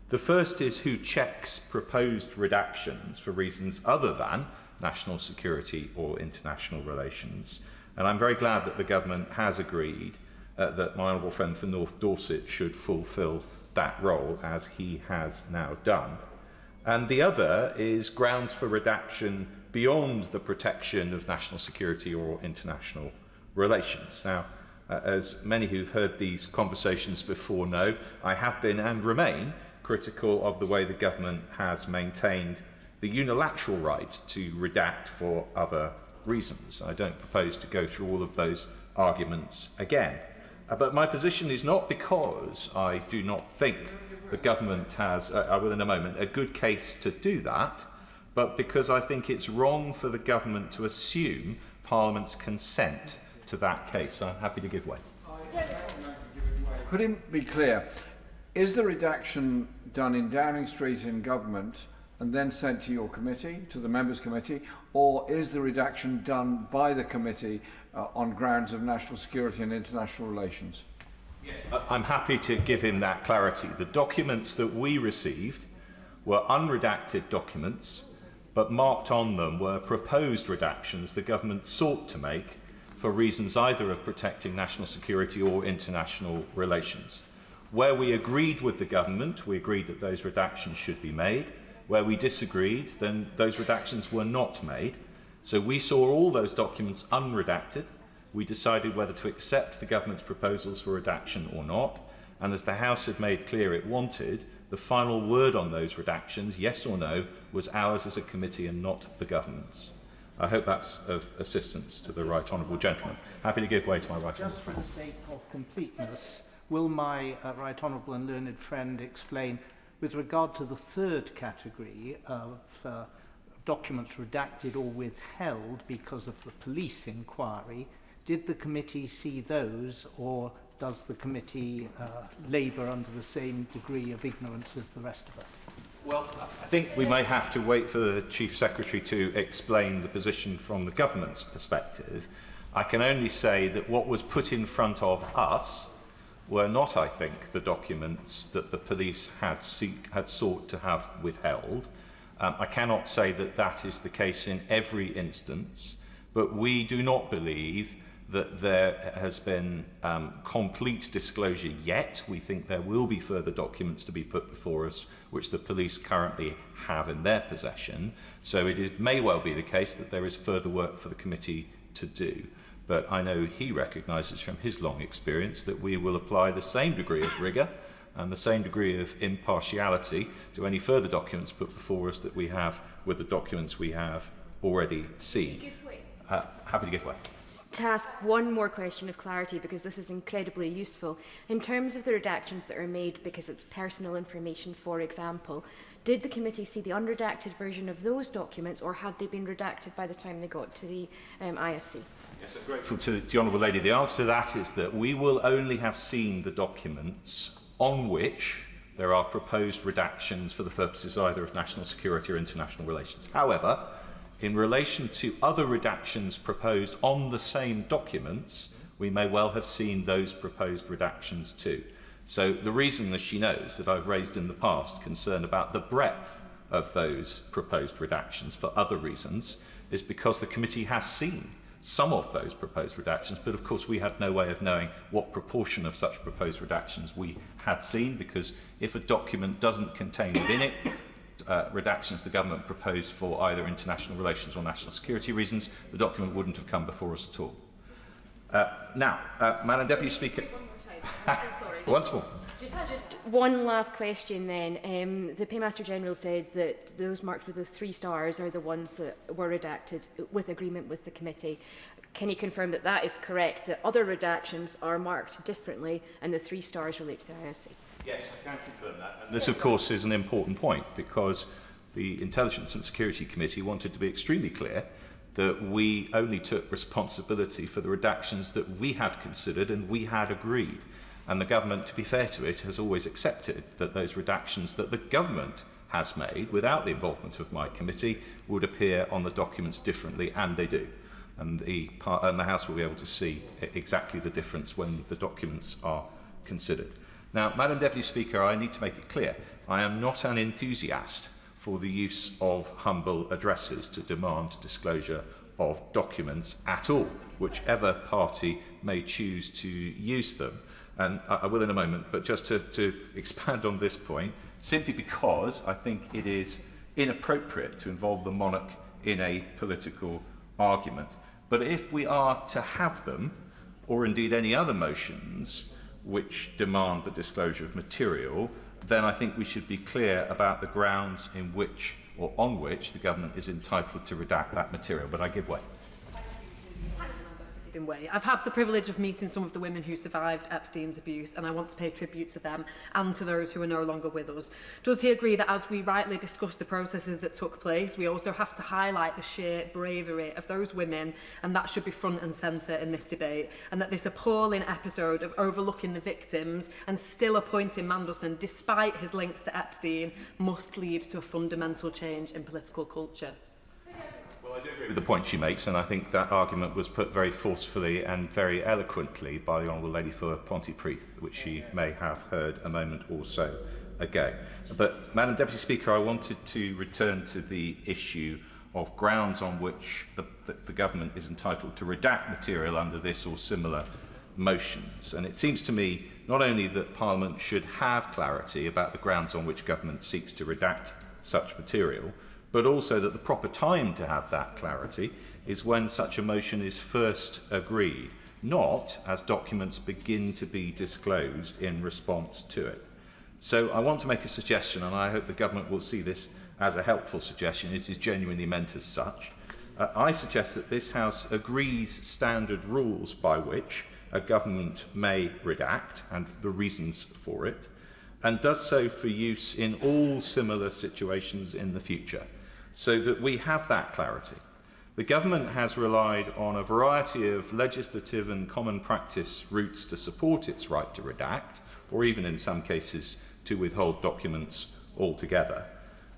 The first is who checks proposed redactions for reasons other than national security or international relations. And I'm very glad that the government has agreed that my honourable friend for North Dorset should fulfil that role, as he has now done. And the other is grounds for redaction beyond the protection of national security or international relations. Now, as many who've heard these conversations before know, I have been and remain critical of the way the government has maintained the unilateral right to redact for other reasons. I don't propose to go through all of those arguments again. But my position is not because I do not think the government has, I will in a moment, a good case to do that, but because I think it's wrong for the government to assume Parliament's consent to that case. I'm happy to give way. Could it be clear, is the redaction done in Downing Street in government and then sent to your committee, to the members' committee, or is the redaction done by the committee on grounds of national security and international relations? Yes. I'm happy to give him that clarity. The documents that we received were unredacted documents, but marked on them were proposed redactions the government sought to make for reasons either of protecting national security or international relations. Where we agreed with the government, we agreed that those redactions should be made. Where we disagreed, then those redactions were not made. So we saw all those documents unredacted. We decided whether to accept the government's proposals for redaction or not. And as the House had made clear it wanted, the final word on those redactions, yes or no, was ours as a committee and not the government's. I hope that's of assistance to the right honourable gentleman. Happy to give way to my right honourable friend. Just for the sake of completeness, will my right honourable and learned friend explain, with regard to the third category of documents redacted or withheld because of the police inquiry, did the committee see those, or does the committee labour under the same degree of ignorance as the rest of us? Well, I think we may have to wait for the Chief Secretary to explain the position from the government's perspective. I can only say that what was put in front of us were not, I think, the documents that the police had sought to have withheld. I cannot say that that is the case in every instance, but we do not believe that there has been complete disclosure yet. We think there will be further documents to be put before us, which the police currently have in their possession. So it may well be the case that there is further work for the committee to do. But I know he recognises from his long experience that we will apply the same degree of rigour and the same degree of impartiality to any further documents put before us that we have with the documents we have already seen. Happy to give way. To ask one more question of clarity, because this is incredibly useful. In terms of the redactions that are made because it's personal information, for example, did the committee see the unredacted version of those documents, or had they been redacted by the time they got to the ISC? Yes, I'm grateful to the Honourable Lady. The answer to that is that we will only have seen the documents on which there are proposed redactions for the purposes either of national security or international relations. However, in relation to other redactions proposed on the same documents, we may well have seen those proposed redactions too. So the reason, as she knows, that I've raised in the past concern about the breadth of those proposed redactions for other reasons is because the committee has seen some of those proposed redactions, but of course we had no way of knowing what proportion of such proposed redactions we had seen, because if a document doesn't contain within it redactions the government proposed for either international relations or national security reasons, the document wouldn't have come before us at all. Madam Deputy Speaker, once more. Just one last question then. The Paymaster General said that those marked with the 3 stars are the ones that were redacted with agreement with the committee. Can you confirm that that is correct, that other redactions are marked differently and the 3 stars relate to the ISC? Yes, I can confirm that. And this, of course, is an important point because the Intelligence and Security Committee wanted to be extremely clear that we only took responsibility for the redactions that we had considered and we had agreed. And the government, to be fair to it, has always accepted that those redactions that the government has made, without the involvement of my committee, would appear on the documents differently, and they do. And the House will be able to see exactly the difference when the documents are considered. Now, Madam Deputy Speaker, I need to make it clear, I am not an enthusiast for the use of humble addresses to demand disclosure of documents at all, whichever party may choose to use them. And I will in a moment, but just to expand on this point, simply because I think it is inappropriate to involve the monarch in a political argument. But if we are to have them, or indeed any other motions which demand the disclosure of material, then I think we should be clear about the grounds in which or on which the government is entitled to redact that material. But I give way. Way. I've had the privilege of meeting some of the women who survived Epstein's abuse, and I want to pay tribute to them and to those who are no longer with us. Does he agree that as we rightly discuss the processes that took place, we also have to highlight the sheer bravery of those women, and that should be front and centre in this debate, and that this appalling episode of overlooking the victims and still appointing Mandelson despite his links to Epstein must lead to a fundamental change in political culture? Well, I do agree with the point she makes, and I think that argument was put very forcefully and very eloquently by the Honourable Lady for Pontypridd, which she may have heard a moment or so ago. But, Madam Deputy Speaker, I wanted to return to the issue of grounds on which the government is entitled to redact material under this or similar motions. And it seems to me not only that Parliament should have clarity about the grounds on which government seeks to redact such material, but also that the proper time to have that clarity is when such a motion is first agreed, not as documents begin to be disclosed in response to it. So I want to make a suggestion, and I hope the government will see this as a helpful suggestion. It is genuinely meant as such. I suggest that this House agrees standard rules by which a government may redact and the reasons for it, and does so for use in all similar situations in the future, so that we have that clarity. The government has relied on a variety of legislative and common practice routes to support its right to redact, or even in some cases to withhold documents altogether,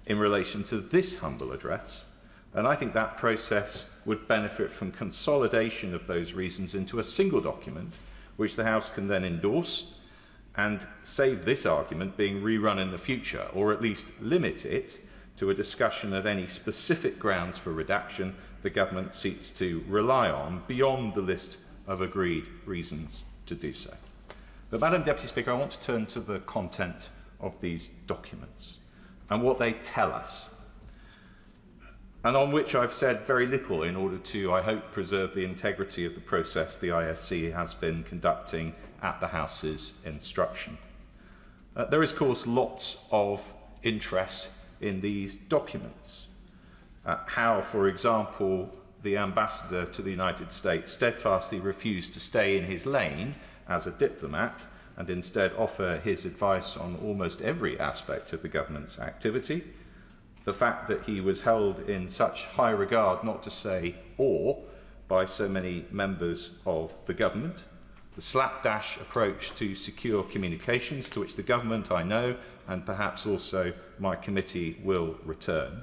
in relation to this humble address. And I think that process would benefit from consolidation of those reasons into a single document, which the House can then endorse and save this argument being rerun in the future, or at least limit it to a discussion of any specific grounds for redaction the government seeks to rely on beyond the list of agreed reasons to do so. But, Madam Deputy Speaker, I want to turn to the content of these documents and what they tell us, and on which I've said very little in order to, I hope, preserve the integrity of the process the ISC has been conducting at the House's instruction. There is, of course, lots of interest in these documents. How, for example, the ambassador to the United States steadfastly refused to stay in his lane as a diplomat and instead offer his advice on almost every aspect of the government's activity. The fact that he was held in such high regard, not to say awe, by so many members of the government. The slapdash approach to secure communications, to which the government, I know, and perhaps also my committee will return.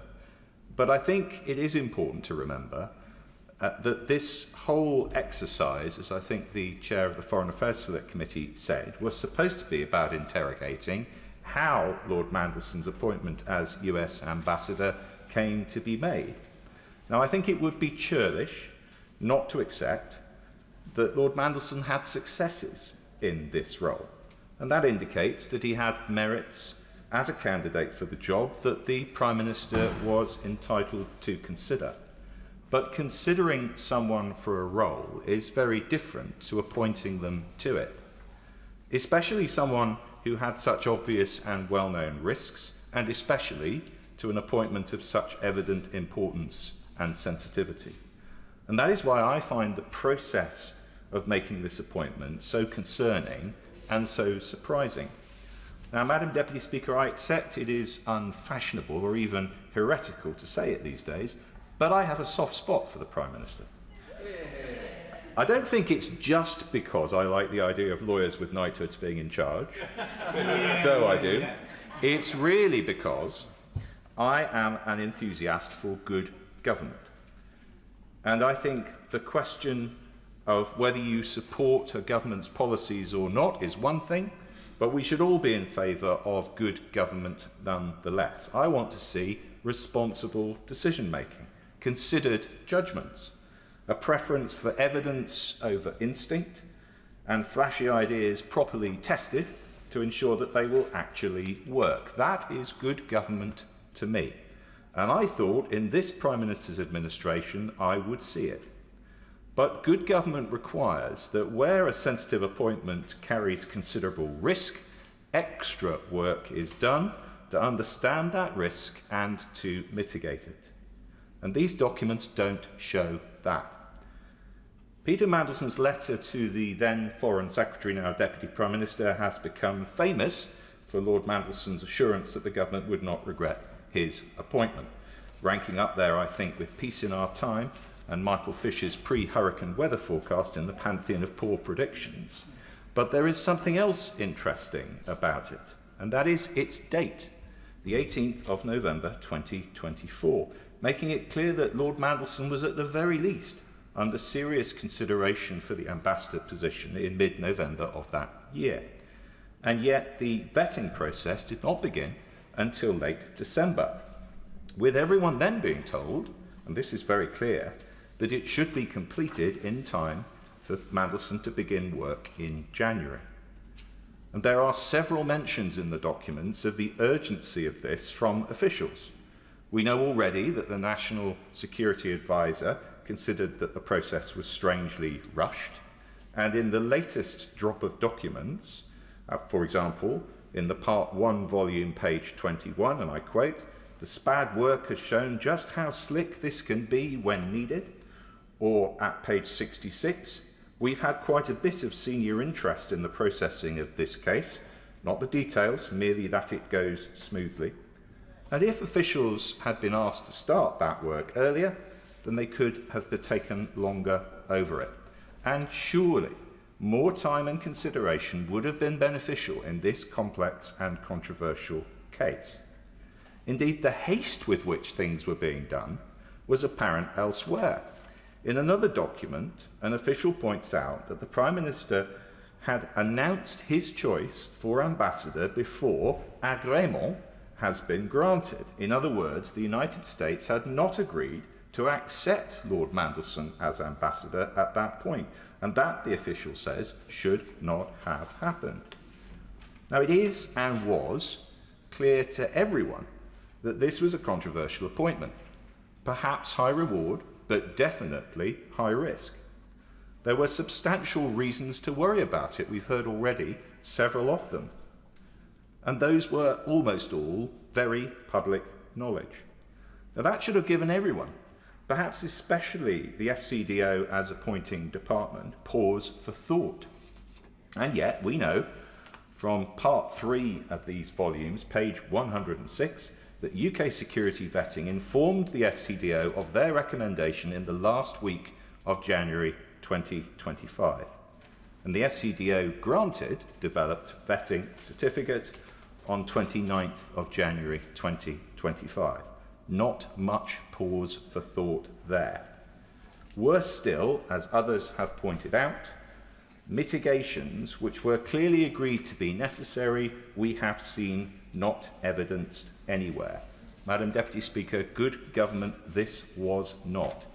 But I think it is important to remember that this whole exercise, as I think the chair of the Foreign Affairs Select Committee said, was supposed to be about interrogating how Lord Mandelson's appointment as US ambassador came to be made. Now, I think it would be churlish not to accept that Lord Mandelson had successes in this role, and that indicates that he had merits as a candidate for the job that the Prime Minister was entitled to consider. But considering someone for a role is very different to appointing them to it, especially someone who had such obvious and well-known risks, and especially to an appointment of such evident importance and sensitivity. And that is why I find the process of making this appointment so concerning and so surprising. Now, Madam Deputy Speaker, I accept it is unfashionable or even heretical to say it these days, but I have a soft spot for the Prime Minister. I don't think it's just because I like the idea of lawyers with knighthoods being in charge, though I do. It's really because I am an enthusiast for good government. And I think the question of whether you support a government's policies or not is one thing, but we should all be in favour of good government nonetheless. I want to see responsible decision-making, considered judgments, a preference for evidence over instinct, and flashy ideas properly tested to ensure that they will actually work. That is good government to me. And I thought in this Prime Minister's administration I would see it. But good government requires that where a sensitive appointment carries considerable risk, extra work is done to understand that risk and to mitigate it. And these documents don't show that. Peter Mandelson's letter to the then Foreign Secretary, now Deputy Prime Minister, has become famous for Lord Mandelson's assurance that the government would not regret his appointment, ranking up there, I think, with Peace in Our Time and Michael Fisher's pre-hurricane weather forecast in the pantheon of poor predictions. But there is something else interesting about it, and that is its date, the 18th of November 2024, making it clear that Lord Mandelson was at the very least under serious consideration for the ambassador position in mid-November of that year. And yet the vetting process did not begin until late December, with everyone then being told, and this is very clear, that it should be completed in time for Mandelson to begin work in January. And there are several mentions in the documents of the urgency of this from officials. We know already that the National Security Advisor considered that the process was strangely rushed, and in the latest drop of documents, for example, in the Part 1 volume, page 21, and I quote, "The SPAD work has shown just how slick this can be when needed," or at page 66, "We've had quite a bit of senior interest in the processing of this case, not the details, merely that it goes smoothly." And if officials had been asked to start that work earlier, then they could have taken longer over it. And surely more time and consideration would have been beneficial in this complex and controversial case. Indeed, the haste with which things were being done was apparent elsewhere. In another document, an official points out that the Prime Minister had announced his choice for ambassador before agrément has been granted. In other words, the United States had not agreed to accept Lord Mandelson as ambassador at that point, and that, the official says, should not have happened. Now, it is and was clear to everyone that this was a controversial appointment, perhaps high reward, but definitely high risk. There were substantial reasons to worry about it. We've heard already several of them. And those were almost all very public knowledge. Now, that should have given everyone, perhaps especially the FCDO as appointing department, pause for thought. And yet we know from part 3 of these volumes, page 106, that UK security vetting informed the FCDO of their recommendation in the last week of January 2025. And the FCDO granted developed vetting certificate on 29th of January 2025. Not much pause for thought there. Worse still, as others have pointed out, mitigations which were clearly agreed to be necessary, we have seen not evidenced anywhere. Madam Deputy Speaker, good government this was not.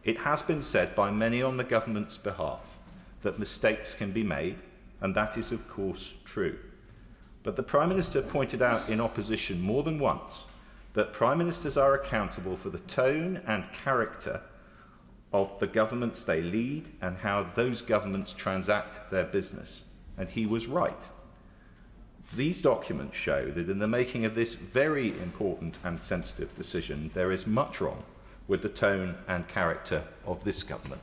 It has been said by many on the government's behalf that mistakes can be made, and that is of course true. But the Prime Minister pointed out in opposition more than once that Prime Ministers are accountable for the tone and character of the governments they lead and how those governments transact their business. And he was right. These documents show that in the making of this very important and sensitive decision, there is much wrong with the tone and character of this government.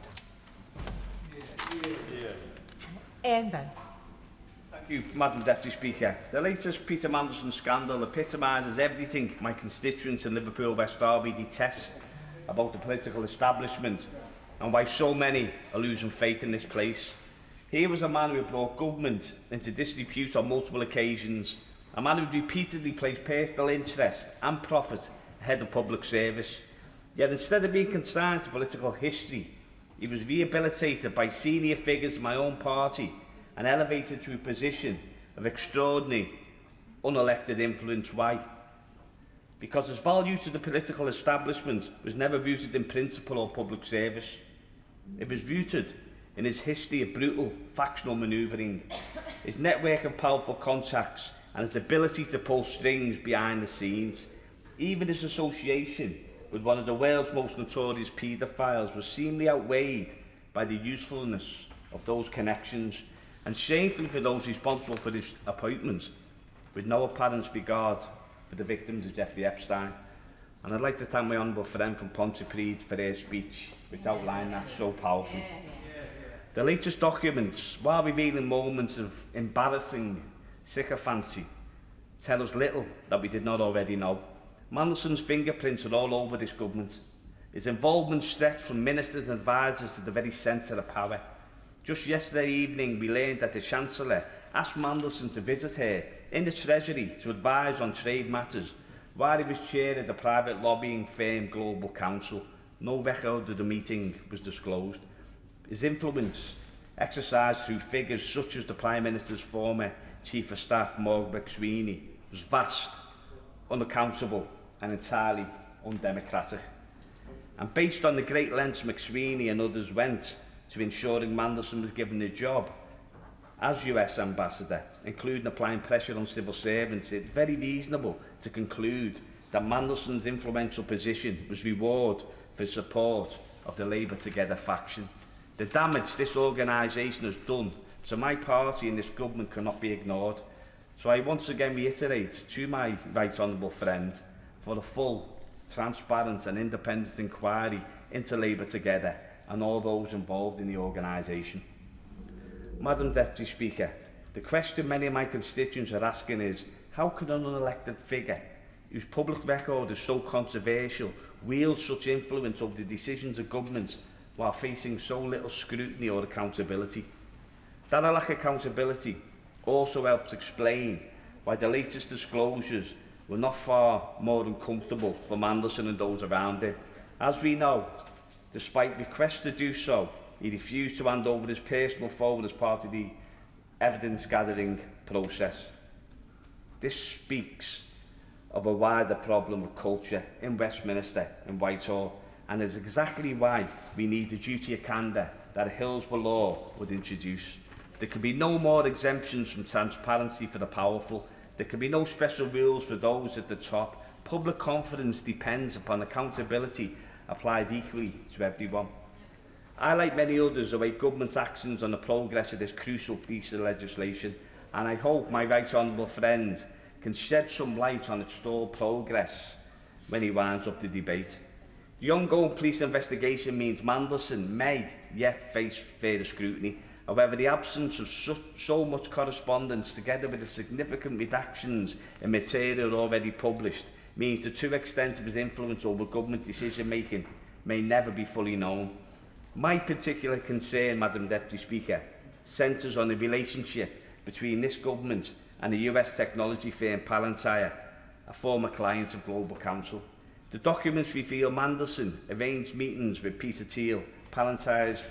Thank you, Madam Deputy Speaker. The latest Peter Mandelson scandal epitomises everything my constituents in Liverpool West Derby detest about the political establishment and why so many are losing faith in this place. Here was a man who brought government into disrepute on multiple occasions, a man who repeatedly placed personal interest and profit ahead of public service. Yet instead of being consigned to political history, he was rehabilitated by senior figures in my own party and elevated to a position of extraordinary, unelected influence. Why? Because his value to the political establishment was never rooted in principle or public service. It was rooted in his history of brutal factional manoeuvring, his network of powerful contacts and his ability to pull strings behind the scenes. Even his association with one of the world's most notorious paedophiles was seemingly outweighed by the usefulness of those connections, and shamefully for those responsible for his appointments, with no apparent regard for the victims of Jeffrey Epstein. And I'd like to thank my honourable friend from Pontypridd for her speech, which outlined that so powerfully. The latest documents, while revealing moments of embarrassing sycophancy, tell us little that we did not already know. Mandelson's fingerprints are all over this government. His involvement stretched from ministers and advisers to the very centre of power. Just yesterday evening, we learned that the Chancellor asked Mandelson to visit her in the Treasury to advise on trade matters while he was chair of the private lobbying firm Global Counsel. No record of the meeting was disclosed. His influence, exercised through figures such as the Prime Minister's former Chief of Staff, Morgan McSweeney, was vast, unaccountable and entirely undemocratic. And based on the great lengths McSweeney and others went to ensuring Mandelson was given the job as US Ambassador, including applying pressure on civil servants, it's very reasonable to conclude that Mandelson's influential position was reward for support of the Labour Together faction. The damage this organisation has done to my party and this government cannot be ignored. So I once again reiterate to my right honourable friend for a full, transparent and independent inquiry into Labour Together and all those involved in the organisation. Madam Deputy Speaker, the question many of my constituents are asking is, how can an unelected figure whose public record is so controversial wield such influence over the decisions of governments while facing so little scrutiny or accountability? That lack of accountability also helps explain why the latest disclosures were not far more uncomfortable for Mandelson and those around him. As we know, despite requests to do so, he refused to hand over his personal phone as part of the evidence-gathering process. This speaks of a wider problem of culture in Westminster and Whitehall, and is exactly why we need the duty of candour that a Hillsborough law would introduce. There can be no more exemptions from transparency for the powerful. There can be no special rules for those at the top. Public confidence depends upon accountability applied equally to everyone. I, like many others, await government's actions on the progress of this crucial piece of legislation, and I hope my right honourable friend can shed some light on its stalled progress when he winds up the debate. The ongoing police investigation means Mandelson may yet face further scrutiny. However, the absence of so much correspondence, together with the significant redactions in material already published, means the true extent of his influence over government decision-making may never be fully known. My particular concern, Madam Deputy Speaker, centres on the relationship between this government and the US technology firm Palantir, a former client of Global Counsel. The documents reveal Mandelson arranged meetings with Peter Thiel, Palantir's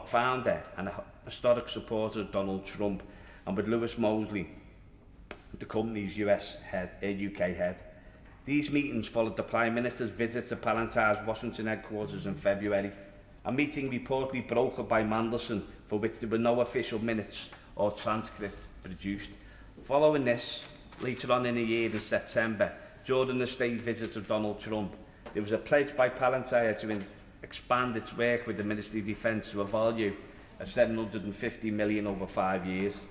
founder and a historic supporter of Donald Trump, and with Lewis Mosley, the company's UK head. These meetings followed the Prime Minister's visit to Palantir's Washington headquarters in February, a meeting reportedly brokered by Mandelson, for which there were no official minutes or transcript produced. Following this, later on in the year in September, during the state visit of Donald Trump, there was a pledge by Palantir to expand its work with the Ministry of Defence to a value of $750 million over 5 years.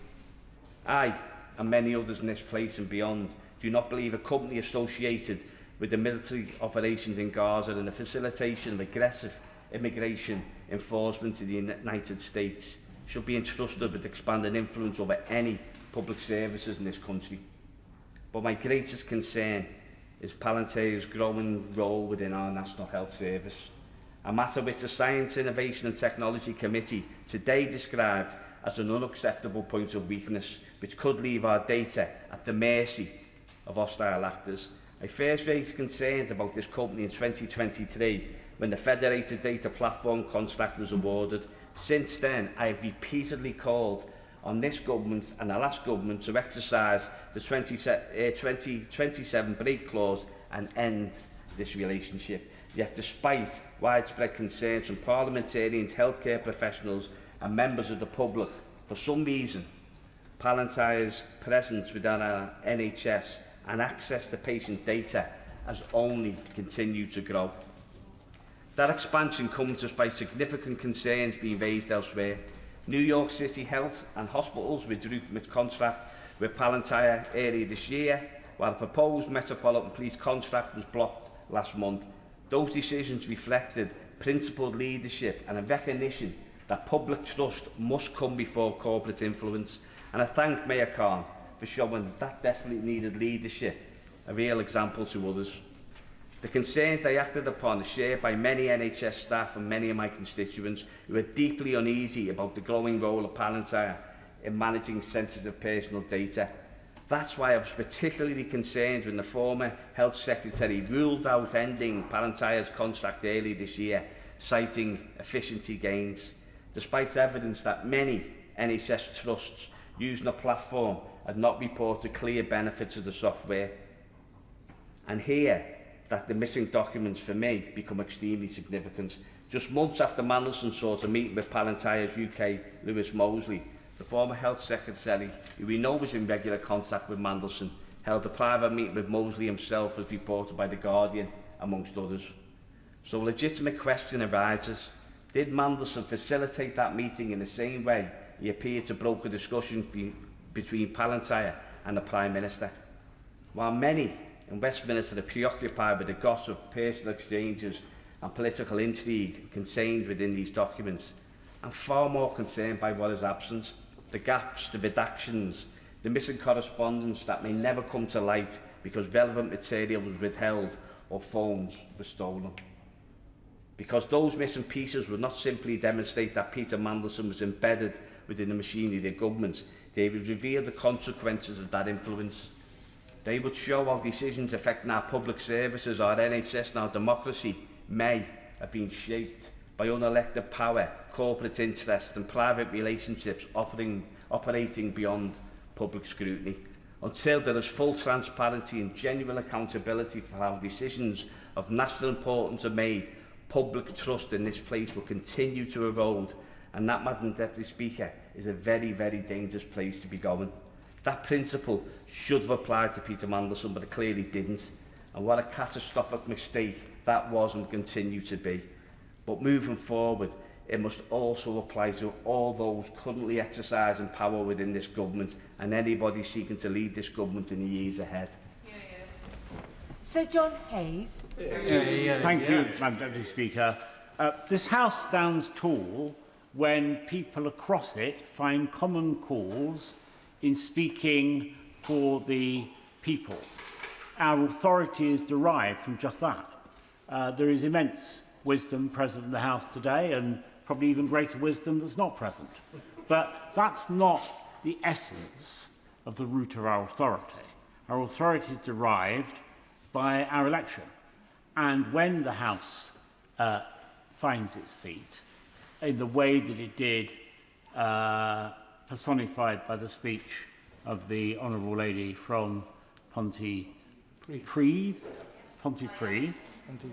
I, and many others in this place and beyond, do not believe a company associated with the military operations in Gaza and the facilitation of aggressive immigration enforcement in the United States should be entrusted with expanding influence over any public services in this country. But my greatest concern is Palantir's growing role within our National Health Service, a matter which the Science, Innovation and Technology Committee today described as an unacceptable point of weakness, which could leave our data at the mercy of hostile actors. I first raised concerns about this company in 2023 when the Federated Data Platform contract was awarded. Since then, I have repeatedly called on this government and the last government to exercise the 2027 break clause and end this relationship. Yet despite widespread concerns from parliamentarians, healthcare professionals and members of the public, for some reason, Palantir's presence within our NHS and access to patient data has only continued to grow. That expansion comes despite significant concerns being raised elsewhere. New York City Health and Hospitals withdrew from its contract with Palantir earlier this year, while a proposed Metropolitan Police contract was blocked last month. Those decisions reflected principled leadership and a recognition that public trust must come before corporate influence. And I thank Mayor Khan for showing that desperately needed leadership, a real example to others. The concerns they acted upon are shared by many NHS staff and many of my constituents who are deeply uneasy about the growing role of Palantir in managing sensitive personal data. That's why I was particularly concerned when the former Health Secretary ruled out ending Palantir's contract early this year, citing efficiency gains, despite evidence that many NHS trusts using the platform had not reported clear benefits of the software. And here, that the missing documents for me become extremely significant. Just months after Mandelson sought a meeting with Palantir's UK Lewis Mosley, the former Health Secretary, who we know was in regular contact with Mandelson, held a private meeting with Mosley himself, as reported by The Guardian, amongst others. So a legitimate question arises: did Mandelson facilitate that meeting in the same way he appeared to broker discussions between Palantir and the Prime Minister? While many in Westminster are preoccupied with the gossip, personal exchanges and political intrigue contained within these documents, I'm far more concerned by what is absent: the gaps, the redactions, the missing correspondence that may never come to light because relevant material was withheld or phones were stolen. Because those missing pieces would not simply demonstrate that Peter Mandelson was embedded within the machinery of the government, they would reveal the consequences of that influence. They would show how decisions affecting our public services, our NHS and our democracy may have been shaped by unelected power, corporate interests and private relationships operating beyond public scrutiny. Until there is full transparency and genuine accountability for how decisions of national importance are made, public trust in this place will continue to erode, and that, Madam Deputy Speaker, is a very, very dangerous place to be going. That principle should have applied to Peter Mandelson, but it clearly didn't. And what a catastrophic mistake that was and will continue to be. But moving forward, it must also apply to all those currently exercising power within this government and anybody seeking to lead this government in the years ahead. Sir John Hayes. Thank you, Madam Deputy Speaker. This House stands tall when people across it find common cause in speaking for the people. Our authority is derived from just that. There is immense wisdom present in the House today, and probably even greater wisdom that's not present. But that's not the essence of the root of our authority. Our authority is derived by our election. And when the House finds its feet in the way that it did, personified by the speech of the Honourable Lady from Pontypridd,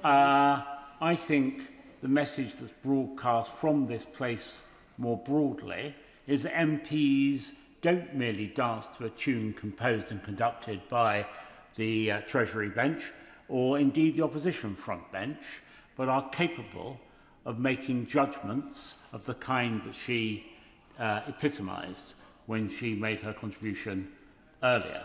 I think the message that's broadcast from this place more broadly is that MPs don't merely dance to a tune composed and conducted by the Treasury bench or indeed the opposition front bench, but are capable of making judgments of the kind that she epitomised when she made her contribution earlier.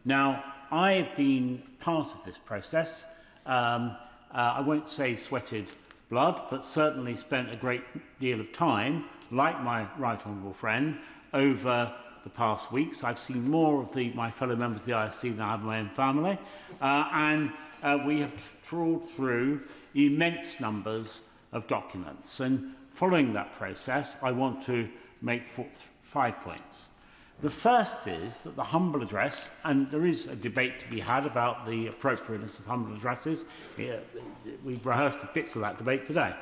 Now, I've been part of this process. I won't say sweated blood, but certainly spent a great deal of time, like my right honourable friend, over the past weeks. I've seen more of my fellow members of the ISC than I have my own family, and we have trawled through immense numbers of documents. And following that process, I want to make 5 points. The first is that the humble address, and there is a debate to be had about the appropriateness of humble addresses. We've rehearsed bits of that debate today.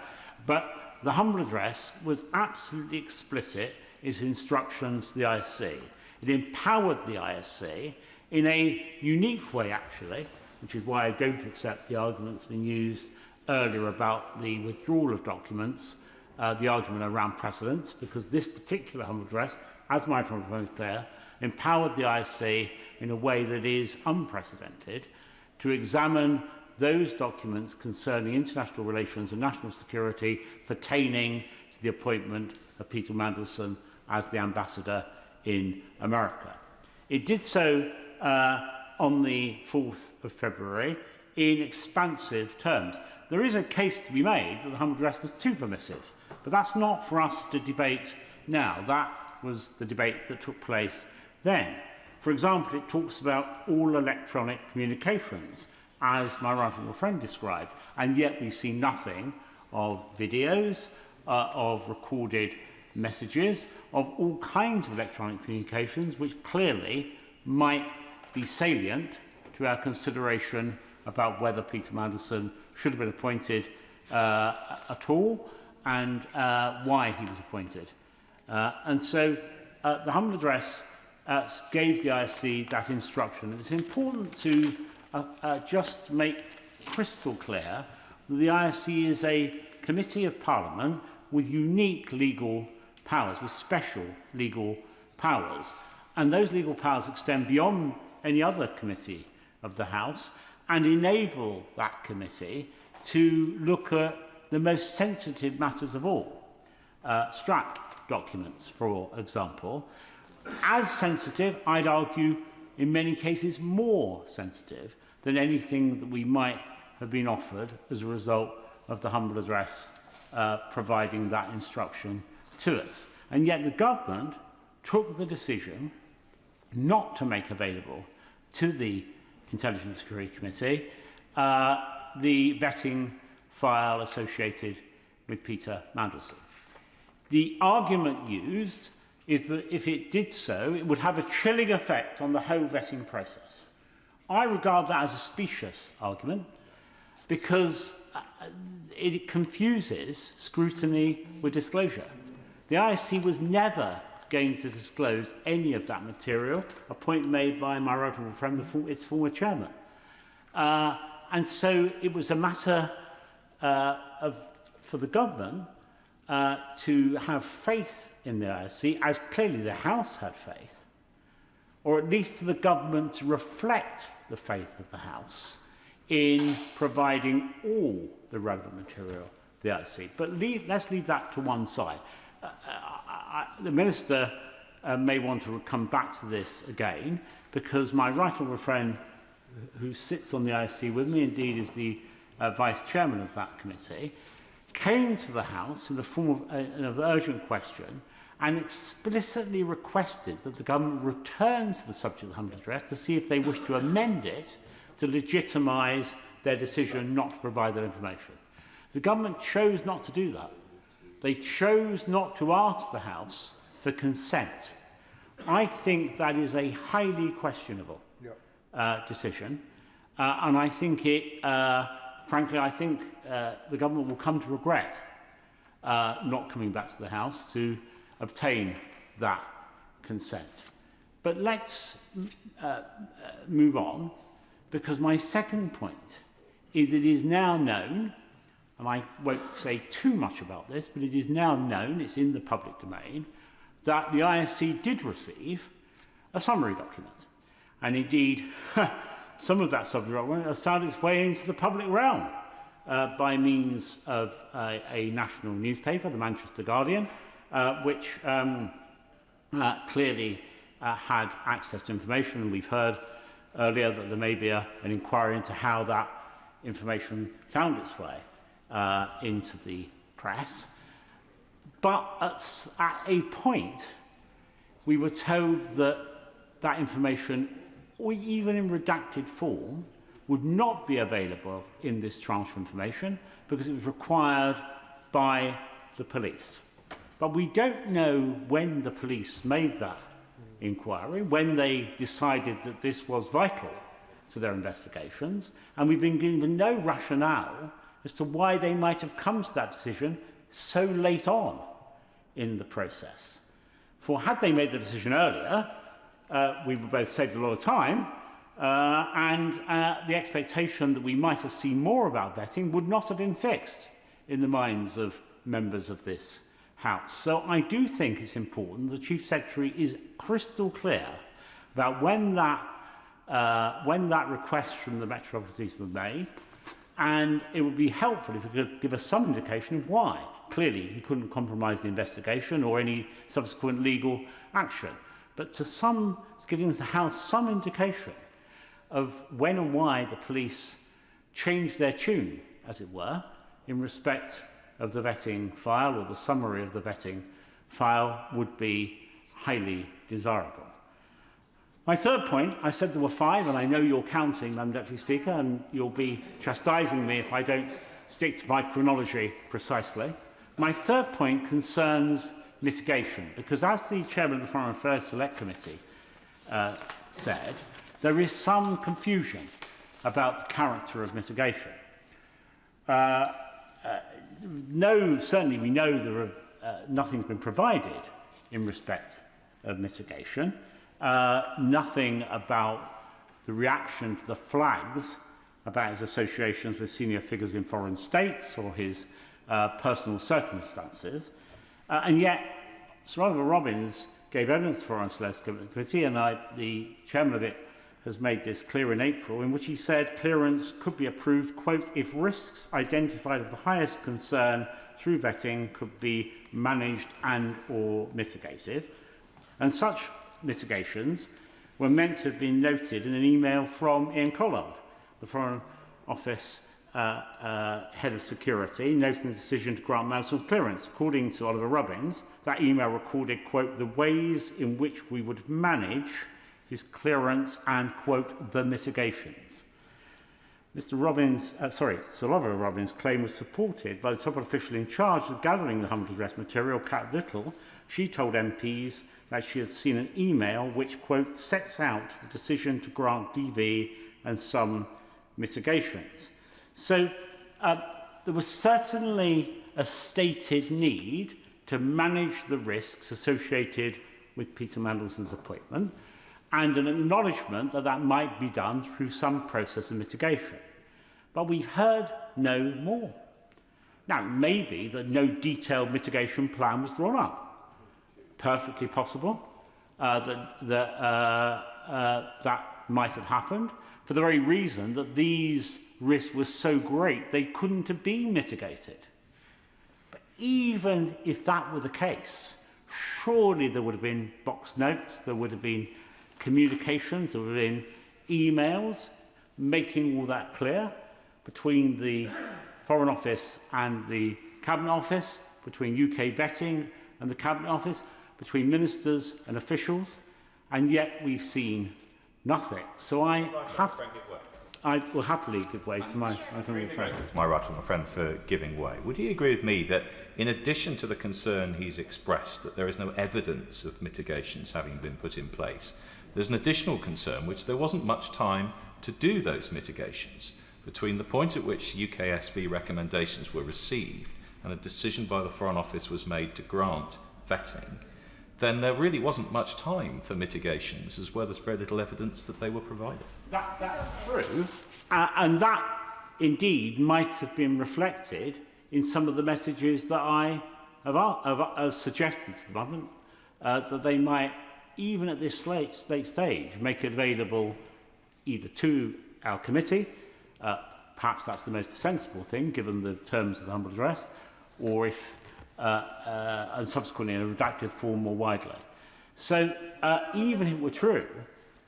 But the humble address was absolutely explicit in its instructions to the ISC. It empowered the ISC in a unique way, actually, which is why I don't accept the arguments being used earlier about the withdrawal of documents, the argument around precedence, because this particular humble address, as my friend was clear, empowered the ISC in a way that is unprecedented to examine those documents concerning international relations and national security pertaining to the appointment of Peter Mandelson as the ambassador in America. It did so on the 4th of February in expansive terms. There is a case to be made that the humble address was too permissive, but that's not for us to debate now. That was the debate that took place then. For example, it talks about all electronic communications, as my right honourable friend described, and yet we see nothing of videos, of recorded messages, of all kinds of electronic communications, which clearly might be salient to our consideration about whether Peter Mandelson should have been appointed at all, and why he was appointed. And so the humble address gave the ISC that instruction. And it's important to just make crystal clear that the ISC is a committee of Parliament with unique legal powers, with special legal powers. And those legal powers extend beyond any other committee of the House and enable that committee to look at the most sensitive matters of all. Strap documents, for example, as sensitive, I'd argue, in many cases more sensitive than anything that we might have been offered as a result of the humble address providing that instruction to us. And yet the government took the decision not to make available to the Intelligence and Security Committee the vetting file associated with Peter Mandelson. The argument used is that if it did so, it would have a chilling effect on the whole vetting process. I regard that as a specious argument because it confuses scrutiny with disclosure. The ISC was never going to disclose any of that material, a point made by my right honourable friend, its former chairman. And so it was a matter of for the government to have faith in the ISC, as clearly the House had faith, or at least for the government to reflect the faith of the House in providing all the relevant material to the ISC. But let's leave that to one side. The Minister may want to come back to this again, because my right honourable friend who sits on the ISC with me, indeed is the Vice Chairman of that committee, came to the House in the form of an urgent question and explicitly requested that the government return to the subject of the humble address to see if they wish to amend it to legitimise their decision not to provide that information. The government chose not to do that. They chose not to ask the House for consent. I think that is a highly questionable decision, and I think it, frankly, I think the government will come to regret not coming back to the House to obtain that consent. But let's move on, because my second point is that it is now known, and I won't say too much about this, but it is now known, it's in the public domain, that the ISC did receive a summary document. And indeed, some of that summary document has found its way into the public realm by means of a national newspaper, the Manchester Guardian, which clearly had access to information. And we've heard earlier that there may be an inquiry into how that information found its way into the press. But at a point, we were told that that information, or even in redacted form, would not be available in this tranche of information because it was required by the police. But we don't know when the police made that inquiry, when they decided that this was vital to their investigations, and we've been given no rationale as to why they might have come to that decision so late on in the process. For had they made the decision earlier, we would both saved a lot of time, and the expectation that we might have seen more about vetting would not have been fixed in the minds of members of this House. So I do think it's important the Chief Secretary is crystal clear about when that request from the Metropolitan was made, and it would be helpful if he could give us some indication of why. Clearly, he couldn't compromise the investigation or any subsequent legal action. But giving the House some indication of when and why the police changed their tune, as it were, in respect of the vetting file or the summary of the vetting file would be highly desirable. My third point, I said there were 5, and I know you're counting, Madam Deputy Speaker, and you'll be chastising me if I don't stick to my chronology precisely. My third point concerns mitigation, because as the Chairman of the Foreign Affairs Select Committee said, there is some confusion about the character of mitigation. Certainly we know nothing's been provided in respect of mitigation. Nothing about the reaction to the flags about his associations with senior figures in foreign states or his personal circumstances. And yet, Sir Oliver Robbins gave evidence to the Foreign Affairs Committee, and the chairman of it has made this clear in April, in which he said clearance could be approved, quote, if risks identified of the highest concern through vetting could be managed and or mitigated. And such mitigations were meant to have been noted in an email from Ian Collard, the Foreign Office Head of Security, noting the decision to grant Mandelson clearance. According to Oliver Robbins, that email recorded, quote, the ways in which we would manage his clearance and, quote, the mitigations. Sir Oliver Robbins' claim was supported by the top official in charge of gathering the humble address material, Kat Little. She told MPs that she had seen an email which, quote, sets out the decision to grant DV and some mitigations. So there was certainly a stated need to manage the risks associated with Peter Mandelson's appointment, and an acknowledgement that that might be done through some process of mitigation. But we've heard no more. Now, maybe that no detailed mitigation plan was drawn up. Perfectly possible that might have happened, for the very reason that these risks were so great they couldn't have been mitigated. But even if that were the case, surely there would have been box notes, there would have been communications, there would have been emails making all that clear between the Foreign Office and the Cabinet Office, between UK vetting and the Cabinet Office, between ministers and officials, and yet we've seen nothing. So I will happily give way to my right honourable friend. My right honourable friend for giving way. Would he agree with me that in addition to the concern he's expressed that there is no evidence of mitigations having been put in place, there's an additional concern which there wasn't much time to do those mitigations between the point at which UKSB recommendations were received and a decision by the Foreign Office was made to grant vetting, then there really wasn't much time for mitigations, as well as very little evidence that they were provided. That's true, and that indeed might have been reflected in some of the messages that I have suggested to the government, that they might, even at this late stage, make it available either to our committee, perhaps that's the most sensible thing given the terms of the humble address, or if and subsequently in a redacted form more widely. So even if it were true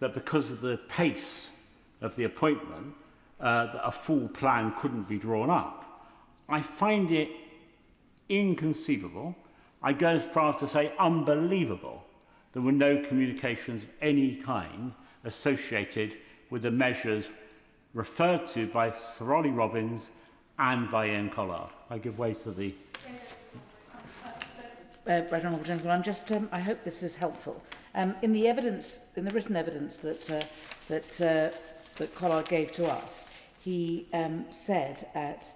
that because of the pace of the appointment that a full plan couldn't be drawn up, I find it inconceivable, I go as far as to say unbelievable, there were no communications of any kind associated with the measures referred to by Sir Ollie Robbins and by Ian Collard. I give way to the... Right honourable gentleman, I'm just. I hope this is helpful. In the evidence, in the written evidence that Collard gave to us, he said at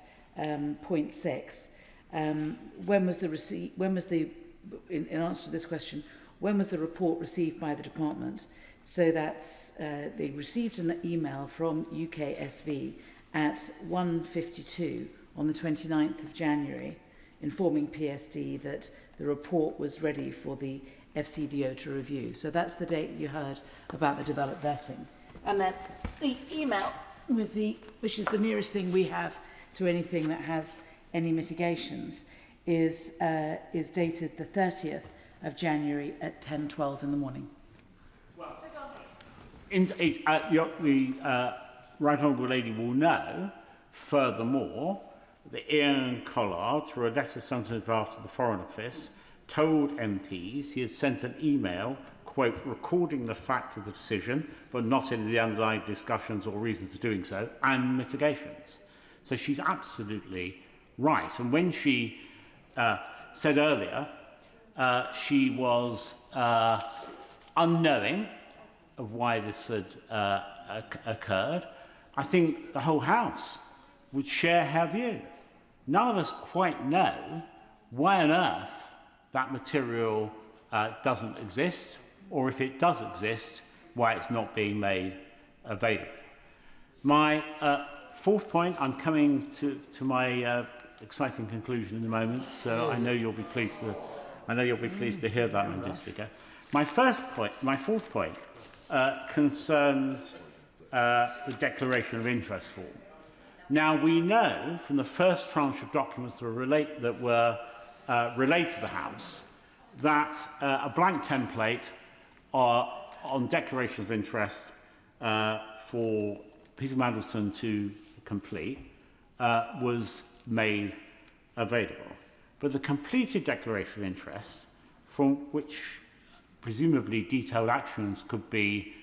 point 6, when was the receipt? When was the? In answer to this question, when was the report received by the department? So that's they received an email from UKSV at 1:52 on the 29th of January, informing PSD that the report was ready for the FCDO to review. So that's the date you heard about the developed vetting. And then the email with which is the nearest thing we have to anything that has any mitigations, is dated the 30th of January at 10:12 in the morning. Well, the right honourable lady will know, furthermore, that Ian Collard, through a letter sent on behalf to the Foreign Office, told MPs he had sent an email, quote, recording the fact of the decision, but not any of the underlying discussions or reasons for doing so, and mitigations. So she's absolutely right. And when she said earlier she was unknowing of why this had occurred, I think the whole House would share her view. None of us quite know why on earth that material doesn't exist, or if it does exist, why it's not being made available. My fourth point, I'm coming to my exciting conclusion in a moment, so I know you'll be pleased to hear that, Mr. Speaker. My fourth point concerns the declaration of interest form. Now, we know from the first tranche of documents that were relayed to the House that a blank template on declaration of interest for Peter Mandelson to complete was made available. But the completed declaration of interest, from which presumably detailed actions could be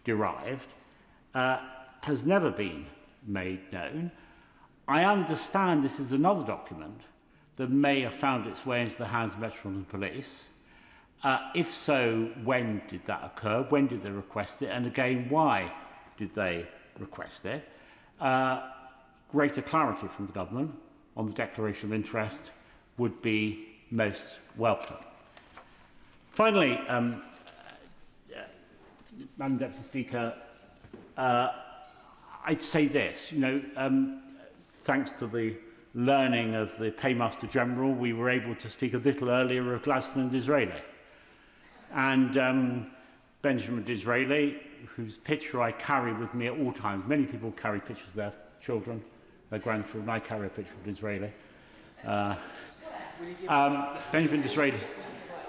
derived, has never been made known. I understand this is another document that may have found its way into the hands of Metropolitan Police. If so, when did that occur? When did they request it? And again, why did they request it? Greater clarity from the government on the declaration of interest would be most welcome. Finally, Madam Deputy Speaker, I'd say this, thanks to the learning of the Paymaster General, we were able to speak a little earlier of Gladstone and Disraeli. And Benjamin Disraeli, whose picture I carry with me at all times. Many people carry pictures of their children, their grandchildren. I carry a picture of Disraeli. Benjamin Disraeli,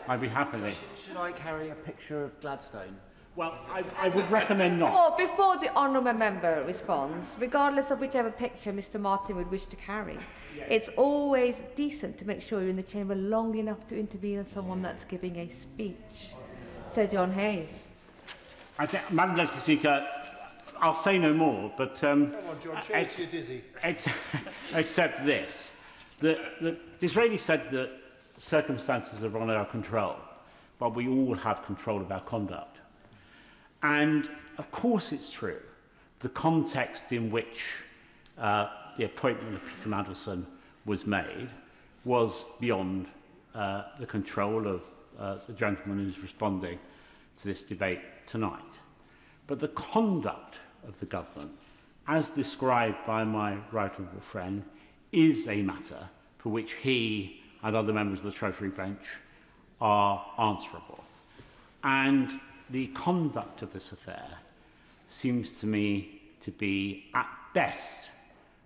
I'd be happy. Should I carry a picture of Gladstone? Well, I would recommend not. Before the honourable member responds, regardless of whichever picture Mr Martin would wish to carry, it's always decent to make sure you're in the chamber long enough to intervene on someone that's giving a speech. Sir John Hayes. I think, Madam Deputy Speaker, I'll say no more, but Come on, John, show us you're dizzy. Except this. Disraeli said that circumstances are beyond our control, but we all have control of our conduct. And, of course, it's true. The context in which the appointment of Peter Mandelson was made was beyond the control of the gentleman who's responding to this debate tonight. But the conduct of the government, as described by my right honourable friend, is a matter for which he and other members of the Treasury bench are answerable. And the conduct of this affair seems to me to be, at best,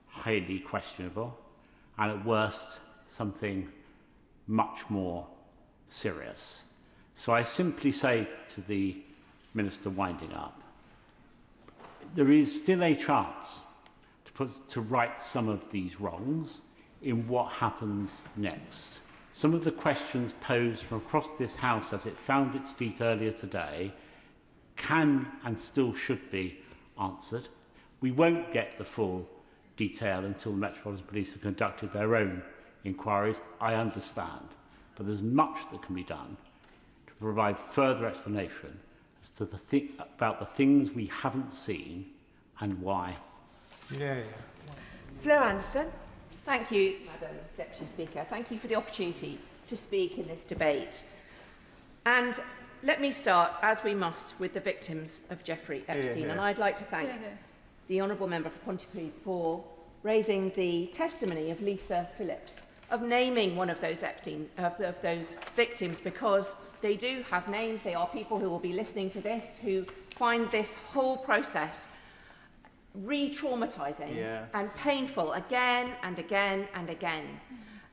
highly questionable, and at worst, something much more serious. So I simply say to the Minister winding up, there is still a chance to right some of these wrongs in what happens next. Some of the questions posed from across this House as it found its feet earlier today can and still should be answered. We won't get the full detail until the Metropolitan Police have conducted their own inquiries, I understand. But there's much that can be done to provide further explanation as to about the things we haven't seen and why. Fleur Anderson. Thank you, Madam Deputy Speaker. Thank you for the opportunity to speak in this debate. And let me start, as we must, with the victims of Jeffrey Epstein. And I'd like to thank the Honourable Member for Pontypridd for raising the testimony of Lisa Phillips, of naming one of those Epstein, of those victims, because they do have names. They are people who will be listening to this, who find this whole process re-traumatising and painful again and again and again.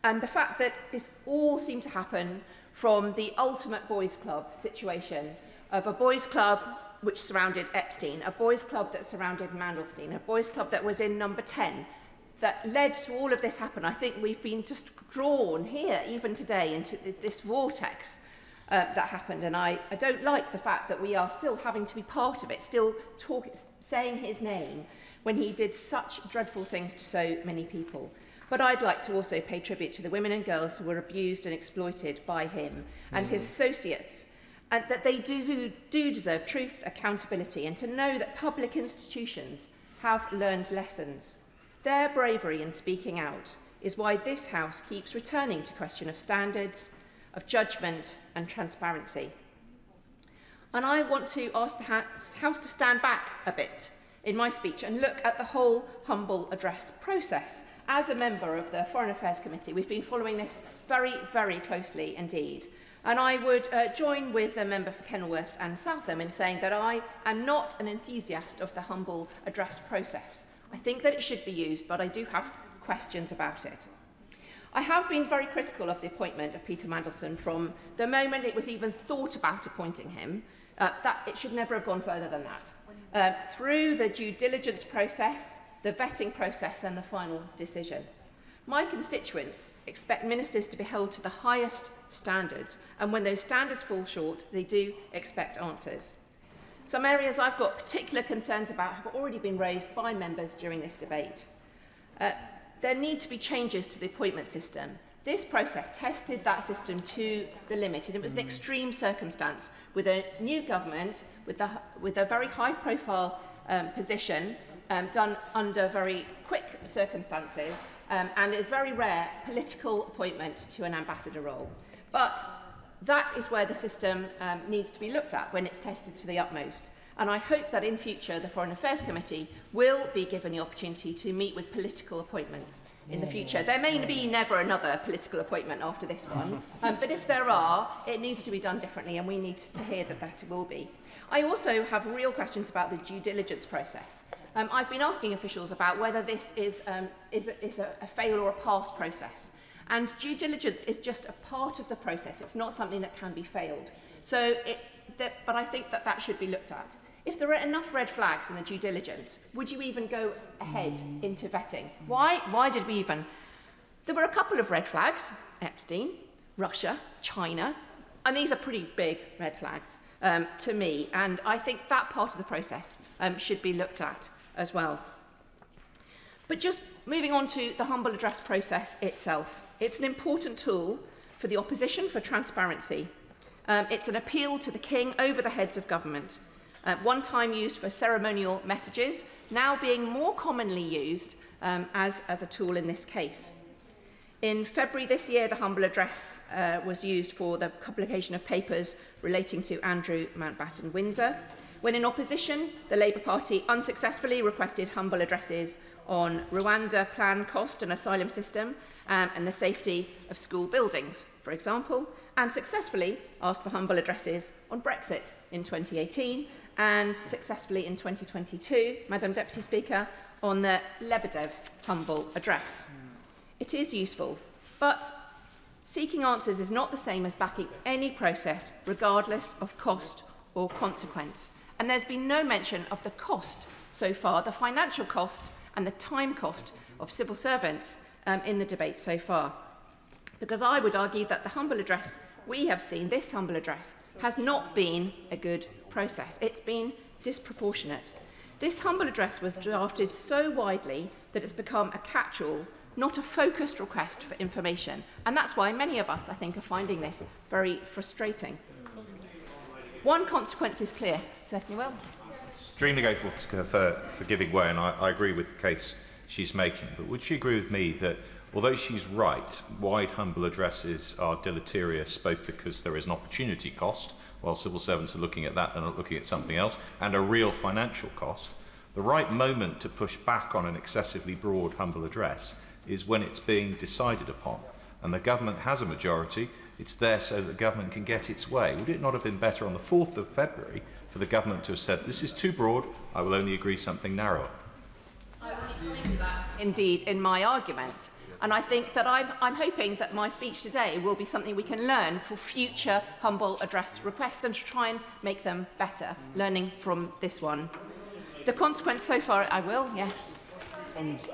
And the fact that this all seemed to happen from the ultimate boys' club situation of a boys' club which surrounded Epstein, a boys' club that surrounded Mandelson, a boys' club that was in number 10, that led to all of this happen. I think we've been just drawn here, even today, into this vortex that happened. And I don't like the fact that we are still having to be part of it, still saying his name when he did such dreadful things to so many people. But I'd like to also pay tribute to the women and girls who were abused and exploited by him and his associates, and that they do deserve truth, accountability, and to know that public institutions have learned lessons. Their bravery in speaking out is why this House keeps returning to question of standards, of judgment and transparency. And I want to ask the House to stand back a bit in my speech and look at the whole humble address process. As a member of the Foreign Affairs Committee, we've been following this very, very closely indeed. And I would join with the member for Kenilworth and Southam in saying that I am not an enthusiast of the humble address process. I think that it should be used, but I do have questions about it. I have been very critical of the appointment of Peter Mandelson from the moment it was even thought about appointing him, that it should never have gone further than that. Through the due diligence process, the vetting process and the final decision. My constituents expect ministers to be held to the highest standards, and when those standards fall short, they do expect answers. Some areas I've got particular concerns about have already been raised by members during this debate. There need to be changes to the appointment system. This process tested that system to the limit, and it was an extreme circumstance with a new government, with a very high-profile position done under very quick circumstances, and a very rare political appointment to an ambassador role. But that is where the system needs to be looked at when it's tested to the utmost. And I hope that in future the Foreign Affairs Committee will be given the opportunity to meet with political appointments in the future. There may be never another political appointment after this one, but if there are, it needs to be done differently, and we need to hear that that will be. I also have real questions about the due diligence process. I've been asking officials about whether this is a fail or a pass process. And due diligence is just a part of the process. It's not something that can be failed. But I think that that should be looked at. If there are enough red flags in the due diligence, would you even go ahead into vetting? Why did we even? There were a couple of red flags: Epstein, Russia, China, and these are pretty big red flags to me. And I think that part of the process should be looked at as well. But just moving on to the humble address process itself, it's an important tool for the opposition for transparency. It's an appeal to the King over the heads of government. One time used for ceremonial messages, now being more commonly used as a tool in this case. In February this year, the humble address was used for the publication of papers relating to Andrew Mountbatten Windsor. When in opposition, the Labour Party unsuccessfully requested humble addresses on Rwanda plan cost and asylum system and the safety of school buildings, for example, and successfully asked for humble addresses on Brexit in 2018 and successfully in 2022, Madam Deputy Speaker, on the Lebedev humble address. It is useful, but seeking answers is not the same as backing any process, regardless of cost or consequence. And there's been no mention of the cost so far, the financial cost and the time cost of civil servants in the debate so far. Because I would argue that the humble address we have seen, this humble address, has not been a good process. It's been disproportionate. This humble address was drafted so widely that it's become a catch-all, not a focused request for information. And that's why many of us, I think, are finding this very frustrating. One consequence is clear. Certainly will. Extremely grateful for giving way, and I agree with the case she's making. But would she agree with me that although she's right, wide humble addresses are deleterious both because there is an opportunity cost, while civil servants are looking at that and not looking at something else, and a real financial cost, the right moment to push back on an excessively broad humble address is when it's being decided upon. And the government has a majority. It's there so that the government can get its way. Would it not have been better on the 4th of February for the government to have said, this is too broad, I will only agree something narrower? I will get to that, indeed, in my argument. And I think that I'm hoping that my speech today will be something we can learn for future humble address requests and to try and make them better, learning from this one. The consequence so far, I will, yes.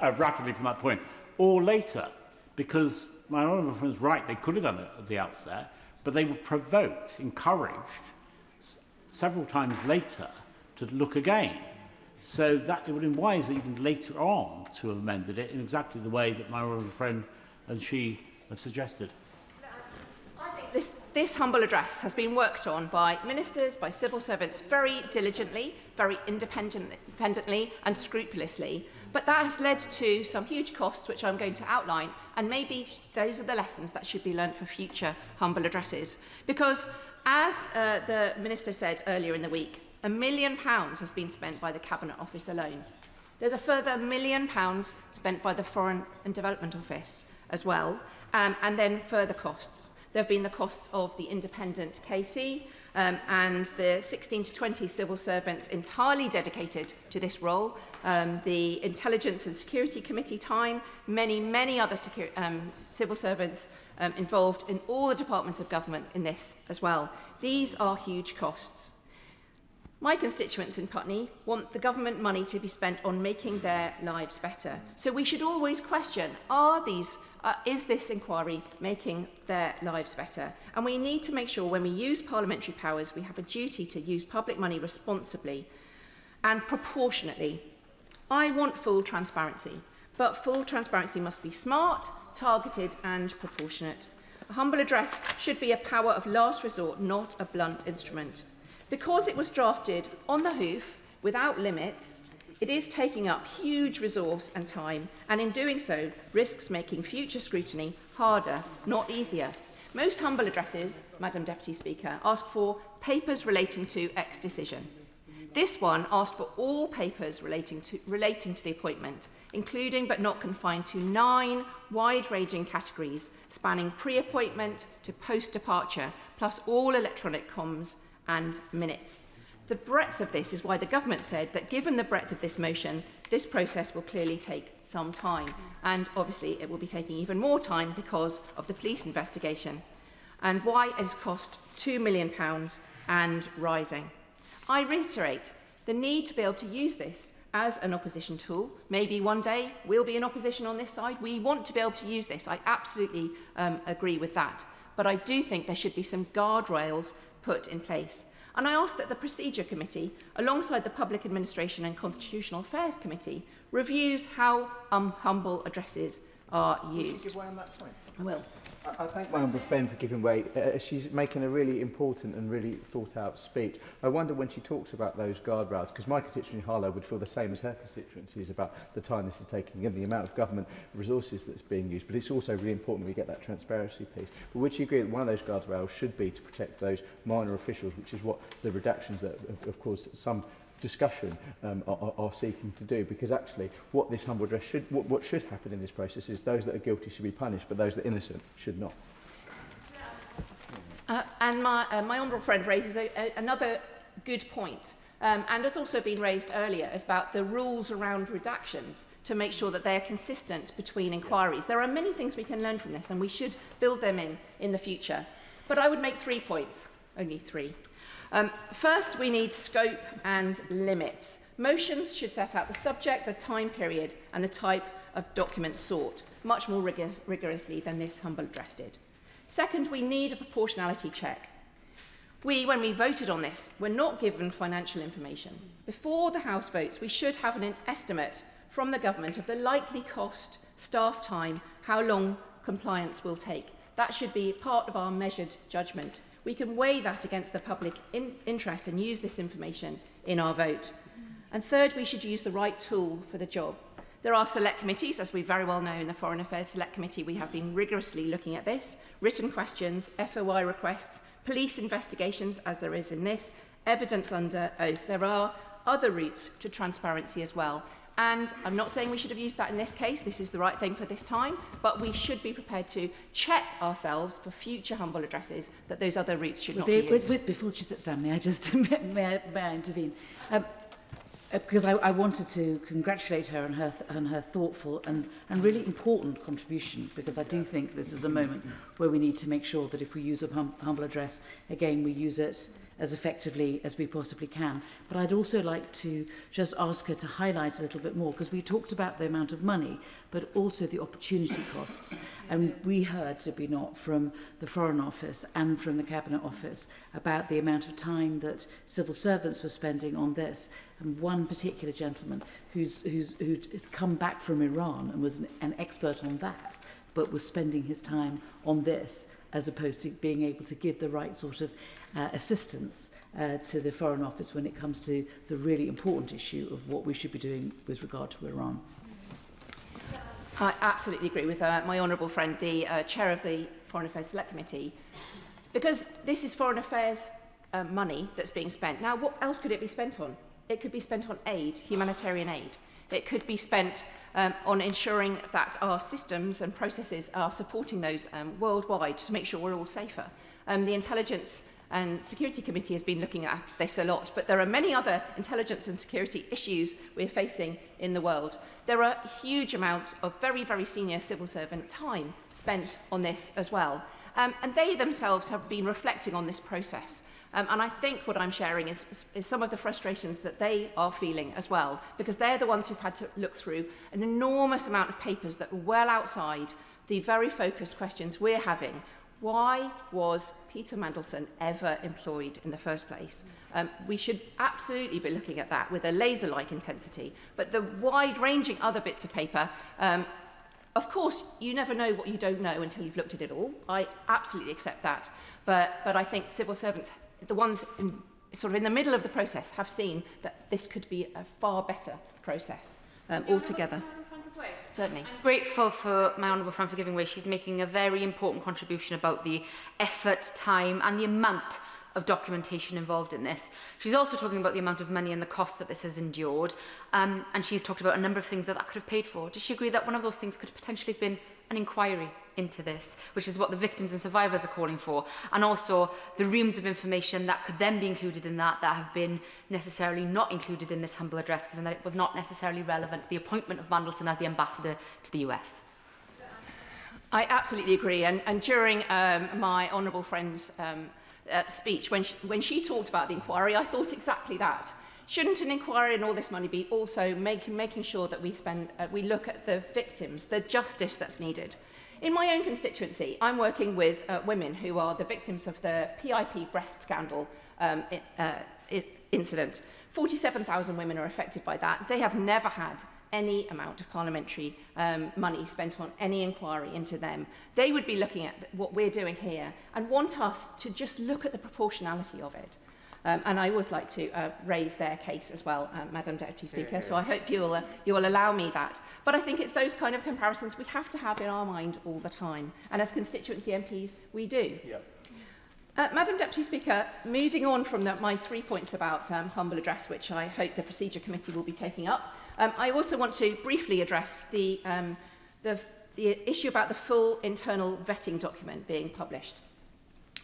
Rapidly from that point, or later, because my honourable friend is right, they could have done it at the outset, but they were provoked, encouraged, several times later to look again. So that it would have been wise even later on to have amended it in exactly the way that my honourable friend and she have suggested. I think this humble address has been worked on by ministers, by civil servants, very diligently, very independently and scrupulously. But that has led to some huge costs, which I'm going to outline, and maybe those are the lessons that should be learnt for future humble addresses. Because, as the Minister said earlier in the week, £1 million has been spent by the Cabinet Office alone. There's a further £1 million spent by the Foreign and Development Office as well, and then further costs. There have been the costs of the independent KC and the 16 to 20 civil servants entirely dedicated to this role, the Intelligence and Security Committee time, many other civil servants involved in all the departments of government in this as well. These are huge costs. My constituents in Putney want the government money to be spent on making their lives better. So we should always question, is this inquiry making their lives better? And we need to make sure when we use parliamentary powers, we have a duty to use public money responsibly and proportionately. I want full transparency, but full transparency must be smart, targeted and proportionate. A humble address should be a power of last resort, not a blunt instrument. Because it was drafted on the hoof, without limits, it is taking up huge resource and time, and in doing so, risks making future scrutiny harder, not easier. Most humble addresses, Madam Deputy Speaker, ask for papers relating to X decision. This one asked for all papers relating to the appointment, including but not confined to 9 wide-ranging categories spanning pre-appointment to post-departure, plus all electronic comms and minutes. The breadth of this is why the government said that given the breadth of this motion, this process will clearly take some time, and obviously it will be taking even more time because of the police investigation, and why it has cost £2 million and rising. I reiterate the need to be able to use this as an opposition tool. Maybe one day we'll be in opposition on this side. We want to be able to use this. I absolutely agree with that. But I do think there should be some guardrails put in place. And I ask that the Procedure Committee, alongside the Public Administration and Constitutional Affairs Committee, reviews how humble addresses are used. Give way on that point. I will. I thank my honourable friend for giving way. She's making a really important and really thought-out speech. I wonder when she talks about those guardrails, because my constituency Harlow would feel the same as her constituencies about the time this is taking and the amount of government resources that's being used. But it's also really important we get that transparency piece. But would you agree that one of those guardrails should be to protect those minor officials, which is what the redactions that, of course, some discussion are seeking to do, because actually what this humble address should, what should happen in this process is those that are guilty should be punished, but those that are innocent should not. And my honourable friend raises another good point, and has also been raised earlier, is about the rules around redactions to make sure that they are consistent between inquiries. There are many things we can learn from this, and we should build them in the future. But I would make 3 points, only 3. First, we need scope and limits. Motions should set out the subject, the time period, and the type of document sought, much more rigorously than this humble address did. Second, we need a proportionality check. When we voted on this, were not given financial information. Before the House votes, we should have an estimate from the government of the likely cost, staff time, how long compliance will take. That should be part of our measured judgment. We can weigh that against the public interest and use this information in our vote. And third, we should use the right tool for the job. There are select committees, as we very well know in the Foreign Affairs Select Committee. We have been rigorously looking at this. Written questions, FOI requests, police investigations, as there is in this, evidence under oath. There are other routes to transparency as well. And I'm not saying we should have used that in this case. This is the right thing for this time. But we should be prepared to check ourselves for future humble addresses that those other routes should not be used. Before she sits down, may I just may I intervene? Because I wanted to congratulate her on her thoughtful and really important contribution, because I do think this is a moment where we need to make sure that if we use a humble address, again, we use it as effectively as we possibly can. But I'd also like to just ask her to highlight a little bit more, because we talked about the amount of money, but also the opportunity costs. And we heard, did we not, from the Foreign Office and from the Cabinet Office about the amount of time that civil servants were spending on this. And one particular gentleman who'd come back from Iran and was an expert on that, but was spending his time on this, as opposed to being able to give the right sort of assistance to the Foreign Office when it comes to the really important issue of what we should be doing with regard to Iran. I absolutely agree with my honourable friend, the chair of the Foreign Affairs Select Committee, because this is foreign affairs money that's being spent. Now, what else could it be spent on? It could be spent on aid, humanitarian aid. It could be spent on ensuring that our systems and processes are supporting those worldwide to make sure we're all safer. The Intelligence and Security Committee has been looking at this a lot, but there are many other intelligence and security issues we're facing in the world. There are huge amounts of very, very senior civil servant time spent on this as well. And they themselves have been reflecting on this process. And I think what I'm sharing is some of the frustrations that they are feeling as well, because they're the ones who've had to look through an enormous amount of papers that are well outside the very focused questions we're having. Why was Peter Mandelson ever employed in the first place? We should absolutely be looking at that with a laser-like intensity. But the wide-ranging other bits of paper, of course, you never know what you don't know until you've looked at it all. I absolutely accept that. But I think civil servants, the ones sort of in the middle of the process, have seen that this could be a far better process altogether. Certainly. I'm grateful for my honourable friend for giving way. She's making a very important contribution about the effort, time and the amount of documentation involved in this. She's also talking about the amount of money and the cost that this has endured, and she's talked about a number of things that could have paid for. Does she agree that one of those things could potentially have been an inquiry into this, which is what the victims and survivors are calling for, and also the reams of information that could then be included in that have been necessarily not included in this humble address, given that it was not necessarily relevant to the appointment of Mandelson as the ambassador to the US? I absolutely agree, and during my honourable friend's speech, when she talked about the inquiry, I thought exactly that. Shouldn't an inquiry and all this money be also making sure that we look at the victims, the justice that's needed? In my own constituency, I'm working with women who are the victims of the PIP breast scandal incident. 47,000 women are affected by that. They have never had any amount of parliamentary money spent on any inquiry into them. They would be looking at what we're doing here and want us to just look at the proportionality of it. And I always like to raise their case as well, Madam Deputy Speaker, so I hope you'll allow me that. But I think it's those kind of comparisons we have to have in our mind all the time. And as constituency MPs, we do. Yep. Madam Deputy Speaker, moving on from my 3 points about humble address, which I hope the Procedure Committee will be taking up, I also want to briefly address the issue about the full internal vetting document being published.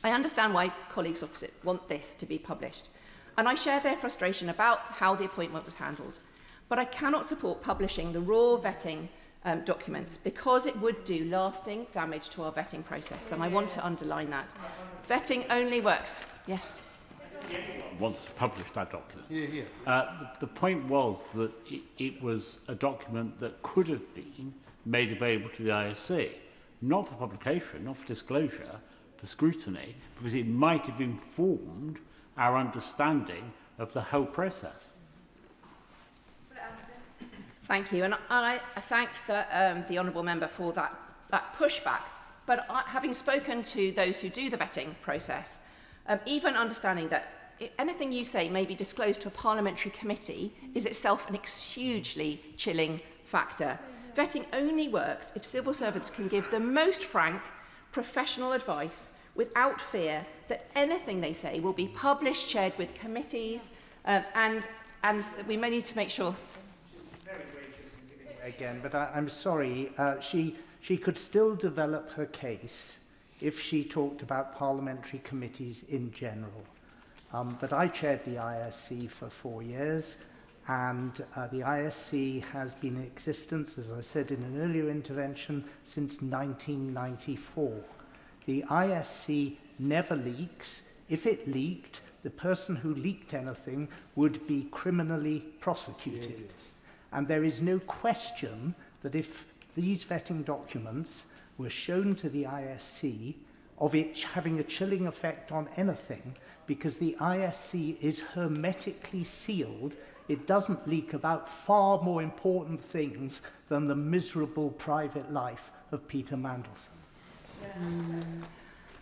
I understand why colleagues opposite want this to be published, and I share their frustration about how the appointment was handled. But I cannot support publishing the raw vetting documents because it would do lasting damage to our vetting process, and I want to underline that. Vetting only works. Yes. Wants to publish that document. The point was that it was a document that could have been made available to the ISC, not for publication, not for disclosure, for scrutiny, because it might have informed our understanding of the whole process. Thank you, and I thank the honourable member for that pushback. But having spoken to those who do the vetting process, even understanding that anything you say may be disclosed to a parliamentary committee is itself an hugely chilling factor. Vetting only works if civil servants can give the most frank, professional advice without fear that anything they say will be published, shared with committees, and we may need to make sure. Again, but I'm sorry, she could still develop her case if she talked about parliamentary committees in general. But I chaired the ISC for 4 years, and the ISC has been in existence, as I said in an earlier intervention, since 1994. The ISC never leaks. If it leaked, the person who leaked anything would be criminally prosecuted. Yes. And there is no question that if these vetting documents were shown to the ISC, of it having a chilling effect on anything, because the ISC is hermetically sealed, it doesn't leak about far more important things than the miserable private life of Peter Mandelson.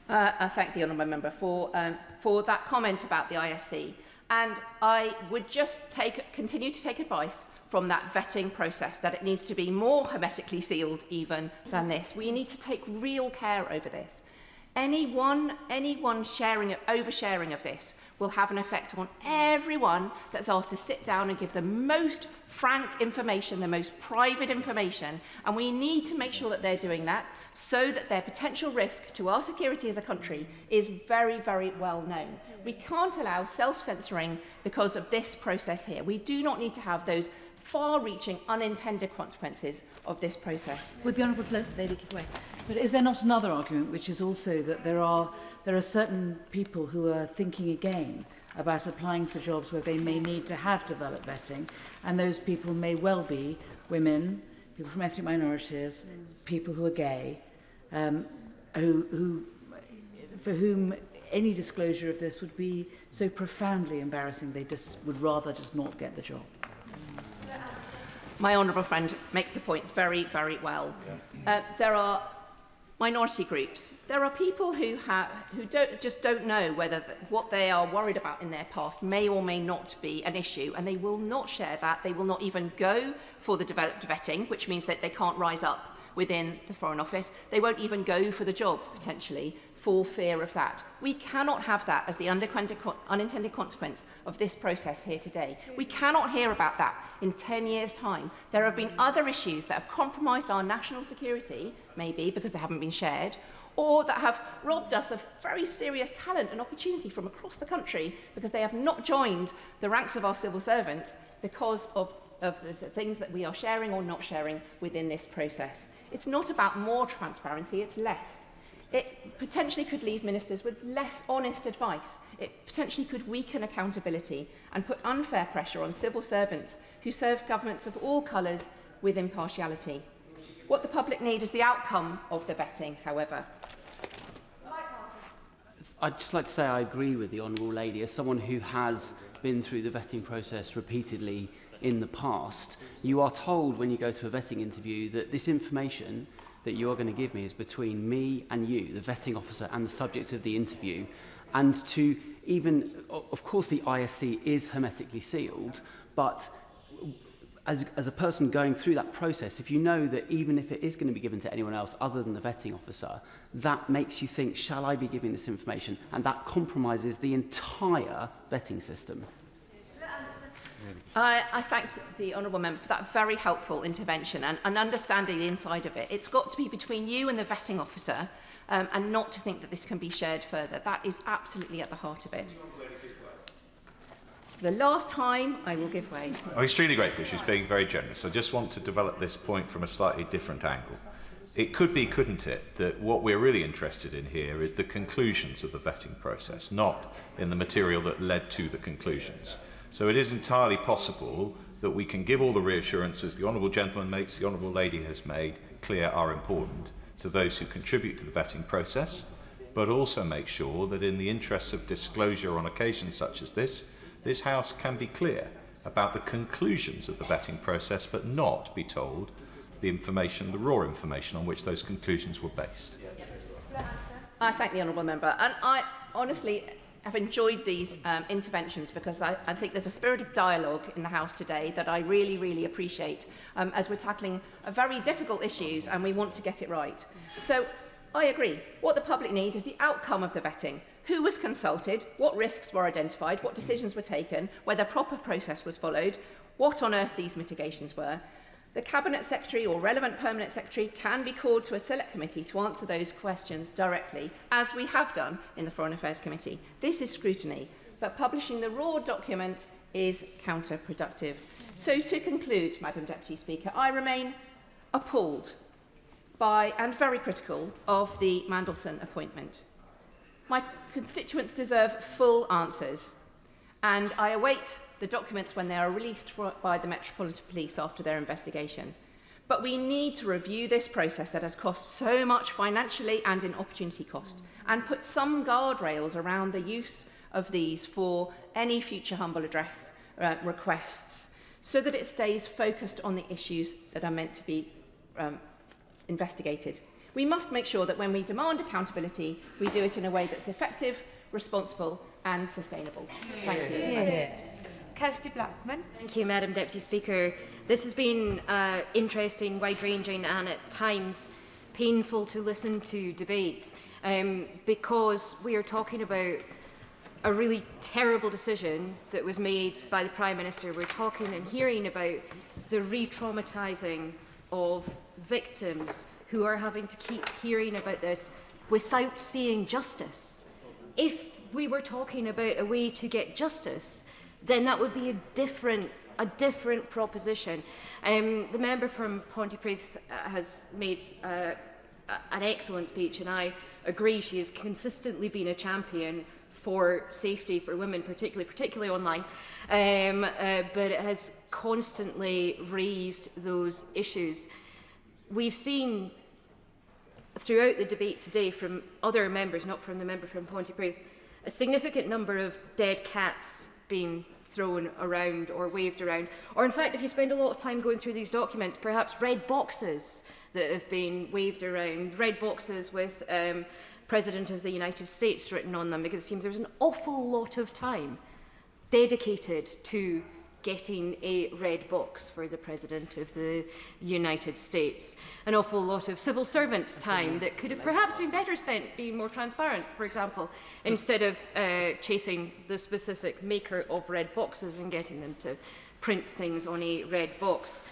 I thank the honourable member for that comment about the ISC, and I would just continue to take advice from that vetting process that it needs to be more hermetically sealed even than this. We need to take real care over this. Anyone oversharing of this will have an effect on everyone that's asked to sit down and give the most frank information, the most private information, and we need to make sure that they're doing that so that their potential risk to our security as a country is very, very well known. We can't allow self-censoring because of this process here. We do not need to have those far-reaching unintended consequences of this process. Would the Honourable Lady keep away? But is there not another argument, which is also that there are certain people who are thinking again about applying for jobs where they may need to have developed vetting, and those people may well be women, people from ethnic minorities, people who are gay, for whom any disclosure of this would be so profoundly embarrassing they would rather just not get the job. My honourable friend makes the point very, very well. There are minority groups. There are people who just don't know whether what they are worried about in their past may or may not be an issue, and they will not share that. They will not even go for the developed vetting, which means that they can't rise up within the Foreign Office. They won't even go for the job, potentially, for fear of that. We cannot have that as the unintended consequence of this process here today. We cannot hear about that in 10 years' time. There have been other issues that have compromised our national security, maybe because they haven't been shared, or that have robbed us of very serious talent and opportunity from across the country because they have not joined the ranks of our civil servants because of the things that we are sharing or not sharing within this process. It's not about more transparency, it's less. It potentially could leave ministers with less honest advice. It potentially could weaken accountability and put unfair pressure on civil servants who serve governments of all colours with impartiality. What the public need is the outcome of the vetting, however. I'd just like to say I agree with the Honourable Lady. As someone who has been through the vetting process repeatedly in the past, you are told when you go to a vetting interview that this information that you are going to give me is between me and you, the vetting officer, and the subject of the interview. And to even, of course, the ISC is hermetically sealed, but as a person going through that process, if you know that even if it is going to be given to anyone else other than the vetting officer, that makes you think, shall I be giving this information? And that compromises the entire vetting system. I thank the Honourable Member for that very helpful intervention and understanding the inside of it. It's got to be between you and the vetting officer and not to think that this can be shared further. That is absolutely at the heart of it. The last time I will give way. I'm extremely grateful. She's being very generous. I just want to develop this point from a slightly different angle. It could be, couldn't it, that what we're really interested in here is the conclusions of the vetting process, not in the material that led to the conclusions. So it is entirely possible that we can give all the reassurances the Honourable Gentleman makes, the Honourable Lady has made clear are important to those who contribute to the vetting process, but also make sure that in the interests of disclosure on occasions such as this House can be clear about the conclusions of the vetting process, but not be told the information, the raw information on which those conclusions were based. I thank the Honourable Member, and I honestly have enjoyed these interventions because I think there's a spirit of dialogue in the House today that I really, really appreciate as we're tackling very difficult issues and we want to get it right. So I agree. What the public need is the outcome of the vetting. Who was consulted, what risks were identified, what decisions were taken, whether proper process was followed, what on earth these mitigations were. The Cabinet Secretary or relevant Permanent Secretary can be called to a Select Committee to answer those questions directly, as we have done in the Foreign Affairs Committee. This is scrutiny, but publishing the raw document is counterproductive. So to conclude, Madam Deputy Speaker, I remain appalled by and very critical of the Mandelson appointment. My constituents deserve full answers, and I await the documents when they are released by the Metropolitan Police after their investigation. But we need to review this process that has cost so much financially and in opportunity cost, and put some guardrails around the use of these for any future humble address requests, so that it stays focused on the issues that are meant to be investigated. We must make sure that when we demand accountability, we do it in a way that's effective, responsible and sustainable. Thank you. Kirsty Blackman. Thank you, Madam Deputy Speaker. This has been interesting, wide-ranging and at times painful to listen to debate because we are talking about a really terrible decision that was made by the Prime Minister. We're talking and hearing about the re-traumatising of victims who are having to keep hearing about this without seeing justice. If we were talking about a way to get justice, then that would be a different proposition. The member from Pontypridd has made an excellent speech, and I agree she has consistently been a champion for safety for women, particularly online, but it has constantly raised those issues. We've seen throughout the debate today from other members, not from the member from Pontypridd, a significant number of dead cats being thrown around or waved around. Or in fact, if you spend a lot of time going through these documents, perhaps red boxes that have been waved around, red boxes with President of the United States written on them, because it seems there's an awful lot of time dedicated to getting a red box for the President of the United States. An awful lot of civil servant time that could have perhaps been better spent being more transparent, for example, instead of chasing the specific maker of red boxes and getting them to print things on a red box.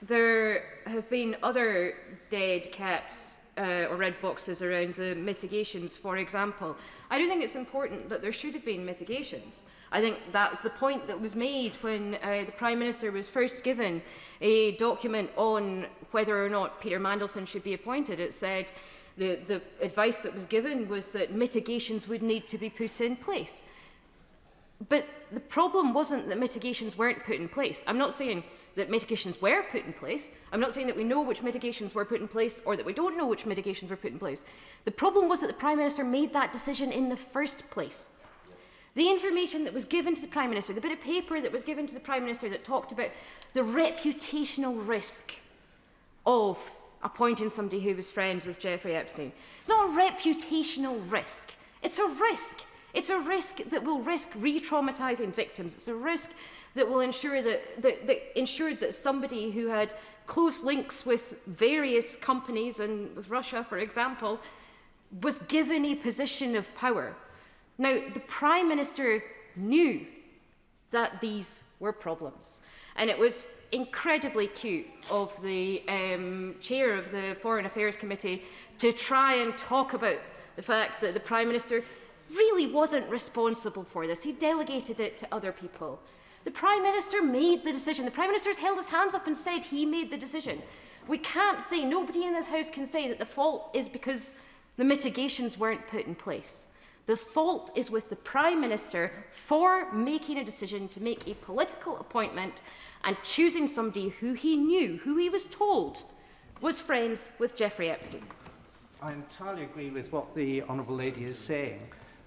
There have been other dead cats or red boxes around the mitigations, for example. I do think it's important that there should have been mitigations. I think that's the point that was made when the Prime Minister was first given a document on whether or not Peter Mandelson should be appointed. It said the advice that was given was that mitigations would need to be put in place. But the problem wasn't that mitigations weren't put in place. I'm not saying that mitigations were put in place. I'm not saying that we know which mitigations were put in place or that we don't know which mitigations were put in place. The problem was that the Prime Minister made that decision in the first place. The information that was given to the Prime Minister, the bit of paper that was given to the Prime Minister that talked about the reputational risk of appointing somebody who was friends with Jeffrey Epstein. It's not a reputational risk. It's a risk. It's a risk that will risk re-traumatising victims. It's a risk that will ensure that ensured that somebody who had close links with various companies and with Russia, for example, was given a position of power. Now, the Prime Minister knew that these were problems, and it was incredibly cute of the chair of the Foreign Affairs Committee to try and talk about the fact that the Prime Minister really wasn't responsible for this. He delegated it to other people. The Prime Minister made the decision. The Prime Minister has held his hands up and said he made the decision. We can't say, nobody in this House can say that the fault is because the mitigations weren't put in place. The fault is with the Prime Minister for making a decision to make a political appointment and choosing somebody who he knew, who he was told, was friends with Jeffrey Epstein. I entirely agree with what the Honourable Lady is saying.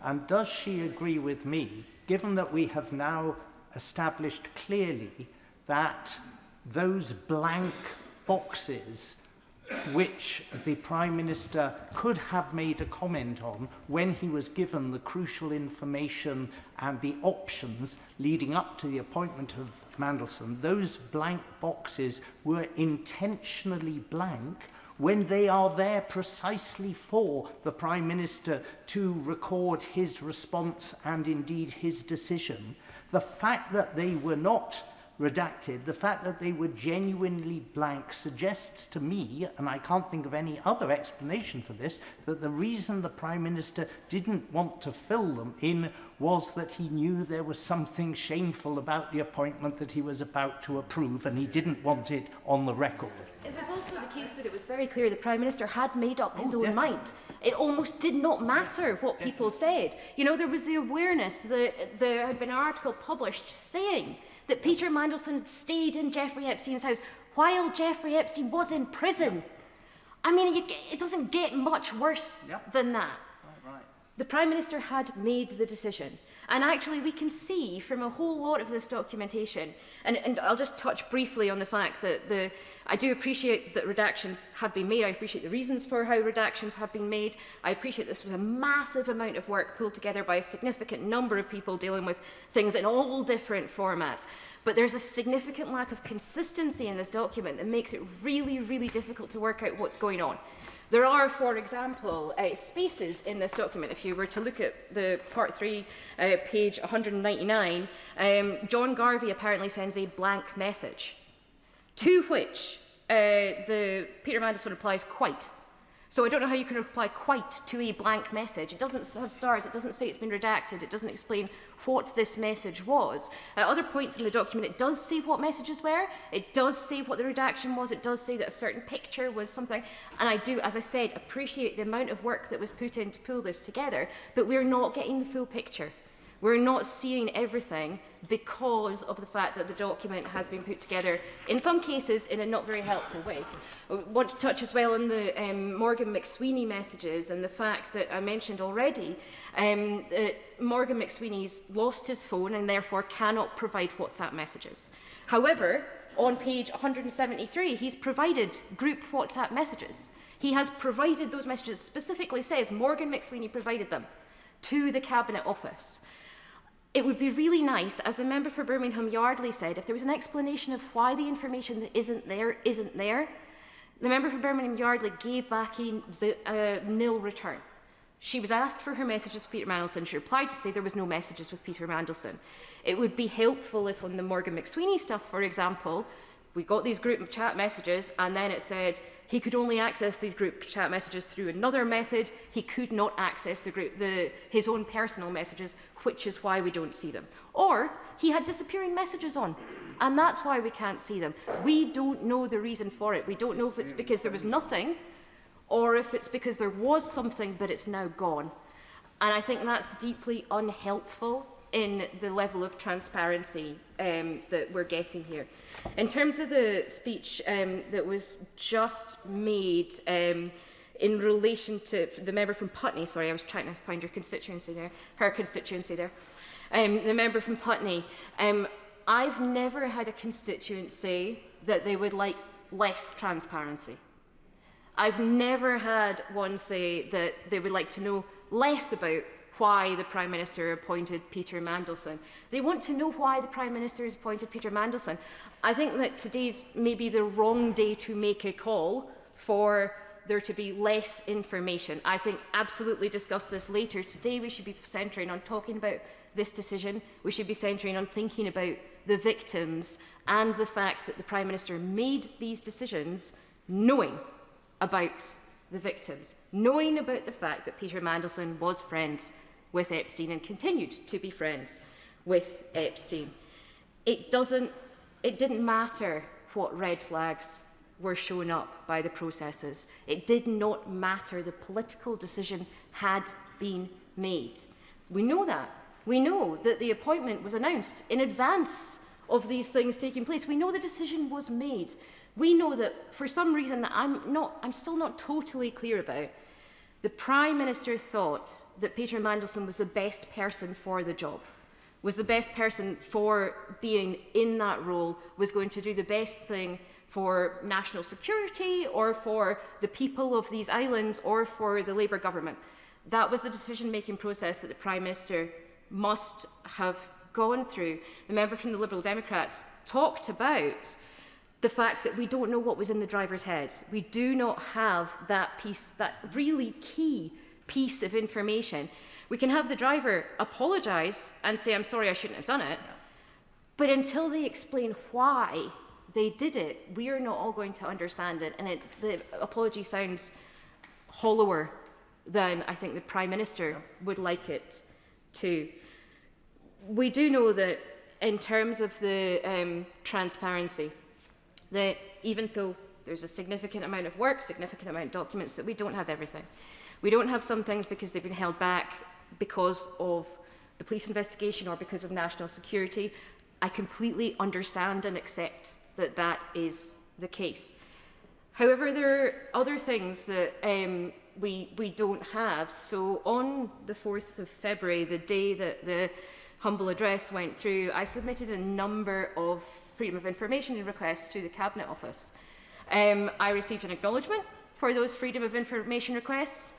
And does she agree with me, given that we have now established clearly that those blank boxes which the Prime Minister could have made a comment on when he was given the crucial information and the options leading up to the appointment of Mandelson, those blank boxes were intentionally blank when they are there precisely for the Prime Minister to record his response and indeed his decision? The fact that they were not redacted, the fact that they were genuinely blank suggests to me, and I can't think of any other explanation for this, that the reason the Prime Minister didn't want to fill them in was that he knew there was something shameful about the appointment that he was about to approve, and he didn't want it on the record. It was also the case that it was very clear the Prime Minister had made up his own mind. It almost did not matter what people said. You know, there was the awareness that there had been an article published saying that Peter Mandelson had stayed in Jeffrey Epstein's house while Jeffrey Epstein was in prison. I mean, it doesn't get much worse than that. The Prime Minister had made the decision. And actually, we can see from a whole lot of this documentation, and I'll just touch briefly on the fact that I do appreciate that redactions have been made. I appreciate the reasons for how redactions have been made. I appreciate this was a massive amount of work pulled together by a significant number of people dealing with things in all different formats. But there's a significant lack of consistency in this document that makes it really, really difficult to work out what's going on. There are, for example, spaces in this document. If you were to look at the Part 3, page 199, John Garvey apparently sends a blank message, to which Peter Mandelson replies, "Quite." So I don't know how you can reply "quite" to a blank message. It doesn't have stars, it doesn't say it's been redacted, it doesn't explain what this message was. At other points in the document, it does say what messages were, it does say what the redaction was, it does say that a certain picture was something, and I do, as I said, appreciate the amount of work that was put in to pull this together, but we're not getting the full picture. We're not seeing everything because of the fact that the document has been put together, in some cases, in a not very helpful way. I want to touch as well on the Morgan McSweeney messages and the fact that I mentioned already that Morgan McSweeney's lost his phone and therefore cannot provide WhatsApp messages. However, on page 173, he's provided group WhatsApp messages. He has provided those messages, specifically says Morgan McSweeney provided them to the Cabinet Office. It would be really nice, as a member for Birmingham Yardley said, if there was an explanation of why the information that isn't there. The member for Birmingham Yardley gave back a nil return. She was asked for her messages with Peter Mandelson. She replied to say there was no messages with Peter Mandelson. It would be helpful if on the Morgan McSweeney stuff, for example, we got these group chat messages and then it said he could only access these group chat messages through another method. He could not access his own personal messages, which is why we don't see them. Or he had disappearing messages on, and that's why we can't see them. We don't know the reason for it. We don't know if it's because there was nothing or if it's because there was something but it's now gone. And I think that's deeply unhelpful in the level of transparency that we're getting here. In terms of the speech that was just made in relation to the member from Putney, sorry, I was trying to find her constituency there, the member from Putney, I've never had a constituency that they would like less transparency. I've never had one say that they would like to know less about why the Prime Minister appointed Peter Mandelson. They want to know why the Prime Minister has appointed Peter Mandelson. I think that today's maybe the wrong day to make a call for there to be less information. I think absolutely discuss this later. Today we should be centring on talking about this decision. We should be centring on thinking about the victims and the fact that the Prime Minister made these decisions knowing about the victims, knowing about the fact that Peter Mandelson was friends with Epstein and continued to be friends with Epstein. It didn't matter what red flags were shown up by the processes. It did not matter. The political decision had been made. We know that. We know that the appointment was announced in advance of these things taking place. We know the decision was made. We know that for some reason that I'm still not totally clear about, the Prime Minister thought that Peter Mandelson was the best person for the job, was the best person for being in that role, was going to do the best thing for national security or for the people of these islands or for the Labour government. That was the decision-making process that the Prime Minister must have gone through. The member from the Liberal Democrats talked about the fact that we don't know what was in the driver's head. We do not have that piece, that really key piece of information. We can have the driver apologise and say, I'm sorry, I shouldn't have done it. But until they explain why they did it, we are not all going to understand it. And the apology sounds hollower than I think the Prime Minister would like it to. We do know that in terms of the transparency, that even though there's a significant amount of work, significant amount of documents, that we don't have everything. We don't have some things because they've been held back because of the police investigation or because of national security. I completely understand and accept that that is the case. However, there are other things that we don't have. So on the 4th of February, the day that the humble address went through, I submitted a number of Freedom of Information requests to the Cabinet Office. I received an acknowledgement for those Freedom of Information requests.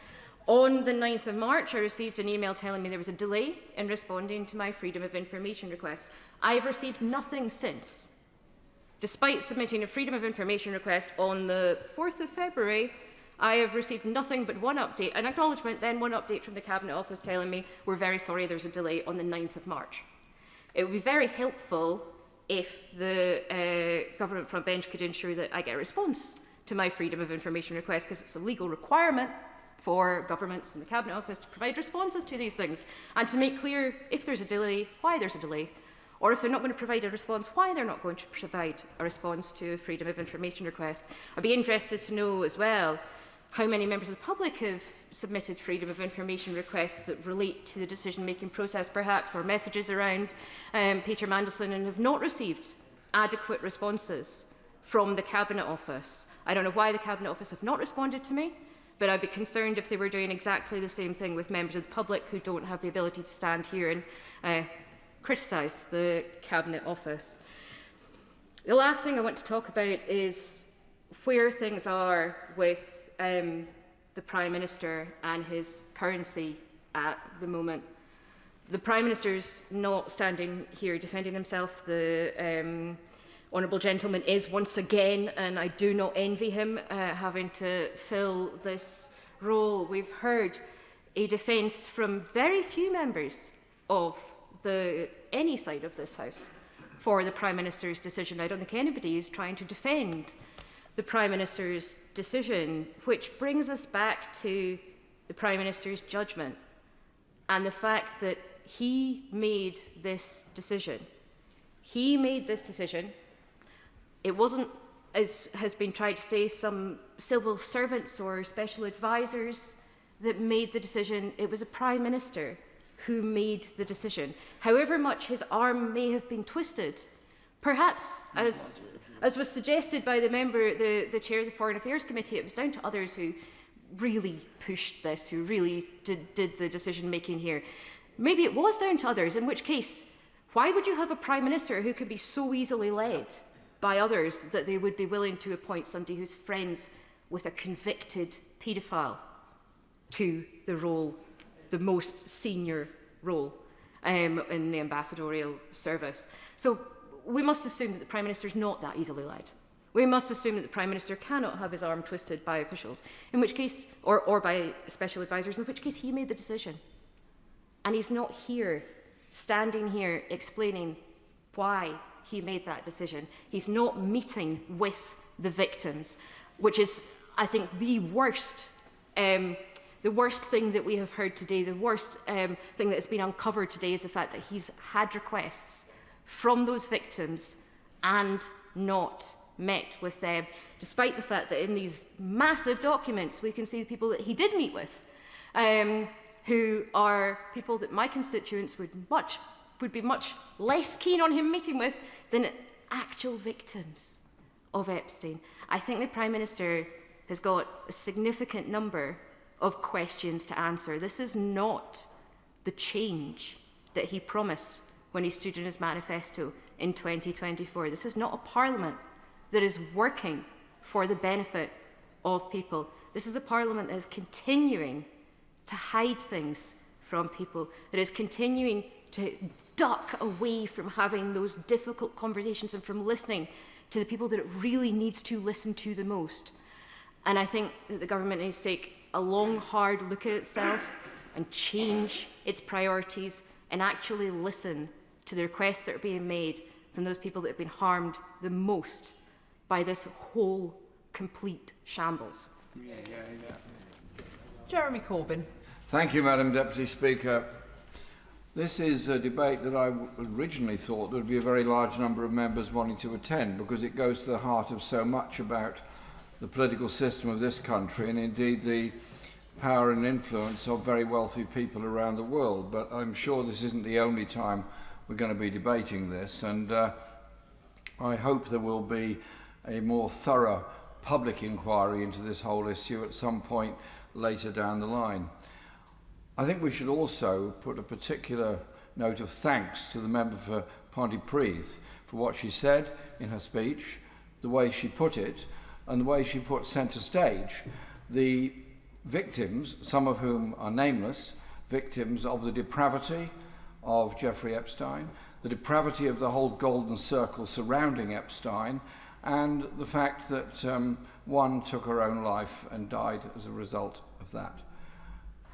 On the 9th of March, I received an email telling me there was a delay in responding to my Freedom of Information requests. I have received nothing since. Despite submitting a Freedom of Information request on the 4th of February, I have received nothing but one update, an acknowledgement, then one update from the Cabinet Office telling me we're very sorry there's a delay on the 9th of March. It would be very helpful if the government front bench could ensure that I get a response to my Freedom of Information request, because it's a legal requirement for governments and the Cabinet Office to provide responses to these things and to make clear if there's a delay, why there's a delay, or if they're not going to provide a response, why they're not going to provide a response to a Freedom of Information request. I'd be interested to know as well how many members of the public have submitted Freedom of Information requests that relate to the decision-making process, perhaps, or messages around Peter Mandelson, and have not received adequate responses from the Cabinet Office. I don't know why the Cabinet Office have not responded to me, but I'd be concerned if they were doing exactly the same thing with members of the public who don't have the ability to stand here and criticise the Cabinet Office. The last thing I want to talk about is where things are with the Prime Minister and his currency at the moment. The Prime Minister's not standing here defending himself. The honourable gentleman is once again, and I do not envy him, having to fill this role. We've heard a defence from very few members of any side of this House for the Prime Minister's decision. I don't think anybody is trying to defend the Prime Minister's decision, which brings us back to the Prime Minister's judgment and the fact that he made this decision. He made this decision. It wasn't, as has been tried to say, some civil servants or special advisors that made the decision. It was a Prime Minister who made the decision. However much his arm may have been twisted, perhaps, as was suggested by the member, the chair of the Foreign Affairs Committee, it was down to others who really pushed this, who really did the decision-making here. Maybe it was down to others, in which case, why would you have a Prime Minister who could be so easily led by others that they would be willing to appoint somebody who's friends with a convicted paedophile to the role, the most senior role in the ambassadorial service? So we must assume that the Prime Minister is not that easily led. We must assume that the Prime Minister cannot have his arm twisted by officials, in which case, or by special advisors, in which case he made the decision. And he's not here, standing here, explaining why he made that decision. He's not meeting with the victims, which is, I think, the worst thing that we have heard today, the worst thing that has been uncovered today is the fact that he's had requests from those victims and not met with them, despite the fact that in these massive documents we can see the people that he did meet with, who are people that my constituents would be much less keen on him meeting with than actual victims of Epstein. I think the Prime Minister has got a significant number of questions to answer. This is not the change that he promised when he stood in his manifesto in 2024. This is not a Parliament that is working for the benefit of people. This is a Parliament that is continuing to hide things from people, that is continuing to duck away from having those difficult conversations and from listening to the people that it really needs to listen to the most. And I think that the government needs to take a long, hard look at itself and change its priorities and actually listen to the requests that are being made from those people that have been harmed the most by this whole complete shambles. Jeremy Corbyn. Thank you, Madam Deputy Speaker. This is a debate that I originally thought there would be a very large number of members wanting to attend, because it goes to the heart of so much about the political system of this country and indeed the power and influence of very wealthy people around the world. But I'm sure this isn't the only time we're going to be debating this, and I hope there will be a more thorough public inquiry into this whole issue at some point later down the line. I think we should also put a particular note of thanks to the member for Pontypridd for what she said in her speech, the way she put it, and the way she put centre stage the victims, some of whom are nameless, victims of the depravity of Jeffrey Epstein, the depravity of the whole golden circle surrounding Epstein, and the fact that one took her own life and died as a result of that.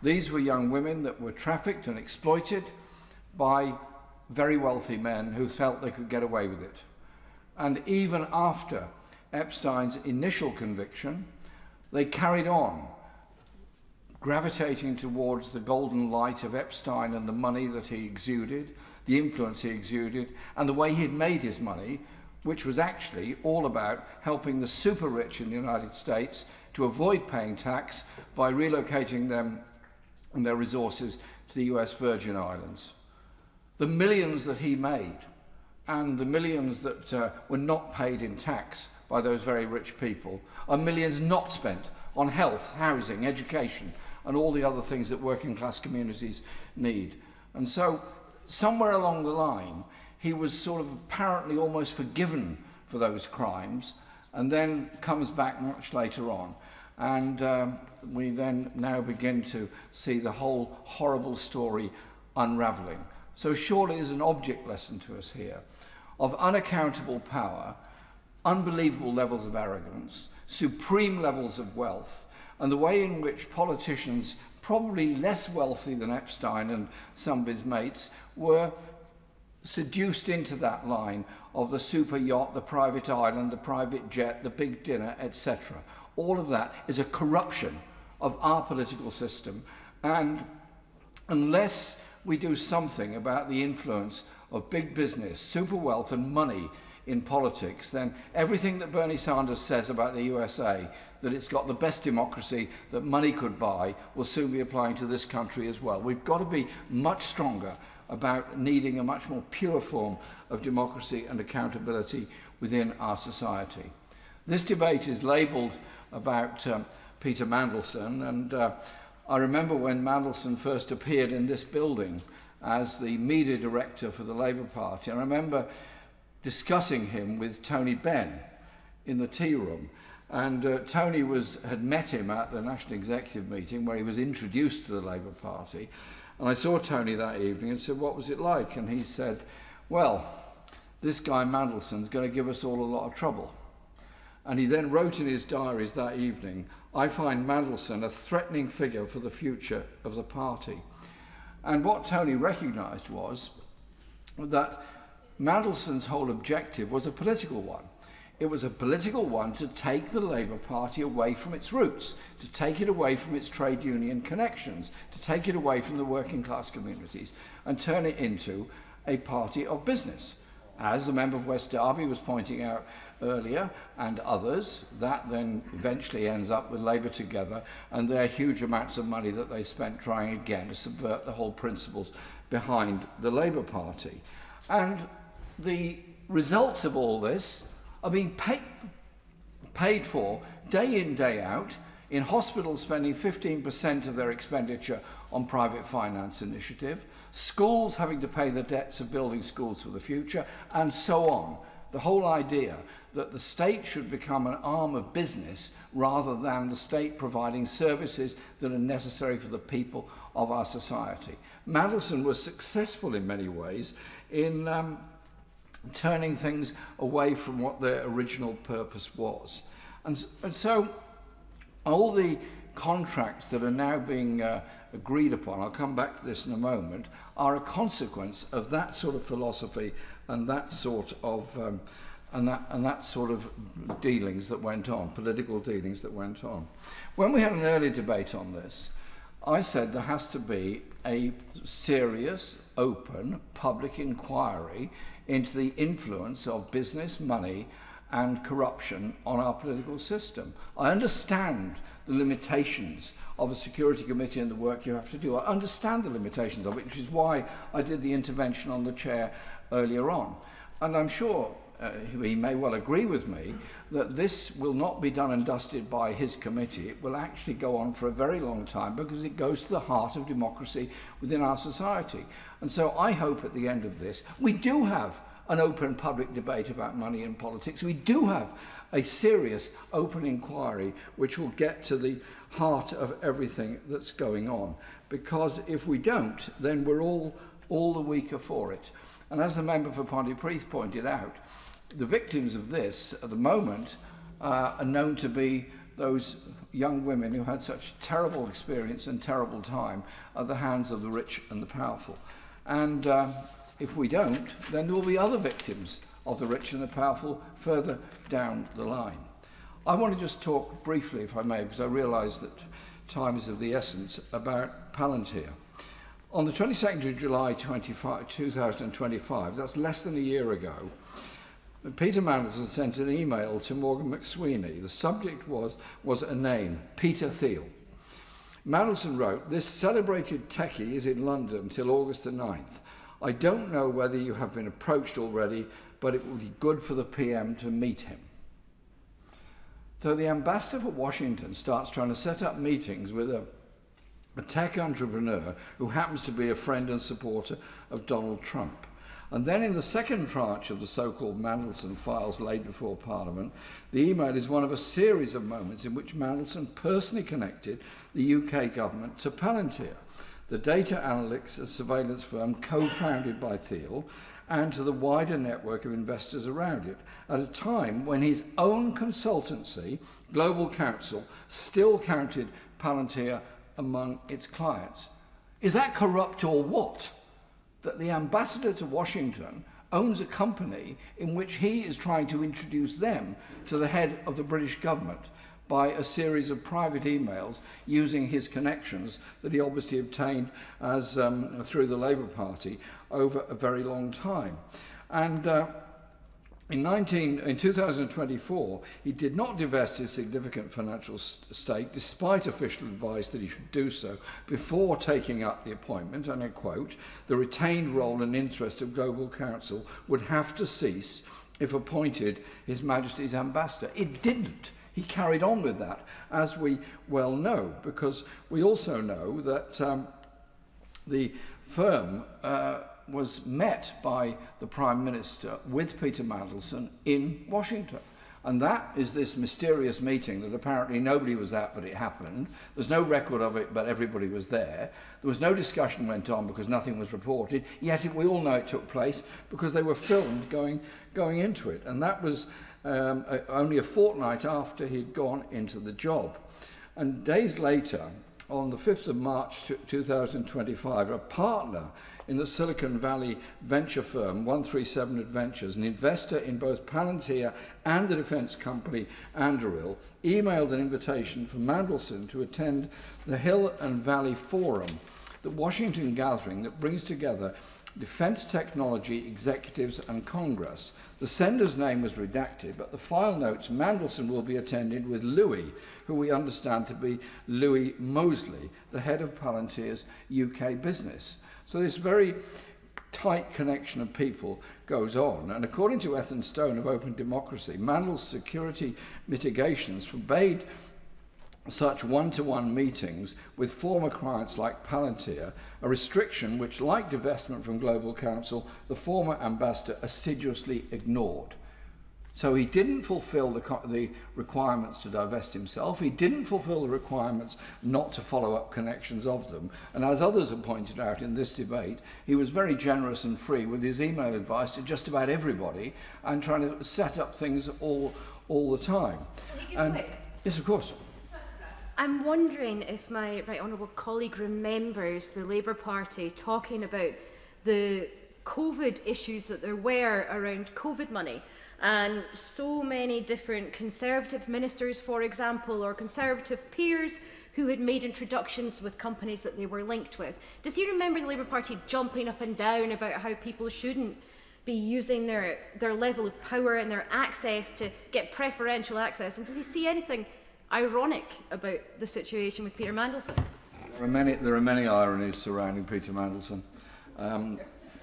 These were young women that were trafficked and exploited by very wealthy men who felt they could get away with it. And even after Epstein's initial conviction, they carried on gravitating towards the golden light of Epstein and the money that he exuded, the influence he exuded, and the way he had made his money, which was actually all about helping the super rich in the United States to avoid paying tax by relocating them and their resources to the US Virgin Islands. The millions that he made and the millions that were not paid in tax by those very rich people are millions not spent on health, housing, education, and all the other things that working class communities need. And so somewhere along the line, he was sort of apparently almost forgiven for those crimes, and then comes back much later on. And we then now begin to see the whole horrible story unravelling. So surely there's an object lesson to us here of unaccountable power, unbelievable levels of arrogance, supreme levels of wealth, and the way in which politicians, probably less wealthy than Epstein and some of his mates, were seduced into that line of the super yacht, the private island, the private jet, the big dinner, etc. All of that is a corruption of our political system, and unless we do something about the influence of big business, super wealth and money in politics, then everything that Bernie Sanders says about the USA, that it's got the best democracy that money could buy, will soon be applying to this country as well. We've got to be much stronger about needing a much more pure form of democracy and accountability within our society. This debate is labelled about Peter Mandelson, and I remember when Mandelson first appeared in this building as the media director for the Labour Party. I remember discussing him with Tony Benn in the tea room, and Tony had met him at the National Executive meeting where he was introduced to the Labour Party, and I saw Tony that evening and said, what was it like? And he said, well, this guy Mandelson's going to give us all a lot of trouble. And he then wrote in his diaries that evening, I find Mandelson a threatening figure for the future of the party. And what Tony recognised was that Mandelson's whole objective was a political one. It was a political one to take the Labour Party away from its roots, to take it away from its trade union connections, to take it away from the working class communities and turn it into a party of business. As the member of West Derby was pointing out earlier, and others, that then eventually ends up with Labour Together and their huge amounts of money that they spent trying again to subvert the whole principles behind the Labour Party. And the results of all this are being paid for day in, day out, in hospitals spending 15% of their expenditure on private finance initiative, schools having to pay the debts of building schools for the future, and so on. The whole idea that the state should become an arm of business rather than the state providing services that are necessary for the people of our society. Mandelson was successful in many ways in turning things away from what their original purpose was. And so all the contracts that are now being agreed upon, I'll come back to this in a moment, are a consequence of that sort of philosophy and that sort of that sort of dealings that went on, political dealings that went on. When we had an early debate on this, I said there has to be a serious, open, public inquiry into the influence of business, money, and corruption on our political system. I understand the limitations of a security committee and the work you have to do. I understand the limitations of it, which is why I did the intervention on the chair earlier on. And I'm sure he may well agree with me that this will not be done and dusted by his committee. It will actually go on for a very long time because it goes to the heart of democracy within our society. And so I hope at the end of this, we do have an open public debate about money and politics. We do have a serious open inquiry which will get to the heart of everything that's going on. Because if we don't, then we're all the weaker for it. And as the member for Pontypridd pointed out, the victims of this at the moment are known to be those young women who had such terrible experience and terrible time at the hands of the rich and the powerful. And if we don't, then there will be other victims of the rich and the powerful further down the line. I want to just talk briefly, if I may, because I realise that time is of the essence, about Palantir. On the 22nd of July 2025, that's less than a year ago, Peter Mandelson sent an email to Morgan McSweeney. The subject was a name, Peter Thiel. Mandelson wrote, "This celebrated techie is in London till August the 9th. I don't know whether you have been approached already, but it would be good for the PM to meet him." So the ambassador for Washington starts trying to set up meetings with a tech entrepreneur who happens to be a friend and supporter of Donald Trump. And then in the second tranche of the so-called Mandelson files laid before Parliament, the email is one of a series of moments in which Mandelson personally connected the UK government to Palantir. the data analytics and surveillance firm co-founded by Thiel, and to the wider network of investors around it, at a time when his own consultancy, Global Counsel, still counted Palantir among its clients. Is that corrupt or what? That the ambassador to Washington owns a company in which he is trying to introduce them to the head of the British government by a series of private emails using his connections that he obviously obtained as through the Labour Party over a very long time. And in 2024, he did not divest his significant financial stake, despite official advice that he should do so, before taking up the appointment, and I quote, "The retained role and interest of Global Counsel would have to cease if appointed His Majesty's ambassador." It didn't. He carried on with that, as we well know, because we also know that the firm was met by the Prime Minister with Peter Mandelson in Washington. And that is this mysterious meeting that apparently nobody was at, but it happened. There's no record of it, but everybody was there. There was no discussion went on because nothing was reported, yet we all know it took place because they were filmed going into it. And that was only a fortnight after he'd gone into the job. And days later, on the 5th of March 2025, a partner in the Silicon Valley venture firm 137 Adventures, an investor in both Palantir and the defense company Anduril, emailed an invitation for Mandelson to attend the Hill and Valley Forum, the Washington gathering that brings together defense technology executives and Congress. The sender's name was redacted, but the file notes Mandelson will be attending with Louis, who we understand to be Louis Mosley, the head of Palantir's UK business. So this very tight connection of people goes on. And according to Ethan Stone of Open Democracy, Mandel's security mitigations forbade such one-to-one meetings with former clients like Palantir, a restriction which, like divestment from Global Counsel, the former ambassador assiduously ignored. So he didn't fulfill the requirements to divest himself. He didn't fulfill the requirements not to follow up connections of them. And as others have pointed out in this debate, he was very generous and free with his email advice to just about everybody and trying to set up things all the time. And, yes, of course. I'm wondering if my right honourable colleague remembers the Labour Party talking about the COVID issues that there were around COVID money. And so many different Conservative ministers, for example, or Conservative peers who had made introductions with companies that they were linked with. Does he remember the Labour Party jumping up and down about how people shouldn't be using their level of power and their access to get preferential access? And does he see anything ironic about the situation with Peter Mandelson? There are many ironies surrounding Peter Mandelson.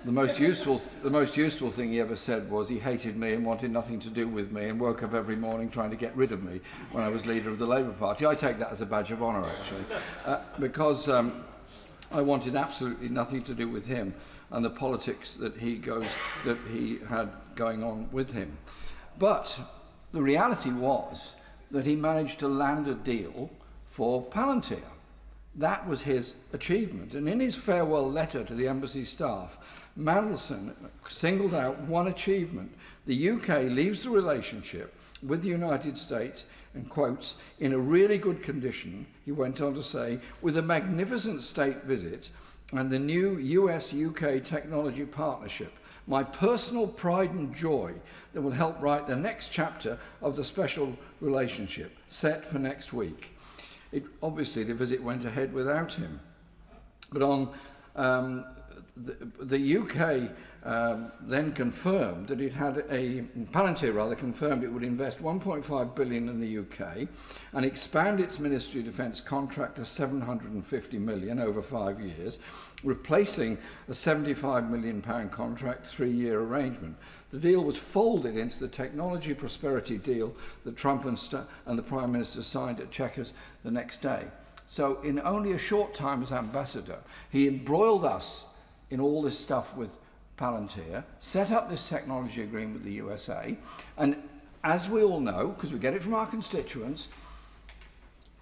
The most useful thing he ever said was he hated me and wanted nothing to do with me and woke up every morning trying to get rid of me when I was leader of the Labour Party. I take that as a badge of honour, actually, because I wanted absolutely nothing to do with him and the politics that he had going on with him. But the reality was that he managed to land a deal for Palantir. That was his achievement. And in his farewell letter to the embassy staff, Mandelson singled out one achievement. The UK leaves the relationship with the United States, and quotes, in a really good condition, he went on to say, with a magnificent state visit and the new US-UK technology partnership, my personal pride and joy that will help write the next chapter of the special relationship set for next week. Obviously, the visit went ahead without him. But on the UK then confirmed that it had Palantir confirmed it would invest 1.5 billion in the UK and expand its Ministry of Defence contract to 750 million over 5 years, replacing a £75 million contract 3-year arrangement. The deal was folded into the technology prosperity deal that Trump and the Prime Minister signed at Chequers the next day. So in only a short time as ambassador, he embroiled us in all this stuff with Palantir, set up this technology agreement with the USA, and as we all know, because we get it from our constituents,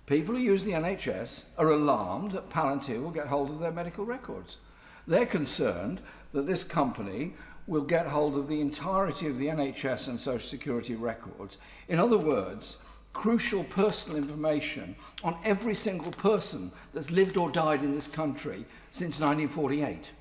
People who use the NHS are alarmed that Palantir will get hold of their medical records. They're concerned that this company will get hold of the entirety of the NHS and Social Security records. In other words, crucial personal information on every single person that's lived or died in this country since 1948.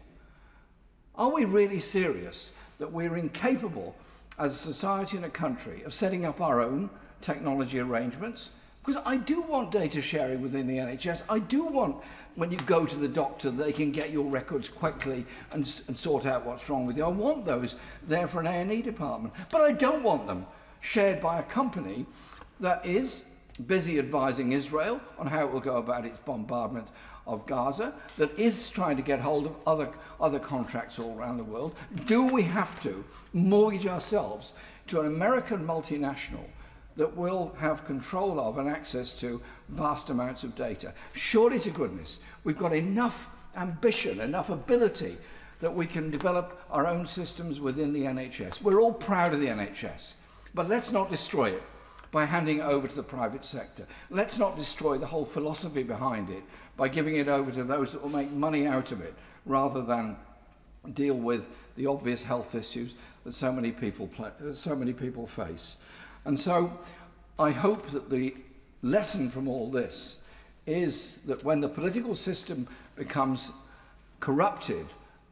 Are we really serious that we're incapable as a society and a country of setting up our own technology arrangements? Because I do want data sharing within the NHS. I do want, when you go to the doctor, they can get your records quickly and sort out what's wrong with you. I want those there for an A&E department. But I don't want them shared by a company that is busy advising Israel on how it will go about its bombardment of Gaza, that is trying to get hold of other contracts all around the world. Do we have to mortgage ourselves to an American multinational that will have control of and access to vast amounts of data? Surely to goodness, we've got enough ambition, enough ability that we can develop our own systems within the NHS. We're all proud of the NHS, but let's not destroy it by handing it over to the private sector. Let's not destroy the whole philosophy behind it by giving it over to those that will make money out of it, rather than deal with the obvious health issues that so many people face. And so I hope that the lesson from all this is that when the political system becomes corrupted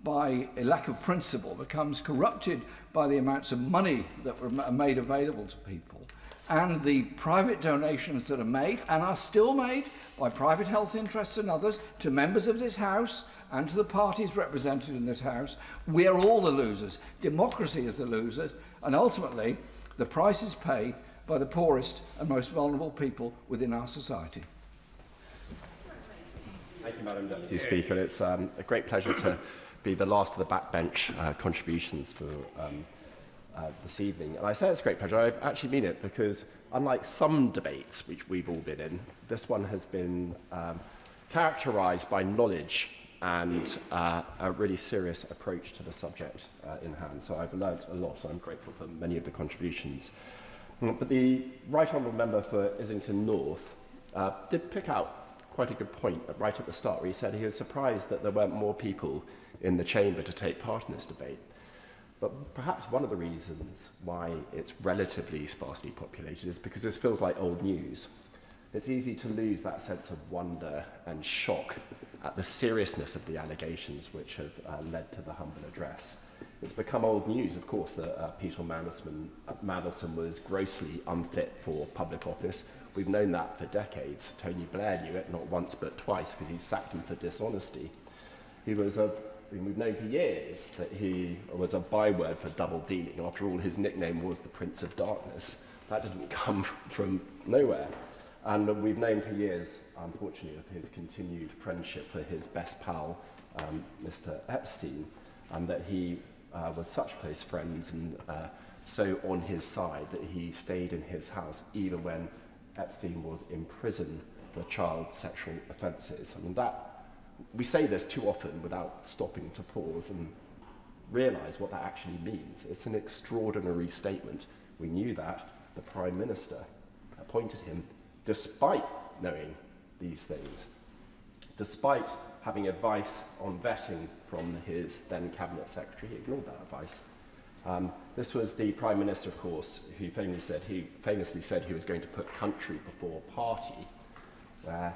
by a lack of principle, becomes corrupted by the amounts of money that are made available to people, and the private donations that are made and are still made by private health interests and others to members of this House and to the parties represented in this House, we are all the losers. Democracy is the losers, and ultimately the price is paid by the poorest and most vulnerable people within our society. Thank you, Madam Deputy Speaker. It's a great pleasure to be the last of the backbench contributions for this evening. And I say it's a great pleasure. I actually mean it, because unlike some debates which we've all been in, this one has been characterised by knowledge and a really serious approach to the subject in hand. So I've learnt a lot, and I'm grateful for many of the contributions. But the Right Honourable Member for Islington North did pick out quite a good point right at the start, where he said he was surprised that there weren't more people in the chamber to take part in this debate. But perhaps one of the reasons why it's relatively sparsely populated is because this feels like old news. It's easy to lose that sense of wonder and shock at the seriousness of the allegations which have led to the humble address. It's become old news, of course, that Peter Mandelson was grossly unfit for public office. We've known that for decades. Tony Blair knew it, not once but twice, because he sacked him for dishonesty. We've known for years that he was a byword for double dealing. After all, his nickname was the Prince of Darkness. That didn't come from nowhere. And we've known for years, unfortunately, of his continued friendship for his best pal, Mr. Epstein, and that he was such close friends and so on his side that he stayed in his house even when Epstein was in prison for child sexual offences. I mean, we say this too often without stopping to pause and realise what that actually means. It's an extraordinary statement. We knew that. The Prime Minister appointed him despite knowing these things, despite having advice on vetting from his then Cabinet Secretary. He ignored that advice. This was the Prime Minister, of course, who famously said he was going to put country before party, where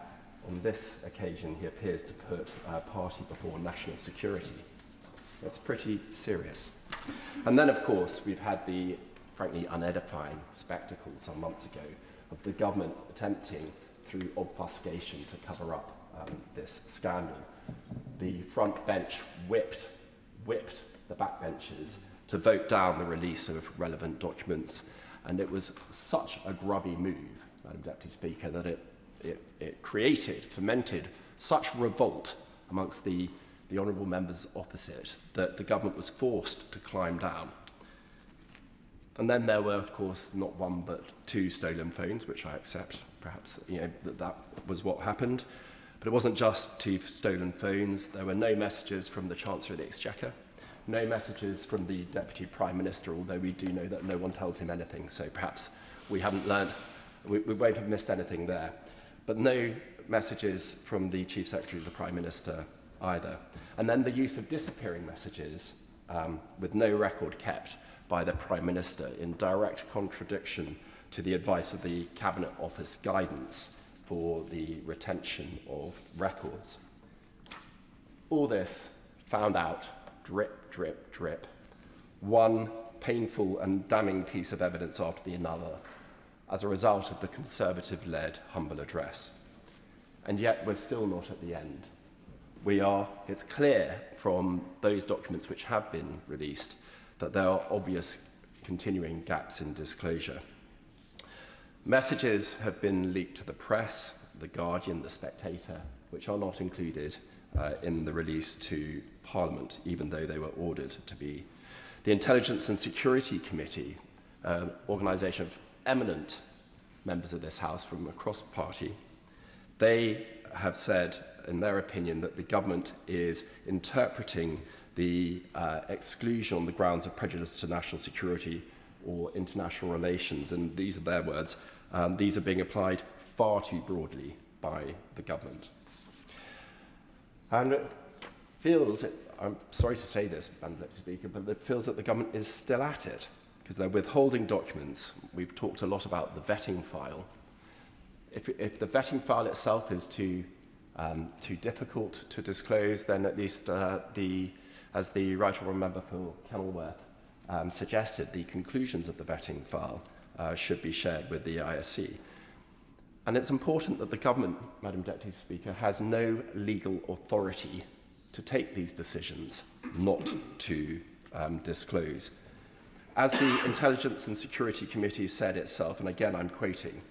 on this occasion he appears to put party before national security. That's pretty serious. And then, of course, we've had the frankly unedifying spectacle some months ago of the government attempting, through obfuscation, to cover up this scandal. The front bench whipped the backbenchers to vote down the release of relevant documents, and it was such a grubby move, Madam Deputy Speaker, that it fomented such revolt amongst the honourable members opposite that the government was forced to climb down. And then there were, of course, not one but two stolen phones, which I accept, perhaps, that was what happened. But it wasn't just two stolen phones. There were no messages from the Chancellor of the Exchequer, no messages from the Deputy Prime Minister, although we do know that no one tells him anything, so perhaps we haven't learned, we won't have missed anything there. but no messages from the Chief Secretary of the Prime Minister either. And then the use of disappearing messages with no record kept by the Prime Minister in direct contradiction to the advice of the Cabinet Office guidance for the retention of records. All this found out drip, drip, drip. One painful and damning piece of evidence after the another as a result of the Conservative-led humble address. And yet we're still not at the end. It's clear from those documents which have been released that there are obvious continuing gaps in disclosure. Messages have been leaked to the press, The Guardian, The Spectator, which are not included in the release to Parliament, even though they were ordered to be. The Intelligence and Security Committee, an organisation of eminent members of this House from across party, they have said, in their opinion, that the government is interpreting the exclusion on the grounds of prejudice to national security or international relations, and these are their words, these are being applied far too broadly by the government. And it feels, I'm sorry to say this, Madam Deputy Speaker, but it feels that the government is still at it, because they're withholding documents. We've talked a lot about the vetting file. If the vetting file itself is too difficult to disclose, then at least as the Right Honourable Member for Kenilworth suggested, the conclusions of the vetting file should be shared with the ISC. And it's important that the government, Madam Deputy Speaker, has no legal authority to take these decisions not to disclose. As the Intelligence and Security Committee said itself, and again I'm quoting,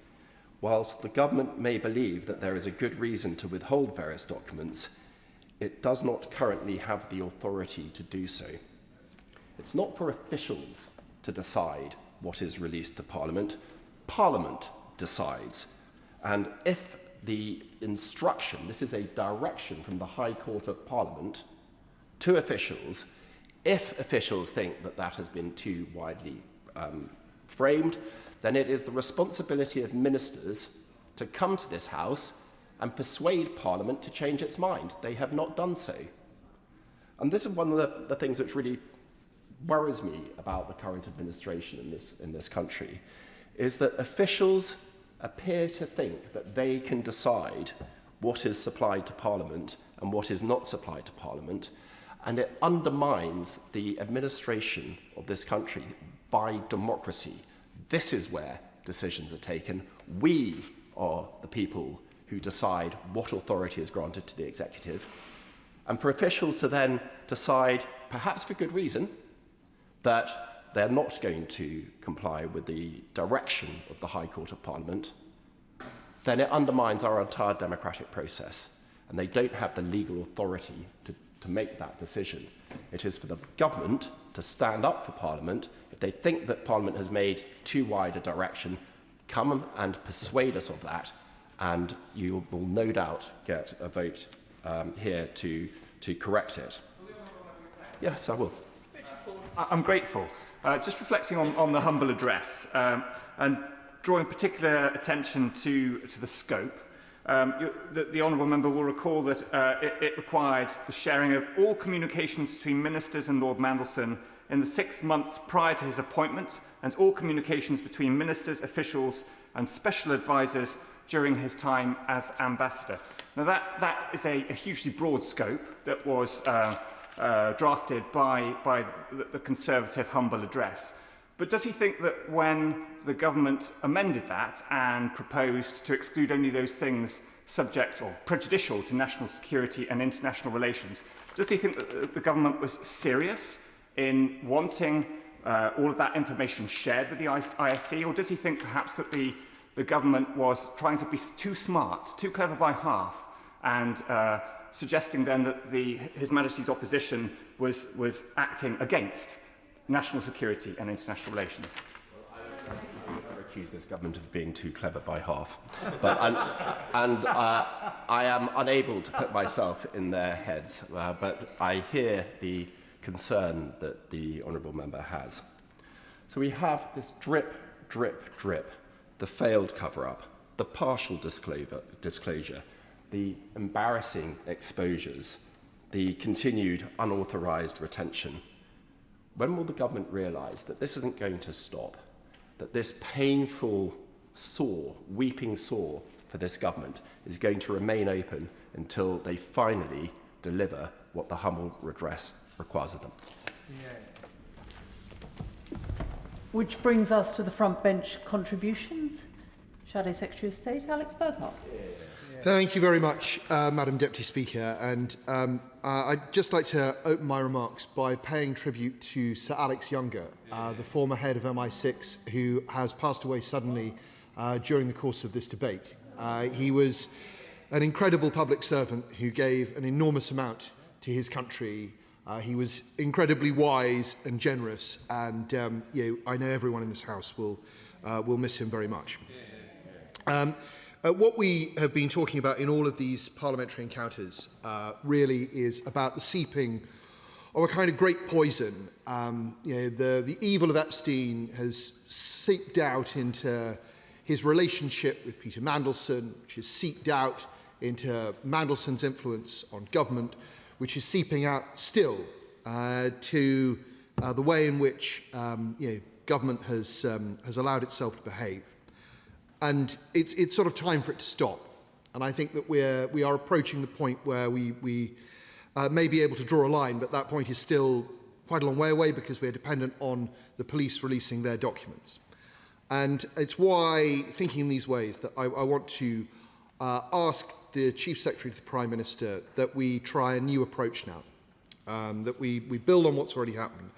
whilst the government may believe that there is a good reason to withhold various documents, it does not currently have the authority to do so. It's not for officials to decide what is released to Parliament. Parliament decides. And if the instruction, this is a direction from the High Court of Parliament to officials, if officials think that that has been too widely framed, then it is the responsibility of ministers to come to this House and persuade Parliament to change its mind. They have not done so. And this is one of the things which really worries me about the current administration in this country, is that officials appear to think that they can decide what is supplied to Parliament and what is not supplied to Parliament, and it undermines the administration of this country by democracy. This is where decisions are taken. We are the people who decide what authority is granted to the executive. And for officials to then decide, perhaps for good reason, that they're not going to comply with the direction of the High Court of Parliament, then it undermines our entire democratic process. And they don't have the legal authority to make that decision. It is for the government to stand up for Parliament. If they think that Parliament has made too wide a direction, come and persuade us of that, and you will no doubt get a vote here to correct it. Yes, I will. I'm grateful. Just reflecting on the humble address and drawing particular attention to the scope, the Honourable Member will recall that it required the sharing of all communications between ministers and Lord Mandelson in the 6 months prior to his appointment, and all communications between ministers, officials and special advisers during his time as ambassador. Now that is a hugely broad scope that was drafted by the Conservative humble address. But does he think that when the government amended that and proposed to exclude only those things subject or prejudicial to national security and international relations, does he think that the government was serious in wanting all of that information shared with the ISC, or does he think perhaps that the government was trying to be too smart, too clever by half, and suggesting then that His Majesty's opposition was acting against national security and international relations? I never accuse this government of being too clever by half, but I am unable to put myself in their heads, but I hear the concern that the Honourable Member has. So we have this drip, drip, drip, the failed cover-up, the partial disclosure, the embarrassing exposures, the continued unauthorised retention, when will the government realise that this isn't going to stop, that this painful sore, weeping sore for this government is going to remain open until they finally deliver what the humble redress requires of them? Which brings us to the front bench contributions. Shadow Secretary of State, Alex Burghardt. Thank you very much, Madam Deputy Speaker. And I'd just like to open my remarks by paying tribute to Sir Alex Younger, the former head of MI6, who has passed away suddenly during the course of this debate. He was an incredible public servant who gave an enormous amount to his country. He was incredibly wise and generous, and I know everyone in this House will miss him very much. What we have been talking about in all of these parliamentary encounters really is about the seeping of a kind of great poison. The evil of Epstein has seeped out into his relationship with Peter Mandelson, which has seeped out into Mandelson's influence on government, which is seeping out still to the way in which government has allowed itself to behave. And it's sort of time for it to stop. And I think that we are approaching the point where we may be able to draw a line, but that point is still quite a long way away because we're dependent on the police releasing their documents. And it's why, thinking in these ways, that I want to ask the Chief Secretary to the Prime Minister that we try a new approach now, that we build on what's already happened,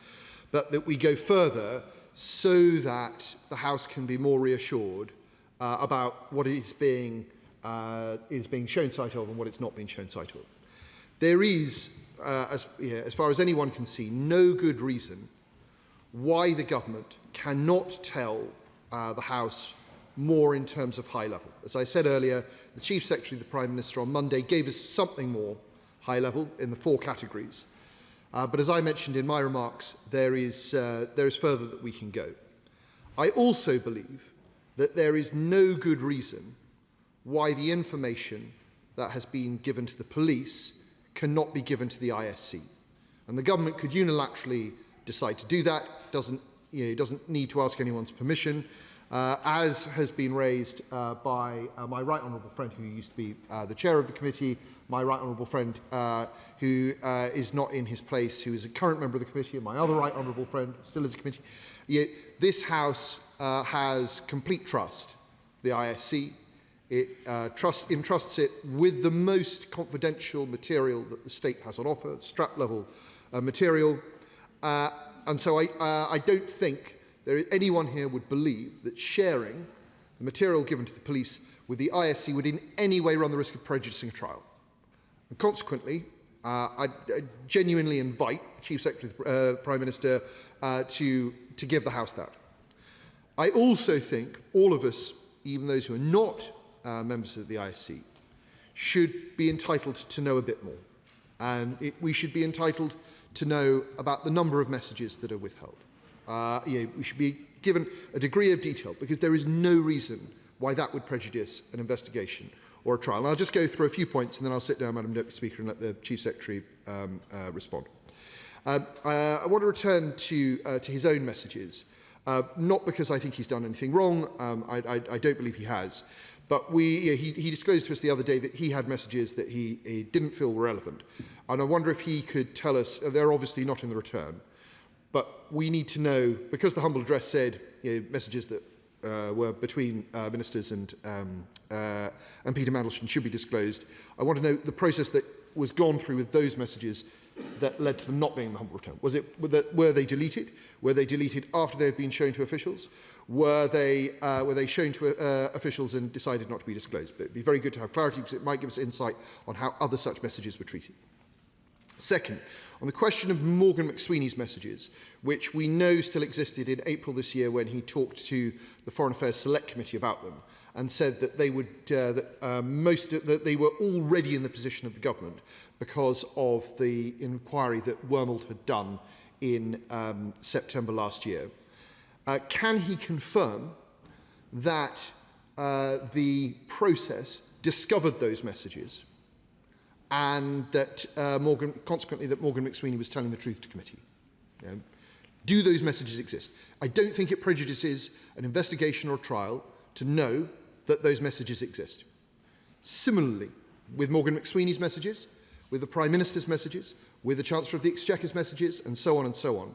but that we go further so that the House can be more reassured about what is being shown sight of and what it's not being shown sight of. There is, as far as anyone can see, no good reason why the government cannot tell the House more in terms of high level. As I said earlier, the Chief Secretary of the Prime Minister on Monday gave us something more high level in the 4 categories. But as I mentioned in my remarks, there is further that we can go. I also believe that there is no good reason why the information that has been given to the police cannot be given to the ISC. And the government could unilaterally decide to do that, doesn't need to ask anyone's permission, as has been raised by my right honourable friend who used to be the chair of the committee, my right honourable friend who is not in his place, who is a current member of the committee, and my other right honourable friend still is a committee. This House has complete trust, the ISC. It entrusts it with the most confidential material that the state has on offer, strap-level material. And so I don't think anyone here would believe that sharing the material given to the police with the ISC would in any way run the risk of prejudicing a trial. And consequently, I genuinely invite the Chief Secretary of the Prime Minister to give the House that. I also think all of us, even those who are not members of the ISC, should be entitled to know a bit more. And we should be entitled to know about the number of messages that are withheld. We should be given a degree of detail because there is no reason why that would prejudice an investigation or a trial. And I'll just go through a few points and then I'll sit down, Madam Deputy Speaker, and let the Chief Secretary respond. I want to return to his own messages, not because I think he's done anything wrong. I don't believe he has. But he disclosed to us the other day that he had messages that he didn't feel were relevant. And I wonder if he could tell us, they're obviously not in the return, but we need to know, because the humble address said messages that were between ministers and Peter Mandelson should be disclosed. I want to know the process that was gone through with those messages that led to them not being in the humble return. Were they deleted? Were they deleted after they had been shown to officials? Were they shown to officials and decided not to be disclosed? But it would be very good to have clarity because it might give us insight on how other such messages were treated. Second, on the question of Morgan McSweeney's messages, which we know still existed in April this year when he talked to the Foreign Affairs Select Committee about them and said that they would that they were already in the position of the government because of the inquiry that Wormald had done in September last year. Can he confirm that the process discovered those messages and that consequently that Morgan McSweeney was telling the truth to committee. You know, do those messages exist? I don't think it prejudices an investigation or trial to know that those messages exist. Similarly, with Morgan McSweeney's messages, with the Prime Minister's messages, with the Chancellor of the Exchequer's messages, and so on,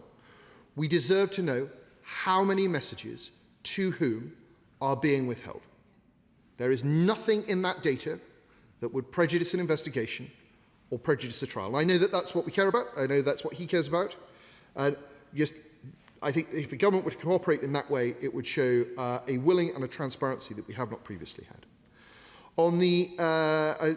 we deserve to know how many messages to whom are being withheld. There is nothing in that data that would prejudice an investigation or prejudice a trial. And I know that that's what we care about. I know that's what he cares about. I think if the government were to cooperate in that way, it would show a willing and a transparency that we have not previously had. On the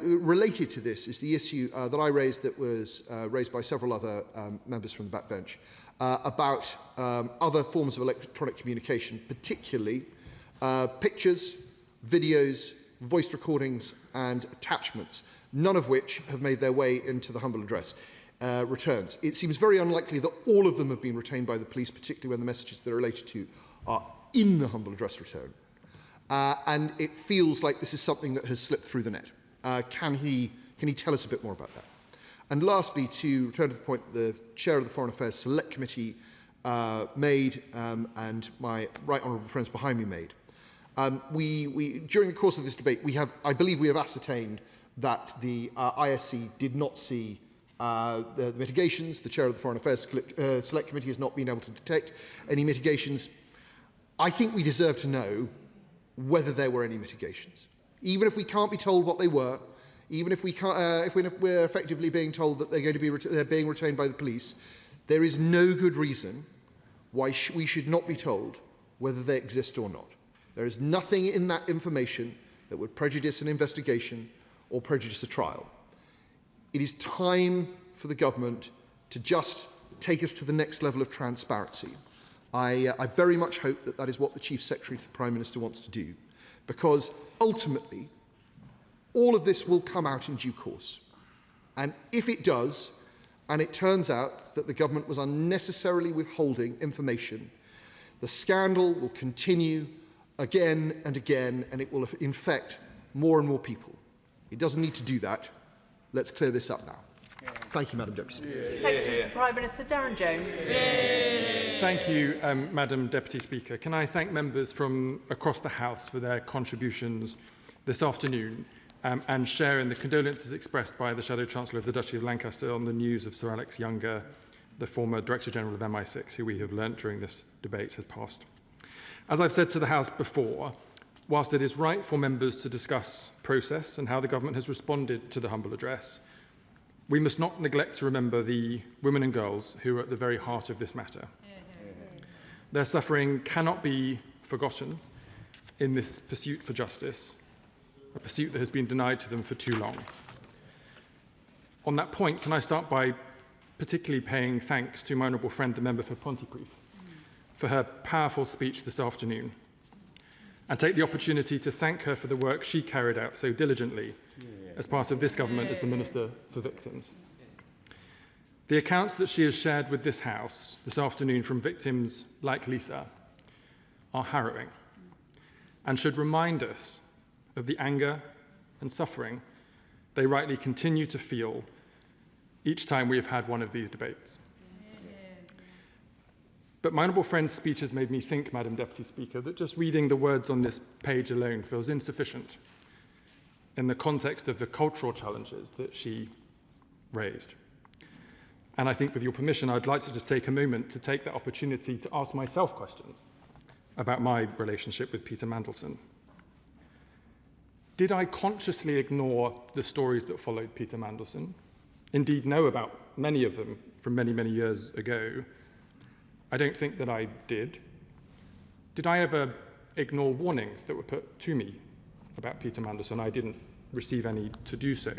related to this is the issue that I raised that was raised by several other members from the backbench about other forms of electronic communication, particularly pictures, videos, voice recordings and attachments, none of which have made their way into the humble address returns. It seems very unlikely that all of them have been retained by the police, particularly when the messages they're related to are in the humble address return. And it feels like this is something that has slipped through the net. Can he tell us a bit more about that? And lastly, to return to the point the Chair of the Foreign Affairs Select Committee made and my right honourable friends behind me made. During the course of this debate, I believe we have ascertained that the ISC did not see the mitigations. The Chair of the Foreign Affairs Select Committee has not been able to detect any mitigations. I think we deserve to know whether there were any mitigations. Even if we can't be told what they were, even if we're effectively being told that they're being retained by the police, there is no good reason why we should not be told whether they exist or not. There is nothing in that information that would prejudice an investigation or prejudice a trial. It is time for the government to just take us to the next level of transparency. I very much hope that that is what the Chief Secretary to the Prime Minister wants to do, because ultimately all of this will come out in due course. And if it does, and it turns out that the government was unnecessarily withholding information, the scandal will continue again and again, and it will infect more and more people. It doesn't need to do that. Let's clear this up now. Thank you, Madam Deputy Speaker. Thank you, Prime Minister. Darren Jones. Thank you, Madam Deputy Speaker. Can I thank members from across the House for their contributions this afternoon and share in the condolences expressed by the Shadow Chancellor of the Duchy of Lancaster on the news of Sir Alex Younger, the former Director General of MI6, who we have learnt during this debate has passed. As I've said to the House before, whilst it is right for members to discuss process and how the government has responded to the humble address, we must not neglect to remember the women and girls who are at the very heart of this matter. Their suffering cannot be forgotten in this pursuit for justice, a pursuit that has been denied to them for too long. On that point, can I start by particularly paying thanks to my honourable friend, the member for Pontypridd, for her powerful speech this afternoon, and take the opportunity to thank her for the work she carried out so diligently as part of this government as the Minister for Victims. The accounts that she has shared with this House this afternoon from victims like Lisa are harrowing and should remind us of the anger and suffering they rightly continue to feel each time we have had one of these debates. But my honourable friend's speech has made me think, Madam Deputy Speaker, that just reading the words on this page alone feels insufficient in the context of the cultural challenges that she raised. And I think with your permission, I'd like to just take a moment to take that opportunity to ask myself questions about my relationship with Peter Mandelson. Did I consciously ignore the stories that followed Peter Mandelson? Indeed, know about many of them from many, many years ago. I don't think that I did. Did I ever ignore warnings that were put to me about Peter Mandelson? I didn't receive any to do so.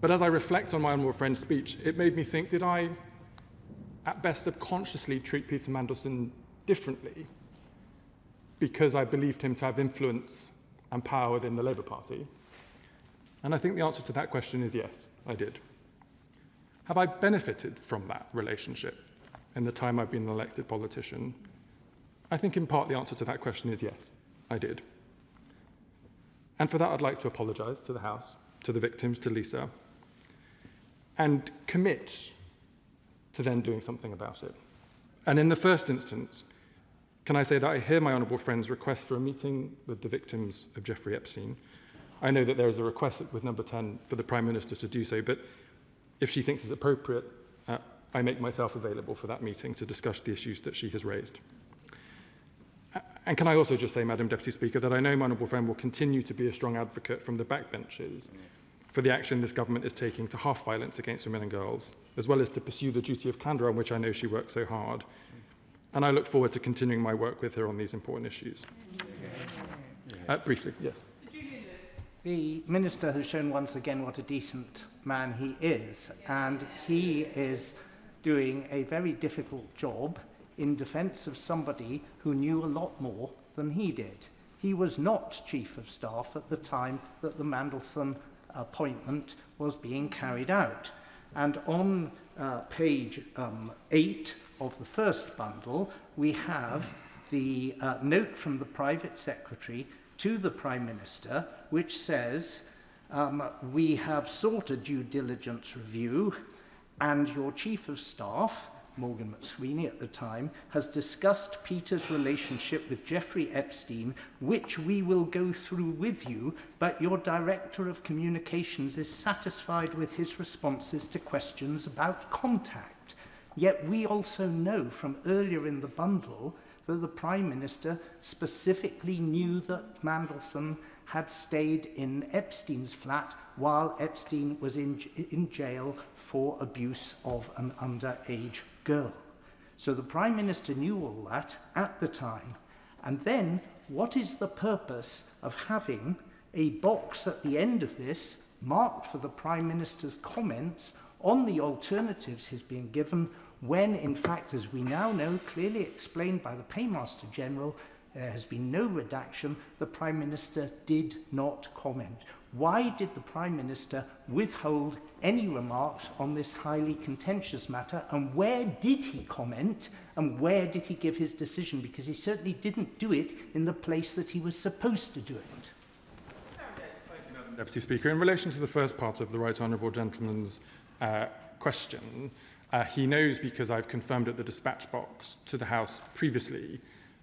But as I reflect on my honourable friend's speech, it made me think, did I, at best, subconsciously treat Peter Mandelson differently because I believed him to have influence and power within the Labour Party? And I think the answer to that question is yes, I did. Have I benefited from that relationship in the time I've been an elected politician? I think in part the answer to that question is yes, I did. And for that, I'd like to apologise to the House, to the victims, to Lisa, and commit to then doing something about it. And in the first instance, can I say that I hear my honourable friend's request for a meeting with the victims of Jeffrey Epstein. I know that there is a request with number 10 for the Prime Minister to do so, but if she thinks it's appropriate, I make myself available for that meeting to discuss the issues that she has raised. And can I also just say, Madam Deputy Speaker, that I know my honourable friend will continue to be a strong advocate from the backbenches for the action this government is taking to halve violence against women and girls, as well as to pursue the duty of candour on which I know she works so hard. And I look forward to continuing my work with her on these important issues. Briefly, yes. The Minister has shown once again what a decent man he is, and he is doing a very difficult job in defence of somebody who knew a lot more than he did. He was not Chief of Staff at the time that the Mandelson appointment was being carried out. And on page 8 of the first bundle, we have the note from the Private Secretary to the Prime Minister, which says, we have sought a due diligence review, and your Chief of Staff, Morgan McSweeney at the time, has discussed Peter's relationship with Jeffrey Epstein, which we will go through with you, but your Director of Communications is satisfied with his responses to questions about contact. Yet we also know from earlier in the bundle that the Prime Minister specifically knew that Mandelson had stayed in Epstein's flat while Epstein was in jail for abuse of an underage girl. So the Prime Minister knew all that at the time. And then, what is the purpose of having a box at the end of this marked for the Prime Minister's comments on the alternatives he's being given, when, in fact, as we now know, clearly explained by the Paymaster General, there has been no redaction, the Prime Minister did not comment. Why did the Prime Minister withhold any remarks on this highly contentious matter, and where did he comment, and where did he give his decision? Because he certainly didn't do it in the place that he was supposed to do it. Deputy Speaker, in relation to the first part of the Right Honourable Gentleman's question, he knows, because I've confirmed at the dispatch box to the House previously,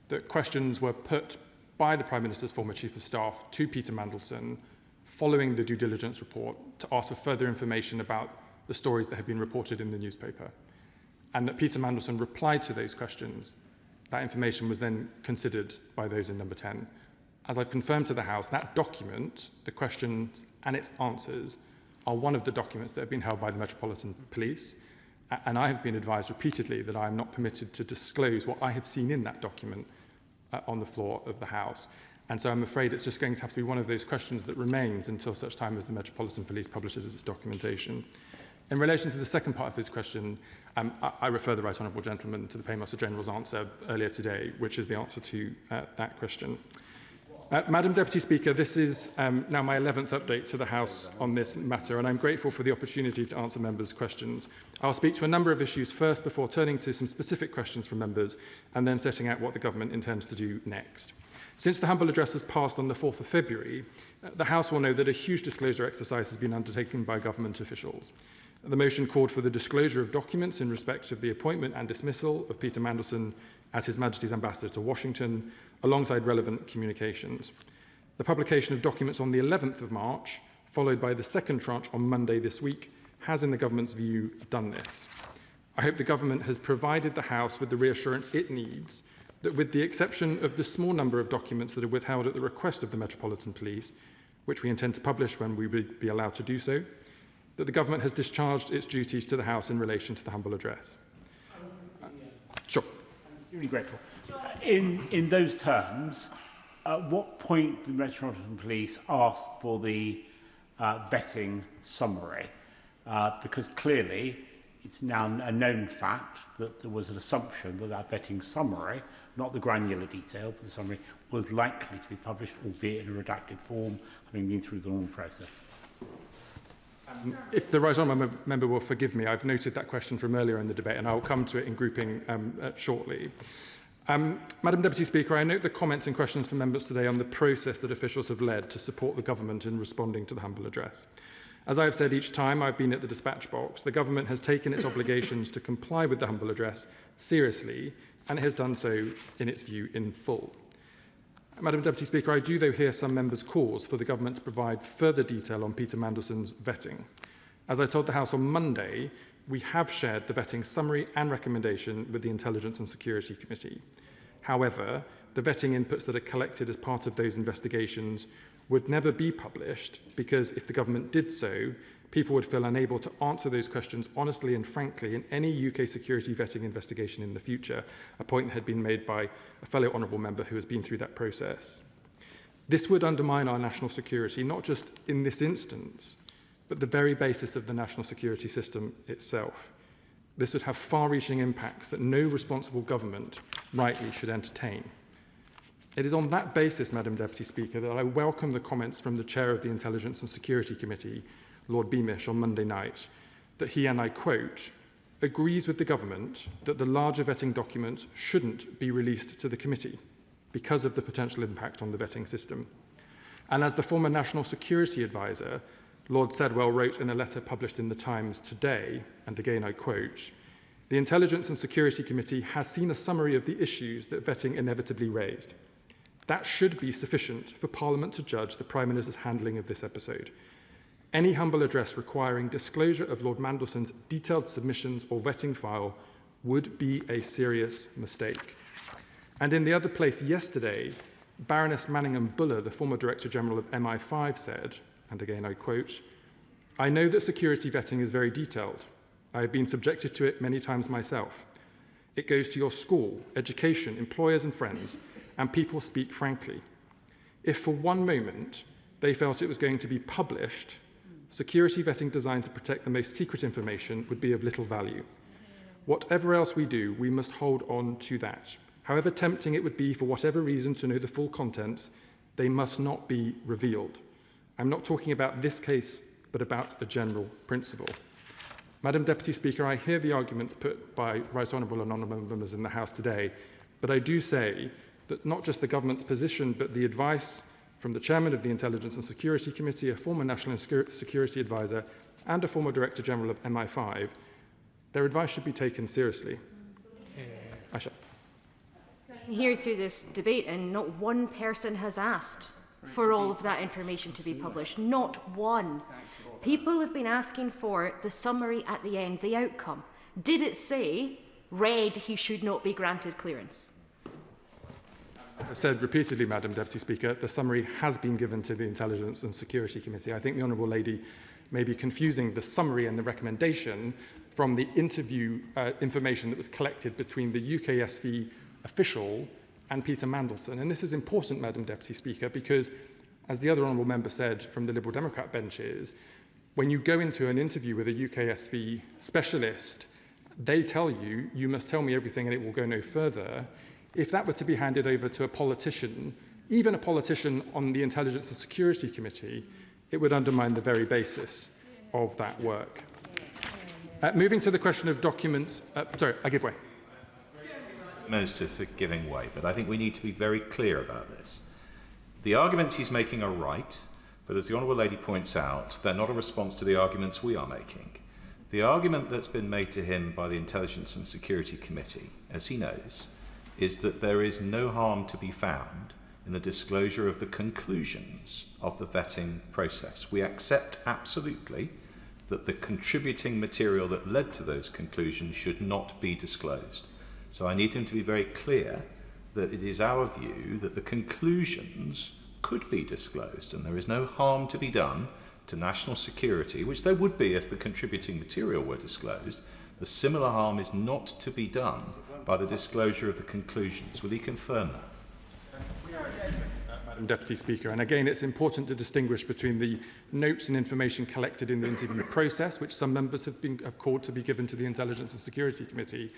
that questions were put by the Prime Minister's former Chief of Staff to Peter Mandelson following the due diligence report to ask for further information about the stories that had been reported in the newspaper, and that Peter Mandelson replied to those questions. That information was then considered by those in number 10. As I've confirmed to the House, that document, the questions and its answers, are one of the documents that have been held by the Metropolitan Police, and I have been advised repeatedly that I am not permitted to disclose what I have seen in that document on the floor of the House. And so I'm afraid it's just going to have to be one of those questions that remains until such time as the Metropolitan Police publishes its documentation. In relation to the second part of his question, I refer the Right Honourable Gentleman to the Paymaster General's answer earlier today, which is the answer to that question. Madam Deputy Speaker, this is now my 11th update to the House on this matter, and I'm grateful for the opportunity to answer members' questions. I'll speak to a number of issues first before turning to some specific questions from members and then setting out what the government intends to do next. Since the humble address was passed on the 4th of February, the House will know that a huge disclosure exercise has been undertaken by government officials. The motion called for the disclosure of documents in respect of the appointment and dismissal of Peter Mandelson as His Majesty's Ambassador to Washington, alongside relevant communications. The publication of documents on the 11th of March, followed by the second tranche on Monday this week, has, in the government's view, done this. I hope the government has provided the House with the reassurance it needs that, with the exception of the small number of documents that are withheld at the request of the Metropolitan Police, which we intend to publish when we would be allowed to do so, that the government has discharged its duties to the House in relation to the humble address. Sure. I'm extremely grateful. In those terms, at what point did the Metropolitan Police ask for the vetting summary? Because clearly it's now a known fact that there was an assumption that that vetting summary, not the granular detail, but the summary, was likely to be published, albeit in a redacted form, having been through the normal process. If the Right Honourable Member will forgive me, I've noted that question from earlier in the debate, and I'll come to it in grouping shortly. Madam Deputy Speaker, I note the comments and questions from members today on the process that officials have led to support the government in responding to the humble address. As I have said each time I've been at the dispatch box, the government has taken its obligations to comply with the humble address seriously, and it has done so, in its view, in full. Madam Deputy Speaker, I do, though, hear some members' calls for the government to provide further detail on Peter Mandelson's vetting. As I told the House on Monday, we have shared the vetting summary and recommendation with the Intelligence and Security Committee. However, the vetting inputs that are collected as part of those investigations would never be published because if the government did so, people would feel unable to answer those questions honestly and frankly in any UK security vetting investigation in the future, a point that had been made by a fellow honourable member who has been through that process. This would undermine our national security, not just in this instance, but the very basis of the national security system itself. This would have far-reaching impacts that no responsible government rightly should entertain. It is on that basis, Madam Deputy Speaker, that I welcome the comments from the Chair of the Intelligence and Security Committee, Lord Beamish, on Monday night, that he, and I quote, agrees with the government that the larger vetting documents shouldn't be released to the committee because of the potential impact on the vetting system. And as the former National Security Advisor, Lord Sedwell, wrote in a letter published in the Times today, and again I quote, the Intelligence and Security Committee has seen a summary of the issues that vetting inevitably raised. That should be sufficient for Parliament to judge the Prime Minister's handling of this episode. Any humble address requiring disclosure of Lord Mandelson's detailed submissions or vetting file would be a serious mistake. And in the other place yesterday, Baroness Manningham-Buller, the former Director General of MI5, said, and again I quote, I know that security vetting is very detailed. I have been subjected to it many times myself. It goes to your school, education, employers and friends, and people speak frankly. If for one moment they felt it was going to be published, security vetting designed to protect the most secret information would be of little value. Whatever else we do, we must hold on to that. However tempting it would be for whatever reason to know the full contents, they must not be revealed. I'm not talking about this case, but about a general principle. Madam Deputy Speaker, I hear the arguments put by Right Honourable and Honourable members in the House today, but I do say that not just the government's position, but the advice from the Chairman of the Intelligence and Security Committee, a former National Security Advisor, and a former Director General of MI5, their advice should be taken seriously. Aisha. Here through this debate, and not one person has asked for all of that information to be published. Not one. People have been asking for the summary at the end, the outcome. Did it say, read, he should not be granted clearance? I've said repeatedly, Madam Deputy Speaker, the summary has been given to the Intelligence and Security Committee. I think the Honourable Lady may be confusing the summary and the recommendation from the interview information that was collected between the UKSV official and Peter Mandelson. And this is important, Madam Deputy Speaker, because, as the other honourable member said from the Liberal Democrat benches, when you go into an interview with a UKSV specialist, they tell you, you must tell me everything and it will go no further. If that were to be handed over to a politician, even a politician on the Intelligence and Security Committee, it would undermine the very basis of that work. Moving to the question of documents... sorry, I give way. Minister for giving way, but I think we need to be very clear about this. The arguments he's making are right, but as the Honourable Lady points out, they're not a response to the arguments we are making. The argument that's been made to him by the Intelligence and Security Committee, as he knows, is that there is no harm to be found in the disclosure of the conclusions of the vetting process. We accept absolutely that the contributing material that led to those conclusions should not be disclosed. So I need him to be very clear that it is our view that the conclusions could be disclosed and there is no harm to be done to national security, which there would be if the contributing material were disclosed. The similar harm is not to be done by the disclosure of the conclusions. Will he confirm that? Madam Deputy Speaker, and again it's important to distinguish between the notes and information collected in the interview process, which some members have called to be given to the Intelligence and Security Committee,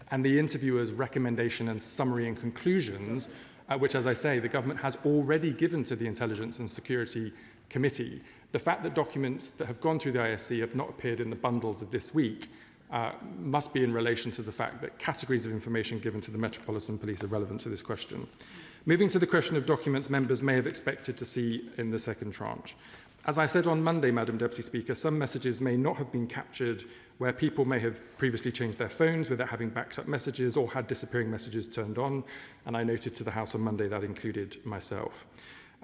and the interviewer's recommendation and summary and conclusions, which, as I say, the government has already given to the Intelligence and Security Committee. The fact that documents that have gone through the ISC have not appeared in the bundles of this week must be in relation to the fact that categories of information given to the Metropolitan Police are relevant to this question. Moving to the question of documents members may have expected to see in the second tranche. As I said on Monday, Madam Deputy Speaker, some messages may not have been captured where people may have previously changed their phones without having backed up messages or had disappearing messages turned on, and I noted to the House on Monday that included myself.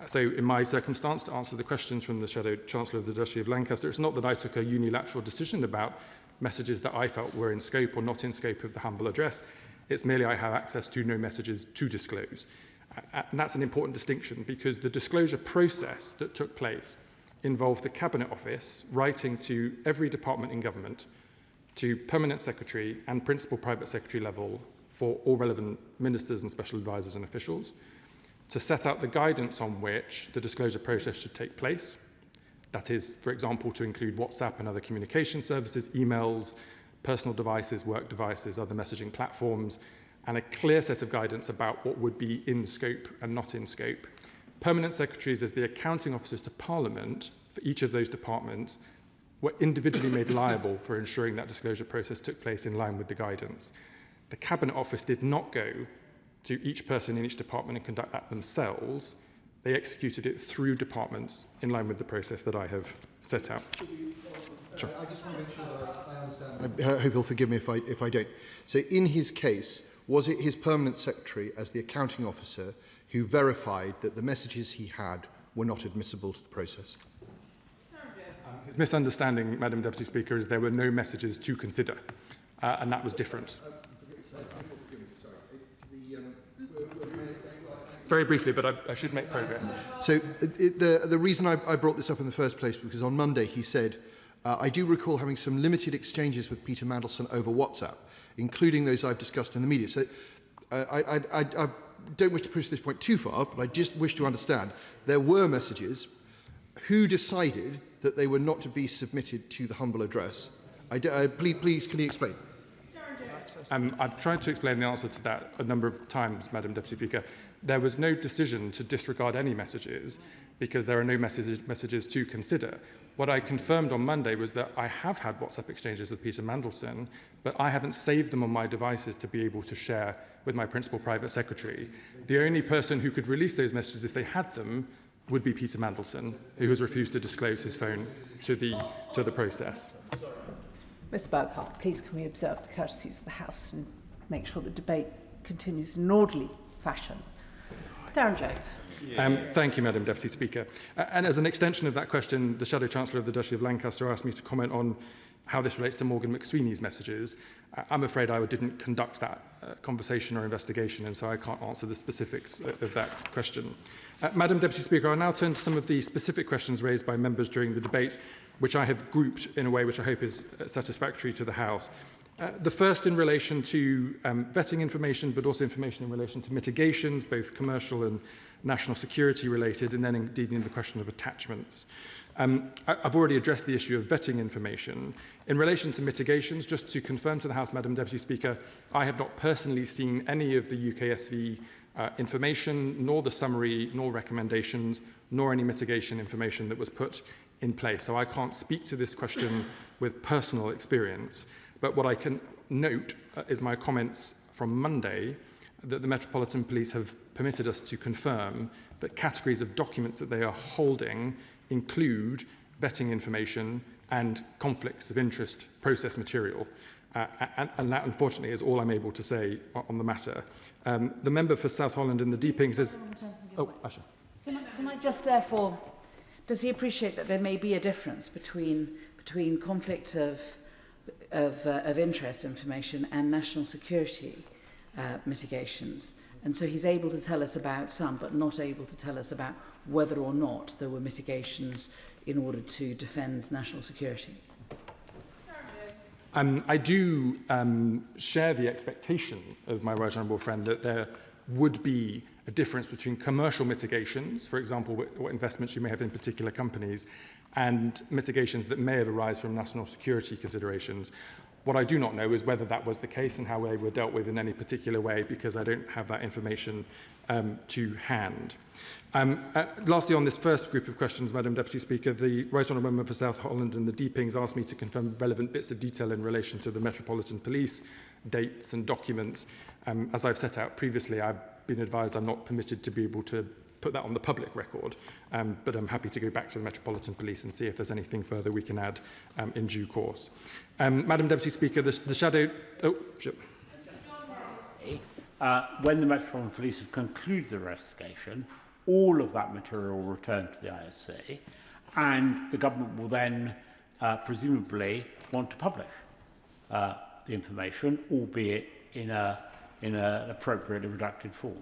So in my circumstance, to answer the questions from the Shadow Chancellor of the Duchy of Lancaster, it's not that I took a unilateral decision about messages that I felt were in scope or not in scope of the humble address. It's merely I have access to no messages to disclose. And that's an important distinction because the disclosure process that took place involved the Cabinet Office writing to every department in government, to Permanent Secretary and Principal Private Secretary level for all relevant ministers and special advisors and officials, to set out the guidance on which the disclosure process should take place. That is, for example, to include WhatsApp and other communication services, emails, personal devices, work devices, other messaging platforms, and a clear set of guidance about what would be in scope and not in scope. Permanent secretaries, as the accounting officers to Parliament for each of those departments, were individually made liable for ensuring that disclosure process took place in line with the guidance. The Cabinet Office did not go to each person in each department and conduct that themselves. They executed it through departments in line with the process that I have set out. Sure. I just want to make sure that I understand. I hope he'll forgive me if I don't. So in his case, was it his permanent secretary as the accounting officer who verified that the messages he had were not admissible to the process? His misunderstanding, Madam Deputy Speaker, is there were no messages to consider, and that was different. Very briefly, but I should make progress. So the reason I brought this up in the first place because on Monday he said, I do recall having some limited exchanges with Peter Mandelson over WhatsApp, including those I've discussed in the media. So I don't wish to push this point too far, but I just wish to understand there were messages. Who decided that they were not to be submitted to the humble address? Please, can you explain? I've tried to explain the answer to that a number of times, Madam Deputy Speaker. There was no decision to disregard any messages because there are no messages to consider. What I confirmed on Monday was that I have had WhatsApp exchanges with Peter Mandelson, but I haven't saved them on my devices to be able to share with my principal private secretary. The only person who could release those messages if they had them would be Peter Mandelson, who has refused to disclose his phone to the process. Mr Burkhardt, please can we observe the courtesies of the House and make sure the debate continues in an orderly fashion. Darren Jones. Thank you, Madam Deputy Speaker. And as an extension of that question, the Shadow Chancellor of the Duchy of Lancaster asked me to comment on how this relates to Morgan McSweeney's messages. I'm afraid I didn't conduct that conversation or investigation, and so I can't answer the specifics of that question. Madam Deputy Speaker, I'll now turn to some of the specific questions raised by members during the debate, which I have grouped in a way which I hope is satisfactory to the House. The first in relation to vetting information, but also information in relation to mitigations, both commercial and national security related, and then indeed in the question of attachments. I've already addressed the issue of vetting information. In relation to mitigations, just to confirm to the House, Madam Deputy Speaker, I have not personally seen any of the UKSV information, nor the summary, nor recommendations, nor any mitigation information that was put in place. So I can't speak to this question with personal experience. But what I can note is my comments from Monday that the Metropolitan Police have permitted us to confirm that categories of documents that they are holding include vetting information and conflicts of interest process material. And that, unfortunately, is all I'm able to say on the matter. The member for South Holland and the Deeping says... Oh, Asha. Can I just therefore... Does he appreciate that there may be a difference between conflict of interest information and national security mitigations? And so he's able to tell us about some, but not able to tell us about whether or not there were mitigations in order to defend national security. I do share the expectation of my right honourable friend that there would be a difference between commercial mitigations, for example, what investments you may have in particular companies, and mitigations that may have arisen from national security considerations. What I do not know is whether that was the case and how they were dealt with in any particular way, because I don't have that information to hand. Lastly, on this first group of questions, Madam Deputy Speaker, the Right Honourable Member for South Holland and the Deepings asked me to confirm relevant bits of detail in relation to the Metropolitan Police, dates and documents. As I've set out previously, I've been advised I'm not permitted to be able to put that on the public record, but I'm happy to go back to the Metropolitan Police and see if there's anything further we can add in due course. Madam Deputy Speaker, the shadow... Oh, sure. When the Metropolitan Police have concluded the investigation, all of that material will return to the ISC, and the government will then presumably want to publish the information, albeit in an appropriately redacted form.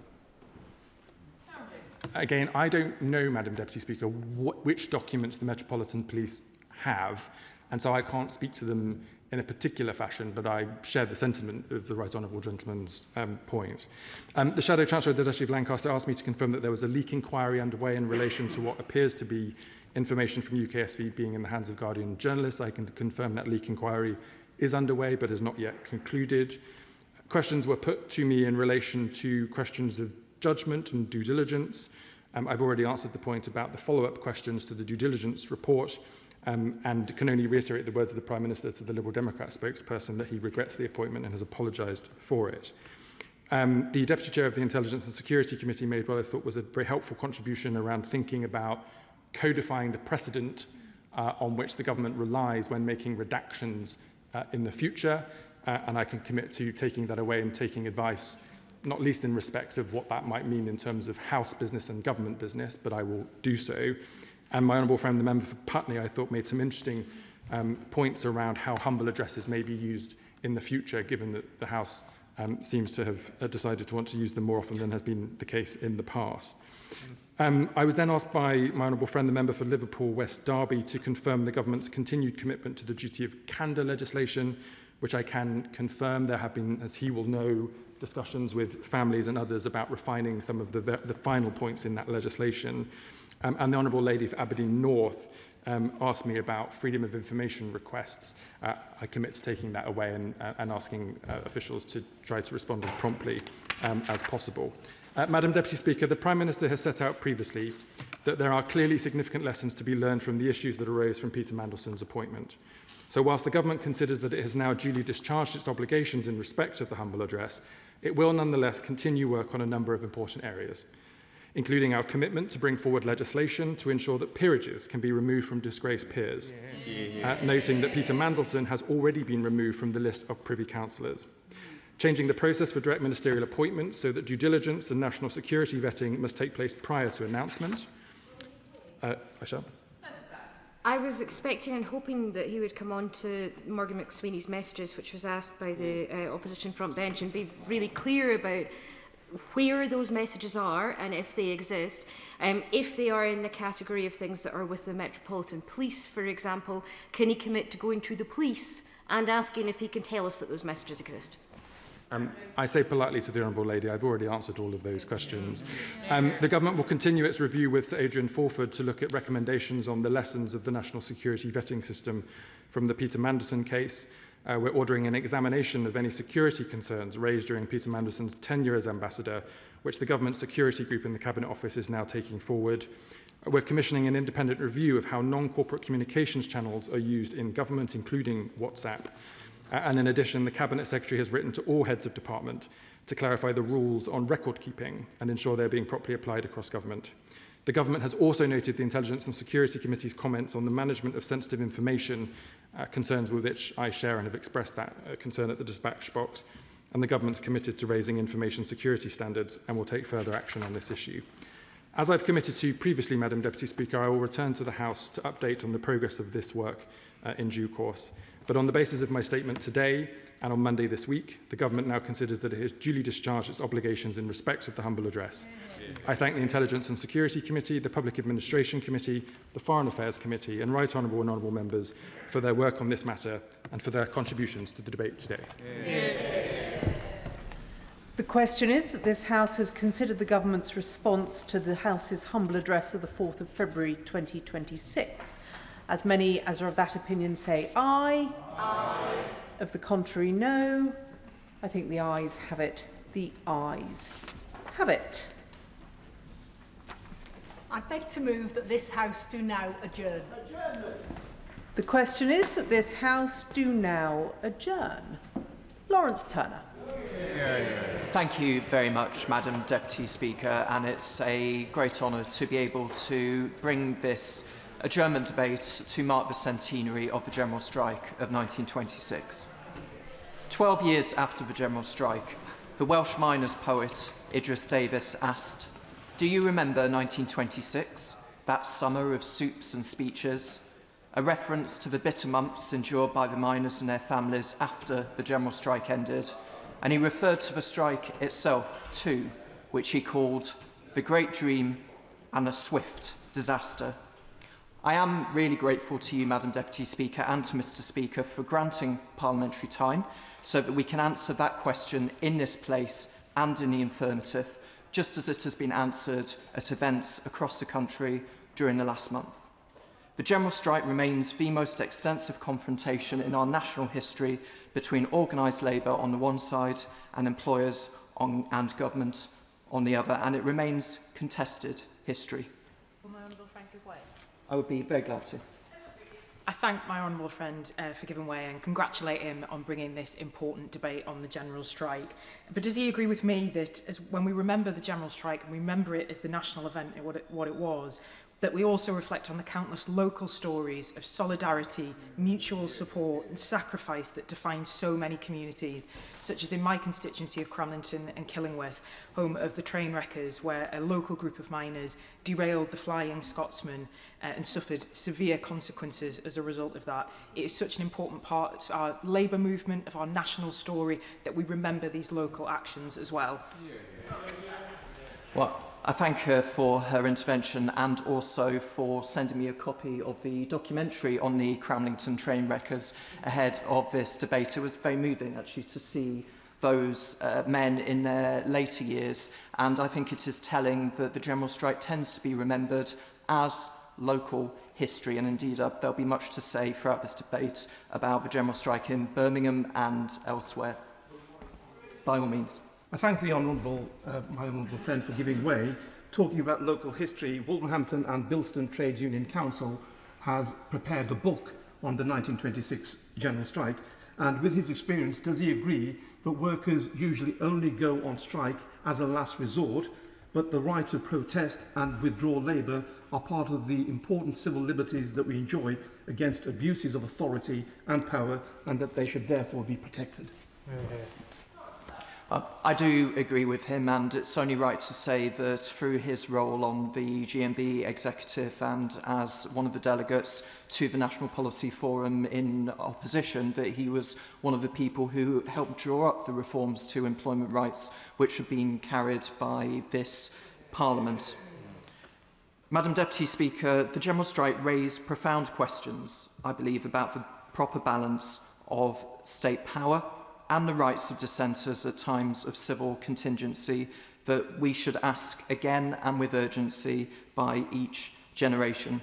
Again, I don't know, Madam Deputy Speaker, which documents the Metropolitan Police have, and so I can't speak to them in a particular fashion, but I share the sentiment of the Right Honourable Gentleman's point. The Shadow Chancellor of the Duchy of Lancaster asked me to confirm that there was a leak inquiry underway in relation to what appears to be information from UKSV being in the hands of Guardian journalists. I can confirm that leak inquiry is underway, but has not yet concluded. Questions were put to me in relation to questions of judgment and due diligence. I've already answered the point about the follow-up questions to the due diligence report, and can only reiterate the words of the Prime Minister to the Liberal Democrat spokesperson that he regrets the appointment and has apologised for it. The Deputy Chair of the Intelligence and Security Committee made what I thought was a very helpful contribution around thinking about codifying the precedent on which the government relies when making redactions in the future, and I can commit to taking that away and taking advice, not least in respect of what that might mean in terms of House business and government business, but I will do so. And my honourable friend, the member for Putney, I thought made some interesting points around how humble addresses may be used in the future, given that the House seems to have decided to want to use them more often than has been the case in the past. I was then asked by my honourable friend, the member for Liverpool West Derby, to confirm the government's continued commitment to the duty of candour legislation, which I can confirm. There have been, as he will know, discussions with families and others about refining some of the final points in that legislation. And the Honourable Lady for Aberdeen North asked me about freedom of information requests. I commit to taking that away and asking officials to try to respond as promptly as possible. Madam Deputy Speaker, the Prime Minister has set out previously that there are clearly significant lessons to be learned from the issues that arose from Peter Mandelson's appointment. So whilst the government considers that it has now duly discharged its obligations in respect of the humble address, it will nonetheless continue work on a number of important areas, including our commitment to bring forward legislation to ensure that peerages can be removed from disgraced peers, noting that Peter Mandelson has already been removed from the list of Privy Councillors, changing the process for direct ministerial appointments so that due diligence and national security vetting must take place prior to announcement. I was expecting and hoping that he would come on to Morgan McSweeney's messages, which was asked by the opposition front bench, and be really clear about where those messages are and if they exist. If they are in the category of things that are with the Metropolitan Police, for example, can he commit to going to the police and asking if he can tell us that those messages exist? I say politely to the Honourable Lady, I've already answered all of those questions. The Government will continue its review with Sir Adrian Fulford to look at recommendations on the lessons of the national security vetting system from the Peter Mandelson case. We're ordering an examination of any security concerns raised during Peter Mandelson's tenure as Ambassador, which the Government Security Group in the Cabinet Office is now taking forward. We're commissioning an independent review of how non-corporate communications channels are used in government, including WhatsApp. And in addition, the Cabinet Secretary has written to all heads of department to clarify the rules on record keeping and ensure they're being properly applied across government. The Government has also noted the Intelligence and Security Committee's comments on the management of sensitive information, concerns with which I share and have expressed that concern at the dispatch box. And the Government's committed to raising information security standards and will take further action on this issue. As I've committed to previously, Madam Deputy Speaker, I will return to the House to update on the progress of this work in due course. But on the basis of my statement today and on Monday this week, the Government now considers that it has duly discharged its obligations in respect of the humble address. I thank the Intelligence and Security Committee, the Public Administration Committee, the Foreign Affairs Committee and Right Honourable and Honourable Members for their work on this matter and for their contributions to the debate today. The question is that this House has considered the Government's response to the House's humble address of the 4th of February 2026. As many as are of that opinion say aye. Aye. Of the contrary, no. I think the ayes have it. The ayes have it. I beg to move that this House do now adjourn. The question is that this House do now adjourn. Lawrence Turner. Thank you very much, Madam Deputy Speaker, and it's a great honour to be able to bring this adjournment debate to mark the centenary of the General Strike of 1926. 12 years after the General Strike, the Welsh miners' poet Idris Davies asked, "Do you remember 1926, that summer of soups and speeches?" A reference to the bitter months endured by the miners and their families after the General Strike ended, and he referred to the strike itself too, which he called the great dream and a swift disaster. I am really grateful to you, Madam Deputy Speaker, and to Mr Speaker for granting parliamentary time so that we can answer that question in this place and in the affirmative, just as it has been answered at events across the country during the last month. The General Strike remains the most extensive confrontation in our national history between organised labour on the one side and employers and government on the other, and it remains contested history. I would be very glad to. I thank my honourable friend for giving way and congratulate him on bringing this important debate on the General Strike. But does he agree with me that when we remember the General Strike and we remember it as the national event and what it was, that we also reflect on the countless local stories of solidarity, mutual support and sacrifice that define so many communities, such as in my constituency of Cramlington and Killingworth, home of the train wreckers, where a local group of miners derailed the Flying Scotsman and suffered severe consequences as a result of that. It is such an important part of our labour movement, of our national story, that we remember these local actions as well. Well, I thank her for her intervention and also for sending me a copy of the documentary on the Cramlington train wreckers ahead of this debate. It was very moving, actually, to see those men in their later years, and I think it is telling that the General Strike tends to be remembered as local history, and indeed there'll be much to say throughout this debate about the General Strike in Birmingham and elsewhere. By all means. I thank the honourable, my honourable friend for giving way. Talking about local history, Wolverhampton and Bilston Trades Union Council has prepared a book on the 1926 General Strike, and with his experience, does he agree that workers usually only go on strike as a last resort, but the right to protest and withdraw labour are part of the important civil liberties that we enjoy against abuses of authority and power, and that they should therefore be protected? I do agree with him, and it's only right to say that through his role on the GMB executive and as one of the delegates to the National Policy Forum in opposition, that he was one of the people who helped draw up the reforms to employment rights which have been carried by this Parliament. Madam Deputy Speaker, the General Strike raised profound questions, I believe, about the proper balance of state power and the rights of dissenters at times of civil contingency that we should ask again and with urgency by each generation.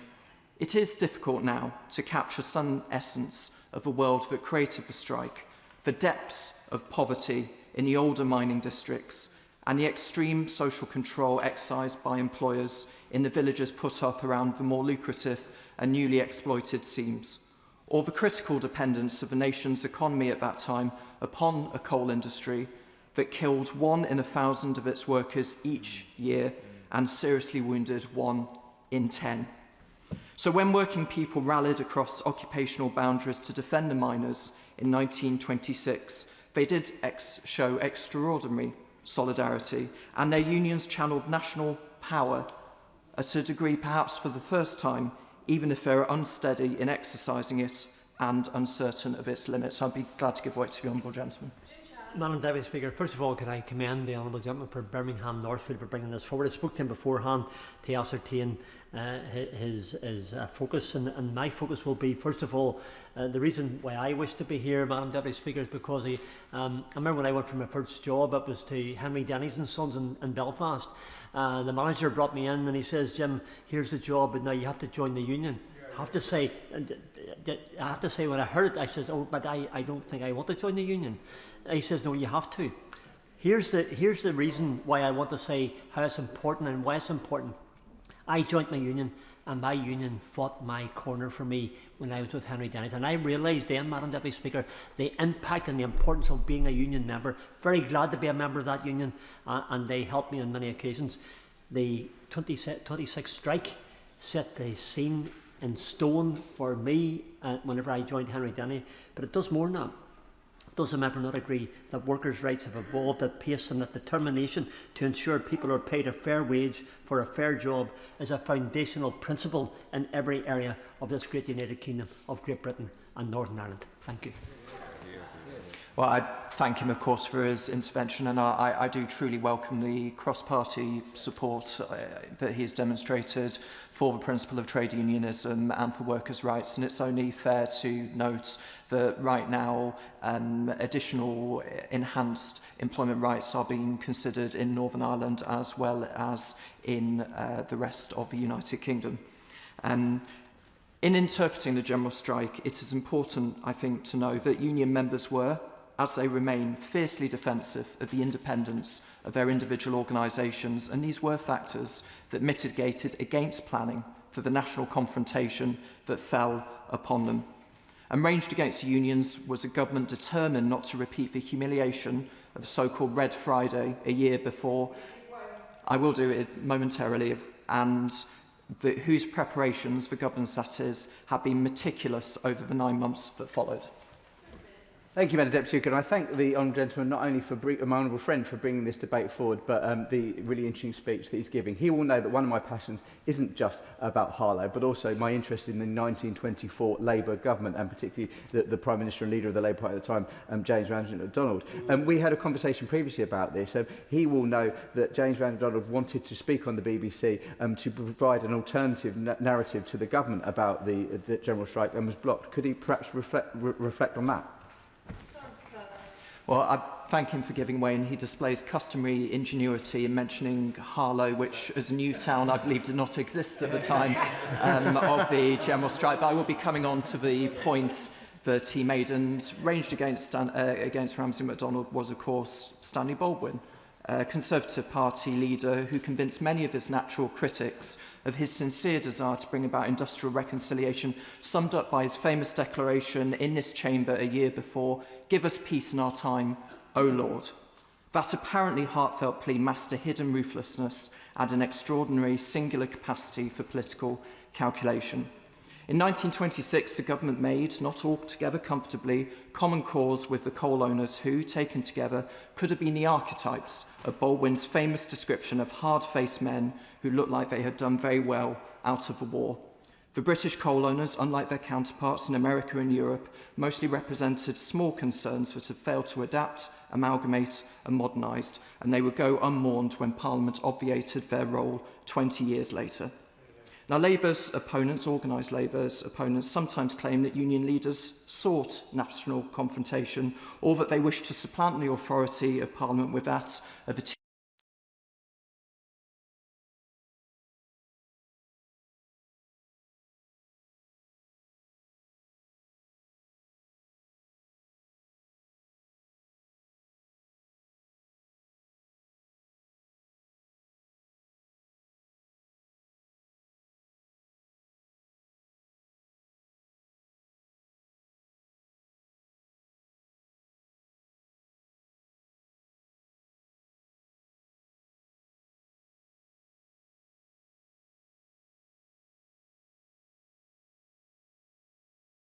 It is difficult now to capture some essence of the world that created the strike, the depths of poverty in the older mining districts and the extreme social control exercised by employers in the villages put up around the more lucrative and newly exploited seams, or the critical dependence of the nation's economy at that time upon a coal industry that killed 1 in 1,000 of its workers each year and seriously wounded 1 in 10. So when working people rallied across occupational boundaries to defend the miners in 1926, they did show extraordinary solidarity, and their unions channeled national power at a degree perhaps for the first time, even if they are unsteady in exercising it and uncertain of its limits. I'd be glad to give way to the honourable gentleman. Madam Deputy Speaker, first of all, can I commend the Honourable Gentleman for Birmingham Northfield for bringing this forward. I spoke to him beforehand to ascertain his focus, and my focus will be, first of all, the reason why I wish to be here, Madam Deputy Speaker, is because I remember when I went for my first job, it was to Henry Denny's and Sons in Belfast. The manager brought me in and he says, Jim, here's the job, but now you have to join the union. I have to say when I heard it, I said, oh, but I don't think I want to join the union. He says, no, you have to. Here's the reason why I want to say how it's important and why it's important. I joined my union, and my union fought my corner for me when I was with Henry Denny's. And I realised then, Madam Deputy Speaker, the impact and the importance of being a union member. Very glad to be a member of that union, and they helped me on many occasions. The 26th strike set the scene in stone for me whenever I joined Henry Denny, but it does more than that. Does the member not agree that workers' rights have evolved at pace and that determination to ensure people are paid a fair wage for a fair job is a foundational principle in every area of this great United Kingdom of Great Britain and Northern Ireland? Thank you. Well, I thank him, of course, for his intervention, and I do truly welcome the cross-party support that he has demonstrated for the principle of trade unionism and for workers' rights. And it's only fair to note that right now additional enhanced employment rights are being considered in Northern Ireland as well as in the rest of the United Kingdom. In interpreting the general strike, it is important, I think, to know that union members were, as they remain, fiercely defensive of the independence of their individual organisations, and these were factors that mitigated against planning for the national confrontation that fell upon them. And ranged against the unions was a government determined not to repeat the humiliation of the so-called Red Friday a year before. I will do it momentarily, and whose preparations, the government's that is, have been meticulous over the 9 months that followed. Thank you, Madam Deputy Speaker. And I thank the honourable gentleman not only for my honourable friend for bringing this debate forward, but the really interesting speech that he's giving. He will know that one of my passions isn't just about Harlow, but also my interest in the 1924 Labour government, and particularly the Prime Minister and leader of the Labour Party at the time, James Ramsden MacDonald. We had a conversation previously about this. He will know that James Ramsden MacDonald wanted to speak on the BBC to provide an alternative narrative to the government about the general strike and was blocked. Could he perhaps reflect on that? Well, I thank him for giving way, and he displays customary ingenuity in mentioning Harlow, which, as a new town, I believe did not exist at the time of the general strike. But I will be coming on to the point that he made, and ranged against Ramsden MacDonald was, of course, Stanley Baldwin, a Conservative Party leader who convinced many of his natural critics of his sincere desire to bring about industrial reconciliation, summed up by his famous declaration in this chamber a year before, "Give us peace in our time, O Lord." That apparently heartfelt plea masked a hidden ruthlessness and an extraordinary singular capacity for political calculation. In 1926, the government made, not altogether comfortably, common cause with the coal owners who, taken together, could have been the archetypes of Baldwin's famous description of hard-faced men who looked like they had done very well out of the war. The British coal owners, unlike their counterparts in America and Europe, mostly represented small concerns that had failed to adapt, amalgamate and modernise, and they would go unmourned when Parliament obviated their role 20 years later. Now, Labour's opponents, organised Labour's opponents, sometimes claim that union leaders sought national confrontation, or that they wished to supplant the authority of Parliament with that of a